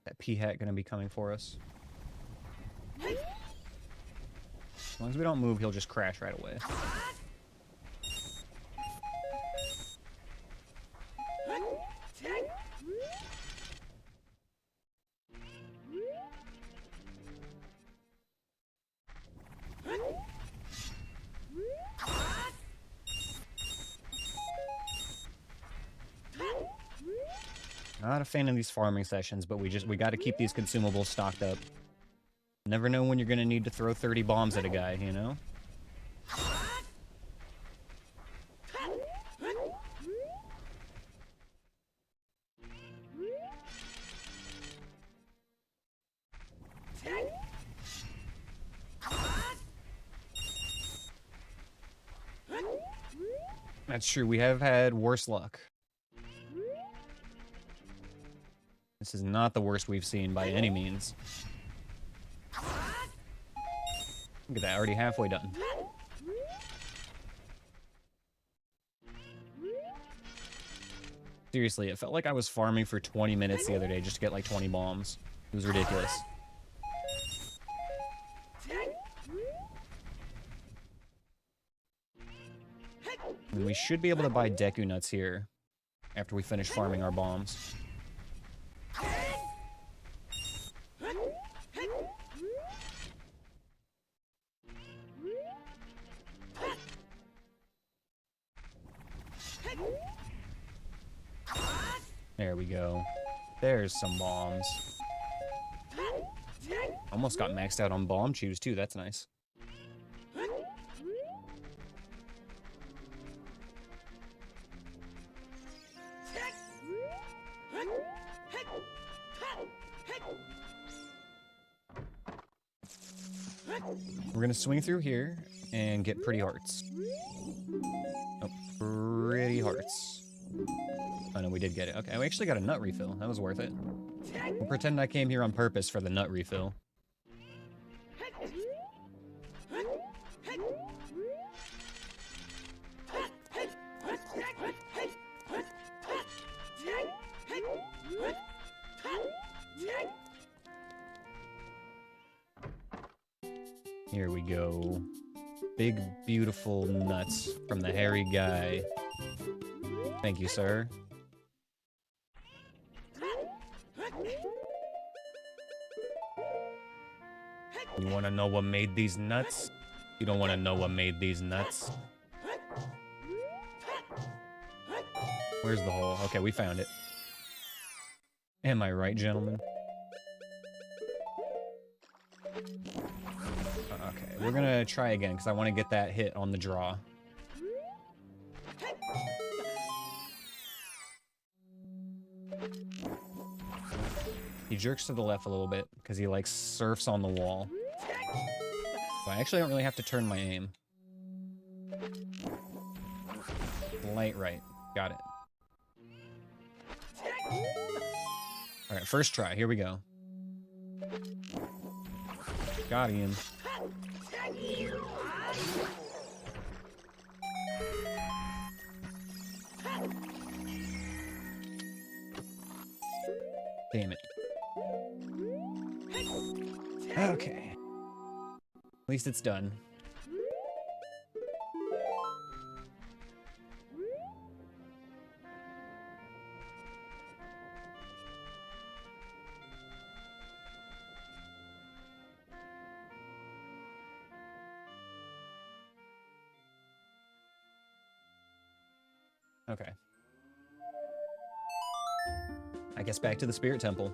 That P-hat gonna be coming for us. As long as we don't move, he'll just crash right away. Not a fan of these farming sessions, but we got to keep these consumables stocked up. Never know when you're gonna need to throw 30 bombs at a guy, you know? That's true, we have had worse luck. This is not the worst we've seen by any means. Look at that, already halfway done. Seriously, it felt like I was farming for 20 minutes the other day just to get like 20 bombs. It was ridiculous. And we should be able to buy Deku Nuts here after we finish farming our bombs. There we go. There's some bombs. Almost got maxed out on bomb chews too, that's nice. We're gonna swing through here and get pretty hearts. Oh, pretty hearts. Oh no, we did get it. Okay, we actually got a nut refill. That was worth it. We'll pretend I came here on purpose for the nut refill. Here we go. Big, beautiful nuts from the hairy guy. Thank you, sir. You want to know what made these nuts? You don't want to know what made these nuts? Where's the hole? Okay, we found it. Am I right, gentlemen? Okay, we're gonna try again because I want to get that hit on the draw. He jerks to the left a little bit because he like surfs on the wall. So I actually don't really have to turn my aim. Light right. Got it. Alright, first try. Here we go. Got him. Damn it. Okay. At least it's done. Okay. I guess back to the Spirit Temple.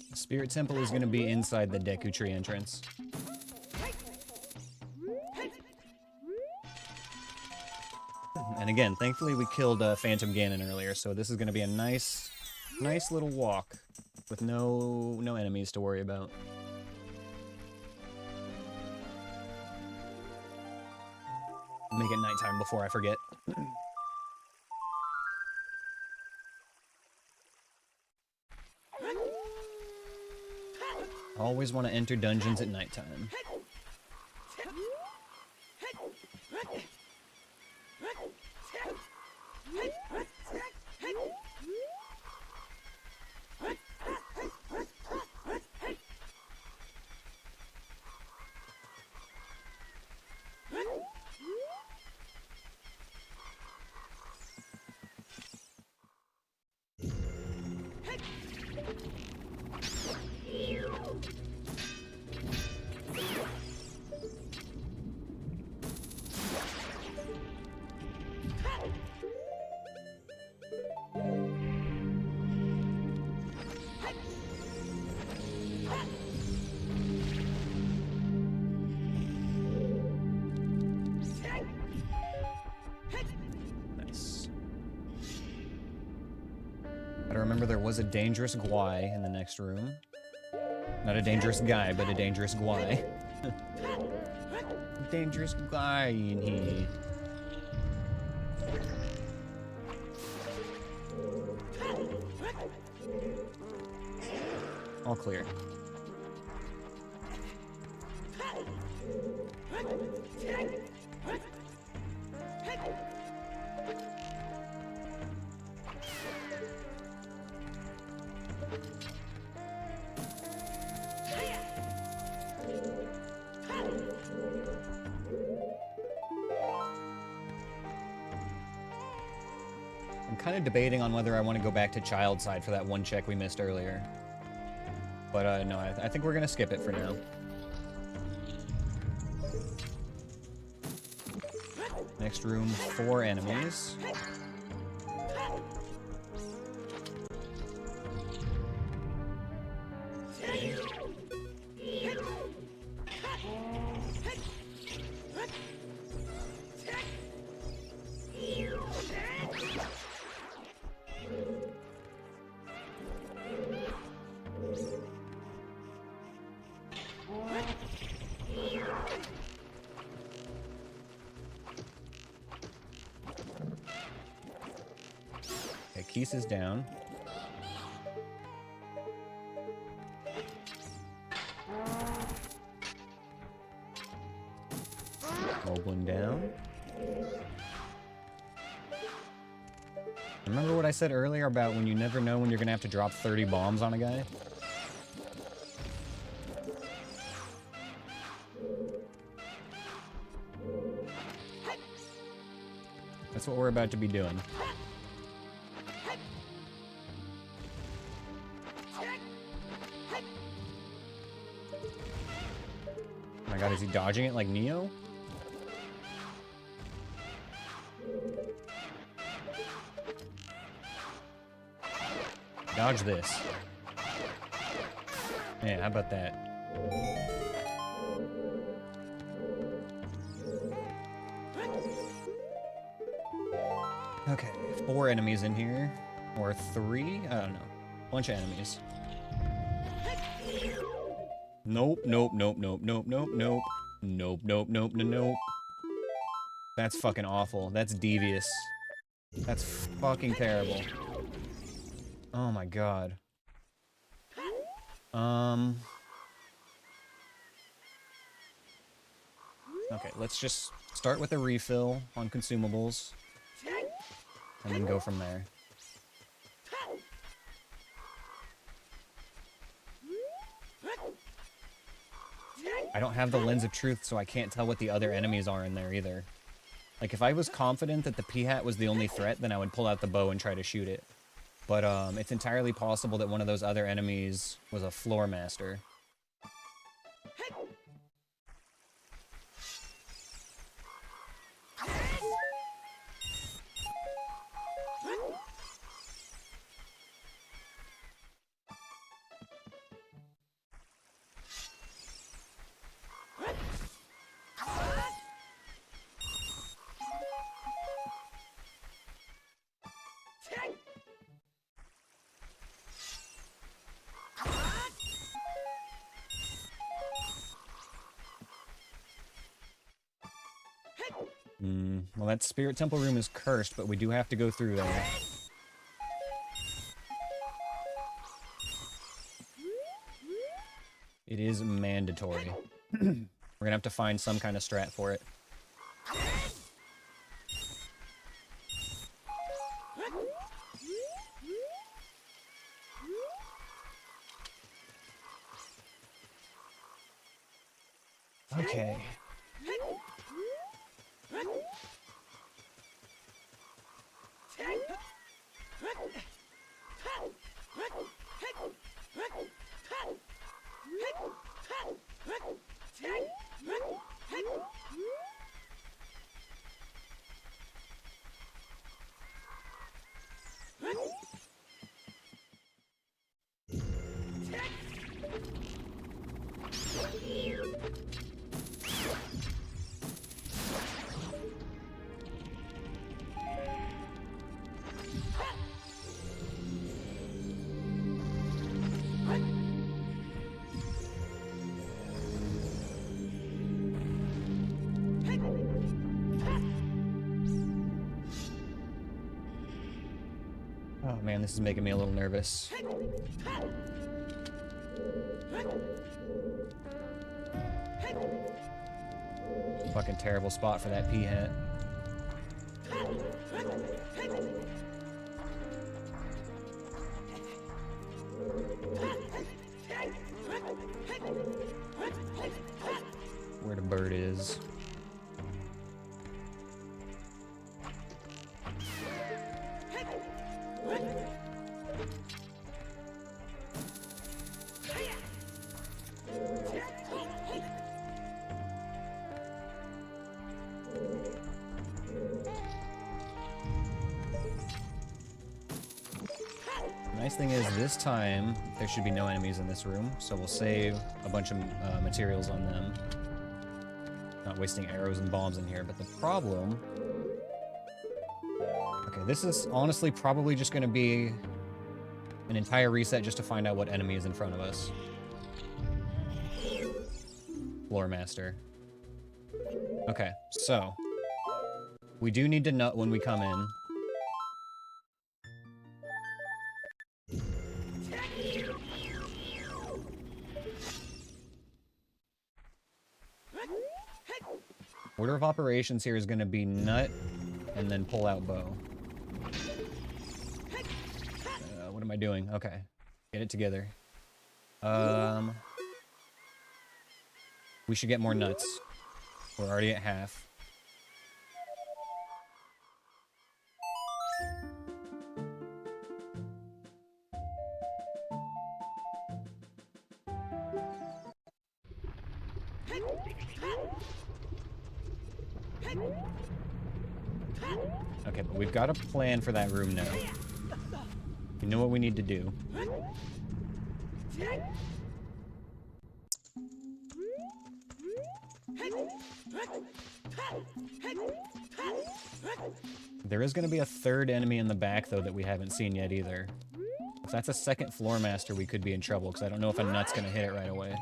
The Spirit Temple is going to be inside the Deku Tree entrance. And again, thankfully we killed Phantom Ganon earlier, so this is going to be a nice little walk with no enemies to worry about. Make it nighttime before I forget. Always want to enter dungeons at nighttime. Gotta remember there was a dangerous Gwai in the next room. Not a dangerous guy, but a dangerous Gwai. Dangerous Gwai in here. All clear. I'm kind of debating on whether I want to go back to child side for that one check we missed earlier. But no, I think we're gonna skip it for now. Next room, 4 enemies. Okay, Keese is down. Moblin down. Remember what I said earlier about when you never know when you're gonna have to drop 30 bombs on a guy? That's what we're about to be doing. Oh my god, is he dodging it like Neo? Dodge this. Yeah, how about that? Okay, 4 enemies in here. Or 3? I don't know. Bunch of enemies. Nope, nope, nope, nope, nope, nope, nope. Nope, nope, nope, nope, nope. That's fucking awful. That's devious. That's fucking terrible. Oh my god. Okay, let's just start with a refill on consumables. And then go from there. I don't have the Lens of Truth, so I can't tell what the other enemies are in there either. Like, if I was confident that the P-Hat was the only threat, then I would pull out the bow and try to shoot it. But, it's entirely possible that one of those other enemies was a Floor Master. Well, that Spirit Temple room is cursed, but we do have to go through there. It is mandatory. We're gonna have to find some kind of strat for it. Okay. Oh man, this is making me a little nervous. Fucking terrible spot for that peahat. Where the bird is. Nice thing is, this time, there should be no enemies in this room, so we'll save a bunch of materials on them. Not wasting arrows and bombs in here, but the problem... Okay, this is honestly probably just going to be an entire reset just to find out what enemy is in front of us. Floor Master. Okay, so... we do need to nut when we come in. Order of operations here is going to be nut, and then pull out bow. What am I doing? Okay. Get it together. We should get more nuts. We're already at half. Okay, but we've got a plan for that room now. We know what we need to do. There is going to be a third enemy in the back, though, that we haven't seen yet either. If that's a second Floor Master, we could be in trouble, because I don't know if a nut's going to hit it right away.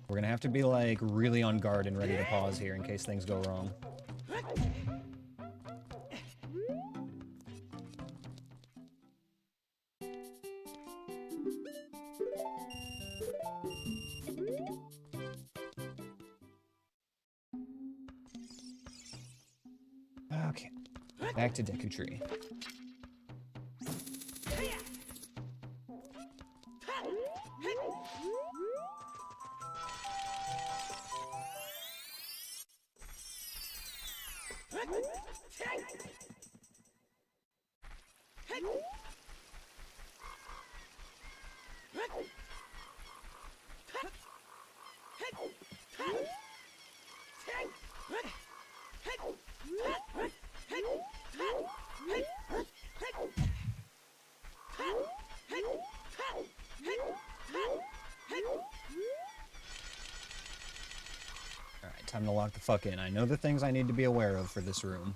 We're going to have to be, like, really on guard and ready to pause here in case things go wrong. Okay, back to Deku Tree. Alright, time to lock the fuck in. I know the things I need to be aware of for this room.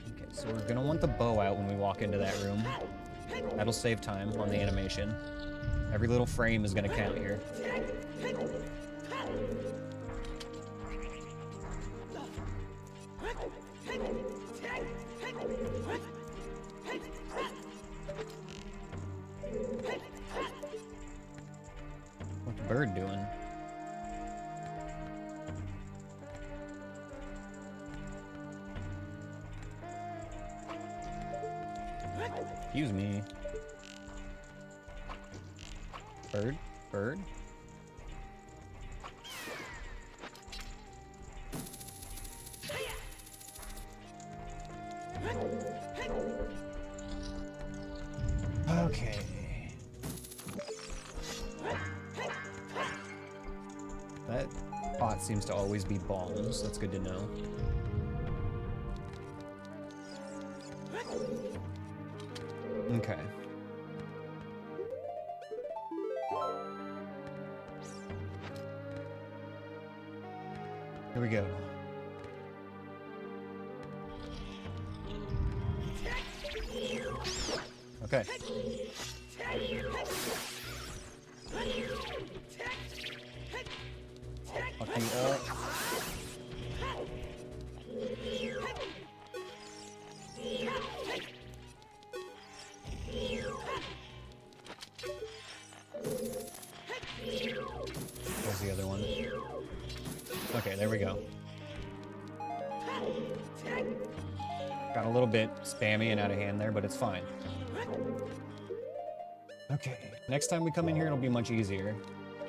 Okay, so we're gonna want the bow out when we walk into that room. That'll save time on the animation. Every little frame is gonna count here. What's the bird doing? Excuse me. Bird? Bird? Okay. That pot spot seems to always be bombs. That's good to know. Okay. Here we go. Okay. Fucking ult. There's the other one. Okay, there we go. Got a little bit spammy and out of hand there, but it's fine. Okay, next time we come in here, it'll be much easier,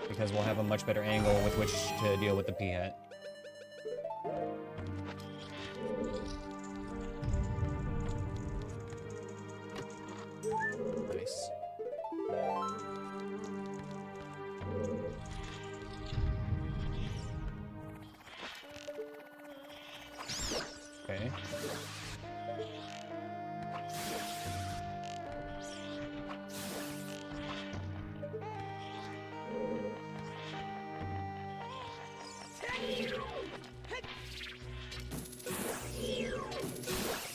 because we'll have a much better angle with which to deal with the P-hat. Nice. Okay.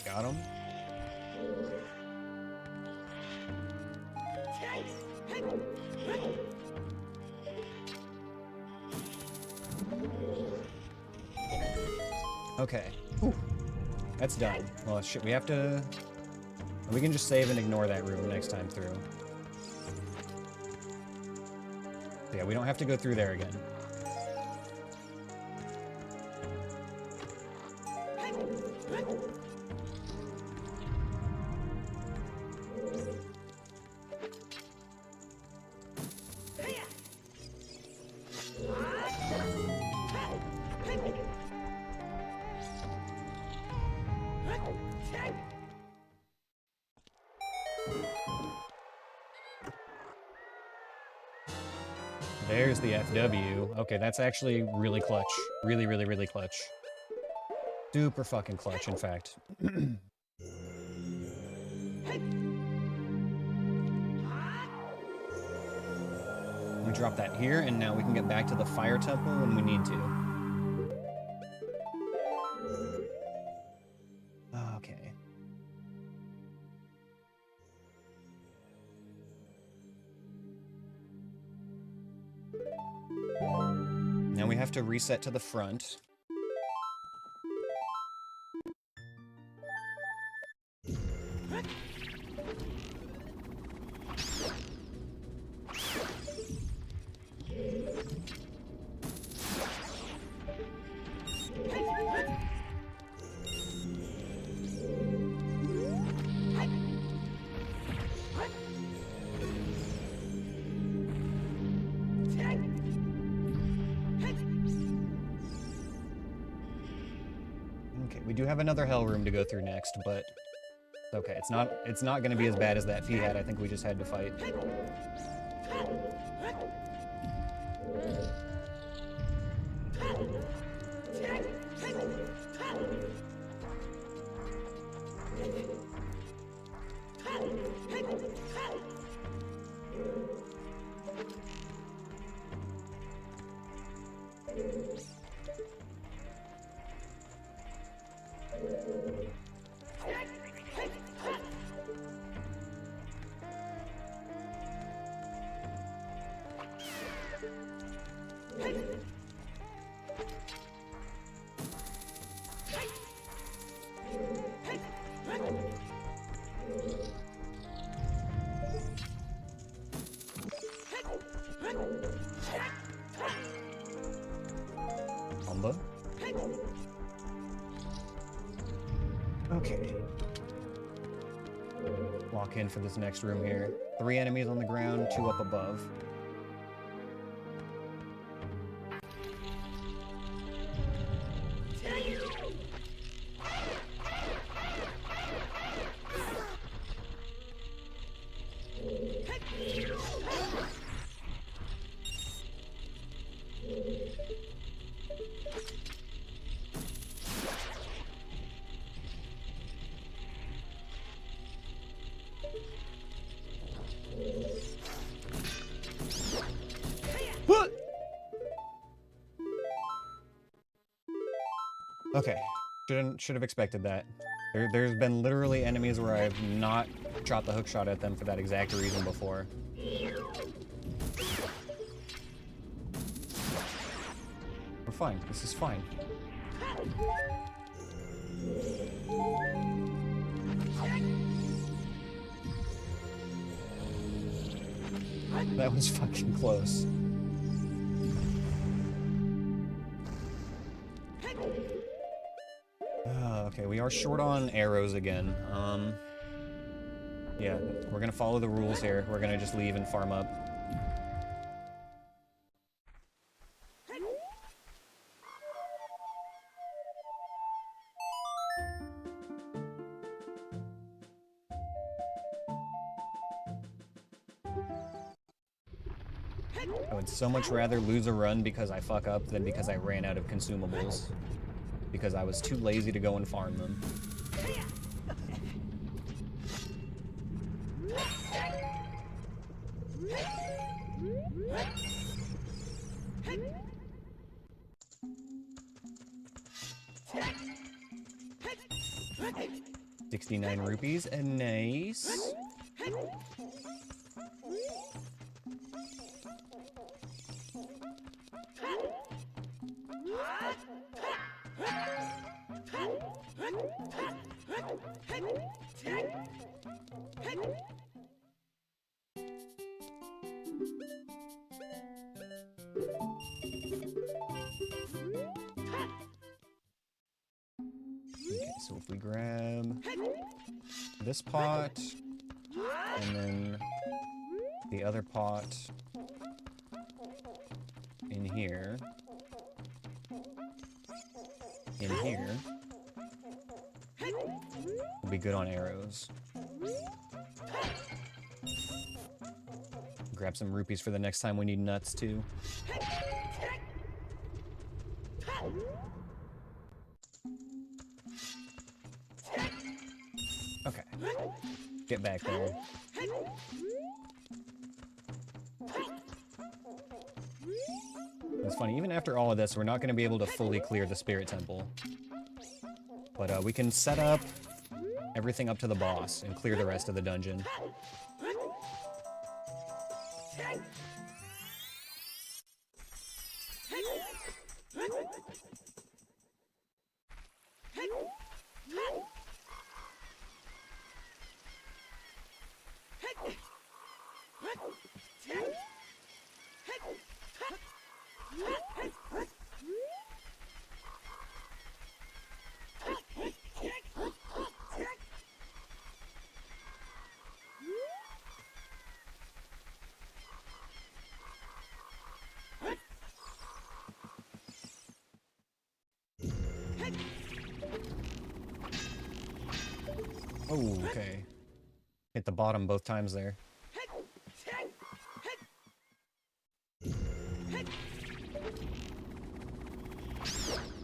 Got him. Okay. Whew. That's done. Well, shit, we have to... We can just save and ignore that room next time through. Yeah, we don't have to go through there again. There's the FW. Okay, that's actually really clutch. Really, really, really clutch. Super fucking clutch, in fact. We drop that here, and now we can get back to the fire temple when we need to. Okay. Now we have to reset to the front. We do have another hell room to go through next, but okay, it's not going to be as bad as that P-hat I think we just had to fight. Okay. Walk in for this next room here. 3 enemies on the ground, 2 up above. What? Okay, should have expected that. There's been literally enemies where I've not shot the hook shot at them for that exact reason before. We're fine. This is fine. That was fucking close. Okay, we are short on arrows again. Yeah, we're gonna follow the rules here. We're gonna just leave and farm up. I would so much rather lose a run because I fuck up than because I ran out of consumables. Because I was too lazy to go and farm them. ₹69, and nice. Okay, so if we grab this pot, and then the other pot in here, we'll be good on arrows. Grab some rupees for the next time we need nuts too. Okay. Get back there. It's funny, even after all of this, we're not going to be able to fully clear the Spirit Temple. But we can set up everything up to the boss and clear the rest of the dungeon. Oh, okay. Hit the bottom both times there.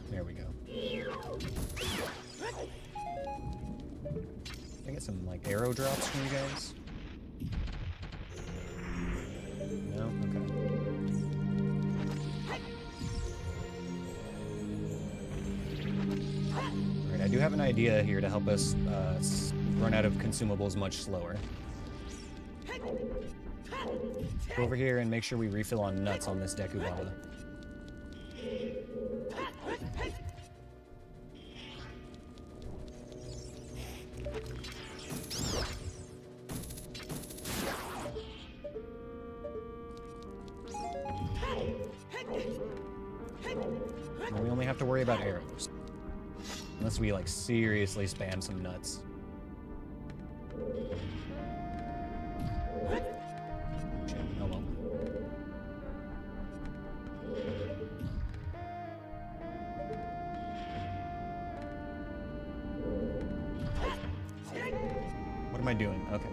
There we go. Can I get some, like, arrow drops from you guys? No? Okay. Alright, I do have an idea here to help us run out of consumables much slower. Go over here and make sure we refill on nuts on this Deku Baba. And we only have to worry about arrows. Unless we, like, seriously spam some nuts. Oh well. What am I doing? Okay.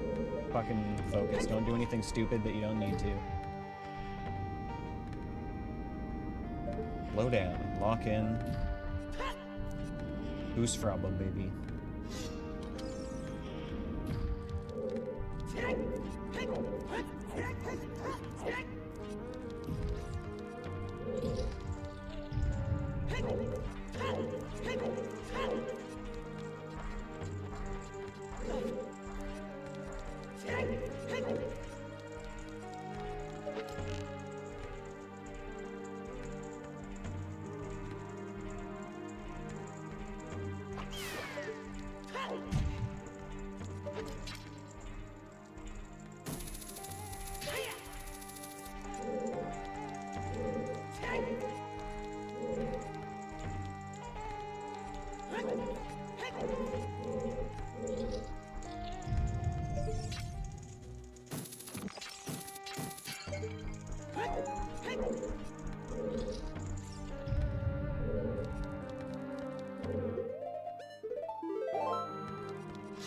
Fucking focus. Don't do anything stupid that you don't need to. Slow down. Lock in. Who's Fraba, baby?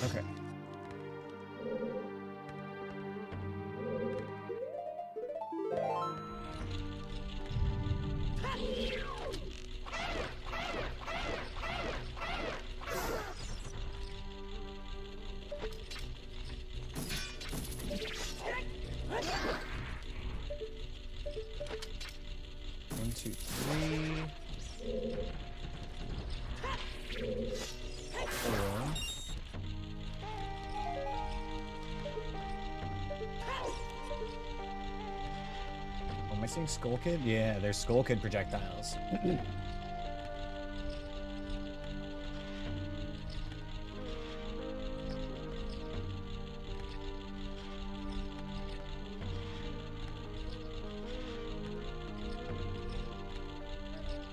Okay. One, two, three. Four. Oh, am I seeing Skull Kid? Yeah, there's Skull Kid projectiles.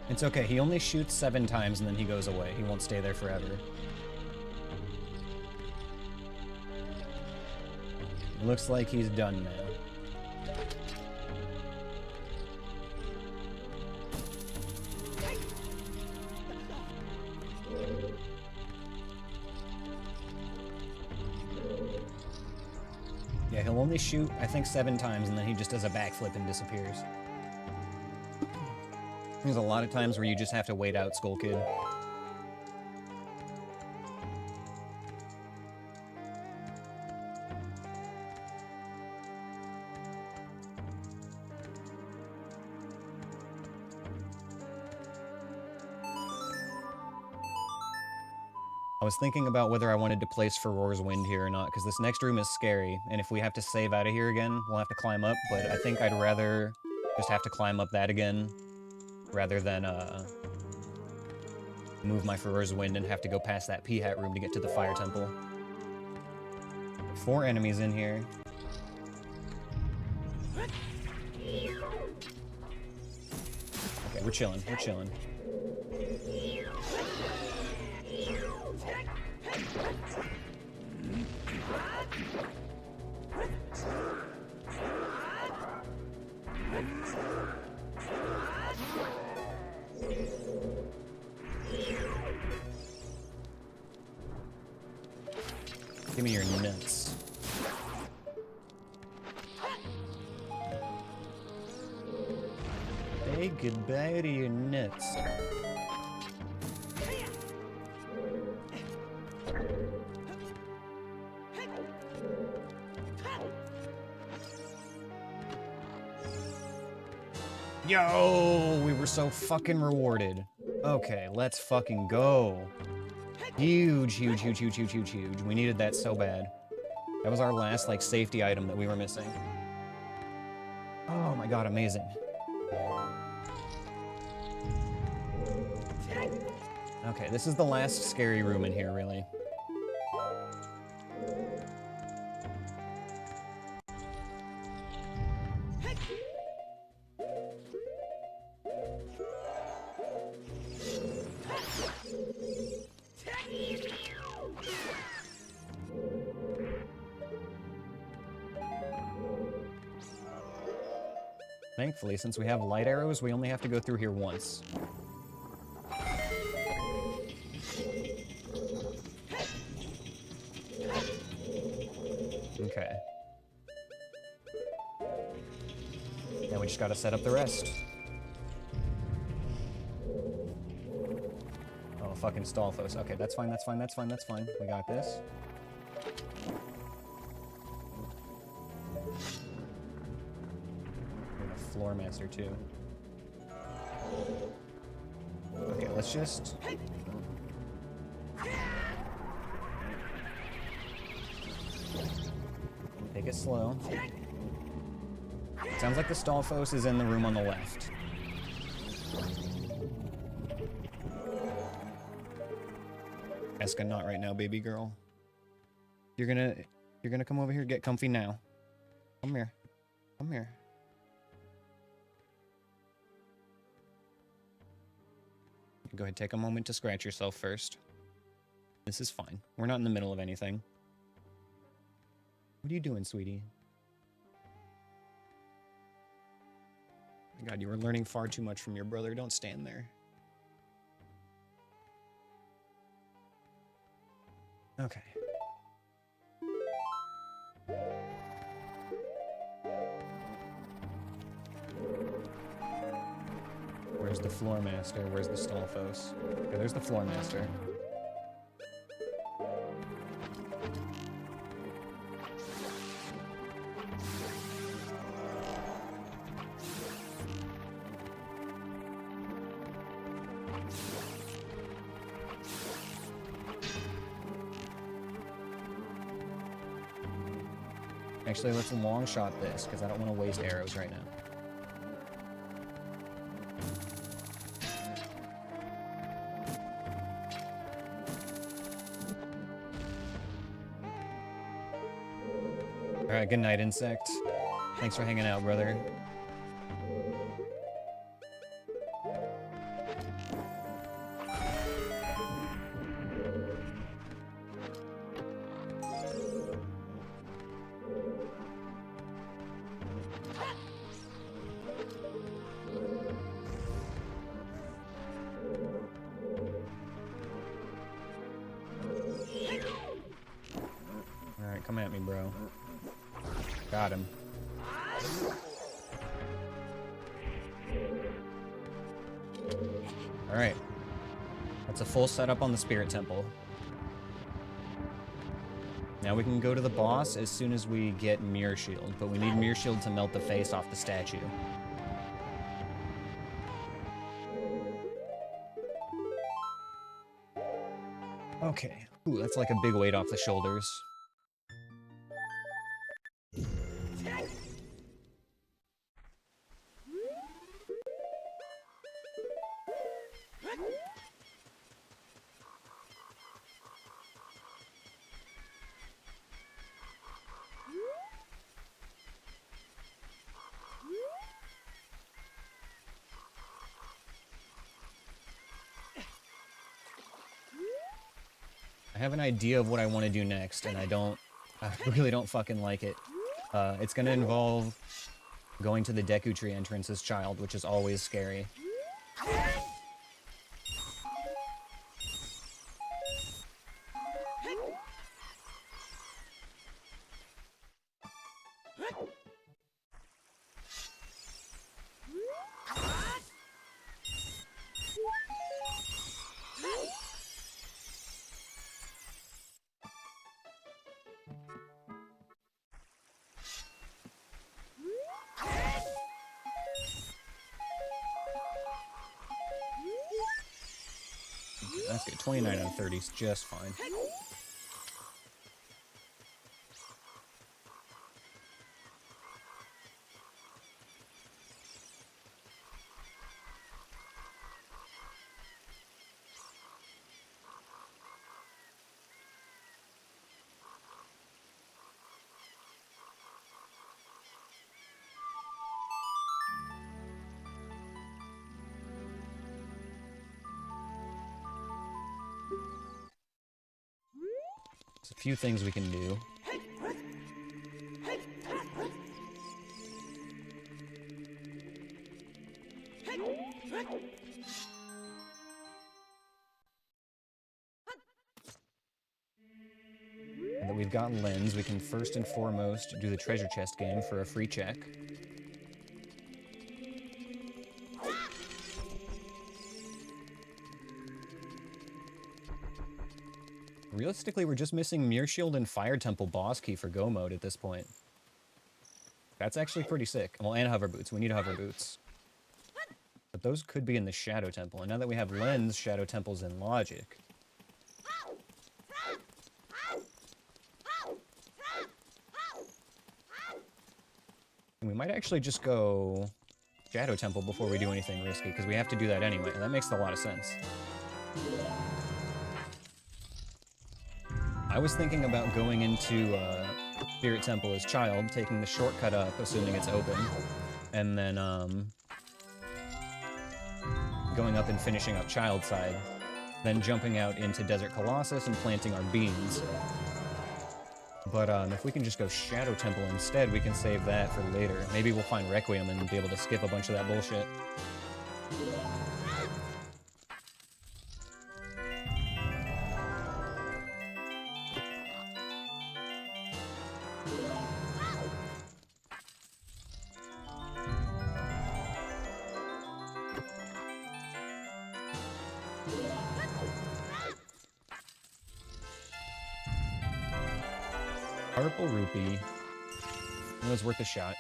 It's okay, he only shoots 7 times and then he goes away. He won't stay there forever. Looks like he's done now. Yeah, he'll only shoot, I think, 7 times and then he just does a backflip and disappears. There's a lot of times where you just have to wait out Skull Kid. I was thinking about whether I wanted to place Furor's Wind here or not, because this next room is scary, and if we have to save out of here again, we'll have to climb up, but I think I'd rather just have to climb up that again, rather than, move my Furor's Wind and have to go past that P-Hat room to get to the Fire Temple. 4 enemies in here. Okay, we're chilling, we're chilling. Give me your nuts. Say goodbye to your nuts. Yo, we were so fucking rewarded. Okay, let's fucking go. Huge, huge, huge, huge, huge, huge, huge. We needed that so bad. That was our last, like, safety item that we were missing. Oh my god, amazing. Okay, this is the last scary room in here, really. Thankfully, since we have light arrows, we only have to go through here once. Okay. Now we just gotta set up the rest. fucking Stalfos. Okay, that's fine, that's fine, that's fine, that's fine. We got this. And a Floor Master, too. Okay, let's just... take it slow. Sounds like the Stalfos is in the room on the left. Eska, not right now, baby girl. You're gonna come over here, get comfy now. Come here. Come here. Go ahead, take a moment to scratch yourself first. This is fine. We're not in the middle of anything. What are you doing, sweetie? My God, you were learning far too much from your brother. Don't stand there. Okay. Where's the Floor Master? Where's the Stalfos? Okay, there's the Floor Master. Actually, let's long shot this, because I don't want to waste arrows right now. Alright, good night, insect. Thanks for hanging out, brother. Alright, come at me, bro. Got him. Alright. That's a full setup on the Spirit Temple. Now we can go to the boss as soon as we get Mirror Shield, but we need Mirror Shield to melt the face off the statue. Okay. Ooh, that's like a big weight off the shoulders. I have an idea of what I want to do next, and I really don't fucking like it. It's gonna involve going to the Deku Tree entrance as child, which is always scary. That's good. 29 out of 30 is just fine. There's a few things we can do. Now that we've got Lens, we can first and foremost do the treasure chest game for a free check. Realistically, we're just missing Mirror Shield and Fire Temple boss key for Go mode at this point. That's actually pretty sick. Well, and hover boots. We need hover boots. But those could be in the Shadow Temple. And now that we have Lens, Shadow Temple's in Logic. And we might actually just go Shadow Temple before we do anything risky, because we have to do that anyway. And that makes a lot of sense. I was thinking about going into Spirit Temple as Child, taking the shortcut up, assuming it's open, and then going up and finishing up Child side, then jumping out into Desert Colossus and planting our beans. But if we can just go Shadow Temple instead, we can save that for later. Maybe we'll find Requiem and be able to skip a bunch of that bullshit. Purple rupee. It was worth a shot.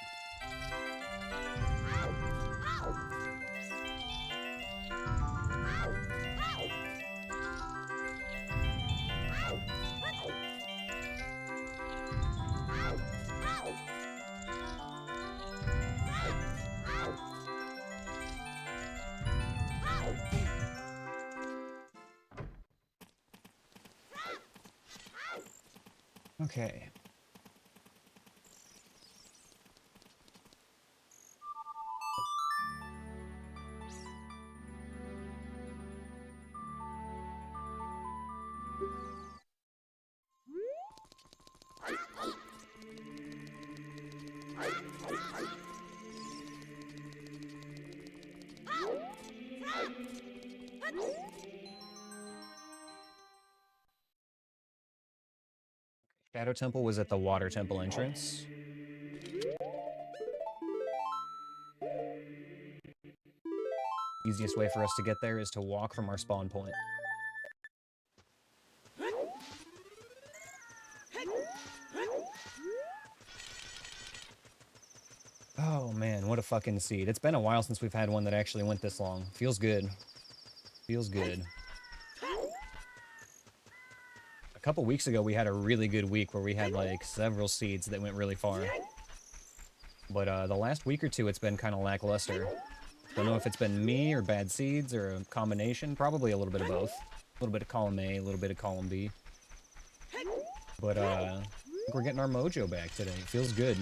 Okay. Shadow Temple was at the Water Temple entrance. Easiest way for us to get there is to walk from our spawn point. Oh man, what a fucking seed. It's been a while since we've had one that actually went this long. Feels good. Feels good. A couple weeks ago, we had a really good week where we had, like, several seeds that went really far. But the last week or two, it's been kind of lackluster. Don't know if it's been me or bad seeds or a combination. Probably a little bit of both. A little bit of column A, a little bit of column B. But I think we're getting our mojo back today. It feels good.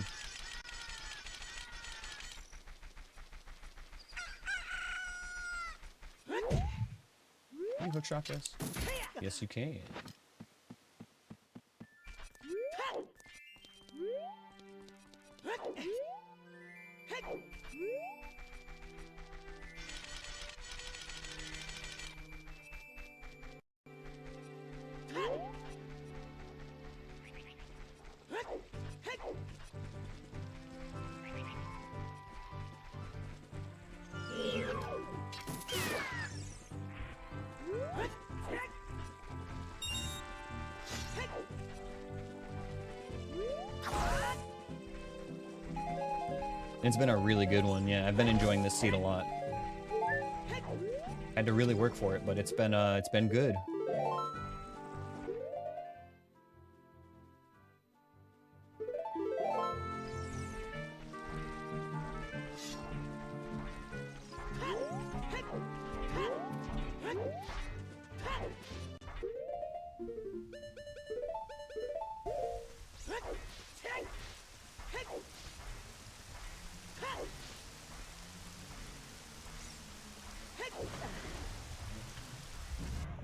Can you hookshot this? Yes, you can. It's been a really good one, yeah. I've been enjoying this seed a lot. Had to really work for it, but it's been good.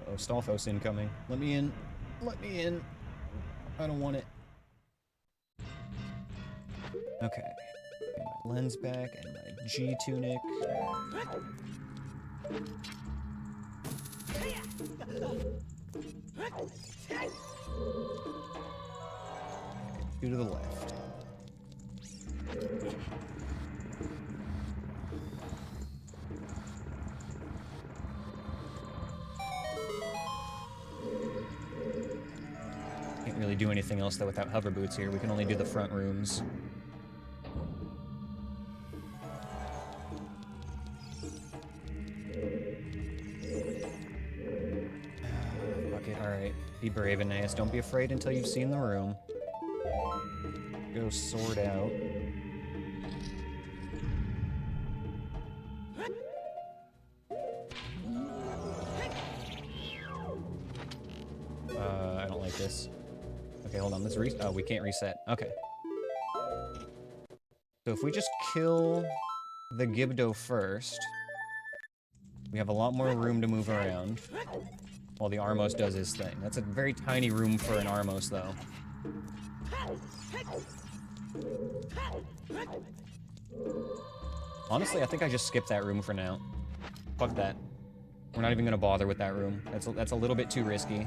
Oh, Stalfos incoming. Let me in. Let me in. I don't want it. Okay. Get my lens back and my G tunic. Two to the left. really do anything else though without hover boots here. We can only do the front rooms. Fuck it, alright. Be brave, Aneyus. Don't be afraid until you've seen the room. Go sword out. I don't like this. Okay, hold on. Let's oh, we can't reset. Okay. So if we just kill the Gibdo first, we have a lot more room to move around while the Armos does his thing. That's a very tiny room for an Armos, though. Honestly, I think I just skipped that room for now. Fuck that. We're not even gonna bother with that room. That's a little bit too risky.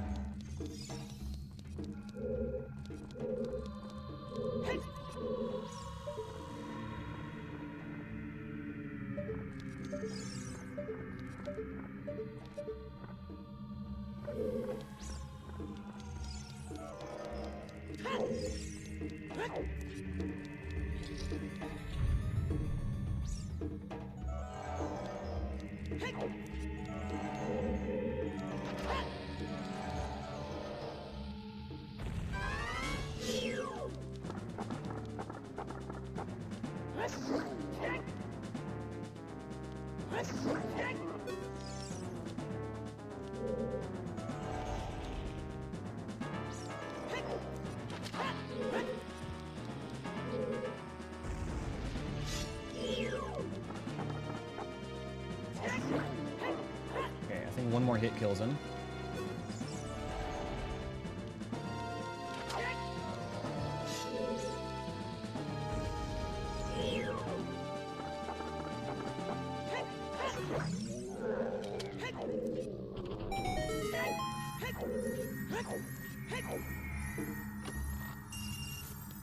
One more hit kills him.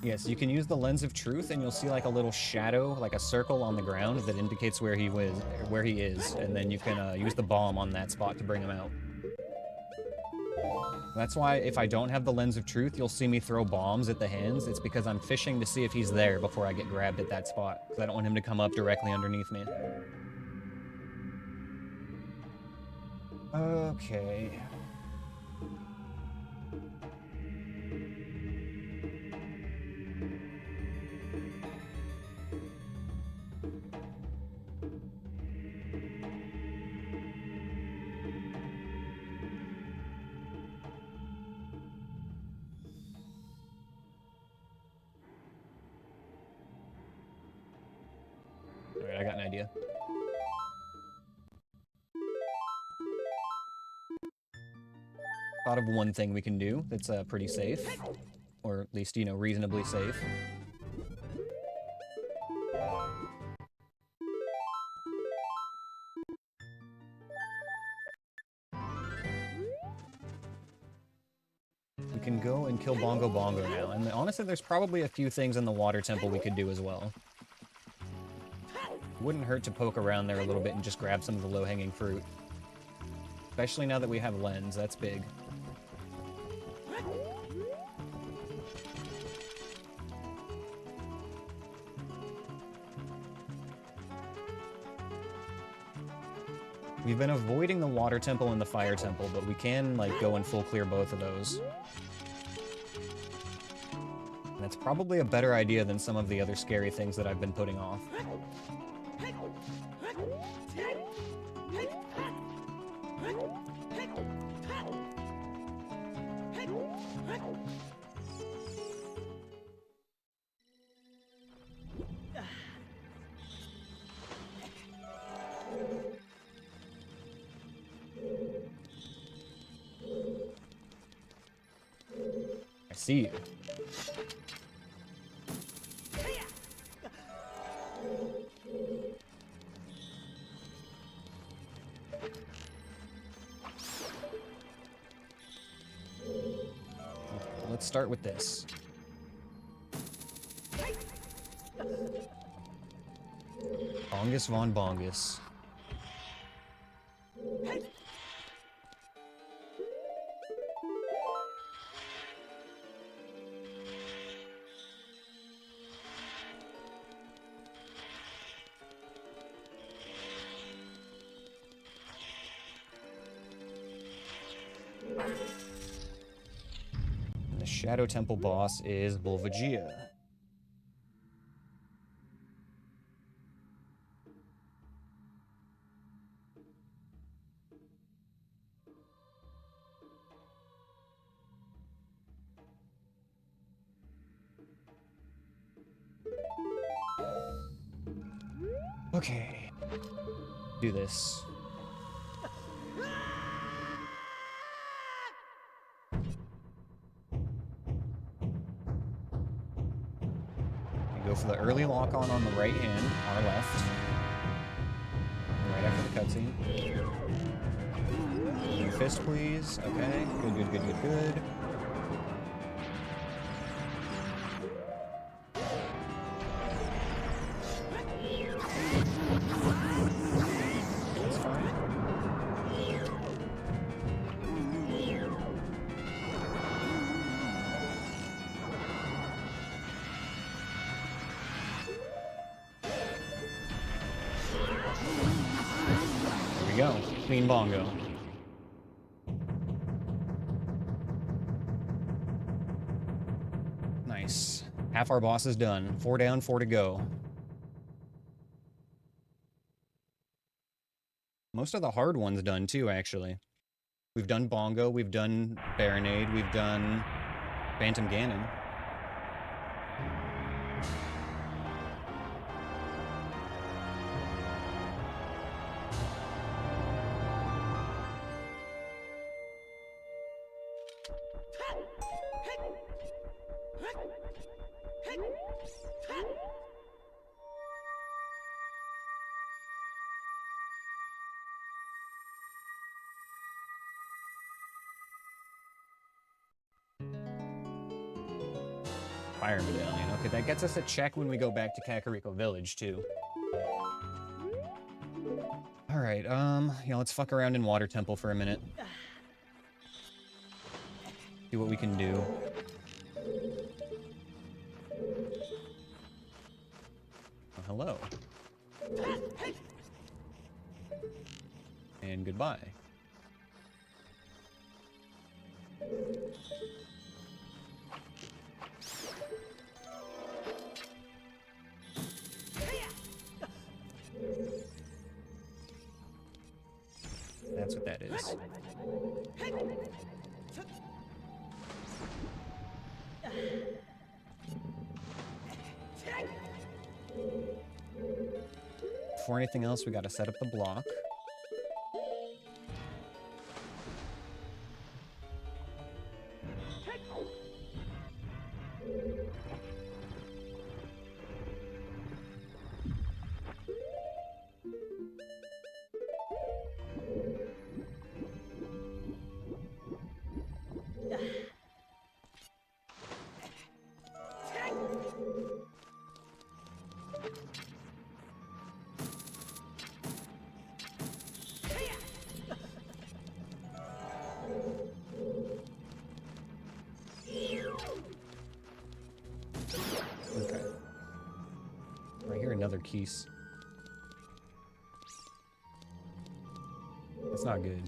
Yes, you can use the Lens of Truth, and you'll see like a little shadow, like a circle on the ground that indicates where he is, and then you can use the bomb on that spot to bring him out. That's why if I don't have the Lens of Truth, you'll see me throw bombs at the hands. It's because I'm fishing to see if he's there before I get grabbed at that spot, because I don't want him to come up directly underneath me. Okay. Alright, I got an idea. Thought of one thing we can do that's pretty safe. Or at least, you know, reasonably safe. We can go and kill Bongo Bongo now. And honestly, there's probably a few things in the water temple we could do as well. Wouldn't hurt to poke around there a little bit and just grab some of the low-hanging fruit. Especially now that we have Lens, that's big. We've been avoiding the water temple and the fire temple, but we can, like, go and full clear both of those. And that's probably a better idea than some of the other scary things that I've been putting off. I see you. Let's start with this. Bongus von Bongus. And the Shadow Temple boss is Volvagia. Okay. Do this. Go for the early lock-on the right hand, our left. Right after the cutscene. Your fist, please. Okay. Good, good, good, good, good. That's fine. There we go. Clean bongo. Nice. Half our boss is done. 4 down, 4 to go. Most of the hard ones done too, actually. We've done Bongo, we've done Baronade, we've done Phantom Ganon. Fire Medallion. Okay, that gets us a check when we go back to Kakariko Village, too. Alright, let's fuck around in Water Temple for a minute. See what we can do. Oh, hello. And goodbye. That's what that is. Before anything else, we gotta set up the block. Okay. I hear another keys. That's not good.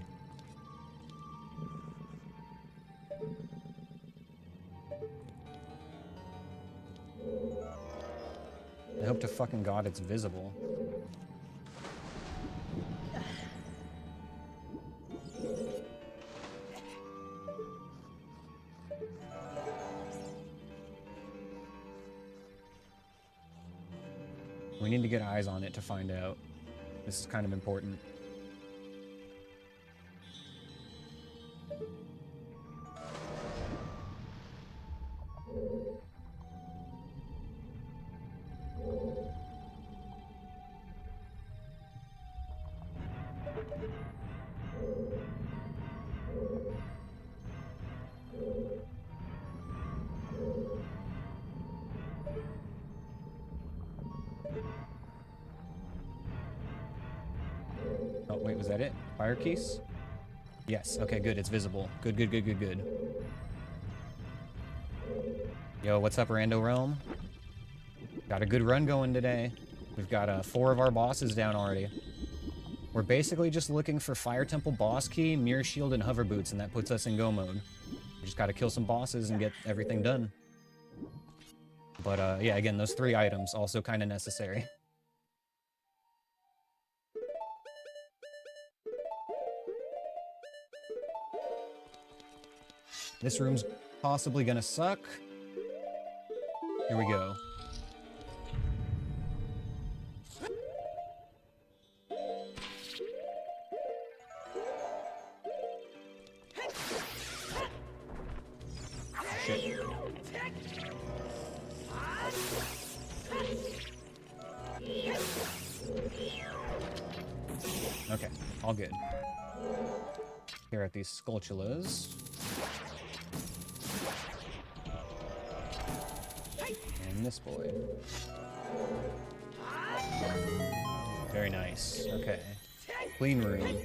I hope to fucking God it's visible. We need to get eyes on it to find out. This is kind of important. Oh, wait, was that it? Fire keys? Yes, okay, good, it's visible. Good, good, good, good, good. Yo, what's up, Rando Realm? Got a good run going today. We've got 4 of our bosses down already. We're basically just looking for Fire Temple boss key, Mirror Shield, and Hover Boots, and that puts us in go mode. We just gotta kill some bosses and get everything done. But yeah, again, those 3 items also kind of necessary. This room's possibly gonna suck. Here we go. Shit. Okay, all good. Here at these Skulltulas. And this boy. Very nice. Okay. Clean room.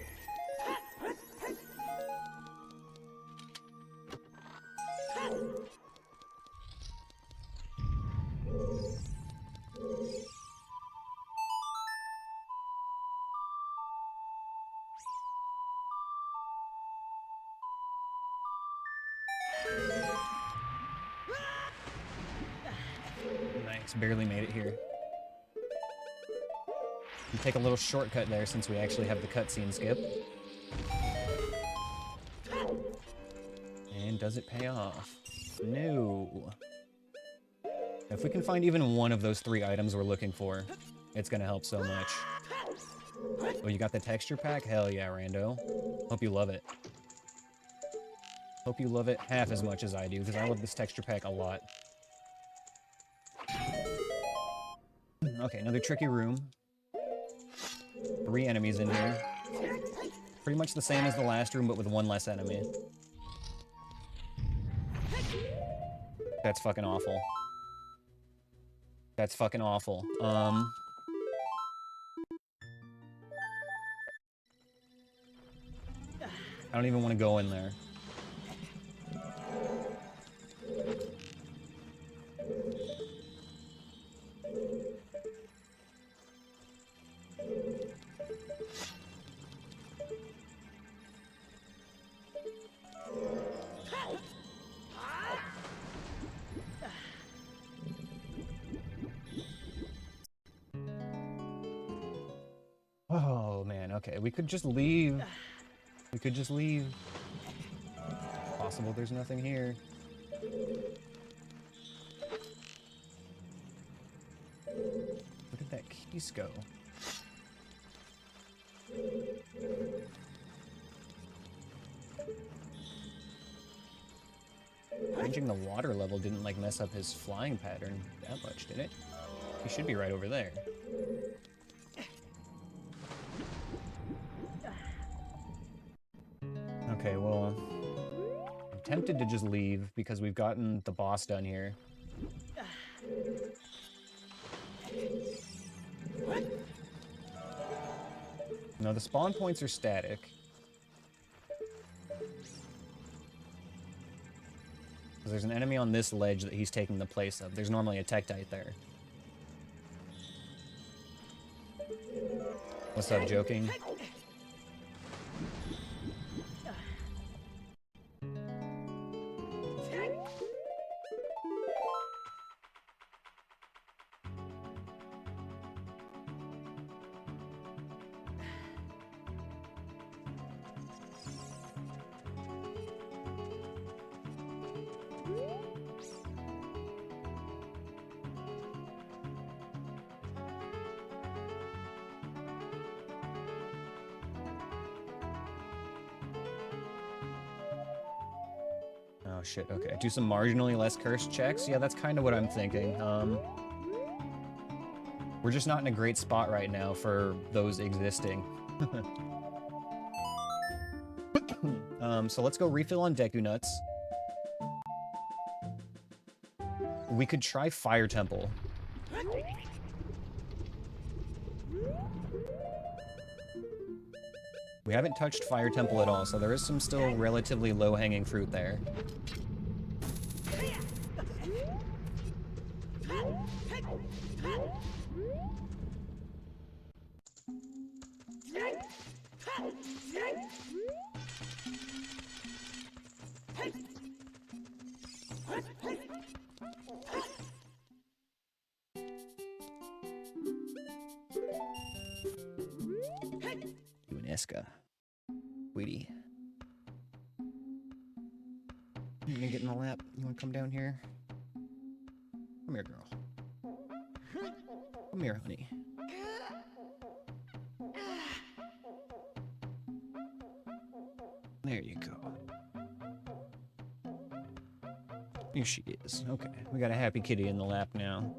Nice, barely made it here. We take a little shortcut there since we actually have the cutscene skip. And does it pay off? No. If we can find even one of those 3 items we're looking for, it's gonna help so much. Oh, you got the texture pack? Hell yeah, Rando. Hope you love it. Hope you love it half as much as I do, because I love this texture pack a lot. Okay, another tricky room. 3 enemies in here. Pretty much the same as the last room, but with 1 less enemy. That's fucking awful. That's fucking awful. I don't even want to go in there. Oh man, okay, we could just leave. We could just leave. Possible there's nothing here. Where did that keys go? Changing the water level didn't like mess up his flying pattern that much, did it? He should be right over there. Okay, well, I'm tempted to just leave because we've gotten the boss done here. No, the spawn points are static. Because there's an enemy on this ledge that he's taking the place of. There's normally a Tektite there. What's up, joking? Oh shit, okay. Do some marginally less cursed checks? Yeah, that's kind of what I'm thinking. We're just not in a great spot right now for those existing. So let's go refill on Deku Nuts. We could try Fire Temple. We haven't touched Fire Temple at all, so there is some still relatively low-hanging fruit there. You and Eska. Sweetie. You gonna get in the lap? You wanna come down here? Come here, girl. Come here, honey. There you go. Here she is. Okay, we got a happy kitty in the lap now.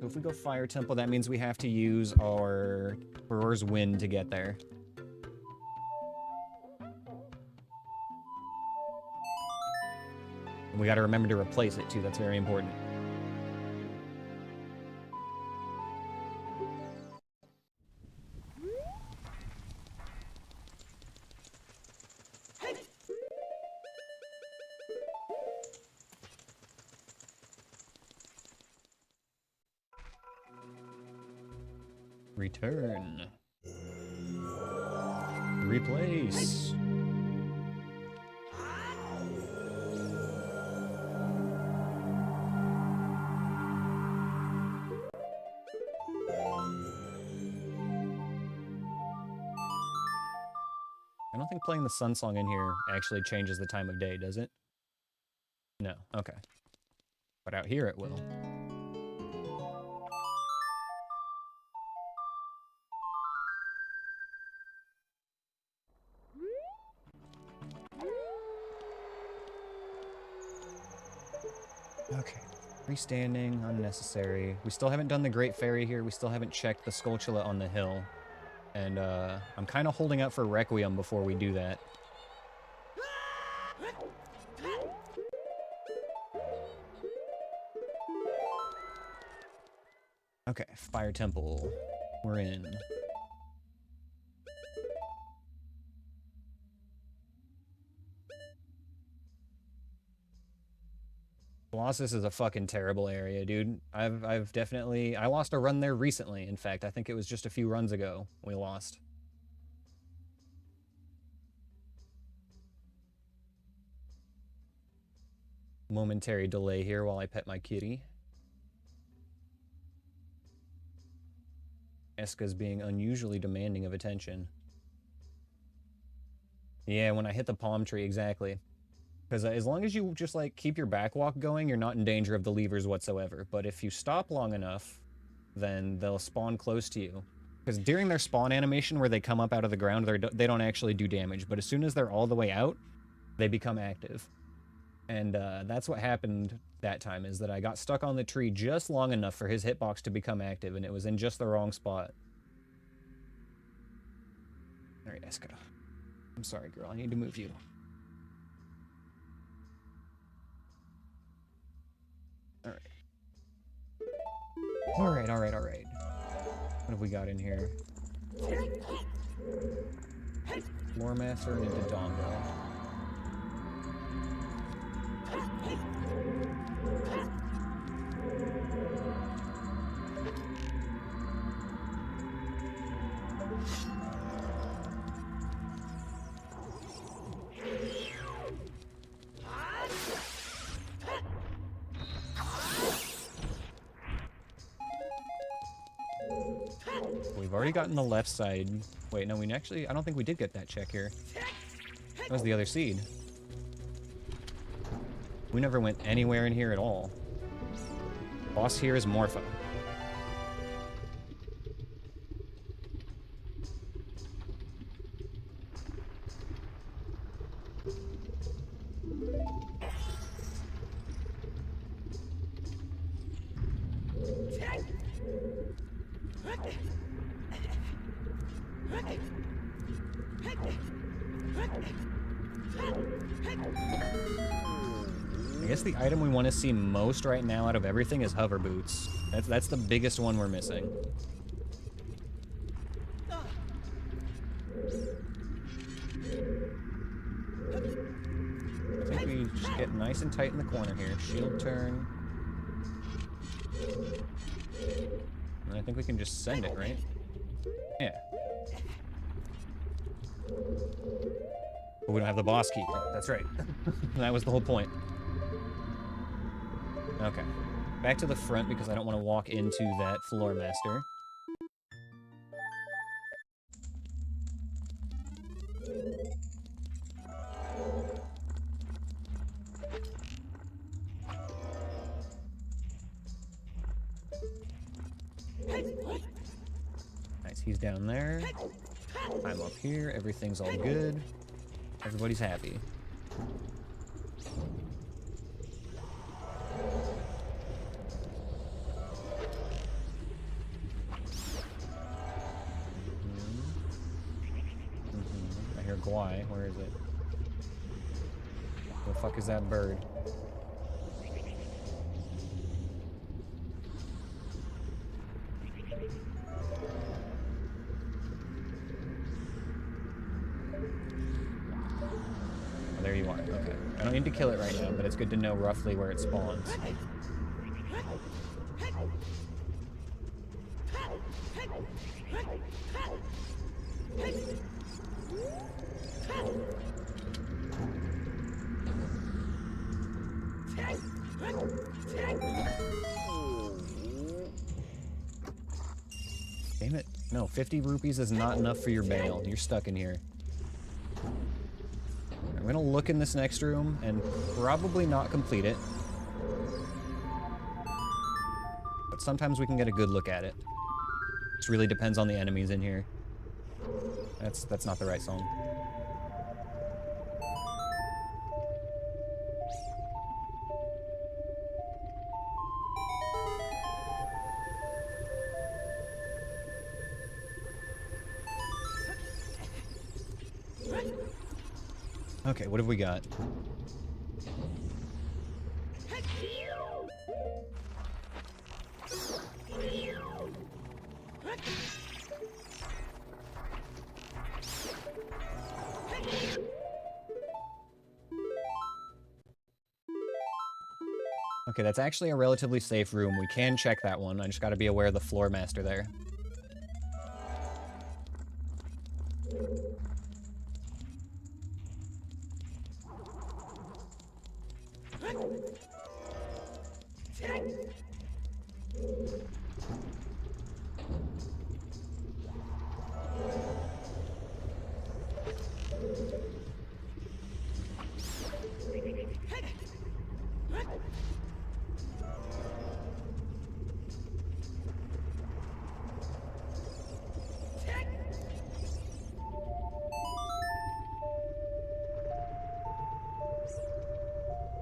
So if we go Fire Temple, that means we have to use our Roar's Wind to get there. And we gotta remember to replace it too, that's very important. Return. Replace. I don't think playing the Sun Song in here actually changes the time of day, does it? No, okay. But out here it will. Okay. Freestanding, unnecessary. We still haven't done the Great Fairy here. We still haven't checked the Skulltula on the hill. And I'm kind of holding out for Requiem before we do that. Okay, Fire Temple. We're in. Colossus is a fucking terrible area, dude. I've definitely... I lost a run there recently, in fact. I think it was just a few runs ago we lost. Momentary delay here while I pet my kitty. Eska's being unusually demanding of attention. Yeah, when I hit the palm tree, exactly. Because as long as you just, like, keep your backwalk going, you're not in danger of the levers whatsoever. But if you stop long enough, then they'll spawn close to you. Because during their spawn animation where they come up out of the ground, they don't actually do damage. But as soon as they're all the way out, they become active. And that's what happened that time, is that I got stuck on the tree just long enough for his hitbox to become active, and it was in just the wrong spot. Alright, Eska. I'm sorry, girl. I need to move you. Alright. Alright, alright, alright. What have we got in here? Floor Master and a Dodongo. We've already gotten the left side. Wait, no, I don't think we did get that check here. That was the other seed. We never went anywhere in here at all. Boss here is Morpha. I guess the item we want to see most right now out of everything is hover boots. That's the biggest one we're missing. you just get nice and tight in the corner here. Shield turn. And I think we can just send it, right? Yeah. But we don't have the boss key. That's right. That was the whole point. Okay. Back to the front because I don't want to walk into that floor master. Nice, he's down there. I'm up here, everything's all good. Everybody's happy. I hear Gwai. Where is it? Where the fuck is that bird? Oh, there you are. Okay. I don't need to kill it right now, but it's good to know roughly where it spawns. Damn it. No, 50 rupees is not enough for your bail. You're stuck in here. I'm gonna look in this next room and probably not complete it. But sometimes we can get a good look at it. Just really depends on the enemies in here. That's not the right song. Okay, what have we got? Okay, that's actually a relatively safe room. We can check that one. I just gotta be aware of the floor master there.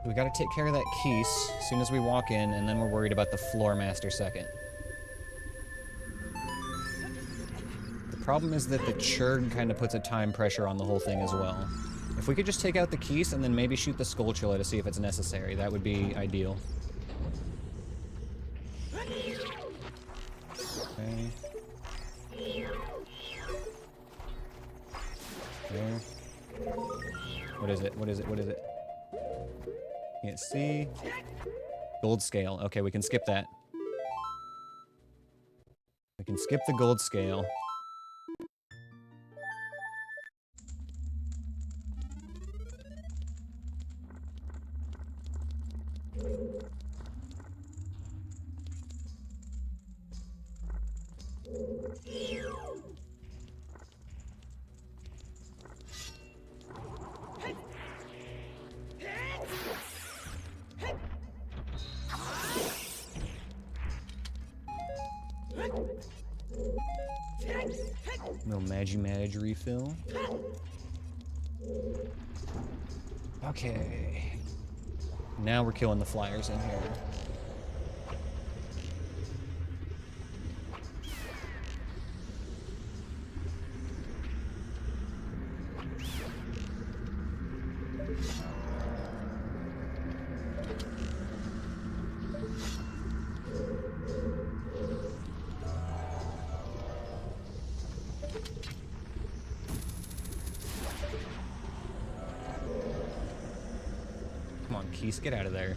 We gotta take care of that Keese as soon as we walk in, and then we're worried about the floor master second. The problem is that the churg kind of puts a time pressure on the whole thing as well. If we could just take out the Keese and then maybe shoot the Skulltula to see if it's necessary, that would be ideal. Okay. There. What is it? What is it? What is it? Can't see. Gold scale. Okay, we can skip that. We can skip the gold scale. No Magi refill. Okay. Now we're killing the flyers in here. Keys, get out of there.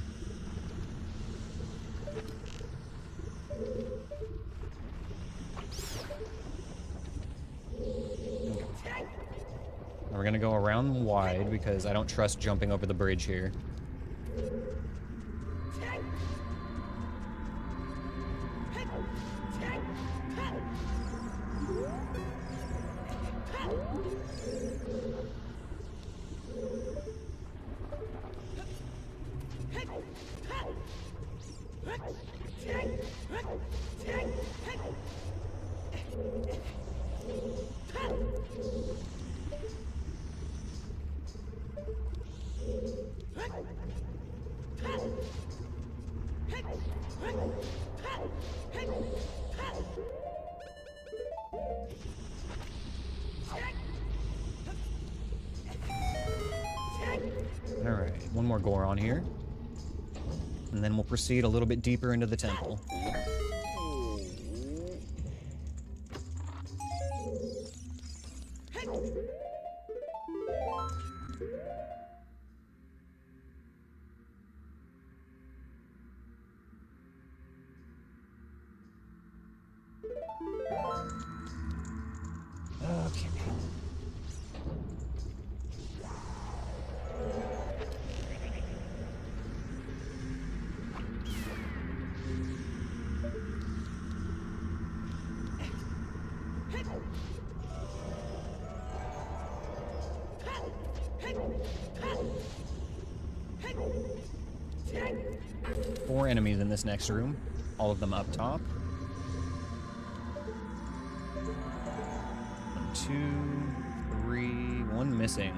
We're gonna go around wide because I don't trust jumping over the bridge here. Alright, one more Goron here. And then we'll proceed a little bit deeper into the temple. Okay. Four enemies in this next room, all of them up top. 1, 2, 3, one missing.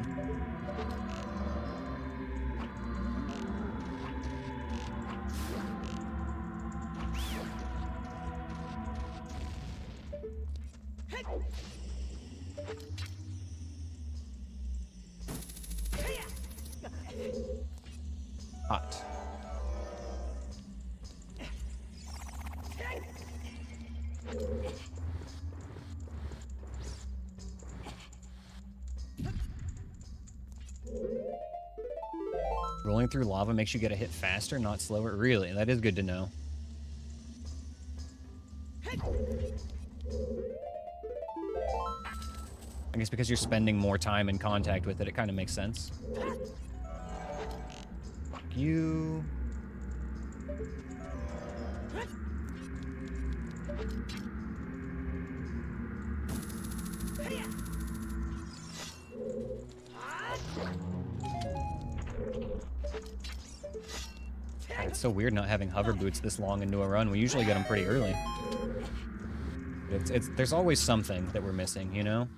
Hot. Rolling through lava makes you get a hit faster, not slower. Really? That is good to know. I guess because you're spending more time in contact with it, it kind of makes sense. Fuck you. God, it's so weird not having hover boots this long into a run. We usually get them pretty early. There's always something that we're missing, you know?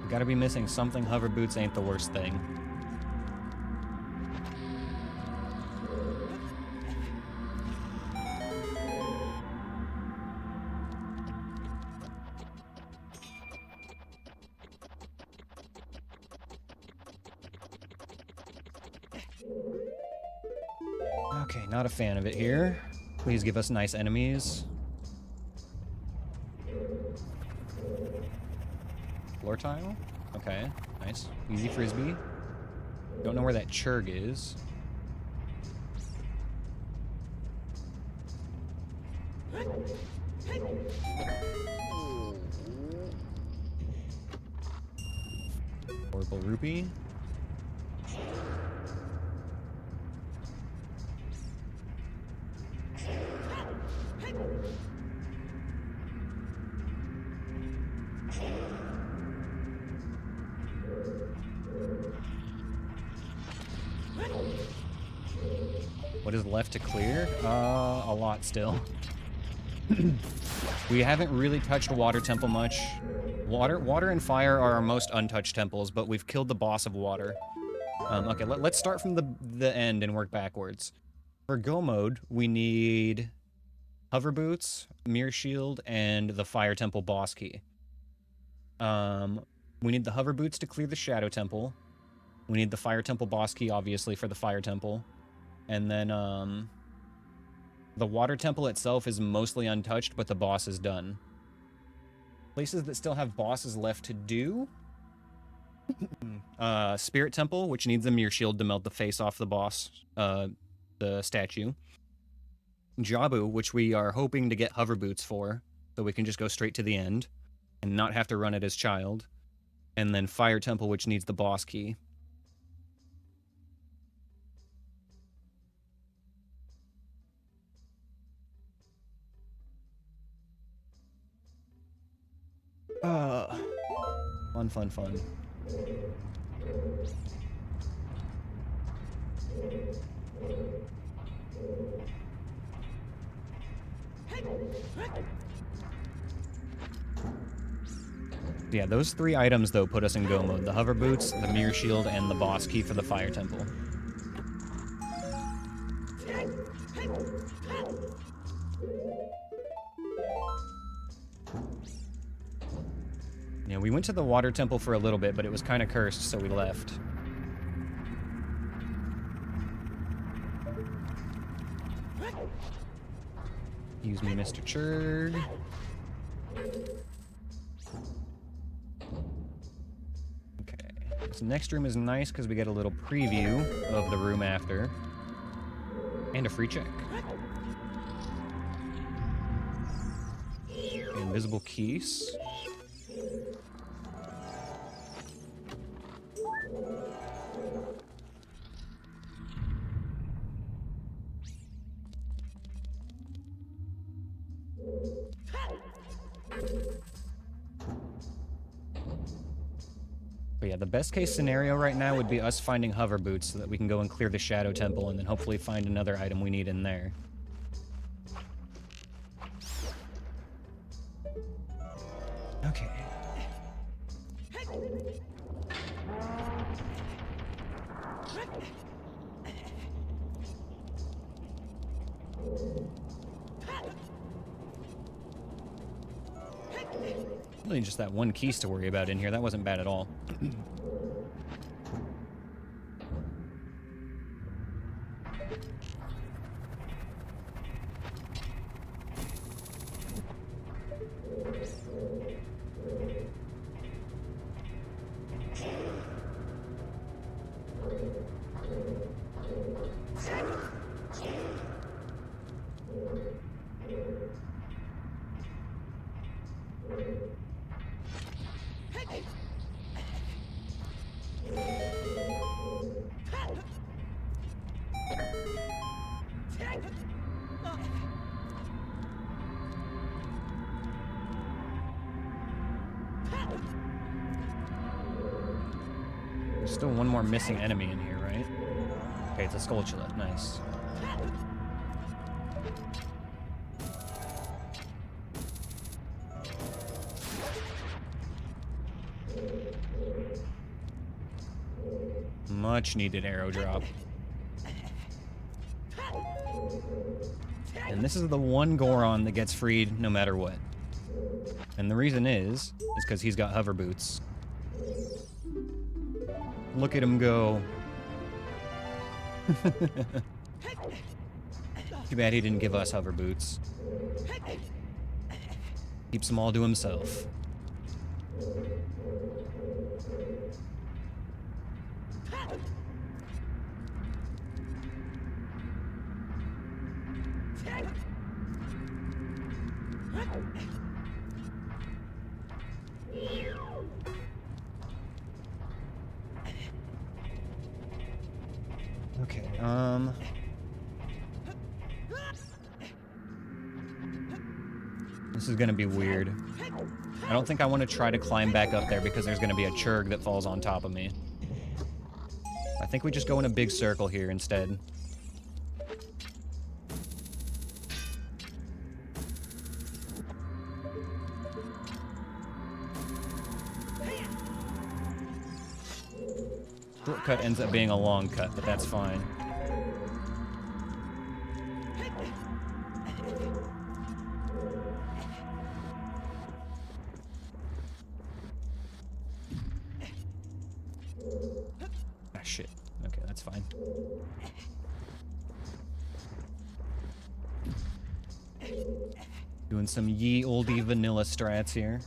Gotta be missing something. Hover boots ain't the worst thing. Okay, not a fan of it here. Please give us nice enemies. Floor tile? Okay, nice. Easy frisbee. Don't know where that churg is. Purple rupee. What is left to clear? A lot still. We haven't really touched Water Temple much. Water and Fire are our most untouched temples, but we've killed the boss of Water. Okay, let's start from the end and work backwards. For Go mode, we need Hover Boots, Mirror Shield, and the Fire Temple boss key. We need the Hover Boots to clear the Shadow Temple. We need the Fire Temple boss key, obviously, for the Fire Temple. And then, the Water Temple itself is mostly untouched, but the boss is done. Places that still have bosses left to do. Spirit Temple, which needs a Mirror Shield to melt the face off the boss, the statue. Jabu, which we are hoping to get hover boots for, so we can just go straight to the end and not have to run it as Child. And then Fire Temple, which needs the boss key. Fun. Yeah, those 3 items, though, put us in go mode. The hover boots, the mirror shield, and the boss key for the Fire Temple. Yeah, we went to the Water Temple for a little bit, but it was kind of cursed, so we left. Excuse me, Mr. Churg. Okay. This next room is nice because we get a little preview of the room after. And a free check. Invisible keys. But yeah, the best case scenario right now would be us finding hover boots so that we can go and clear the Shadow Temple and then hopefully find another item we need in there. Okay. Really just that one keys to worry about in here. That wasn't bad at all. There's still one more missing enemy in here, right? Okay, it's a Skulltula. Nice. Much needed arrow drop. And this is the one Goron that gets freed no matter what. And the reason is because he's got hover boots. Look at him go. Too bad he didn't give us hover boots. Keeps them all to himself. Okay, this is gonna be weird. I don't think I want to try to climb back up there because there's gonna be a Churg that falls on top of me. I think we just go in a big circle here instead. Shortcut ends up being a long cut, but that's fine. fine. Doing some ye olde vanilla strats here.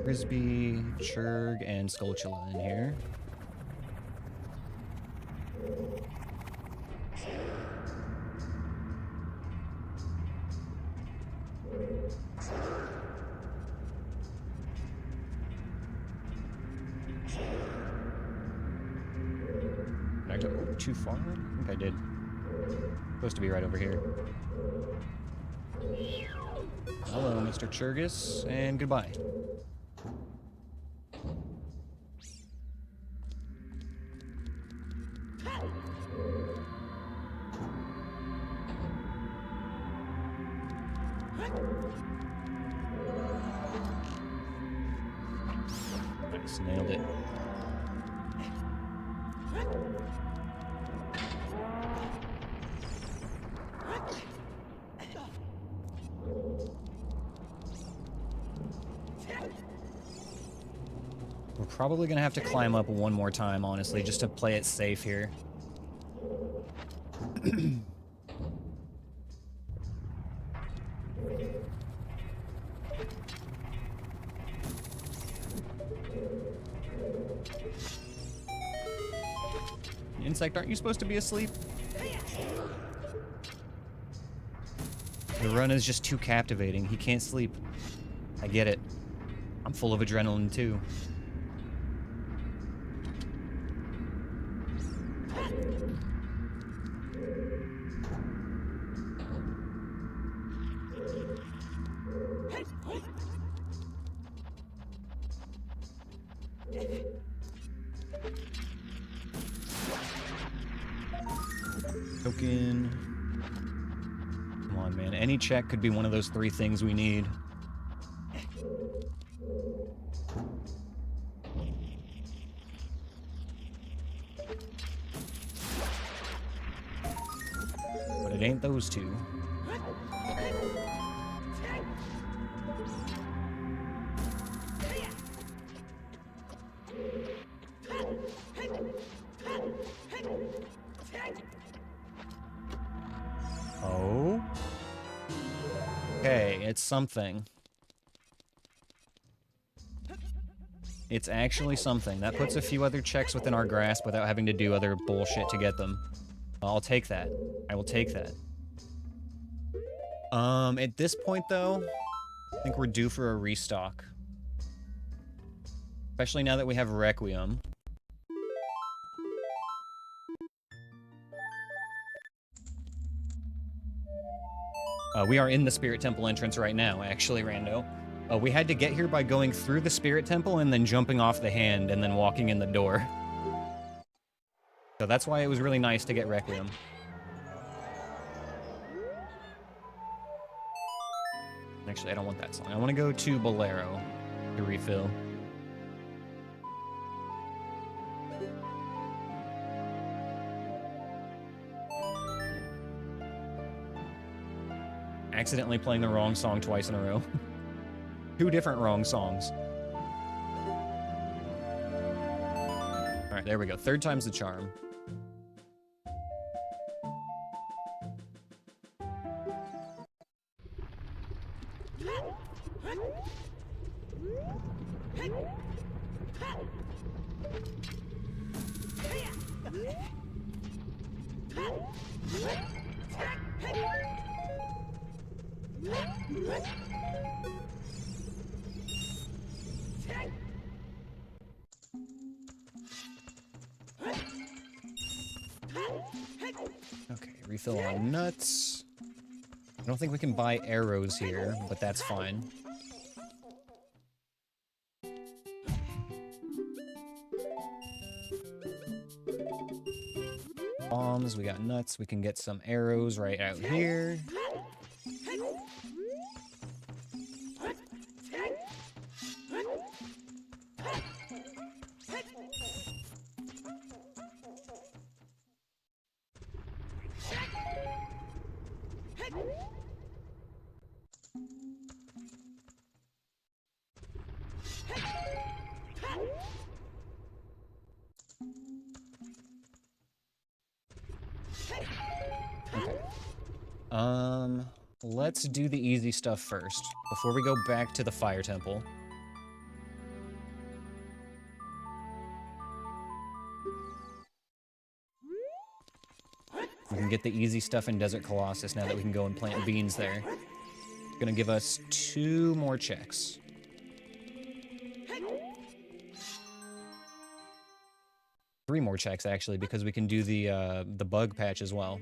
Frisbee, Churg, and Skulltula in here. Did I go too far? I think I did. Supposed to be right over here. Hello, Mr. Churgus, and goodbye. Nice, nailed it. We're probably gonna have to climb up one more time, honestly, just to play it safe here. Insect, aren't you supposed to be asleep? The run is just too captivating. He can't sleep. I get it. I'm full of adrenaline too. Token. Come on, man. Any check could be one of those three things we need. But it ain't those two. Oh. Okay, it's something. It's actually something. That puts a few other checks within our grasp without having to do other bullshit to get them. I'll take that. I will take that. At this point, though, I think we're due for a restock. Especially now that we have Requiem. We are in the Spirit Temple entrance right now, actually, Rando. We had to get here by going through the Spirit Temple and then jumping off the hand and then walking in the door. So that's why it was really nice to get Requiem. Actually, I don't want that song. I want to go to Bolero to refill. Accidentally playing the wrong song twice in a row. Two different wrong songs. Alright, there we go. Third time's the charm. Okay, refill on nuts. I don't think we can buy arrows here, but that's fine. Bombs, we got nuts, we can get some arrows right out here. Let's do the easy stuff first, before we go back to the fire temple. We can get the easy stuff in Desert Colossus now that we can go and plant beans there. It's gonna give us 2 more checks. Three more checks, actually, because we can do the bug patch as well.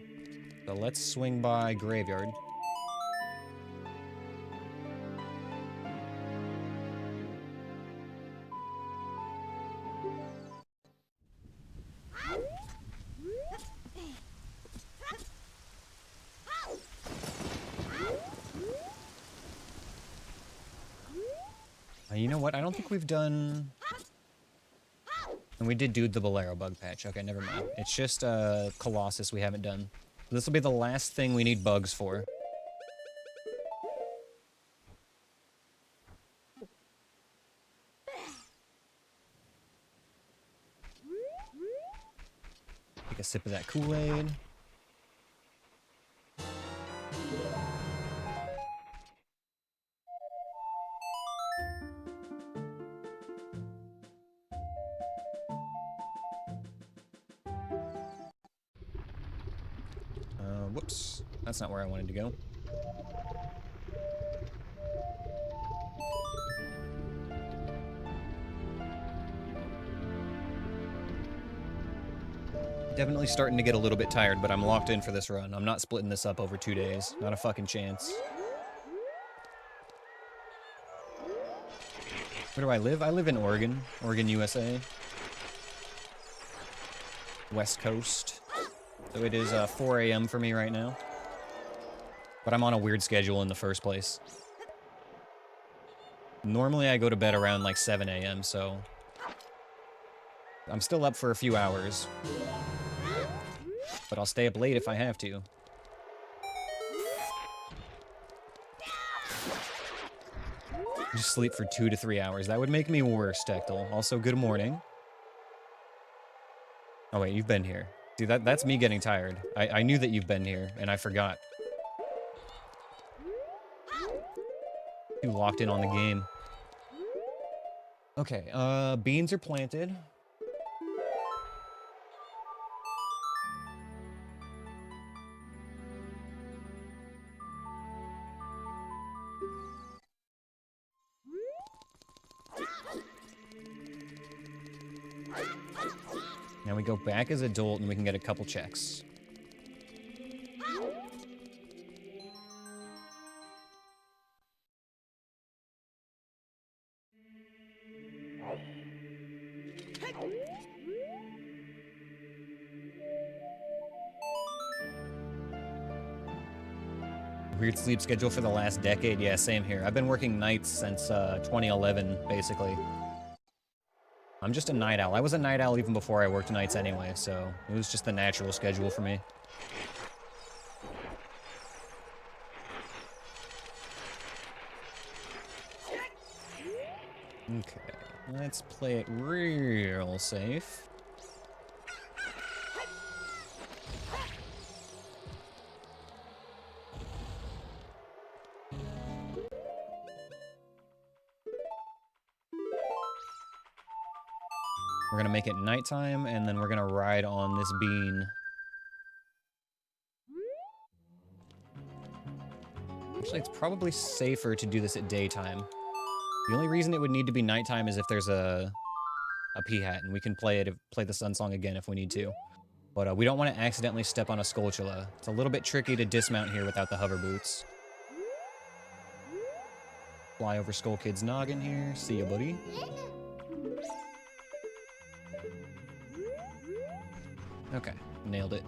So let's swing by Graveyard. You know what? I don't think we've done... And we did do the Bolero bug patch. Okay, never mind. It's just Colossus we haven't done. This will be the last thing we need bugs for. Take a sip of that Kool-Aid. Whoops. That's not where I wanted to go. Definitely starting to get a little bit tired, but I'm locked in for this run. I'm not splitting this up over 2 days. Not a fucking chance. Where do I live? I live in Oregon. Oregon, USA. West Coast. So it is 4 a.m. for me right now. But I'm on a weird schedule in the first place. Normally I go to bed around like 7 a.m., so... I'm still up for a few hours. But I'll stay up late if I have to. Just sleep for 2 to 3 hours. That would make me worse, Tectal. Also, good morning. Oh wait, you've been here. See, that's me getting tired. I knew that you've been here, and I forgot. Too locked in on the game. Okay, beans are planted. Now we go back as adult and we can get a couple checks. Weird sleep schedule for the last decade. Yeah, same here. I've been working nights since 2011, basically. I'm just a night owl. I was a night owl even before I worked nights anyway, so it was just the natural schedule for me. Okay, let's play it real safe. We're gonna make it nighttime, and then we're gonna ride on this bean. Actually, it's probably safer to do this at daytime. The only reason it would need to be nighttime is if there's a P-hat, and we can play the Sun Song again if we need to. But we don't want to accidentally step on a Skulltula. It's a little bit tricky to dismount here without the hover boots. Fly over Skull Kid's noggin here. See ya, buddy. Okay, nailed it.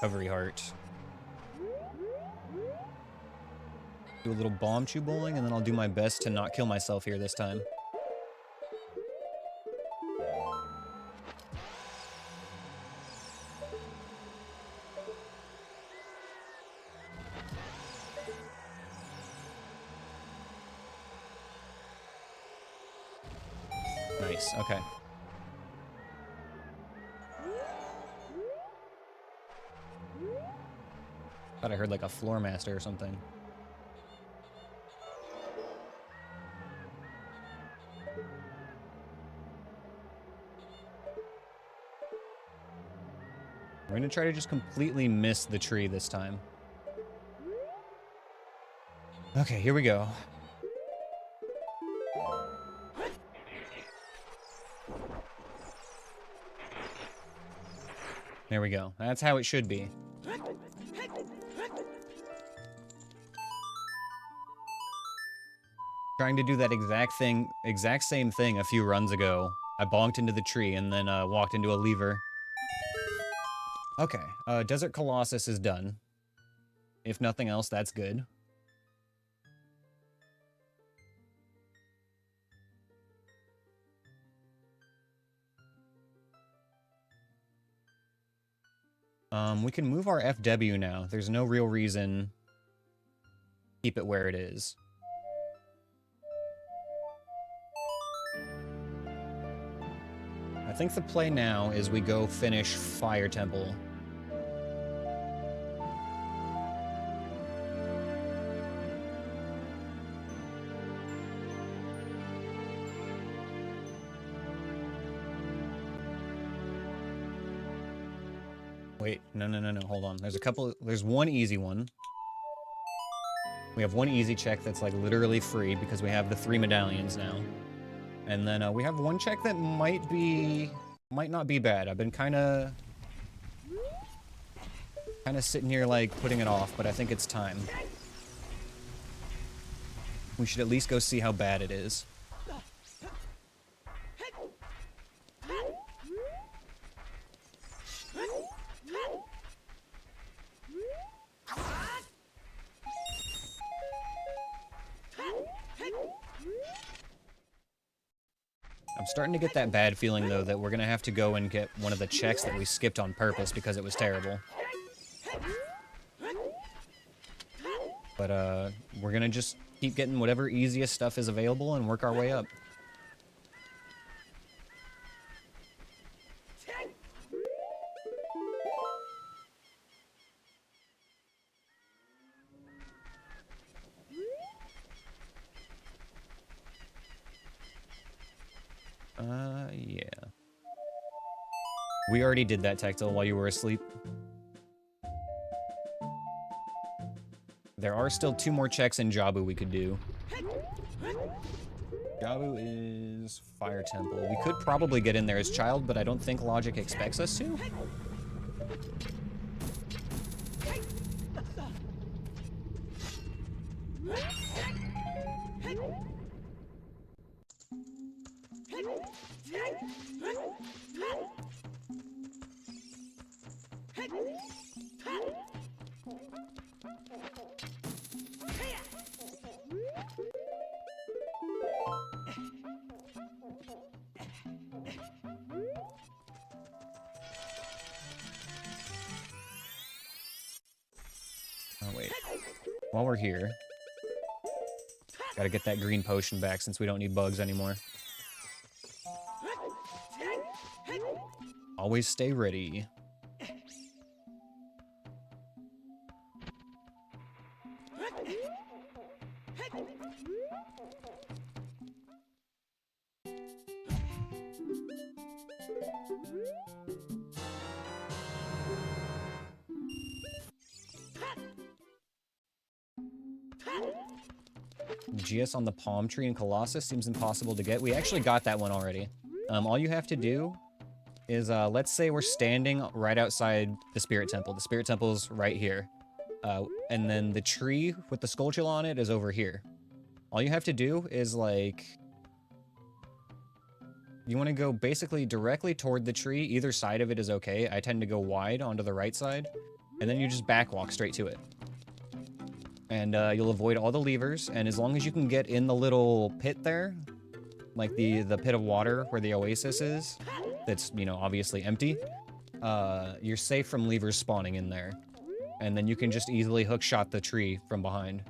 Recovery heart. Do a little bomb chew bowling, and then I'll do my best to not kill myself here this time. Nice, okay. Thought I heard like a floor master or something. We're gonna try to just completely miss the tree this time. Okay, here we go. There we go. That's how it should be. Trying to do that exact same thing a few runs ago. I bonked into the tree and then walked into a lever. Okay, Desert Colossus is done. If nothing else, that's good. We can move our FW now. There's no real reason to keep it where it is. I think the play now is we go finish Fire Temple. Wait, no, hold on. There's one easy one. We have one easy check that's like literally free because we have the 3 medallions now. And then we have one check that might not be bad. I've been kind of sitting here like putting it off, but I think it's time. We should at least go see how bad it is. I'm starting to get that bad feeling, though, that we're going to have to go and get one of the checks that we skipped on purpose because it was terrible. But, we're going to just keep getting whatever easiest stuff is available and work our way up. Yeah. We already did that, Tactile, while you were asleep. There are still 2 more checks in Jabu we could do. Jabu is Fire Temple. We could probably get in there as Child, but I don't think Logic expects us to. Oh, wait. While we're here, gotta get that green potion back since we don't need bugs anymore. Always stay ready. GS on the palm tree in Colossus seems impossible to get. We actually got that one already. All you have to do is, let's say we're standing right outside the Spirit Temple. The Spirit Temple's right here. And then the tree with the Skulltula on it is over here. All you have to do is, like... You want to go basically directly toward the tree. Either side of it is okay. I tend to go wide onto the right side. And then you just backwalk straight to it. And you'll avoid all the levers, and as long as you can get in the little pit there, like the pit of water where the oasis is, that's, you know, obviously empty, you're safe from levers spawning in there. And then you can just easily hookshot the tree from behind.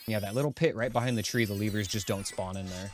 Yeah, that little pit right behind the tree, the levers just don't spawn in there.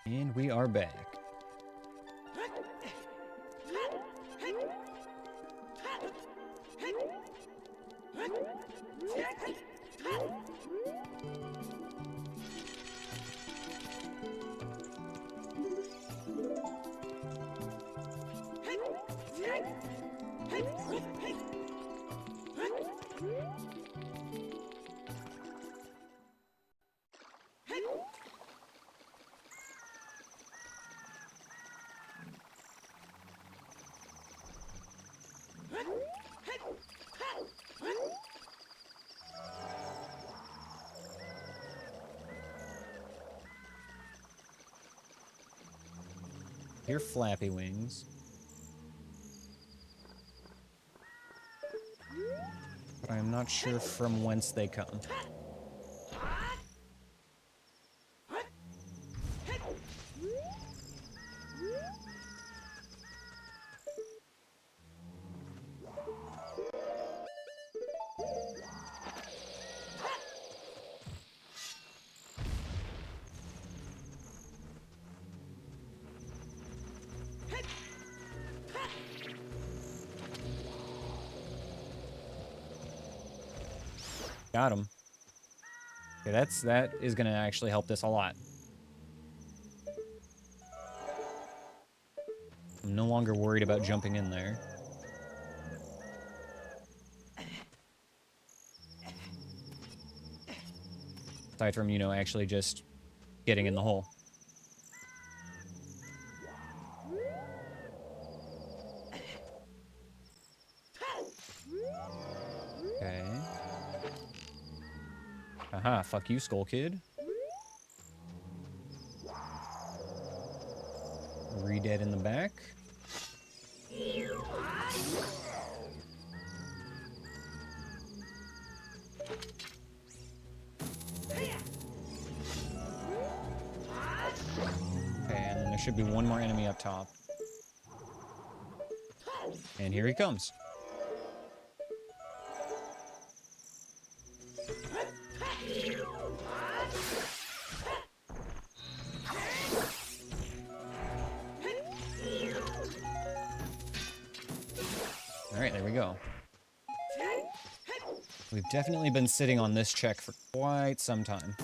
And we are back. Your flappy wings. But I'm not sure from whence they come. Got him. Okay, that is gonna actually help this a lot. I'm no longer worried about jumping in there. Aside from, you know, actually just getting in the hole. Okay. Aha, fuck you, Skull Kid. Re-dead in the back. Okay, and then there should be one more enemy up top. And here he comes. Alright, there we go. We've definitely been sitting on this check for quite some time.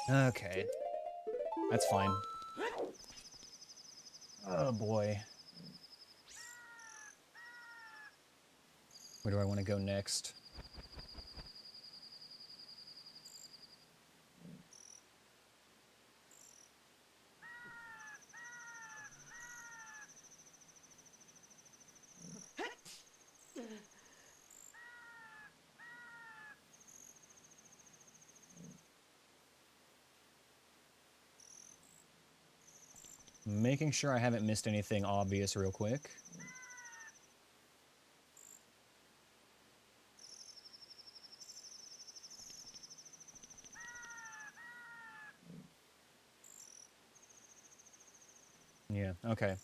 Okay. That's fine. Oh boy. Where do I want to go next? Making sure I haven't missed anything obvious real quick. Yeah, okay.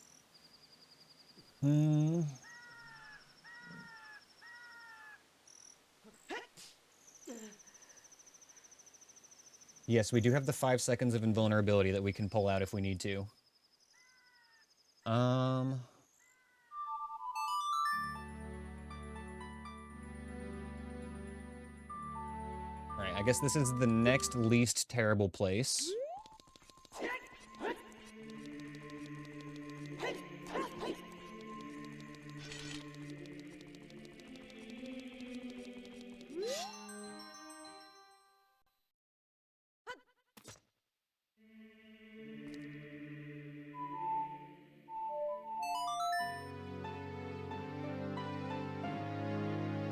Yes, we do have the 5 seconds of invulnerability that we can pull out if we need to. Alright, I guess this is the next least terrible place.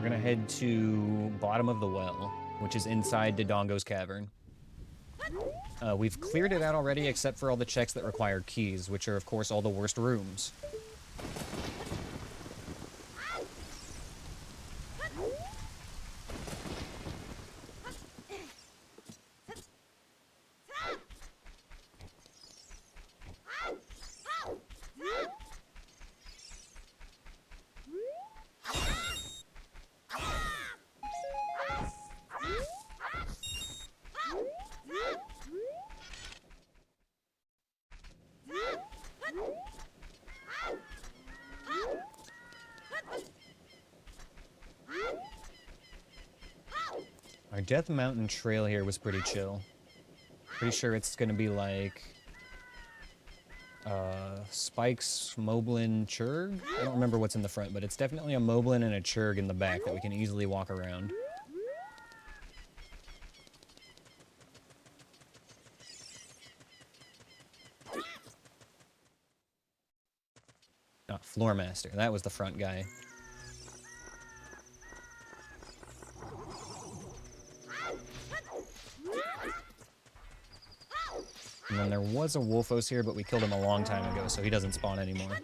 We're gonna head to bottom of the well, which is inside Dodongo's cavern. We've cleared it out already, except for all the checks that require keys, which are, of course, all the worst rooms. Our Death Mountain trail here was pretty chill. Pretty sure it's gonna be like Spikes, Moblin, Churg? I don't remember what's in the front, but it's definitely a Moblin and a Churg in the back that we can easily walk around. Ah, Floormaster. That was the front guy. And then there was a Wolfos here, but we killed him a long time ago, so he doesn't spawn anymore.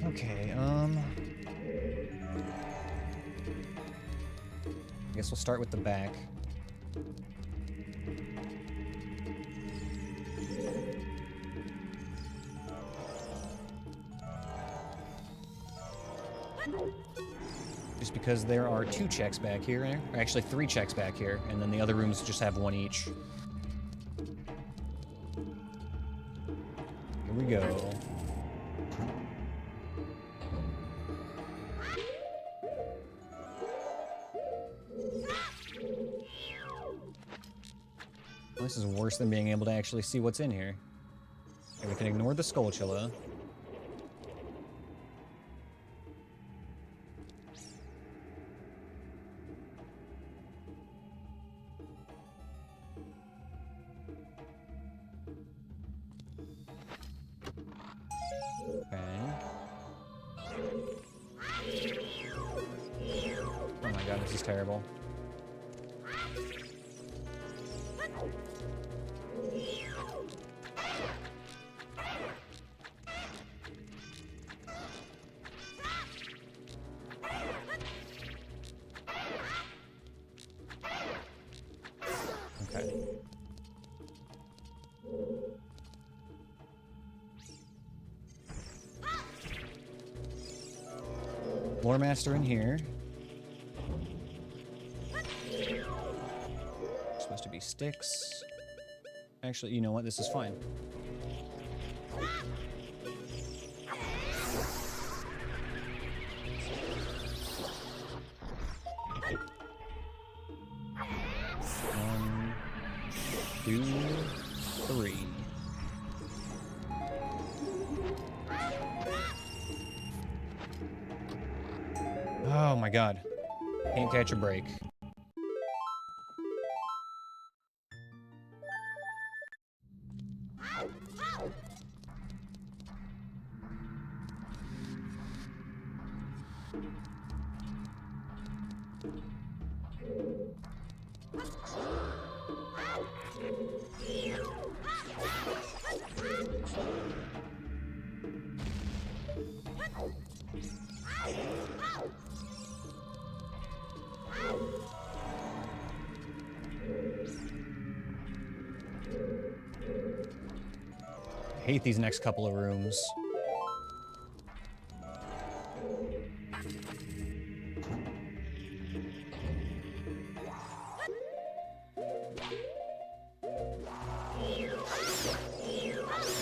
Okay, I guess we'll start with the back. Just because there are 2 checks back here, or actually 3 checks back here, and then the other rooms just have 1 each. Here we go. This is worse than being able to actually see what's in here. Okay, we can ignore the Skulltula. Okay. Oh my god, this is terrible. Okay. Floormaster in here. Supposed to be sticks. Actually, you know what? This is fine. One, 2, 3. Oh my god. Can't catch a break. I hate these next couple of rooms.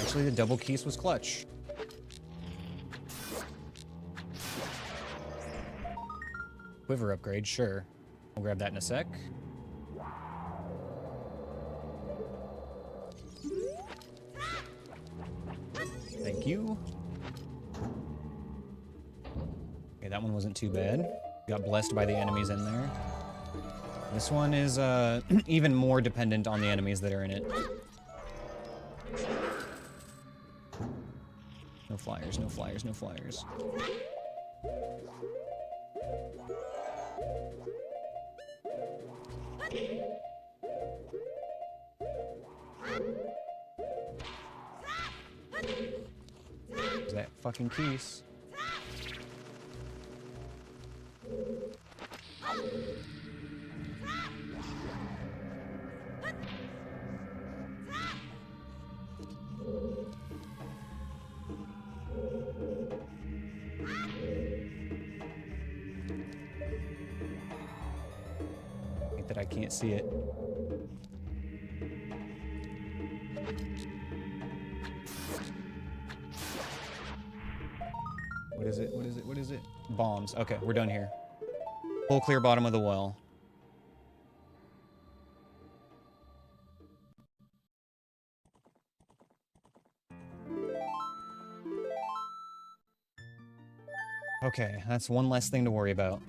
Actually, the double keys was clutch. Quiver upgrade, sure. We'll grab that in a sec. Thank you. Okay, that one wasn't too bad. Got blessed by the enemies in there. This one is even more dependent on the enemies that are in it. No flyers, no flyers, no flyers. There's that fucking keys. I think that I can't see it. What is it? What is it? What is it? Bombs. Okay, we're done here. Full clear bottom of the well. Okay, that's one less thing to worry about.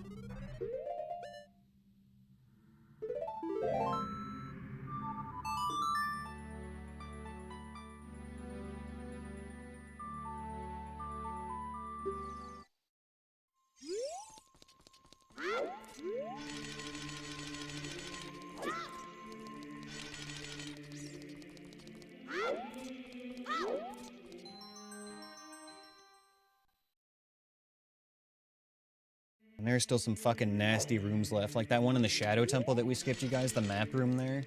And there's still some fucking nasty rooms left. Like that one in the Shadow Temple that we skipped, you guys, the map room there.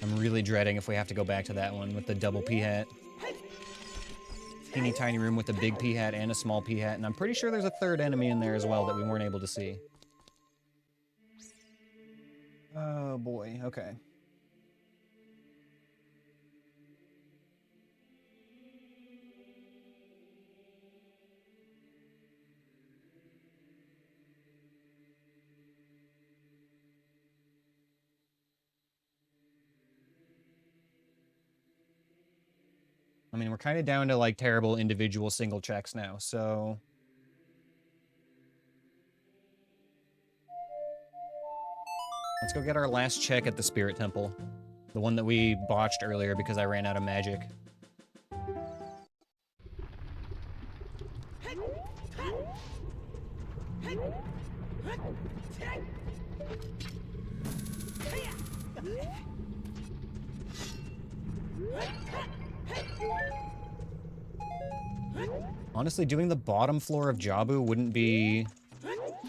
I'm really dreading if we have to go back to that one with the double P-hat. Teeny tiny room with a big P-hat and a small P-hat. And I'm pretty sure there's a third enemy in there as well that we weren't able to see. Oh boy, okay. I mean, we're kind of down to, like, terrible individual single checks now, so... Let's go get our last check at the Spirit Temple. The one that we botched earlier because I ran out of magic. Honestly, doing the bottom floor of Jabu wouldn't be...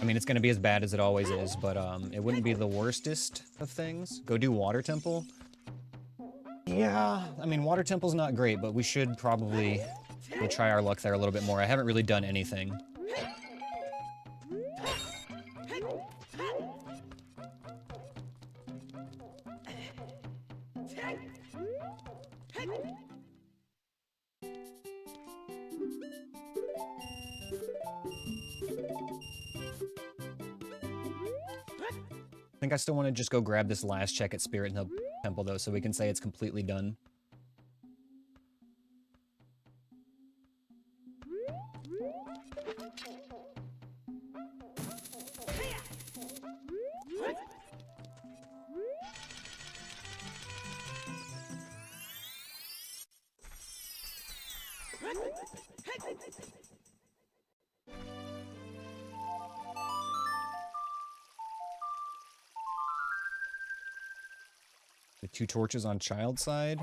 I mean, it's going to be as bad as it always is, but it wouldn't be the worstest of things. Go do Water Temple. Yeah, I mean, Water Temple's not great, but we should probably go try our luck there a little bit more. I haven't really done anything. I think I still want to just go grab this last check at Spirit Temple, though, so we can say it's completely done. The 2 torches on child side?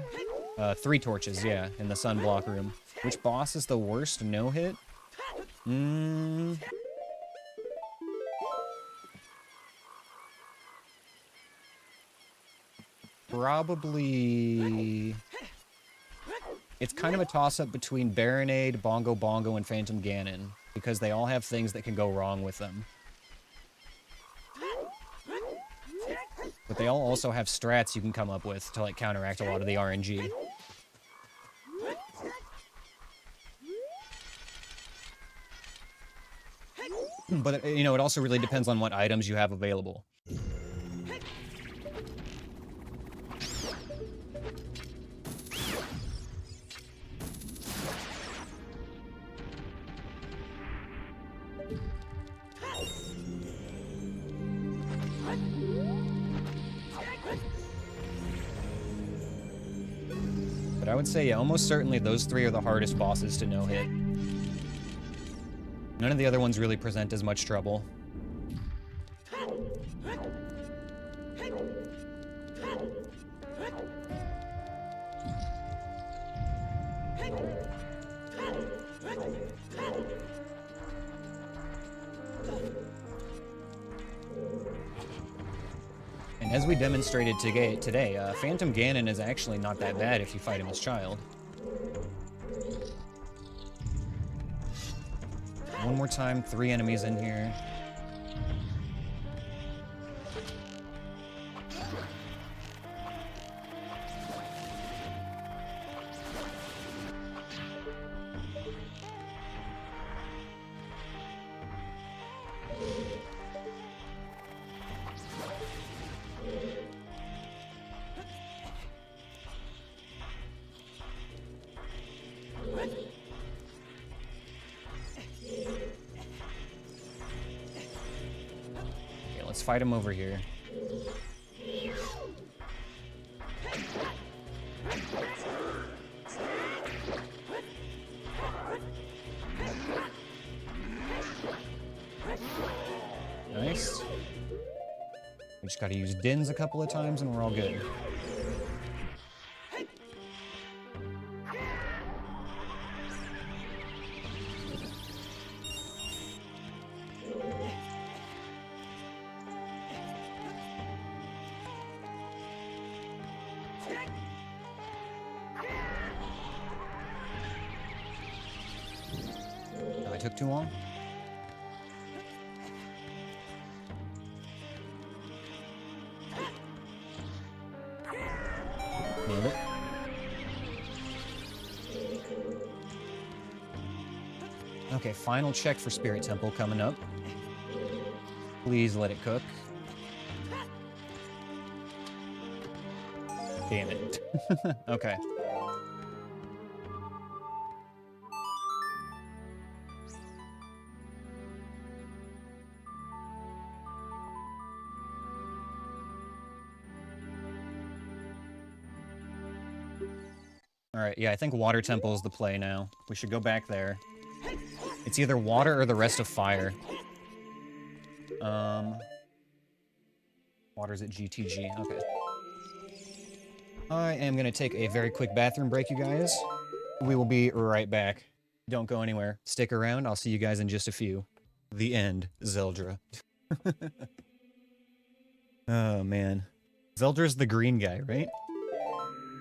3 torches, yeah, in the sunblock room. Which boss is the worst no-hit? Probably... It's kind of a toss-up between Baronade, Bongo Bongo, and Phantom Ganon, because they all have things that can go wrong with them. But they all also have strats you can come up with to, like, counteract a lot of the RNG. But, you know, it also really depends on what items you have available. But I would say, yeah, almost certainly those three are the hardest bosses to no-hit. None of the other ones really present as much trouble. And as we demonstrated today, Phantom Ganon is actually not that bad if you fight him as child. One more time, 3 enemies in here. Let's fight him over here. Nice. We just gotta use Dins a couple of times and we're all good. Took too long? Nailed it. Okay, final check for Spirit Temple coming up. Please let it cook. Damn it. Okay. Alright, yeah, I think Water Temple is the play now. We should go back there. It's either water or the rest of fire. Water's at GTG, okay. I am gonna take a very quick bathroom break, you guys. We will be right back. Don't go anywhere. Stick around, I'll see you guys in just a few. The end, Zelda. Oh, man. Zelda's the green guy, right?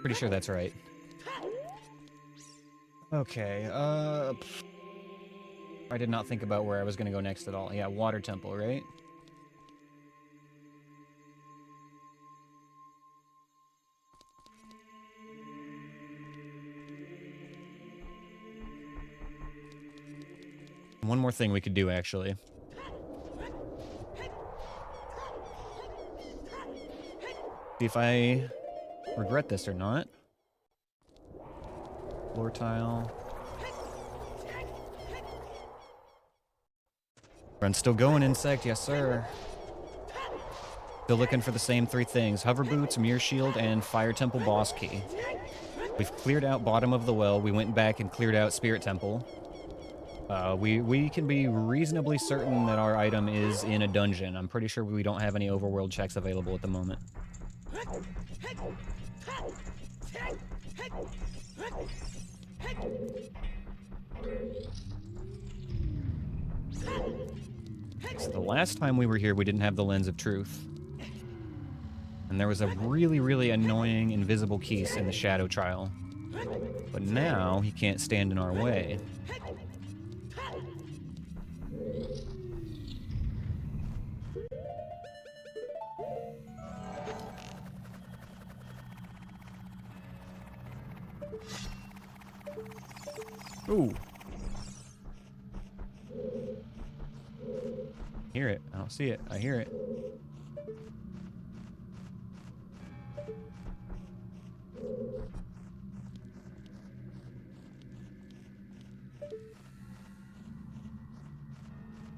Pretty sure that's right. Okay, I did not think about where I was gonna go next at all. Yeah, Water Temple, right? One more thing we could do, actually. See if I regret this or not. Floor tile. Run still going, insect, yes sir. Still looking for the same 3 things. Hover boots, mirror shield, and fire temple boss key. We've cleared out bottom of the well. We went back and cleared out spirit temple. We can be reasonably certain that our item is in a dungeon. I'm pretty sure we don't have any overworld checks available at the moment. So the last time we were here, we didn't have the Lens of Truth. And there was a really, really annoying invisible Keese in the Shadow Trial. But now, he can't stand in our way. Ooh. Hear it. I don't see it. I hear it.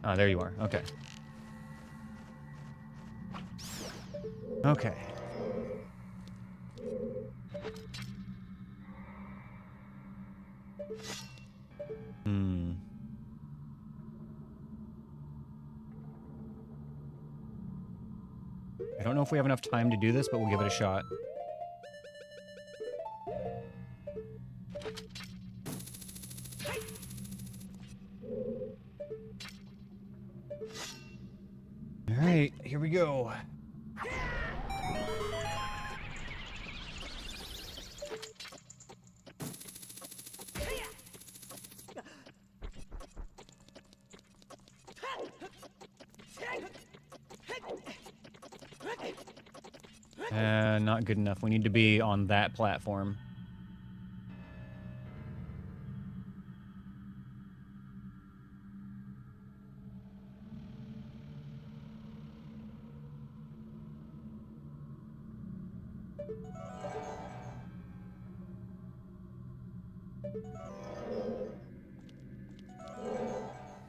Ah, there you are. Okay. Okay. Hmm. I don't know if we have enough time to do this, but we'll give it a shot. All right, here we go. Not good enough. We need to be on that platform.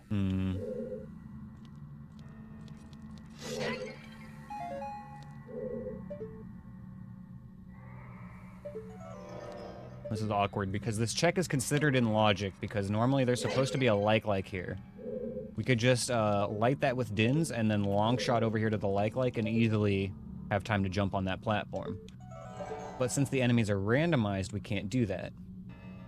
Hmm. This is awkward because this check is considered in logic because normally there's supposed to be a like here. We could just light that with Dins and then long shot over here to the like and easily have time to jump on that platform. But since the enemies are randomized, we can't do that.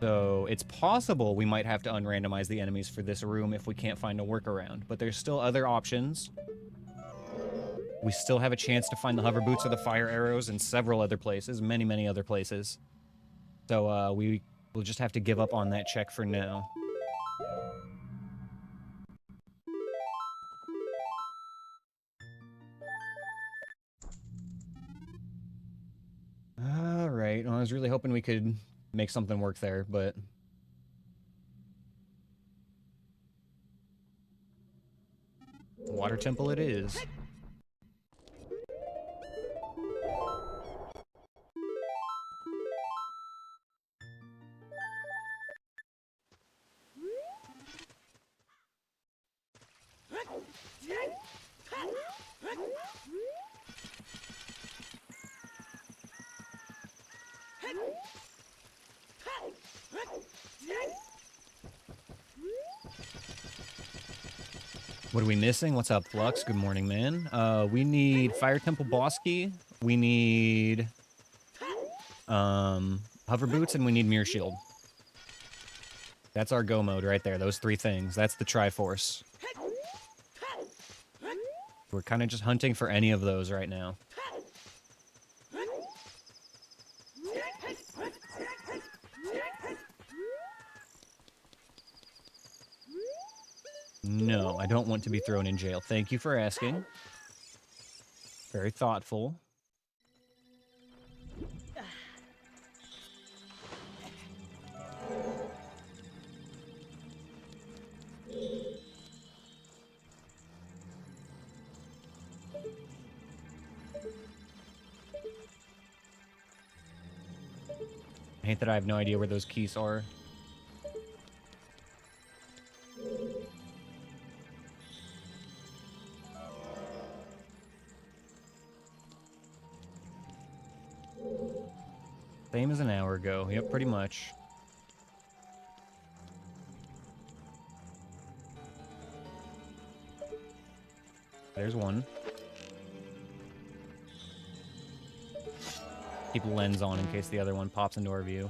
So it's possible we might have to unrandomize the enemies for this room if we can't find a workaround. But there's still other options. We still have a chance to find the hover boots or the fire arrows in several other places, many, many other places. So we will just have to give up on that check for now. Alright, well, I was really hoping we could make something work there, but... Water temple it is. What are we missing? What's up, Flux? Good morning, man. We need Fire Temple Boss Key. We need Hover Boots, and we need Mirror Shield. That's our go mode right there. Those three things. That's the Triforce. We're kind of just hunting for any of those right now. No, I don't want to be thrown in jail. Thank you for asking. Very thoughtful. I hate that I have no idea where those keys are. Same as an hour ago. Yep, pretty much. There's one. Keep lens on in case the other one pops into our view.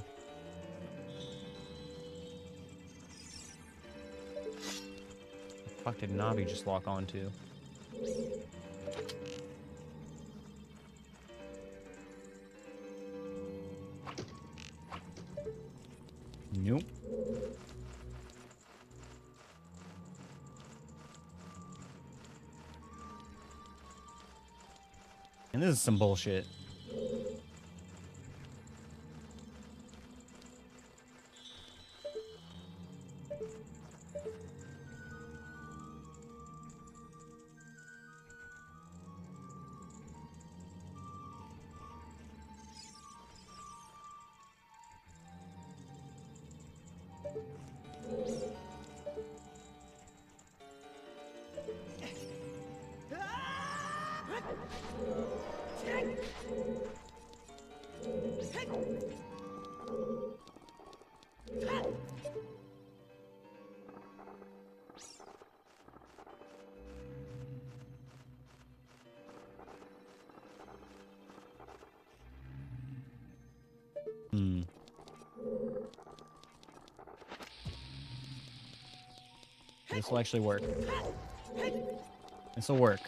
The fuck did Navi just lock onto? Nope. And this is some bullshit. This will actually work. This will work.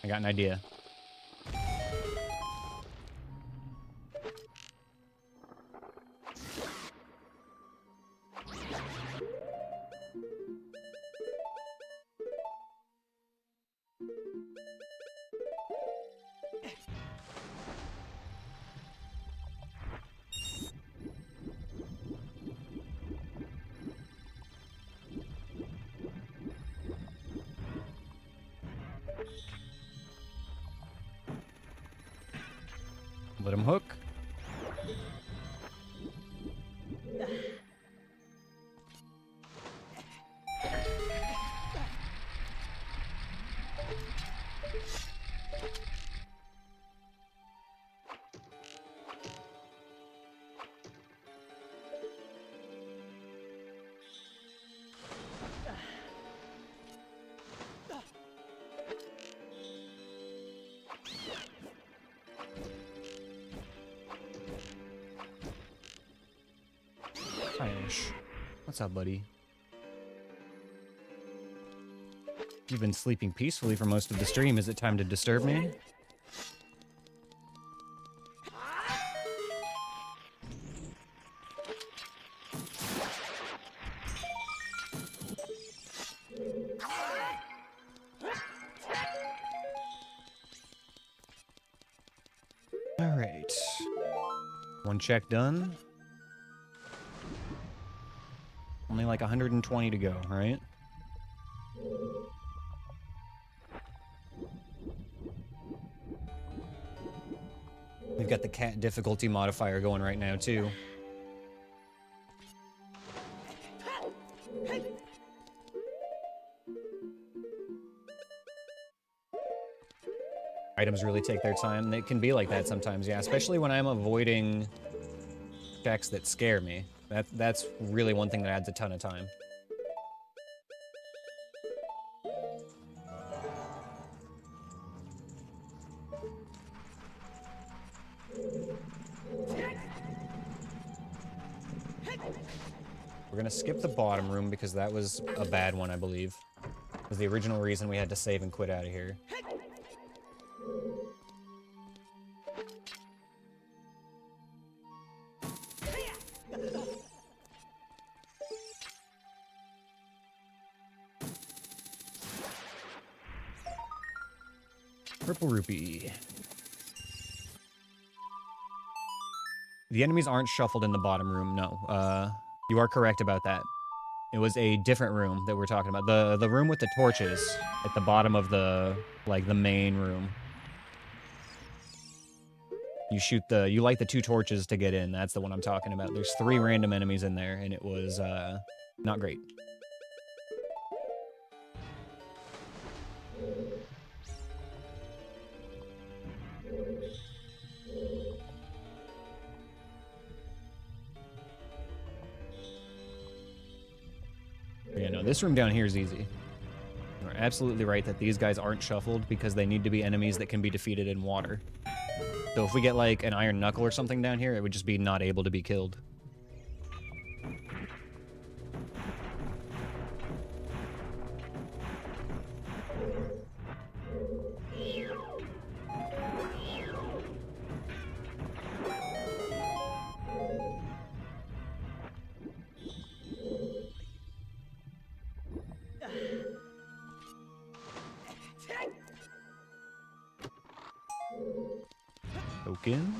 I got an idea. Let him hook. Hi-ish. What's up, buddy? You've been sleeping peacefully for most of the stream. Is it time to disturb me? All right. One check done. Only like 120 to go, right? We've got the cat difficulty modifier going right now, too. Items really take their time. It can be like that sometimes, yeah. Especially when I'm avoiding checks that scare me. That's really one thing that adds a ton of time. We're gonna skip the bottom room because that was a bad one, I believe. It was the original reason we had to save and quit out of here. Purple rupee. The enemies aren't shuffled in the bottom room, no. You are correct about that. It was a different room that we're talking about. The room with the torches at the bottom of the, like, the main room. You light the 2 torches to get in. That's the one I'm talking about. There's 3 random enemies in there, and it was, not great. Yeah, no, this room down here is easy. You're absolutely right that these guys aren't shuffled because they need to be enemies that can be defeated in water. So if we get, like, an iron knuckle or something down here, it would just be not able to be killed. Token.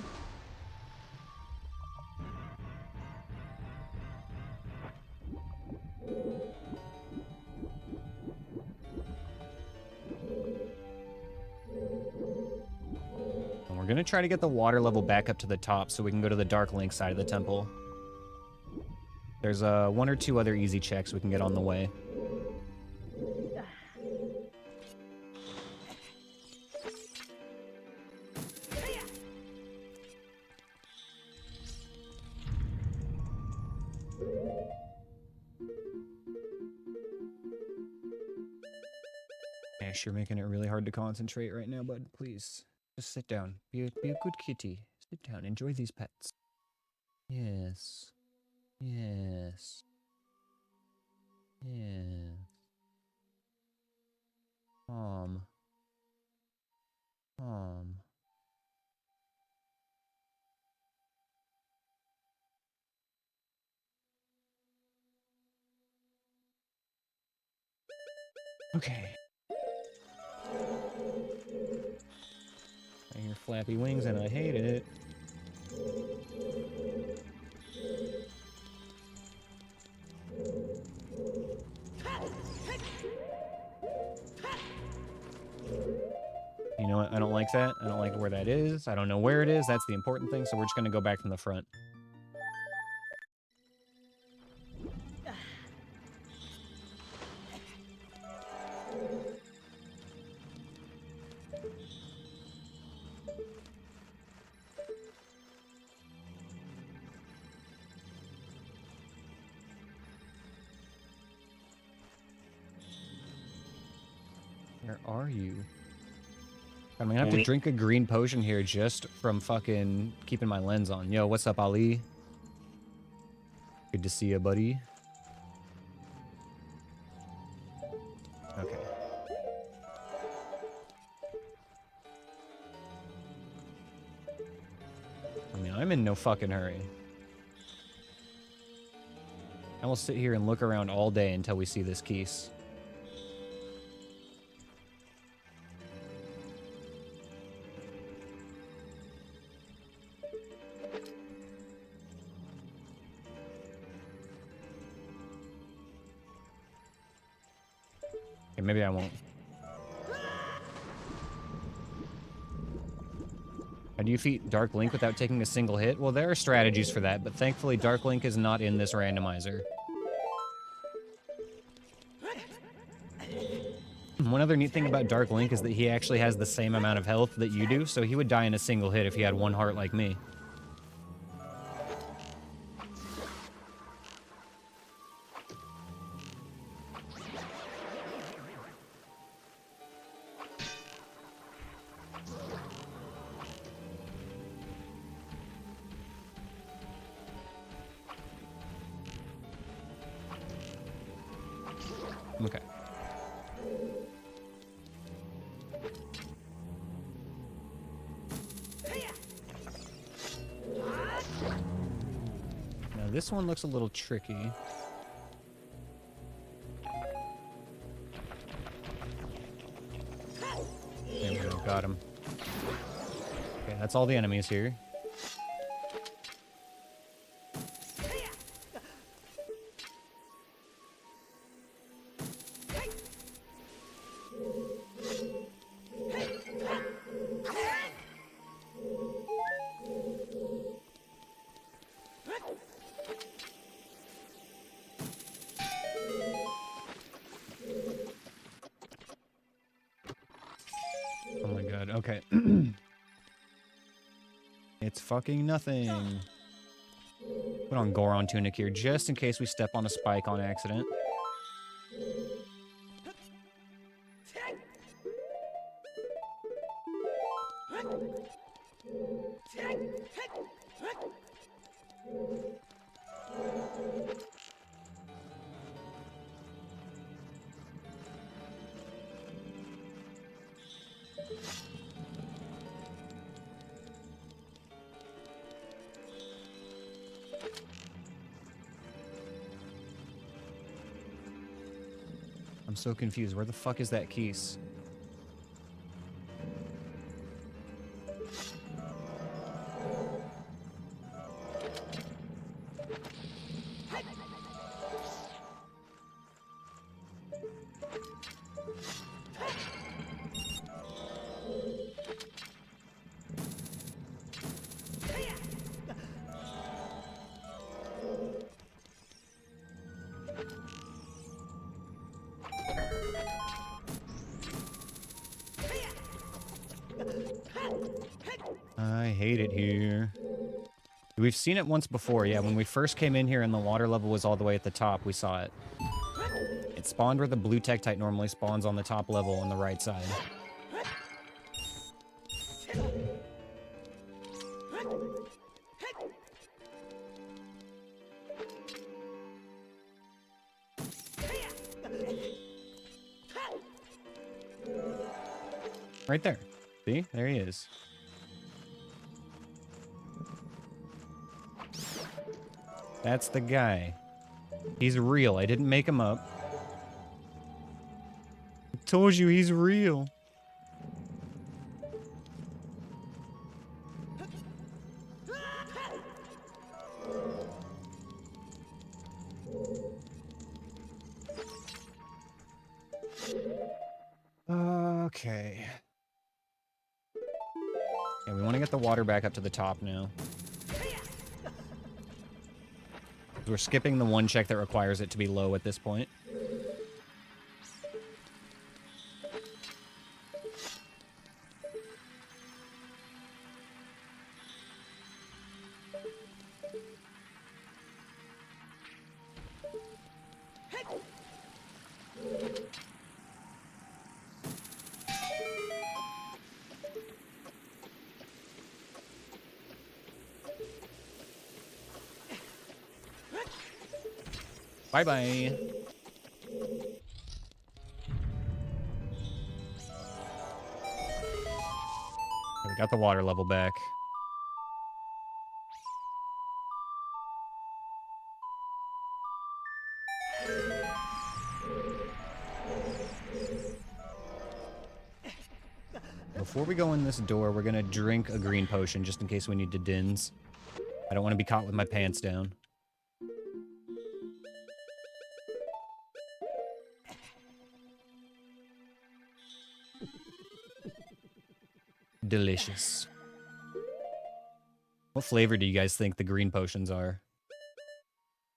And we're gonna try to get the water level back up to the top so we can go to the Dark Link side of the temple. There's one or two other easy checks we can get on the way. Ash, you're making it really hard to concentrate right now, bud. Please, just sit down. Be a good kitty. Sit down. Enjoy these pets. Yes. Yes. Yes. Mom. Mom. Okay. I hear flappy wings and I hate it. You know what? I don't like that. I don't like where that is. I don't know where it is. That's the important thing, so we're just gonna go back from the front. Where are you? I'm gonna have to drink a green potion here just from fucking keeping my lens on. Yo, what's up, Ali? Good to see you, buddy. Okay. I mean, I'm in no fucking hurry. I will sit here and look around all day until we see this Keese. Okay, maybe I won't. How do you defeat Dark Link without taking a single hit? Well, there are strategies for that, but thankfully Dark Link is not in this randomizer. One other neat thing about Dark Link is that he actually has the same amount of health that you do, so he would die in a single hit if he had one heart like me. Okay. Now this one looks a little tricky. There we go, got him. Okay, that's all the enemies here. Oh my god, okay. It's fucking nothing. Put on Goron Tunic here, just in case we step on a spike on accident. I'm so confused. Where the fuck is that Keese? hate it here. We've seen it once before, yeah. When we first came in here and the water level was all the way at the top, we saw it. It spawned where the blue Tektite normally spawns on the top level on the right side. Right there. See? There he is. That's the guy. He's real. I didn't make him up. I told you he's real. Okay. Yeah, we want to get the water back up to the top now. We're skipping the one check that requires it to be low at this point. Bye-bye. We got the water level back. Before we go in this door, we're gonna drink a green potion just in case we need to dins. I don't want to be caught with my pants down. Delicious. What flavor do you guys think the green potions are?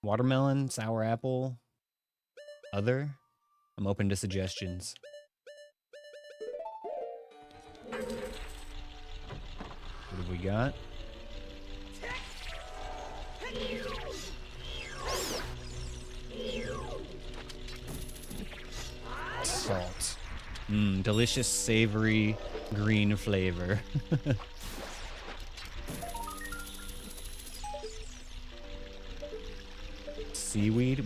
Watermelon, sour apple, other? I'm open to suggestions. What have we got? Salt. Delicious, savory, green flavor. Seaweed?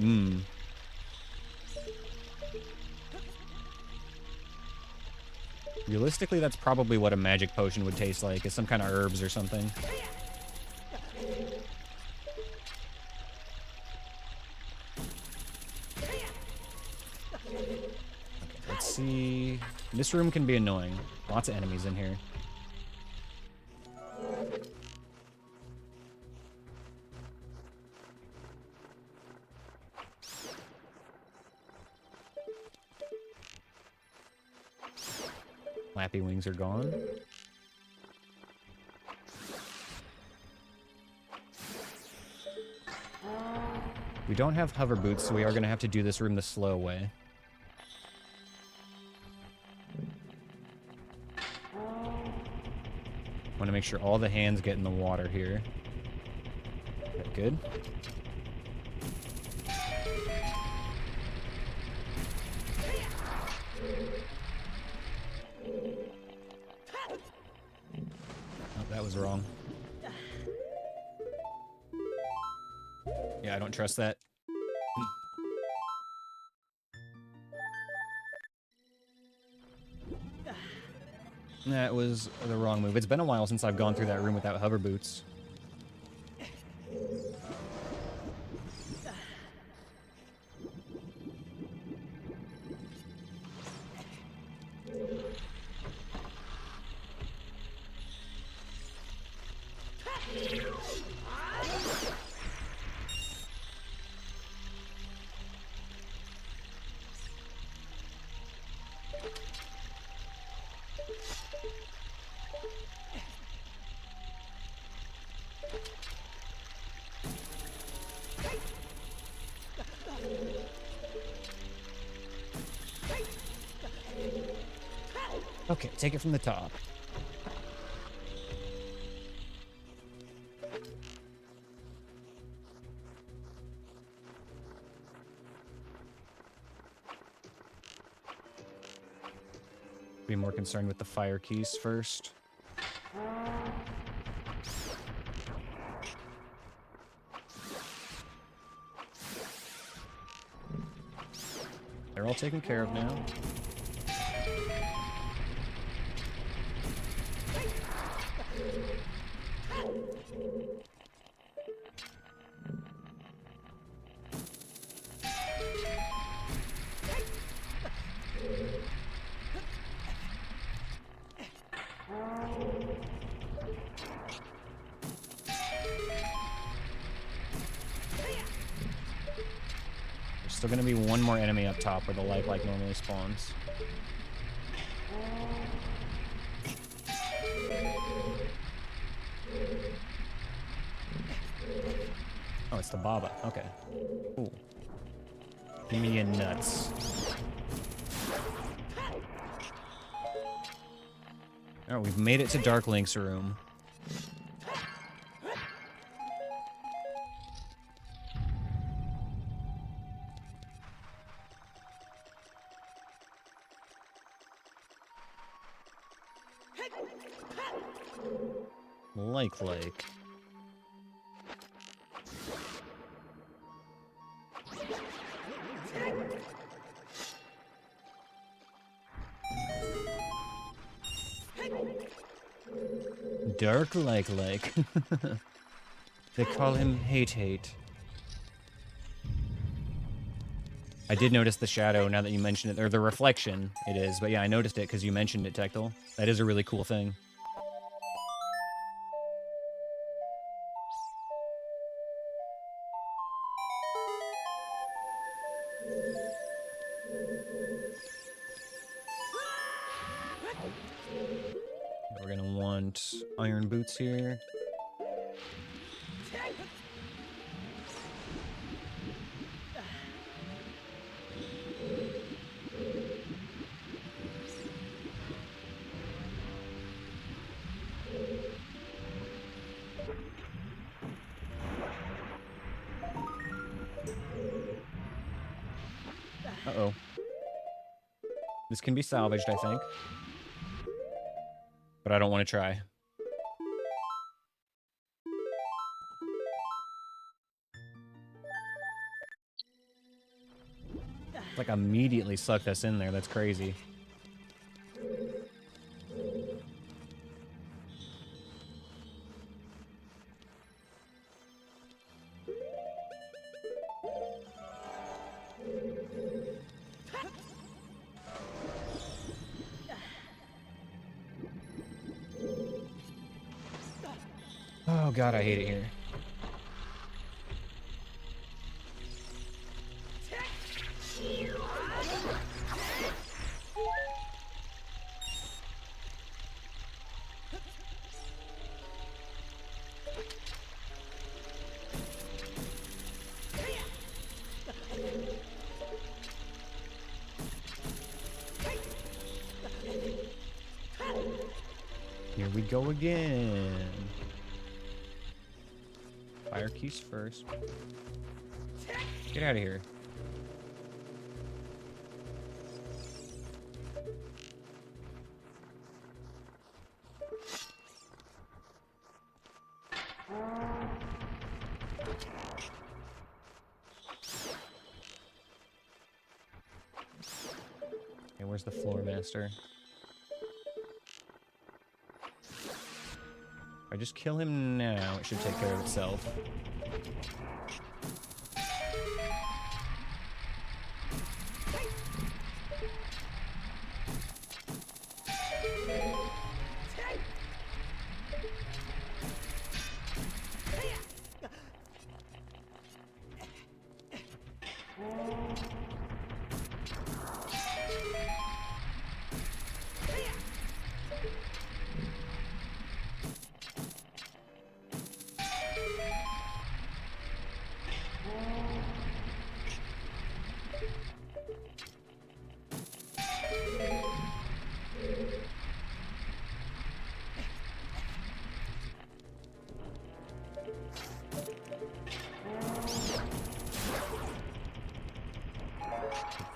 Realistically, that's probably what a magic potion would taste like, is some kind of herbs or something. Okay, let's see. This room can be annoying. Lots of enemies in here. Flappy wings are gone. We don't have hover boots, so we are going to have to do this room the slow way. Want to make sure all the hands get in the water here. Okay, good. Oh, that was wrong. Yeah, I don't trust that. That was the wrong move. It's been a while since I've gone through that room without hover boots. Okay, take it from the top. Be more concerned with the fire keys first. They're all taken care of now. There's still gonna be one more enemy up top where the light like normally spawns. Oh, it's the Baba. Okay. Cool. Give me your nuts. Alright, we've made it to Dark Link's room. Like. Dark like. They call him Hate. I did notice the shadow now that you mentioned it, or the reflection it is, but yeah, I noticed it because you mentioned it, Tectal. That is a really cool thing. We're gonna want iron boots here. Uh-oh. This can be salvaged, I think. But I don't want to try. It's like immediately sucked us in there. That's crazy. Oh god, I hate it here. Here we go again. Fire keys first. Get out of here. Okay, where's the floor master? If I just kill him now, it should take care of itself.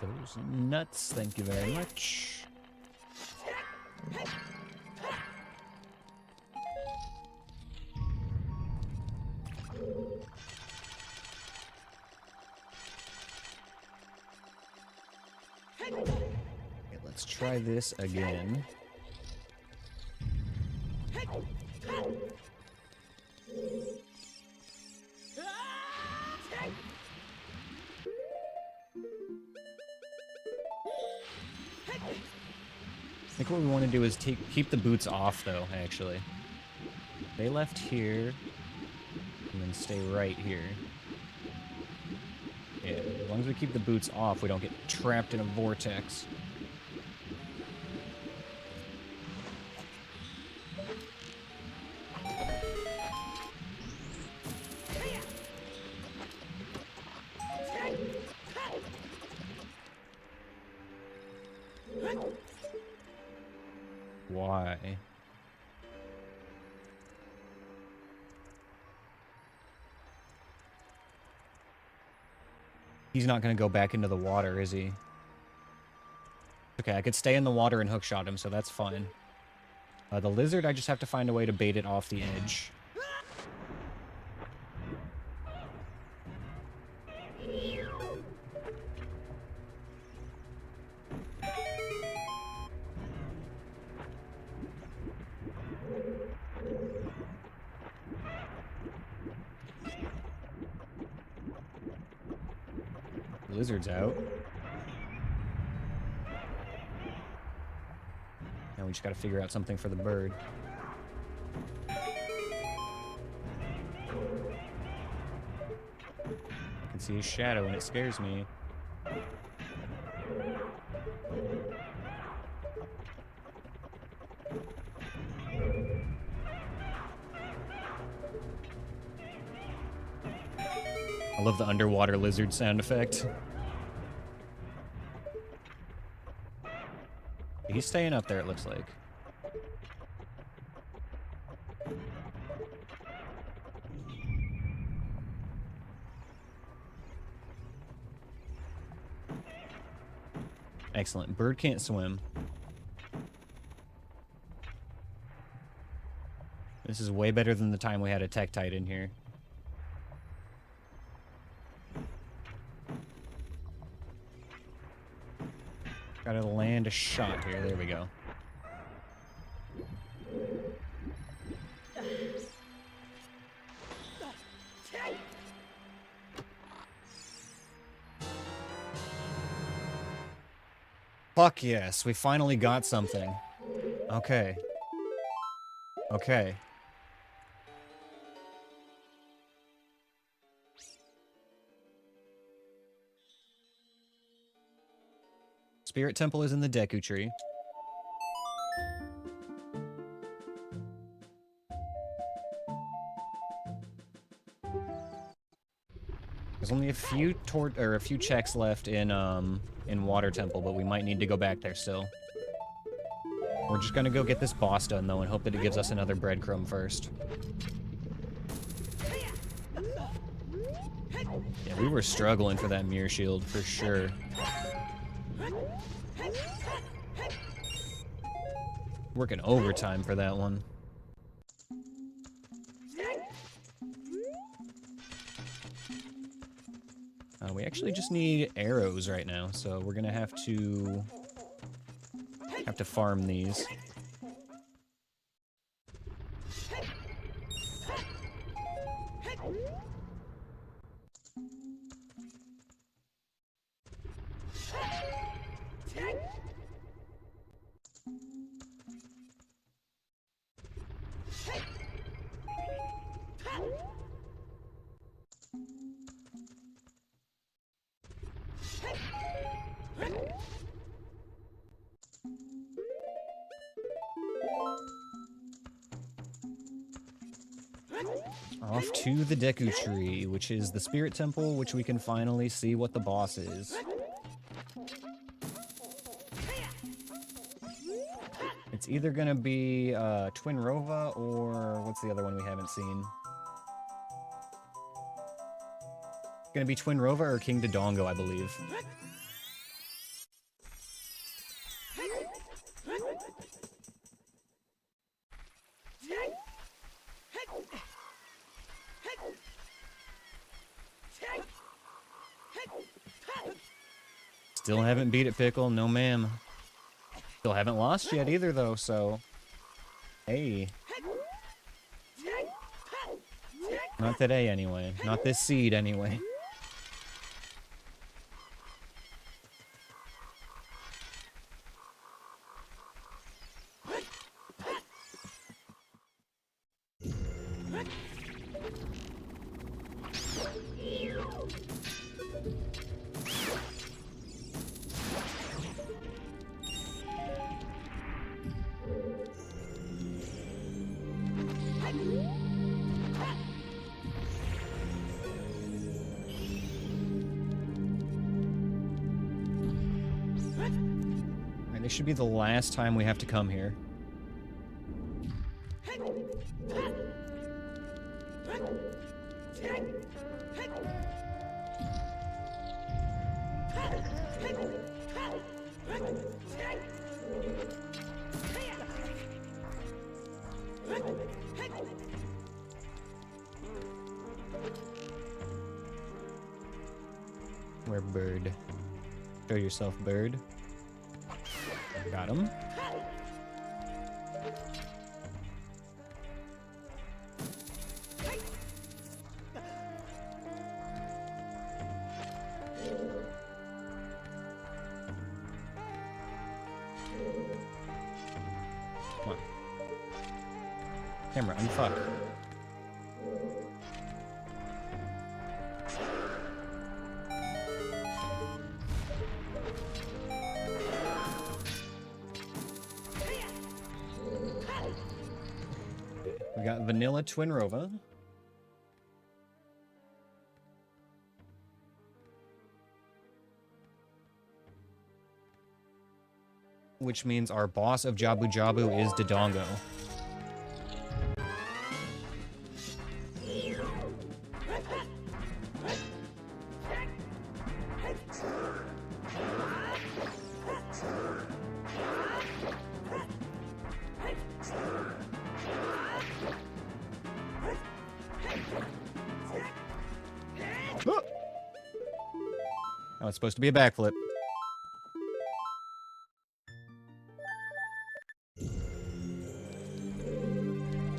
Those nuts, thank you very much. Let's try this again. I think what we want to do is keep the boots off, though, actually. They left here, and then stay right here. Yeah, as long as we keep the boots off, we don't get trapped in a vortex. Why? He's not going to go back into the water, is he? Okay, I could stay in the water and hookshot him, so that's fine. The lizard, I just have to find a way to bait it off the edge. Lizard's out. Now we just gotta figure out something for the bird. I can see his shadow and it scares me. I love the underwater lizard sound effect. He's staying up there, it looks like. Excellent. Bird can't swim. This is way better than the time we had a Tektite in here. Gotta land a shot here. There we go. Fuck yes, we finally got something. Okay. Okay. Spirit Temple is in the Deku Tree. There's only a few checks left in Water Temple, but we might need to go back there still. We're just gonna go get this boss done though and hope that it gives us another breadcrumb first. Yeah, we were struggling for that mirror shield for sure. Working overtime for that one. We actually just need arrows right now, so we're gonna have to farm these. Off to the Deku Tree, which is the Spirit Temple, which we can finally see what the boss is. It's either gonna be Twin Rova or what's the other one we haven't seen? Gonna be Twin Rova or King Dodongo, I believe. Still haven't beat it, Pickle. No, ma'am. Still haven't lost yet either, though, so... Hey. Not today, anyway. Not this seed, anyway. This should be the last time we have to come here. Where bird? Show yourself, bird. Got him. Come on. Camera, unfuck. We got Vanilla Twinrova. Which means our boss of Jabu Jabu is Dodongo. Oh, it's supposed to be a backflip.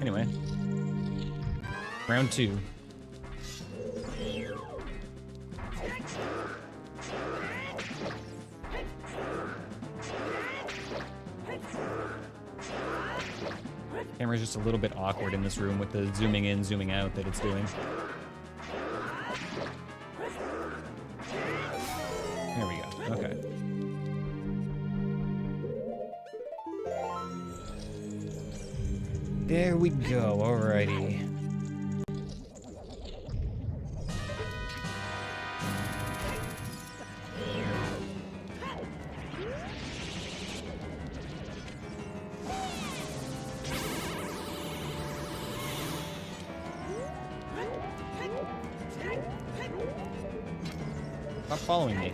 Anyway. Round 2. Camera's just a little bit awkward in this room with the zooming in, zooming out that it's doing. There we go. Okay. There we go. Alrighty. Stop following me.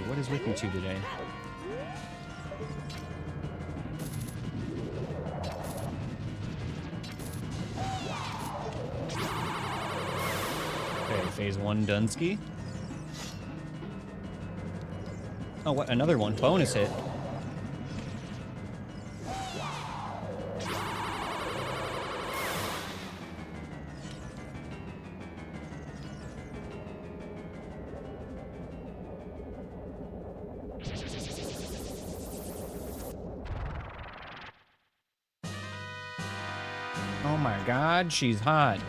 What is with you two today? Okay, phase 1 Dunsky. Oh, what? Another one. Bonus hit. Oh my god, she's hot.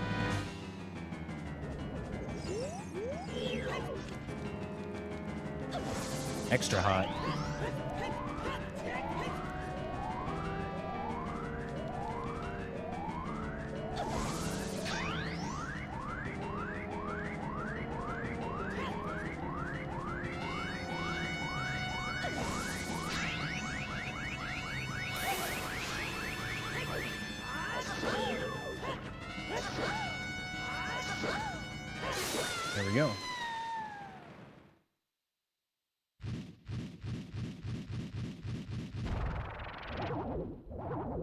Extra hot. we go.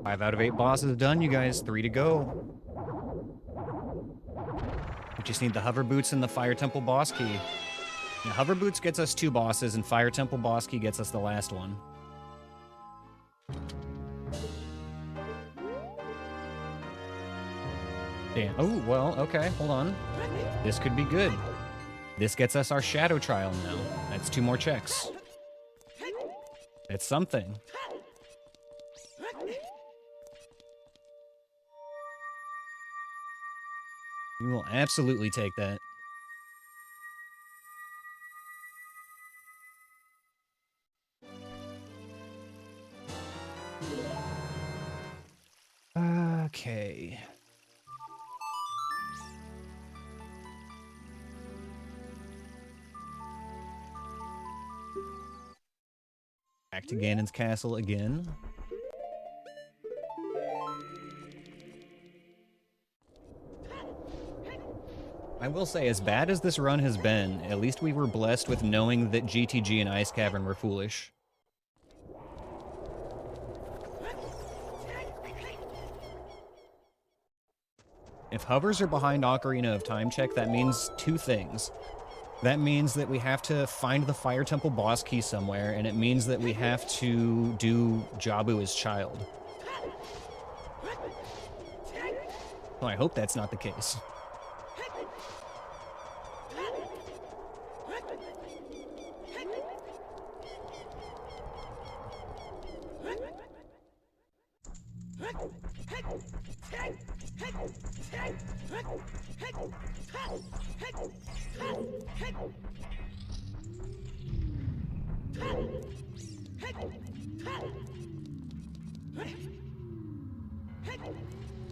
5 out of 8 bosses done, you guys. 3 to go. We just need the hover boots and the fire temple boss key. Yeah, hover boots gets us 2 bosses, and fire temple boss key gets us the last one. Damn. Oh, well, okay, hold on. This could be good. This gets us our shadow trial now. That's 2 more checks. It's something. We will absolutely take that. Okay. Back to Ganon's castle again. I will say, as bad as this run has been, at least we were blessed with knowing that GTG and Ice Cavern were foolish. If hovers are behind Ocarina of Time check, that means 2 things. That means that we have to find the Fire Temple boss key somewhere, and it means that we have to do Jabu as child. Well, I hope that's not the case.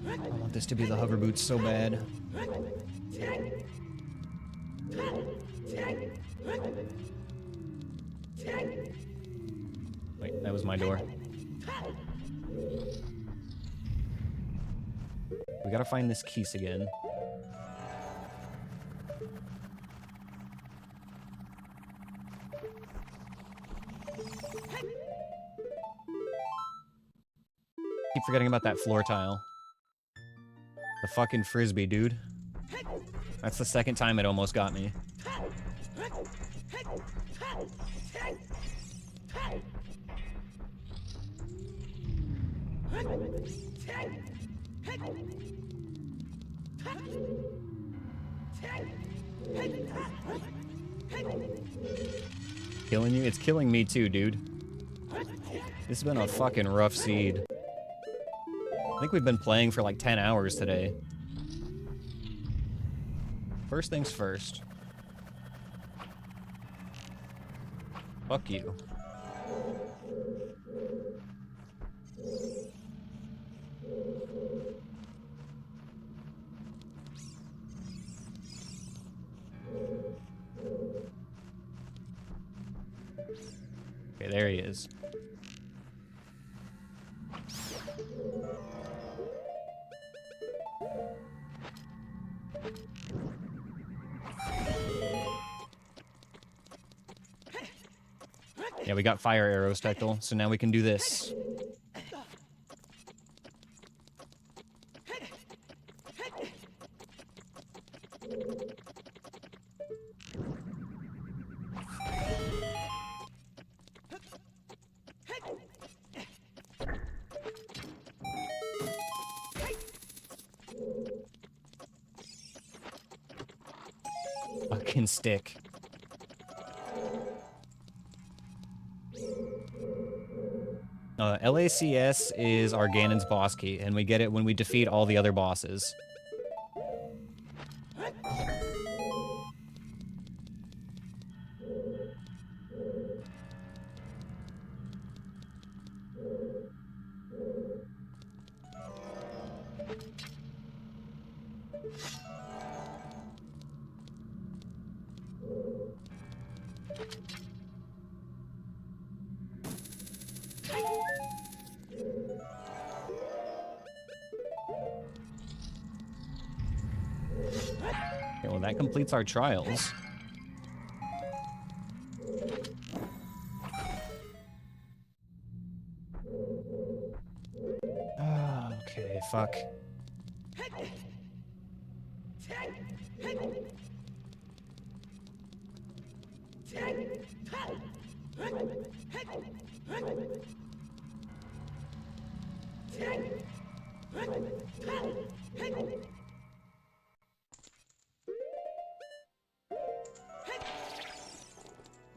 I want this to be the hover boots so bad. Wait, that was my door. We gotta find this Keese again. Keep forgetting about that floor tile. The fucking frisbee, dude. That's the second time it almost got me. Killing you? It's killing me too, dude. This has been a fucking rough seed. I think we've been playing for like 10 hours today. First things first. Fuck you. Okay, there he is. Yeah, we got fire arrows, Tectal, so now we can do this. Fucking stick. LACS is our Ganon's boss key, and we get it when we defeat all the other bosses. that completes our trials. Okay, fuck.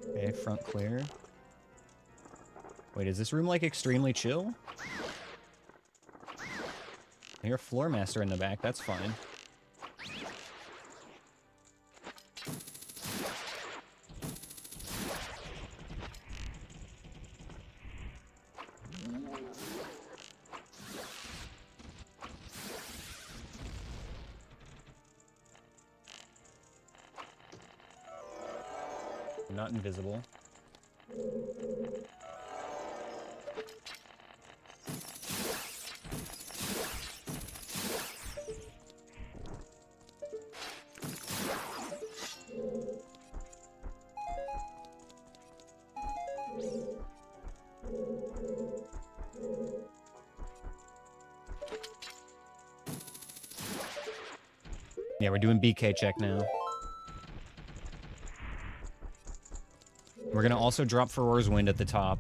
Okay, front clear. Wait, is this room like extremely chill? I hear Floor Master in the back, that's fine. I'm not invisible. Yeah, we're doing BK check now. We're gonna also drop Farore's Wind at the top.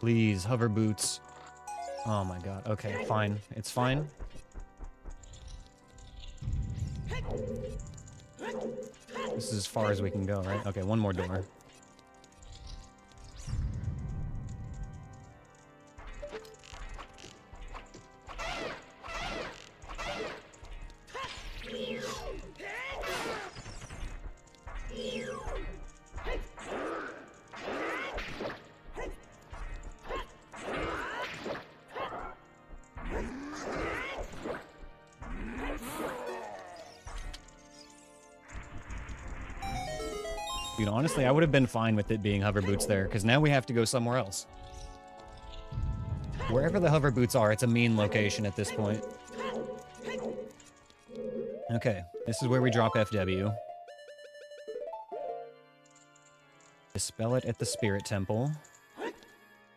Please, hover boots. Oh my god. Okay, fine. It's fine. This is as far as we can go, right? Okay, one more door. Dude, honestly, I would have been fine with it being hover boots there, because now we have to go somewhere else. Wherever the hover boots are, it's a mean location at this point. Okay, this is where we drop FW. Dispel it at the Spirit Temple.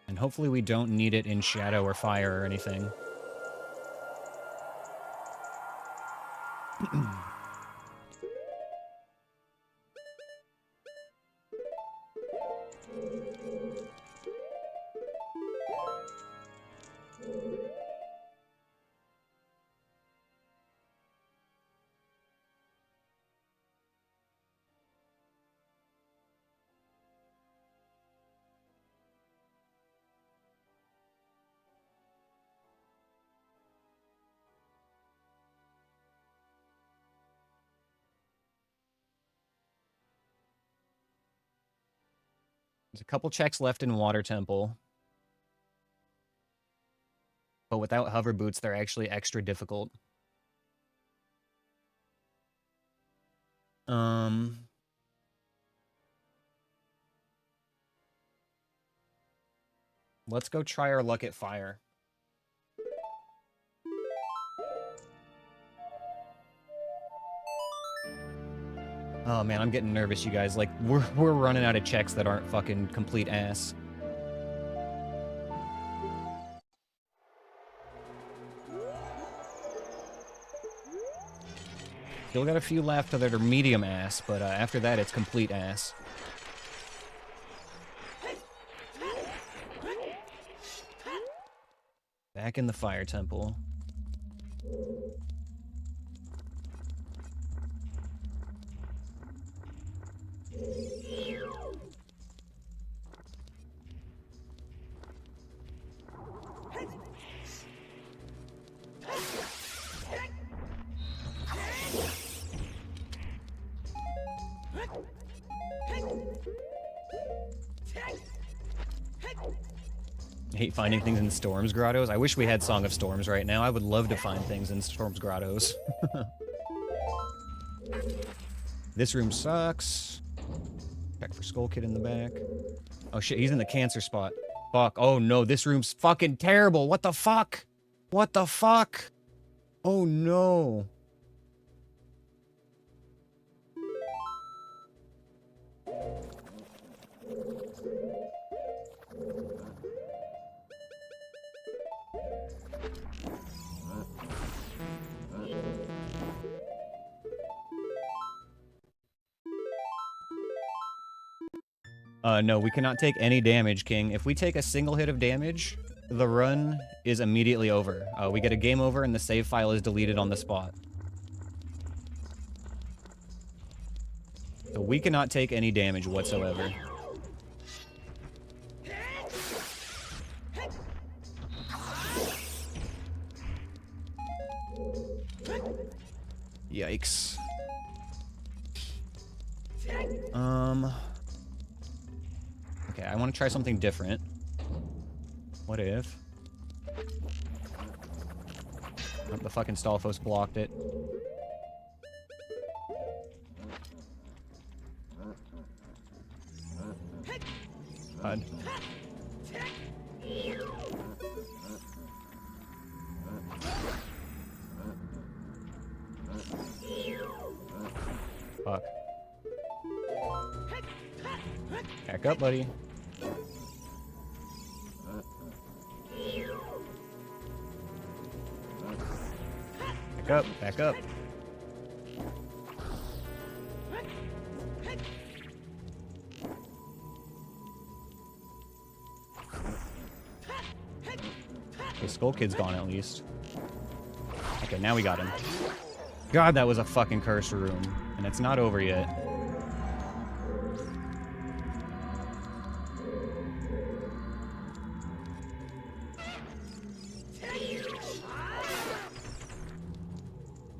And hopefully we don't need it in Shadow or Fire or anything. There's a couple checks left in Water Temple. But without hover boots, they're actually extra difficult. Let's go try our luck at Fire. Oh man, I'm getting nervous, you guys. Like, we're running out of checks that aren't fucking complete ass. Still got a few left that are medium ass, but after that, it's complete ass. Back in the Fire Temple. I hate finding things in Storm's grottos. I wish we had Song of Storms right now. I would love to find things in Storm's grottos. This room sucks. Check for Skull Kid in the back. Oh shit, he's in the cancer spot. Fuck. Oh no, this room's fucking terrible. What the fuck? What the fuck? Oh no. No, we cannot take any damage, King. If we take a single hit of damage, the run is immediately over. We get a game over and the save file is deleted on the spot. So we cannot take any damage whatsoever. Yikes. Okay, I want to try something different. What if... Oh, the fucking Stalfos blocked it. God. Fuck. Back up, buddy. Back up, back up. The Skull Kid's gone at least. Okay, now we got him. God, that was a fucking cursed room. And it's not over yet.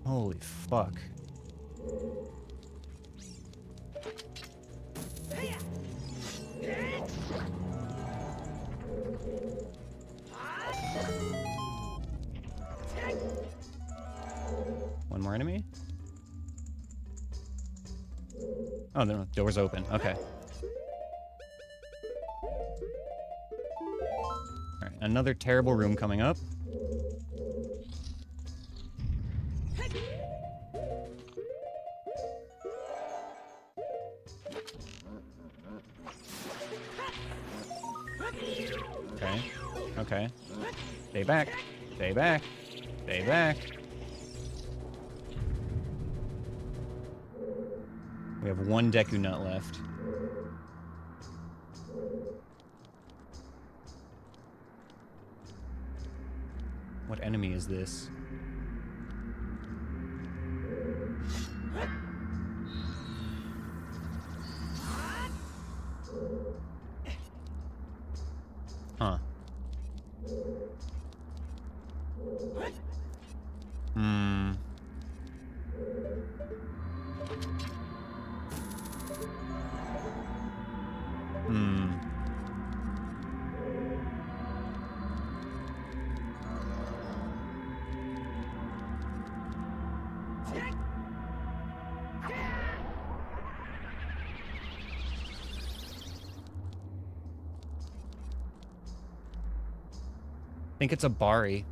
Holy fuck. One more enemy? Oh, no, door's open. Okay. Alright, another terrible room coming up. Okay. Okay. Stay back. Stay back. Stay back. We have one Deku Nut left. What enemy is this? Huh. Hmm. Hmm. I think it's a Bari.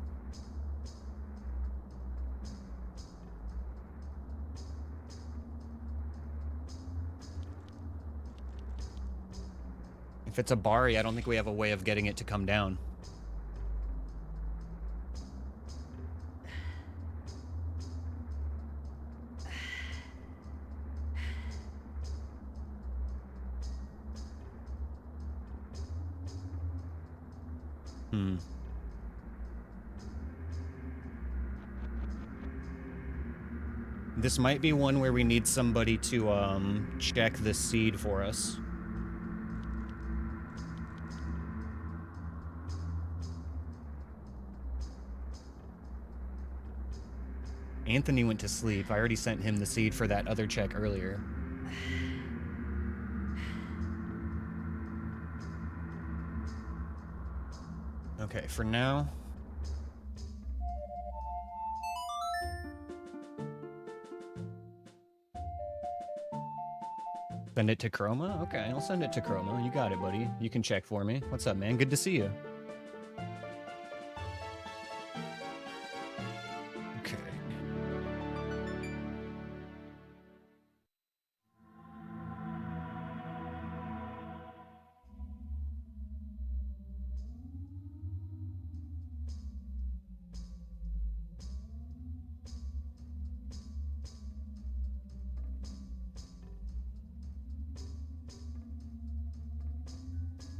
If it's a Bari, I don't think we have a way of getting it to come down. Hmm. This might be one where we need somebody to, check the seed for us. Anthony went to sleep. I already sent him the seed for that other check earlier. Okay, for now. Send it to Chroma? Okay, I'll send it to Chroma. You got it, buddy. You can check for me. What's up, man? Good to see you. Okay.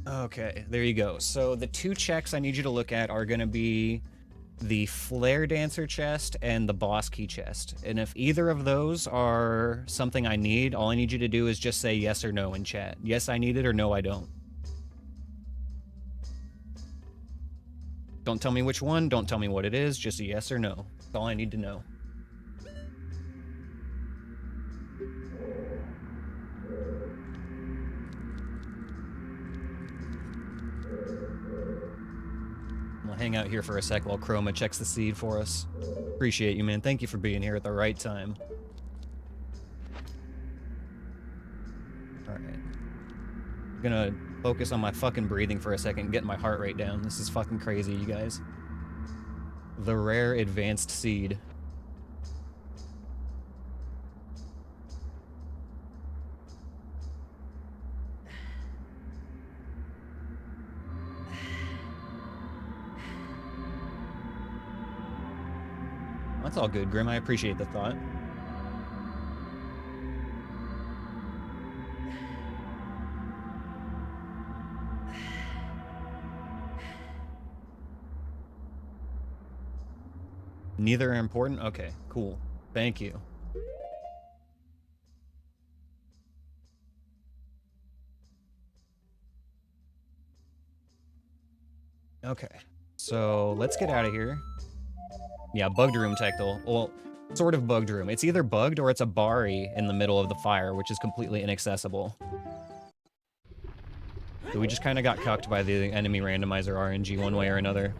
Okay, there you go. So the two checks I need you to look at are going to be the Flare Dancer chest and the Boss Key chest. And if either of those are something I need, all I need you to do is just say yes or no in chat. Yes, I need it, or no, I don't. Don't tell me which one, don't tell me what it is, just a yes or no. That's all I need to know. We'll hang out here for a sec while Chroma checks the seed for us. Appreciate you, man. Thank you for being here at the right time. Alright. I'm gonna focus on my fucking breathing for a second, get my heart rate down. This is fucking crazy, you guys. The rare advanced seed. That's all good, Grim. I appreciate the thought. Neither are important? Okay, cool. Thank you. Okay, so let's get out of here. Yeah, bugged room, Tectal. Well, sort of bugged room. It's either bugged or it's a Bari in the middle of the fire, which is completely inaccessible. So we just kind of got cucked by the enemy randomizer RNG one way or another.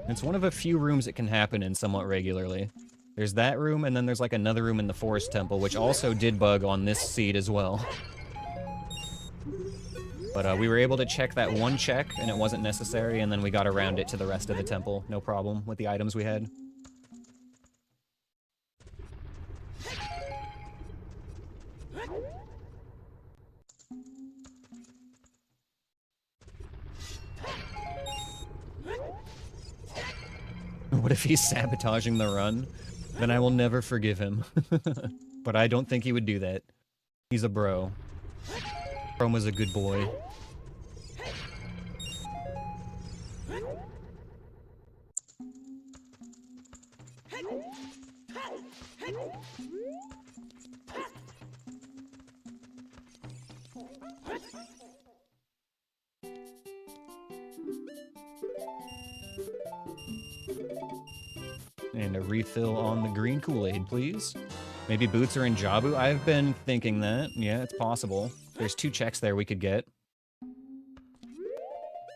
It's one of a few rooms it can happen in somewhat regularly. There's that room, and then there's like another room in the Forest Temple, which also did bug on this seed as well. But we were able to check that one check, and it wasn't necessary, and then we got around it to the rest of the temple. No problem with the items we had. What if he's sabotaging the run? Then I will never forgive him. But I don't think he would do that. He's a bro. Chroma's a good boy. And a refill on the green Kool-Aid, please. Maybe boots are in Jabu? I've been thinking that. Yeah, it's possible. There's two checks there we could get.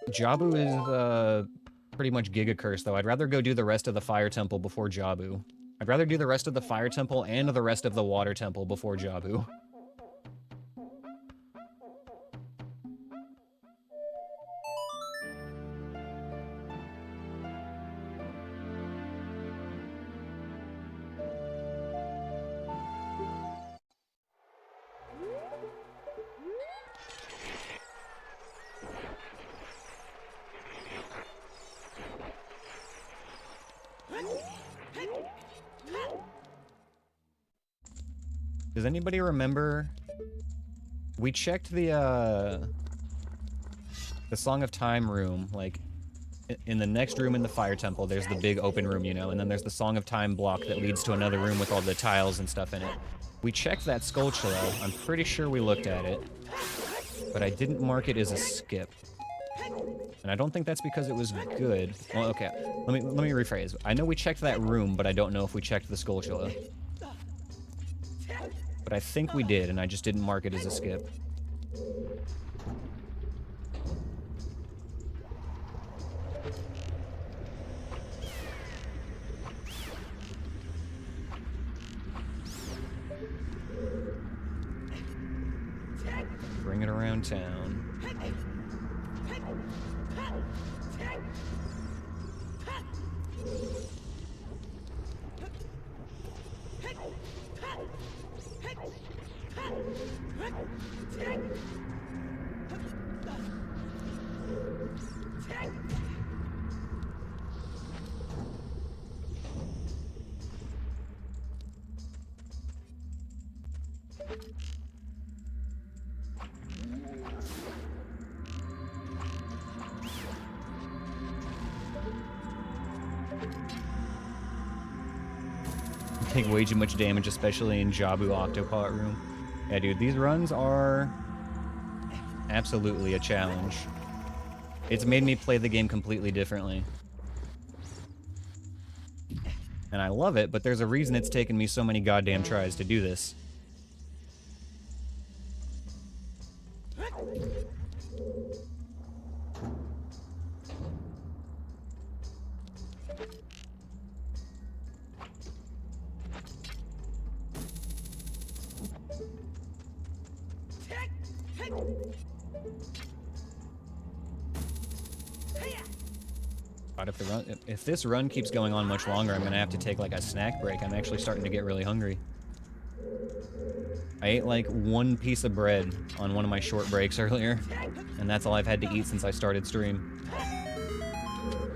Jabu is pretty much Giga Curse, though. I'd rather go do the rest of the Fire Temple before Jabu. I'd rather do the rest of the Fire Temple and the rest of the Water Temple before Jabu. Does anybody remember? We checked the Song of Time room, like, in the next room in the Fire Temple, there's the big open room, you know, and then there's the Song of Time block that leads to another room with all the tiles and stuff in it. We checked that Skulltula. I'm pretty sure we looked at it, but I didn't mark it as a skip. And I don't think that's because it was good. Well, okay. Let me rephrase. I know we checked that room, but I don't know if we checked the Skulltula. But I think we did, and I just didn't mark it as a skip. Bring it around town. Take way too much damage, especially in Jabu Octopot Room. Yeah, dude, these runs are absolutely a challenge. It's made me play the game completely differently. And I love it, but there's a reason it's taken me so many goddamn tries to do this. God, if this run keeps going on much longer, I'm gonna have to take like a snack break. I'm actually starting to get really hungry. I ate like one piece of bread on one of my short breaks earlier, and that's all I've had to eat since I started stream.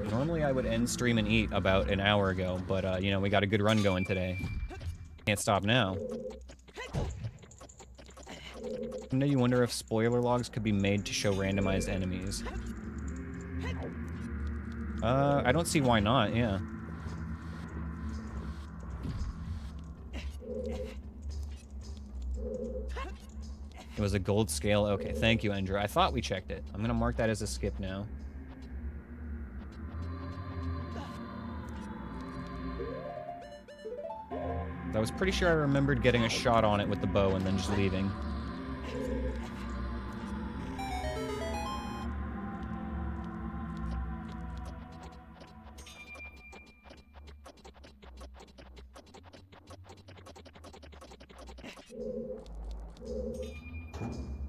Normally I would end stream and eat about an hour ago, but you know, we got a good run going today. Can't stop now. You know, you wonder if spoiler logs could be made to show randomized enemies. I don't see why not, yeah. It was a gold scale. Okay, thank you, Endra. I thought we checked it. I'm gonna mark that as a skip now. I was pretty sure I remembered getting a shot on it with the bow and then just leaving.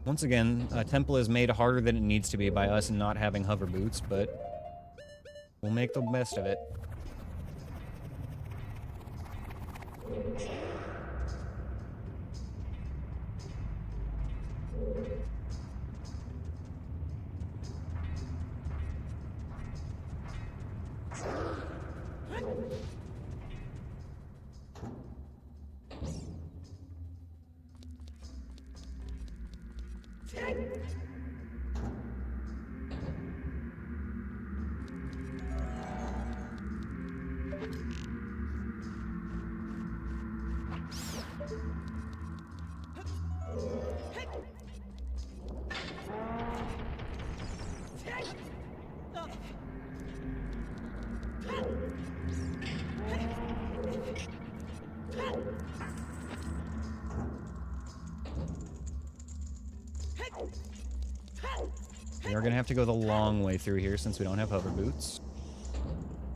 Once again, a temple is made harder than it needs to be by us not having hover boots, but we'll make the best of it. We're gonna have to go the long way through here since we don't have hover boots.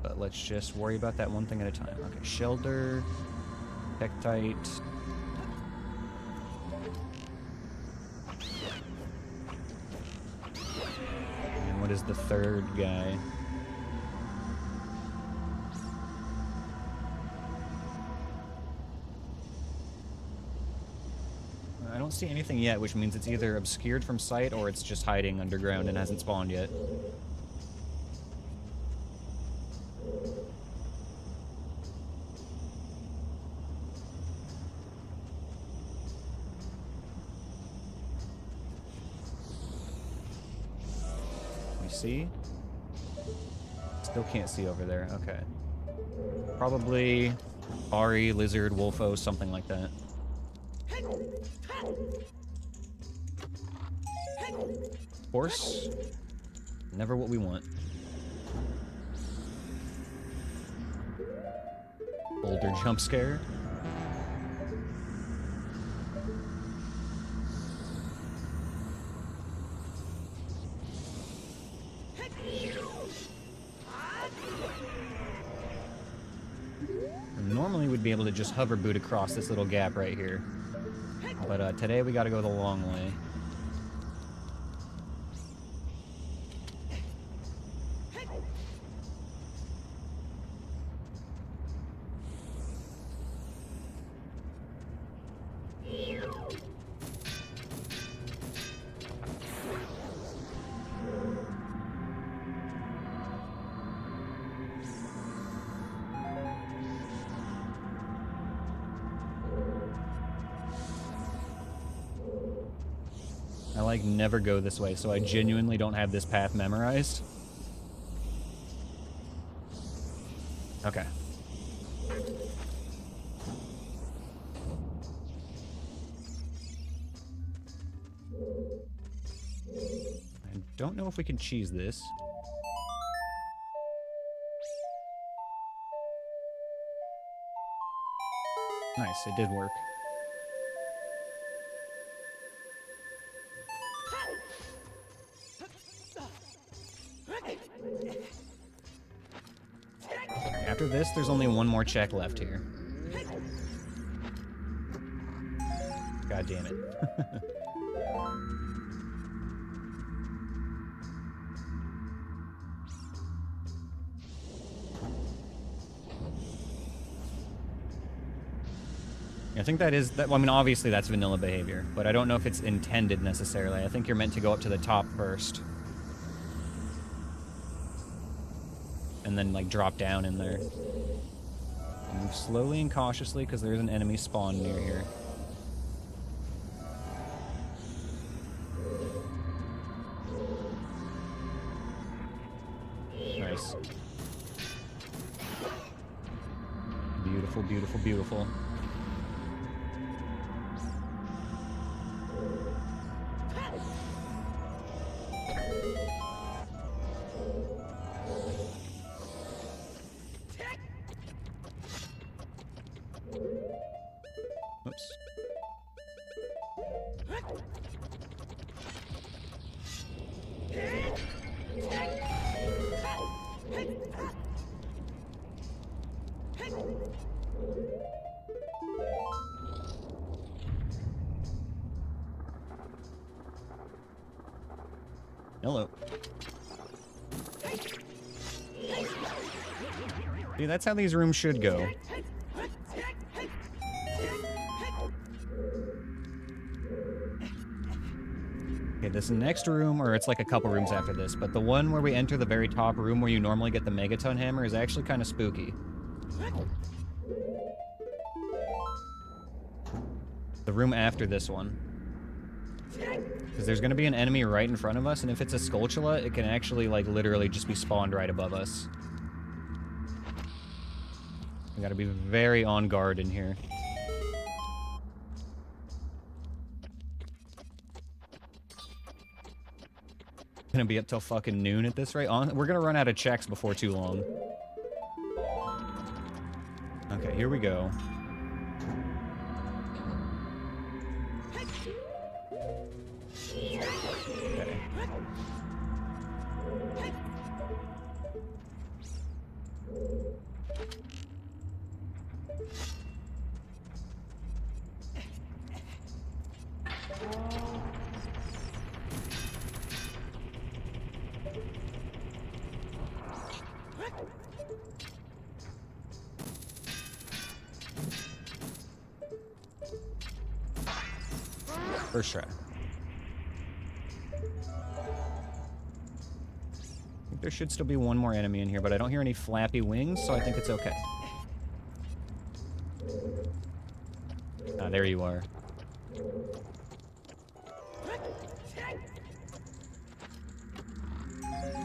But let's just worry about that one thing at a time. Okay, shelter, Pectite. And what is the third guy? I don't see anything yet, which means it's either obscured from sight or it's just hiding underground and hasn't spawned yet. We see? Still can't see over there. Okay. Probably Ari, Lizard, Wolfo, something like that. Horse? Never what we want. Boulder jump scare. Normally we'd be able to just hover boot across this little gap right here. But today we gotta go the long way. I like never go this way, so I genuinely don't have this path memorized. Okay. I don't know if we can cheese this. Nice, it did work. After this, there's only one more check left here. God damn it. I think that is, well, I mean, obviously that's vanilla behavior, but I don't know if it's intended necessarily. I think you're meant to go up to the top first. And then, like, drop down in there. Move slowly and cautiously, because there's an enemy spawn near here. Nice. Beautiful, beautiful, beautiful. Oops. Hello. See, that's how these rooms should go. Okay, this next room, or it's like a couple rooms after this, but the one where we enter the very top room where you normally get the Megaton Hammer is actually kind of spooky. The room after this one. Because there's going to be an enemy right in front of us, and if it's a Skulltula, it can actually, like, literally just be spawned right above us. We gotta be very on guard in here. Gonna be up till fucking noon at this rate. We're gonna run out of checks before too long. Okay, here we go. Okay. First try. I think there should still be one more enemy in here, but I don't hear any flappy wings, so I think it's okay. Ah, there you are.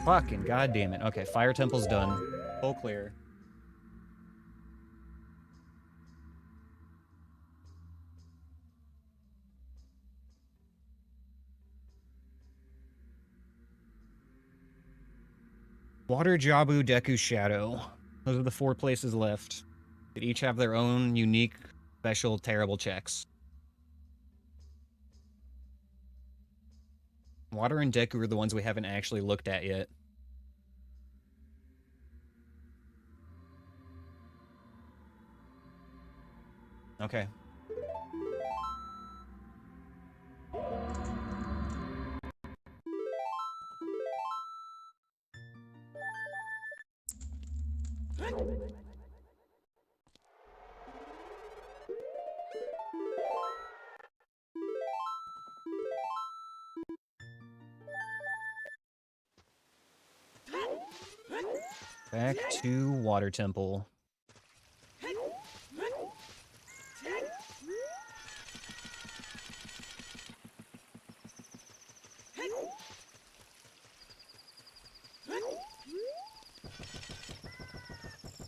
Fucking goddamn it. Okay, Fire Temple's done. Full clear. Water, Jabu, Deku, Shadow. Those are the 4 places left. They each have their own unique, special, terrible checks. Water and Deku are the ones we haven't actually looked at yet. Okay. Back to Water Temple.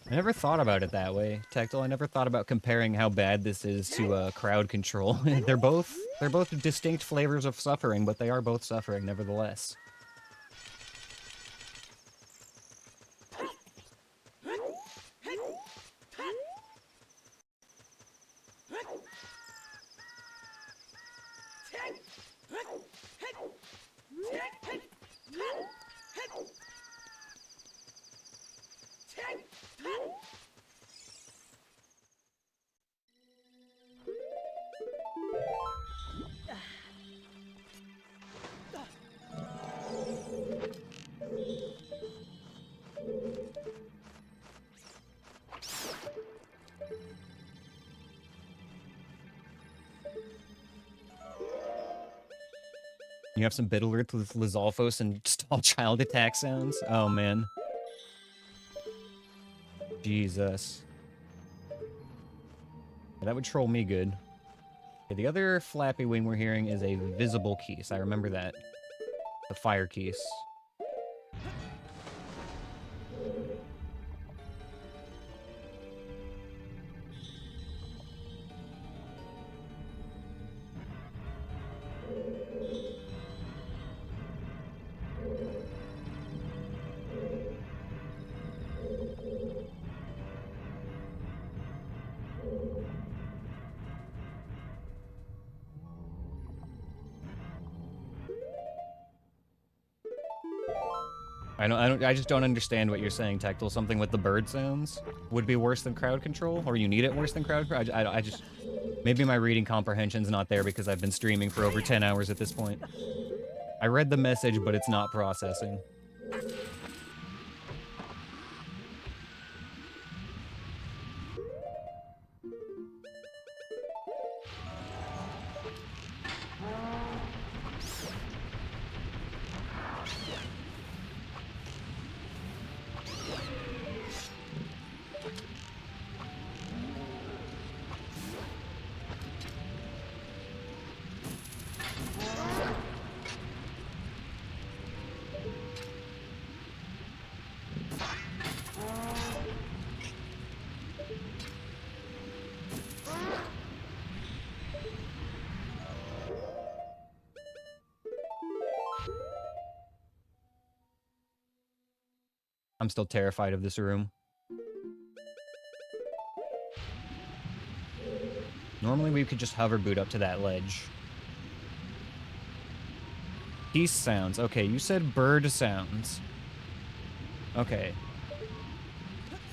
I never thought about it that way, Tactile. I never thought about comparing how bad this is to crowd control. they're both distinct flavors of suffering, but they are both suffering nevertheless. You have some Biddlerth with Lizalfos and stall child attack sounds? Oh, man. Jesus. That would troll me good. Okay, the other flappy wing we're hearing is a visible Keese. I remember that. The fire Keese. I just don't understand what you're saying, Tactile. Something with the bird sounds would be worse than crowd control, or you need it worse than crowd control. I just maybe my reading comprehension's not there because I've been streaming for over 10 hours at this point. I read the message, but it's not processing. I'm still terrified of this room. Normally we could just hover boot up to that ledge. Peace sounds. Okay, you said bird sounds. Okay.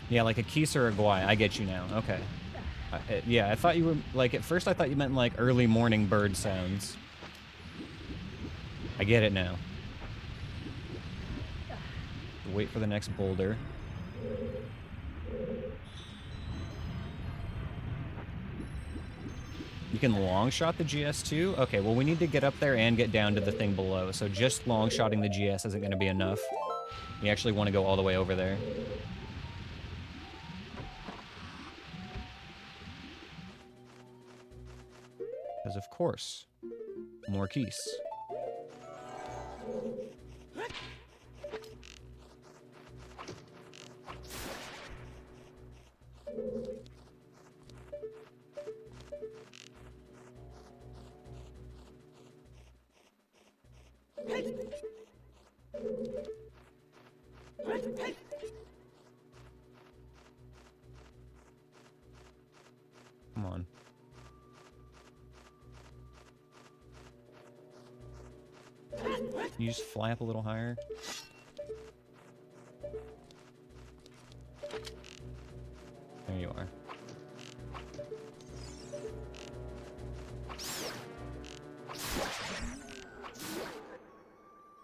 Yeah, like a Keese or a Guai. I get you now. Okay. Yeah, I thought you were, like, at first I thought you meant, like, early morning bird sounds. I get it now. Wait for the next boulder. You can long shot the GS too? Okay, well we need to get up there and get down to the thing below, so just long shotting the GS isn't going to be enough. You actually want to go all the way over there. Because of course, more Keese. Come on. Can you just fly up a little higher? There you are.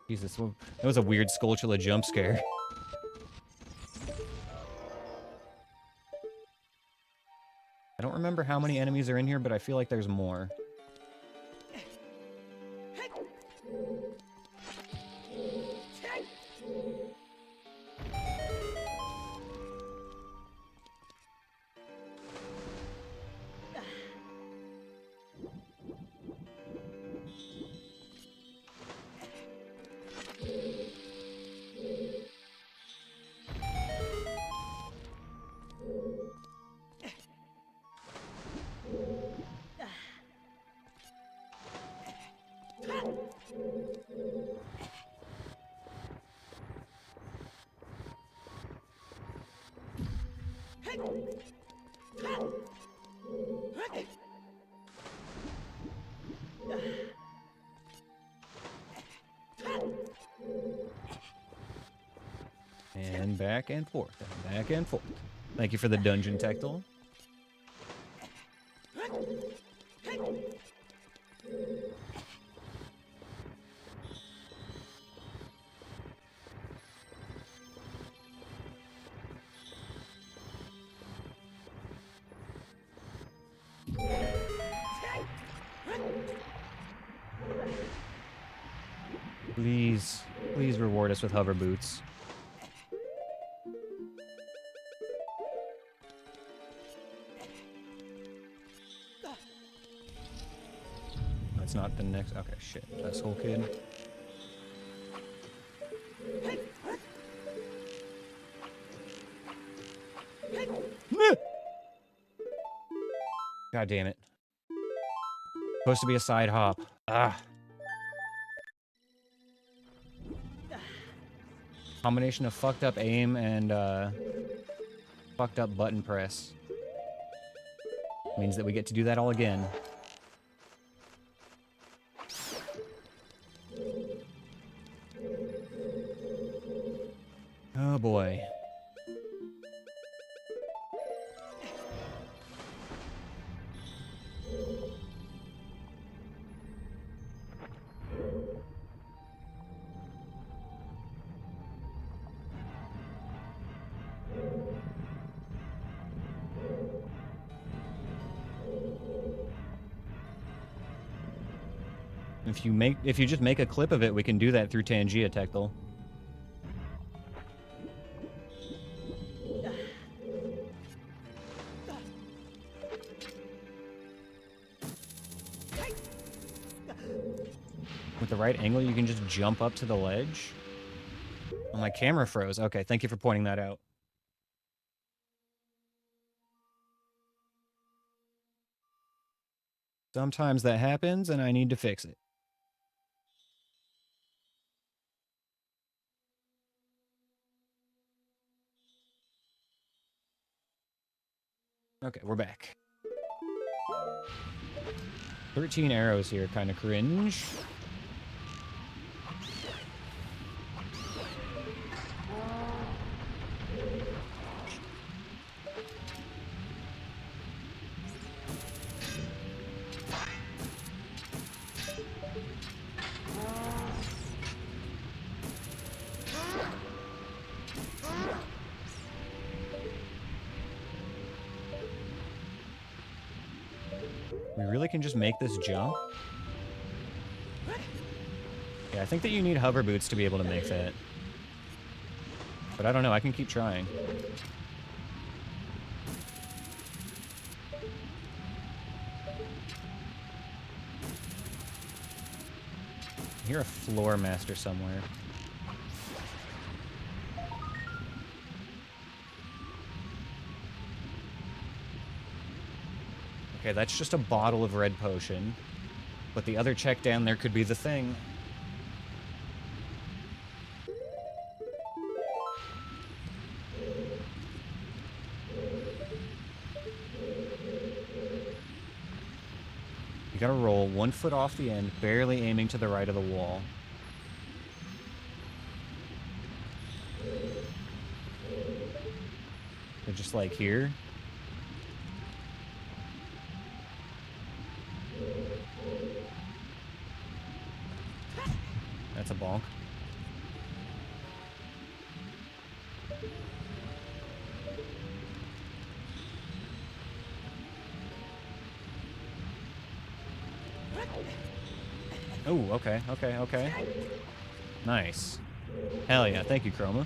Jesus, that was a weird Skulltula jump scare. I don't remember how many enemies are in here, but I feel like there's more. And back and forth, and back and forth. Thank you for the dungeon tactile. Please, please reward us with hover boots. That's not the next. Okay, shit. That's whole kid. God damn it. Supposed to be a side hop. Ah. Combination of fucked up aim and fucked up button press. Means that we get to do that all again. Oh boy. If you just make a clip of it, we can do that through Tangia Tectal. With the right angle, you can just jump up to the ledge. Oh, my camera froze. Okay, thank you for pointing that out. Sometimes that happens, and I need to fix it. Okay, we're back. 13 arrows here, kind of cringe. We really can just make this jump? Yeah, I think that you need hover boots to be able to make that. But I don't know, I can keep trying. I hear a floor master somewhere. Okay, that's just a bottle of red potion. But the other check down there could be the thing. You gotta roll 1 foot off the end, barely aiming to the right of the wall. They're just like here. That's a bonk. Oh, okay, okay, okay. Nice. Hell yeah, thank you, Chroma.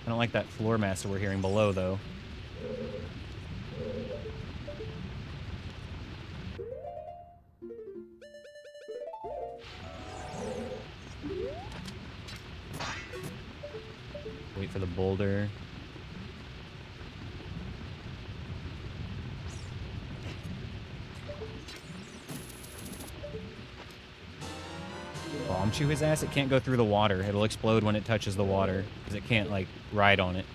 I don't like that floor master we're hearing below, though. Wait for the boulder. Bomb chew his ass? It can't go through the water. It'll explode when it touches the water, because it can't, like, ride on it.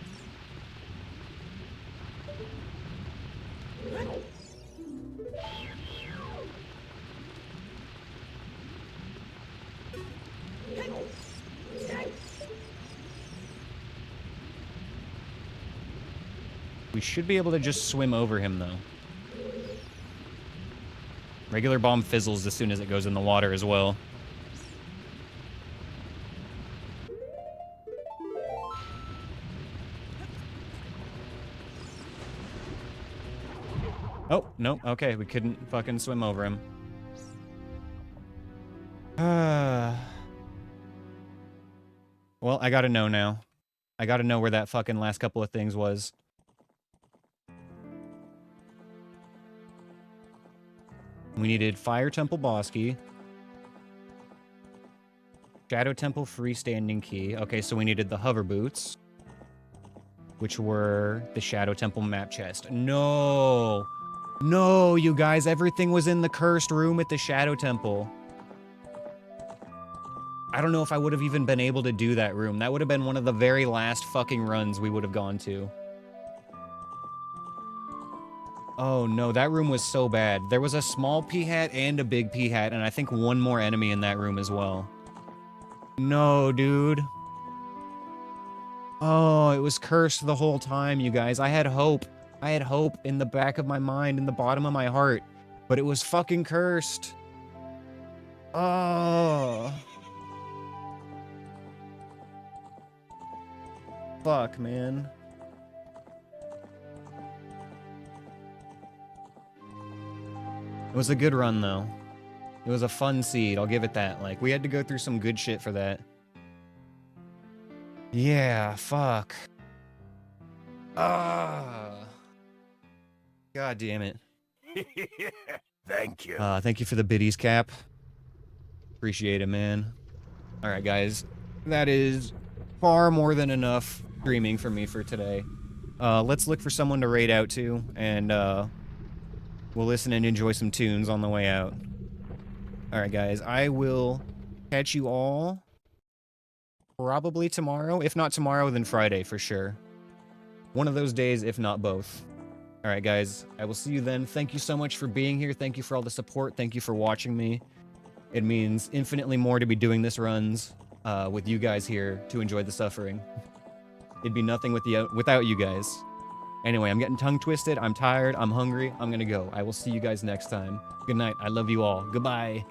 We should be able to just swim over him, though. Regular bomb fizzles as soon as it goes in the water as well. Oh, no, okay, we couldn't fucking swim over him. Well, I gotta know now. I gotta know where that fucking last couple of things was. We needed Fire Temple boss key. Shadow Temple freestanding key. Okay, so we needed the hover boots, which were the Shadow Temple map chest. No! No, you guys, everything was in the cursed room at the Shadow Temple. I don't know if I would have even been able to do that room. That would have been one of the very last fucking runs we would have gone to. Oh no, that room was so bad. There was a small P-hat and a big P-hat, and I think one more enemy in that room as well. No, dude. Oh, it was cursed the whole time, you guys. I had hope. I had hope in the back of my mind, in the bottom of my heart. But it was fucking cursed. Oh. Fuck, man. It was a good run, though. It was a fun seed, I'll give it that. Like, we had to go through some good shit for that. Yeah, fuck. Ah. God damn it. Thank you. Thank you for the biddies, Cap. Appreciate it, man. Alright, guys. That is far more than enough streaming for me for today. Let's look for someone to raid out to, and, we'll listen and enjoy some tunes on the way out. Alright, guys. I will catch you all probably tomorrow. If not tomorrow, then Friday for sure. One of those days, if not both. Alright, guys. I will see you then. Thank you so much for being here. Thank you for all the support. Thank you for watching me. It means infinitely more to be doing this runs with you guys here to enjoy the suffering. It'd be nothing without you guys. Anyway, I'm getting tongue twisted. I'm tired. I'm hungry. I'm gonna go. I will see you guys next time. Good night. I love you all. Goodbye.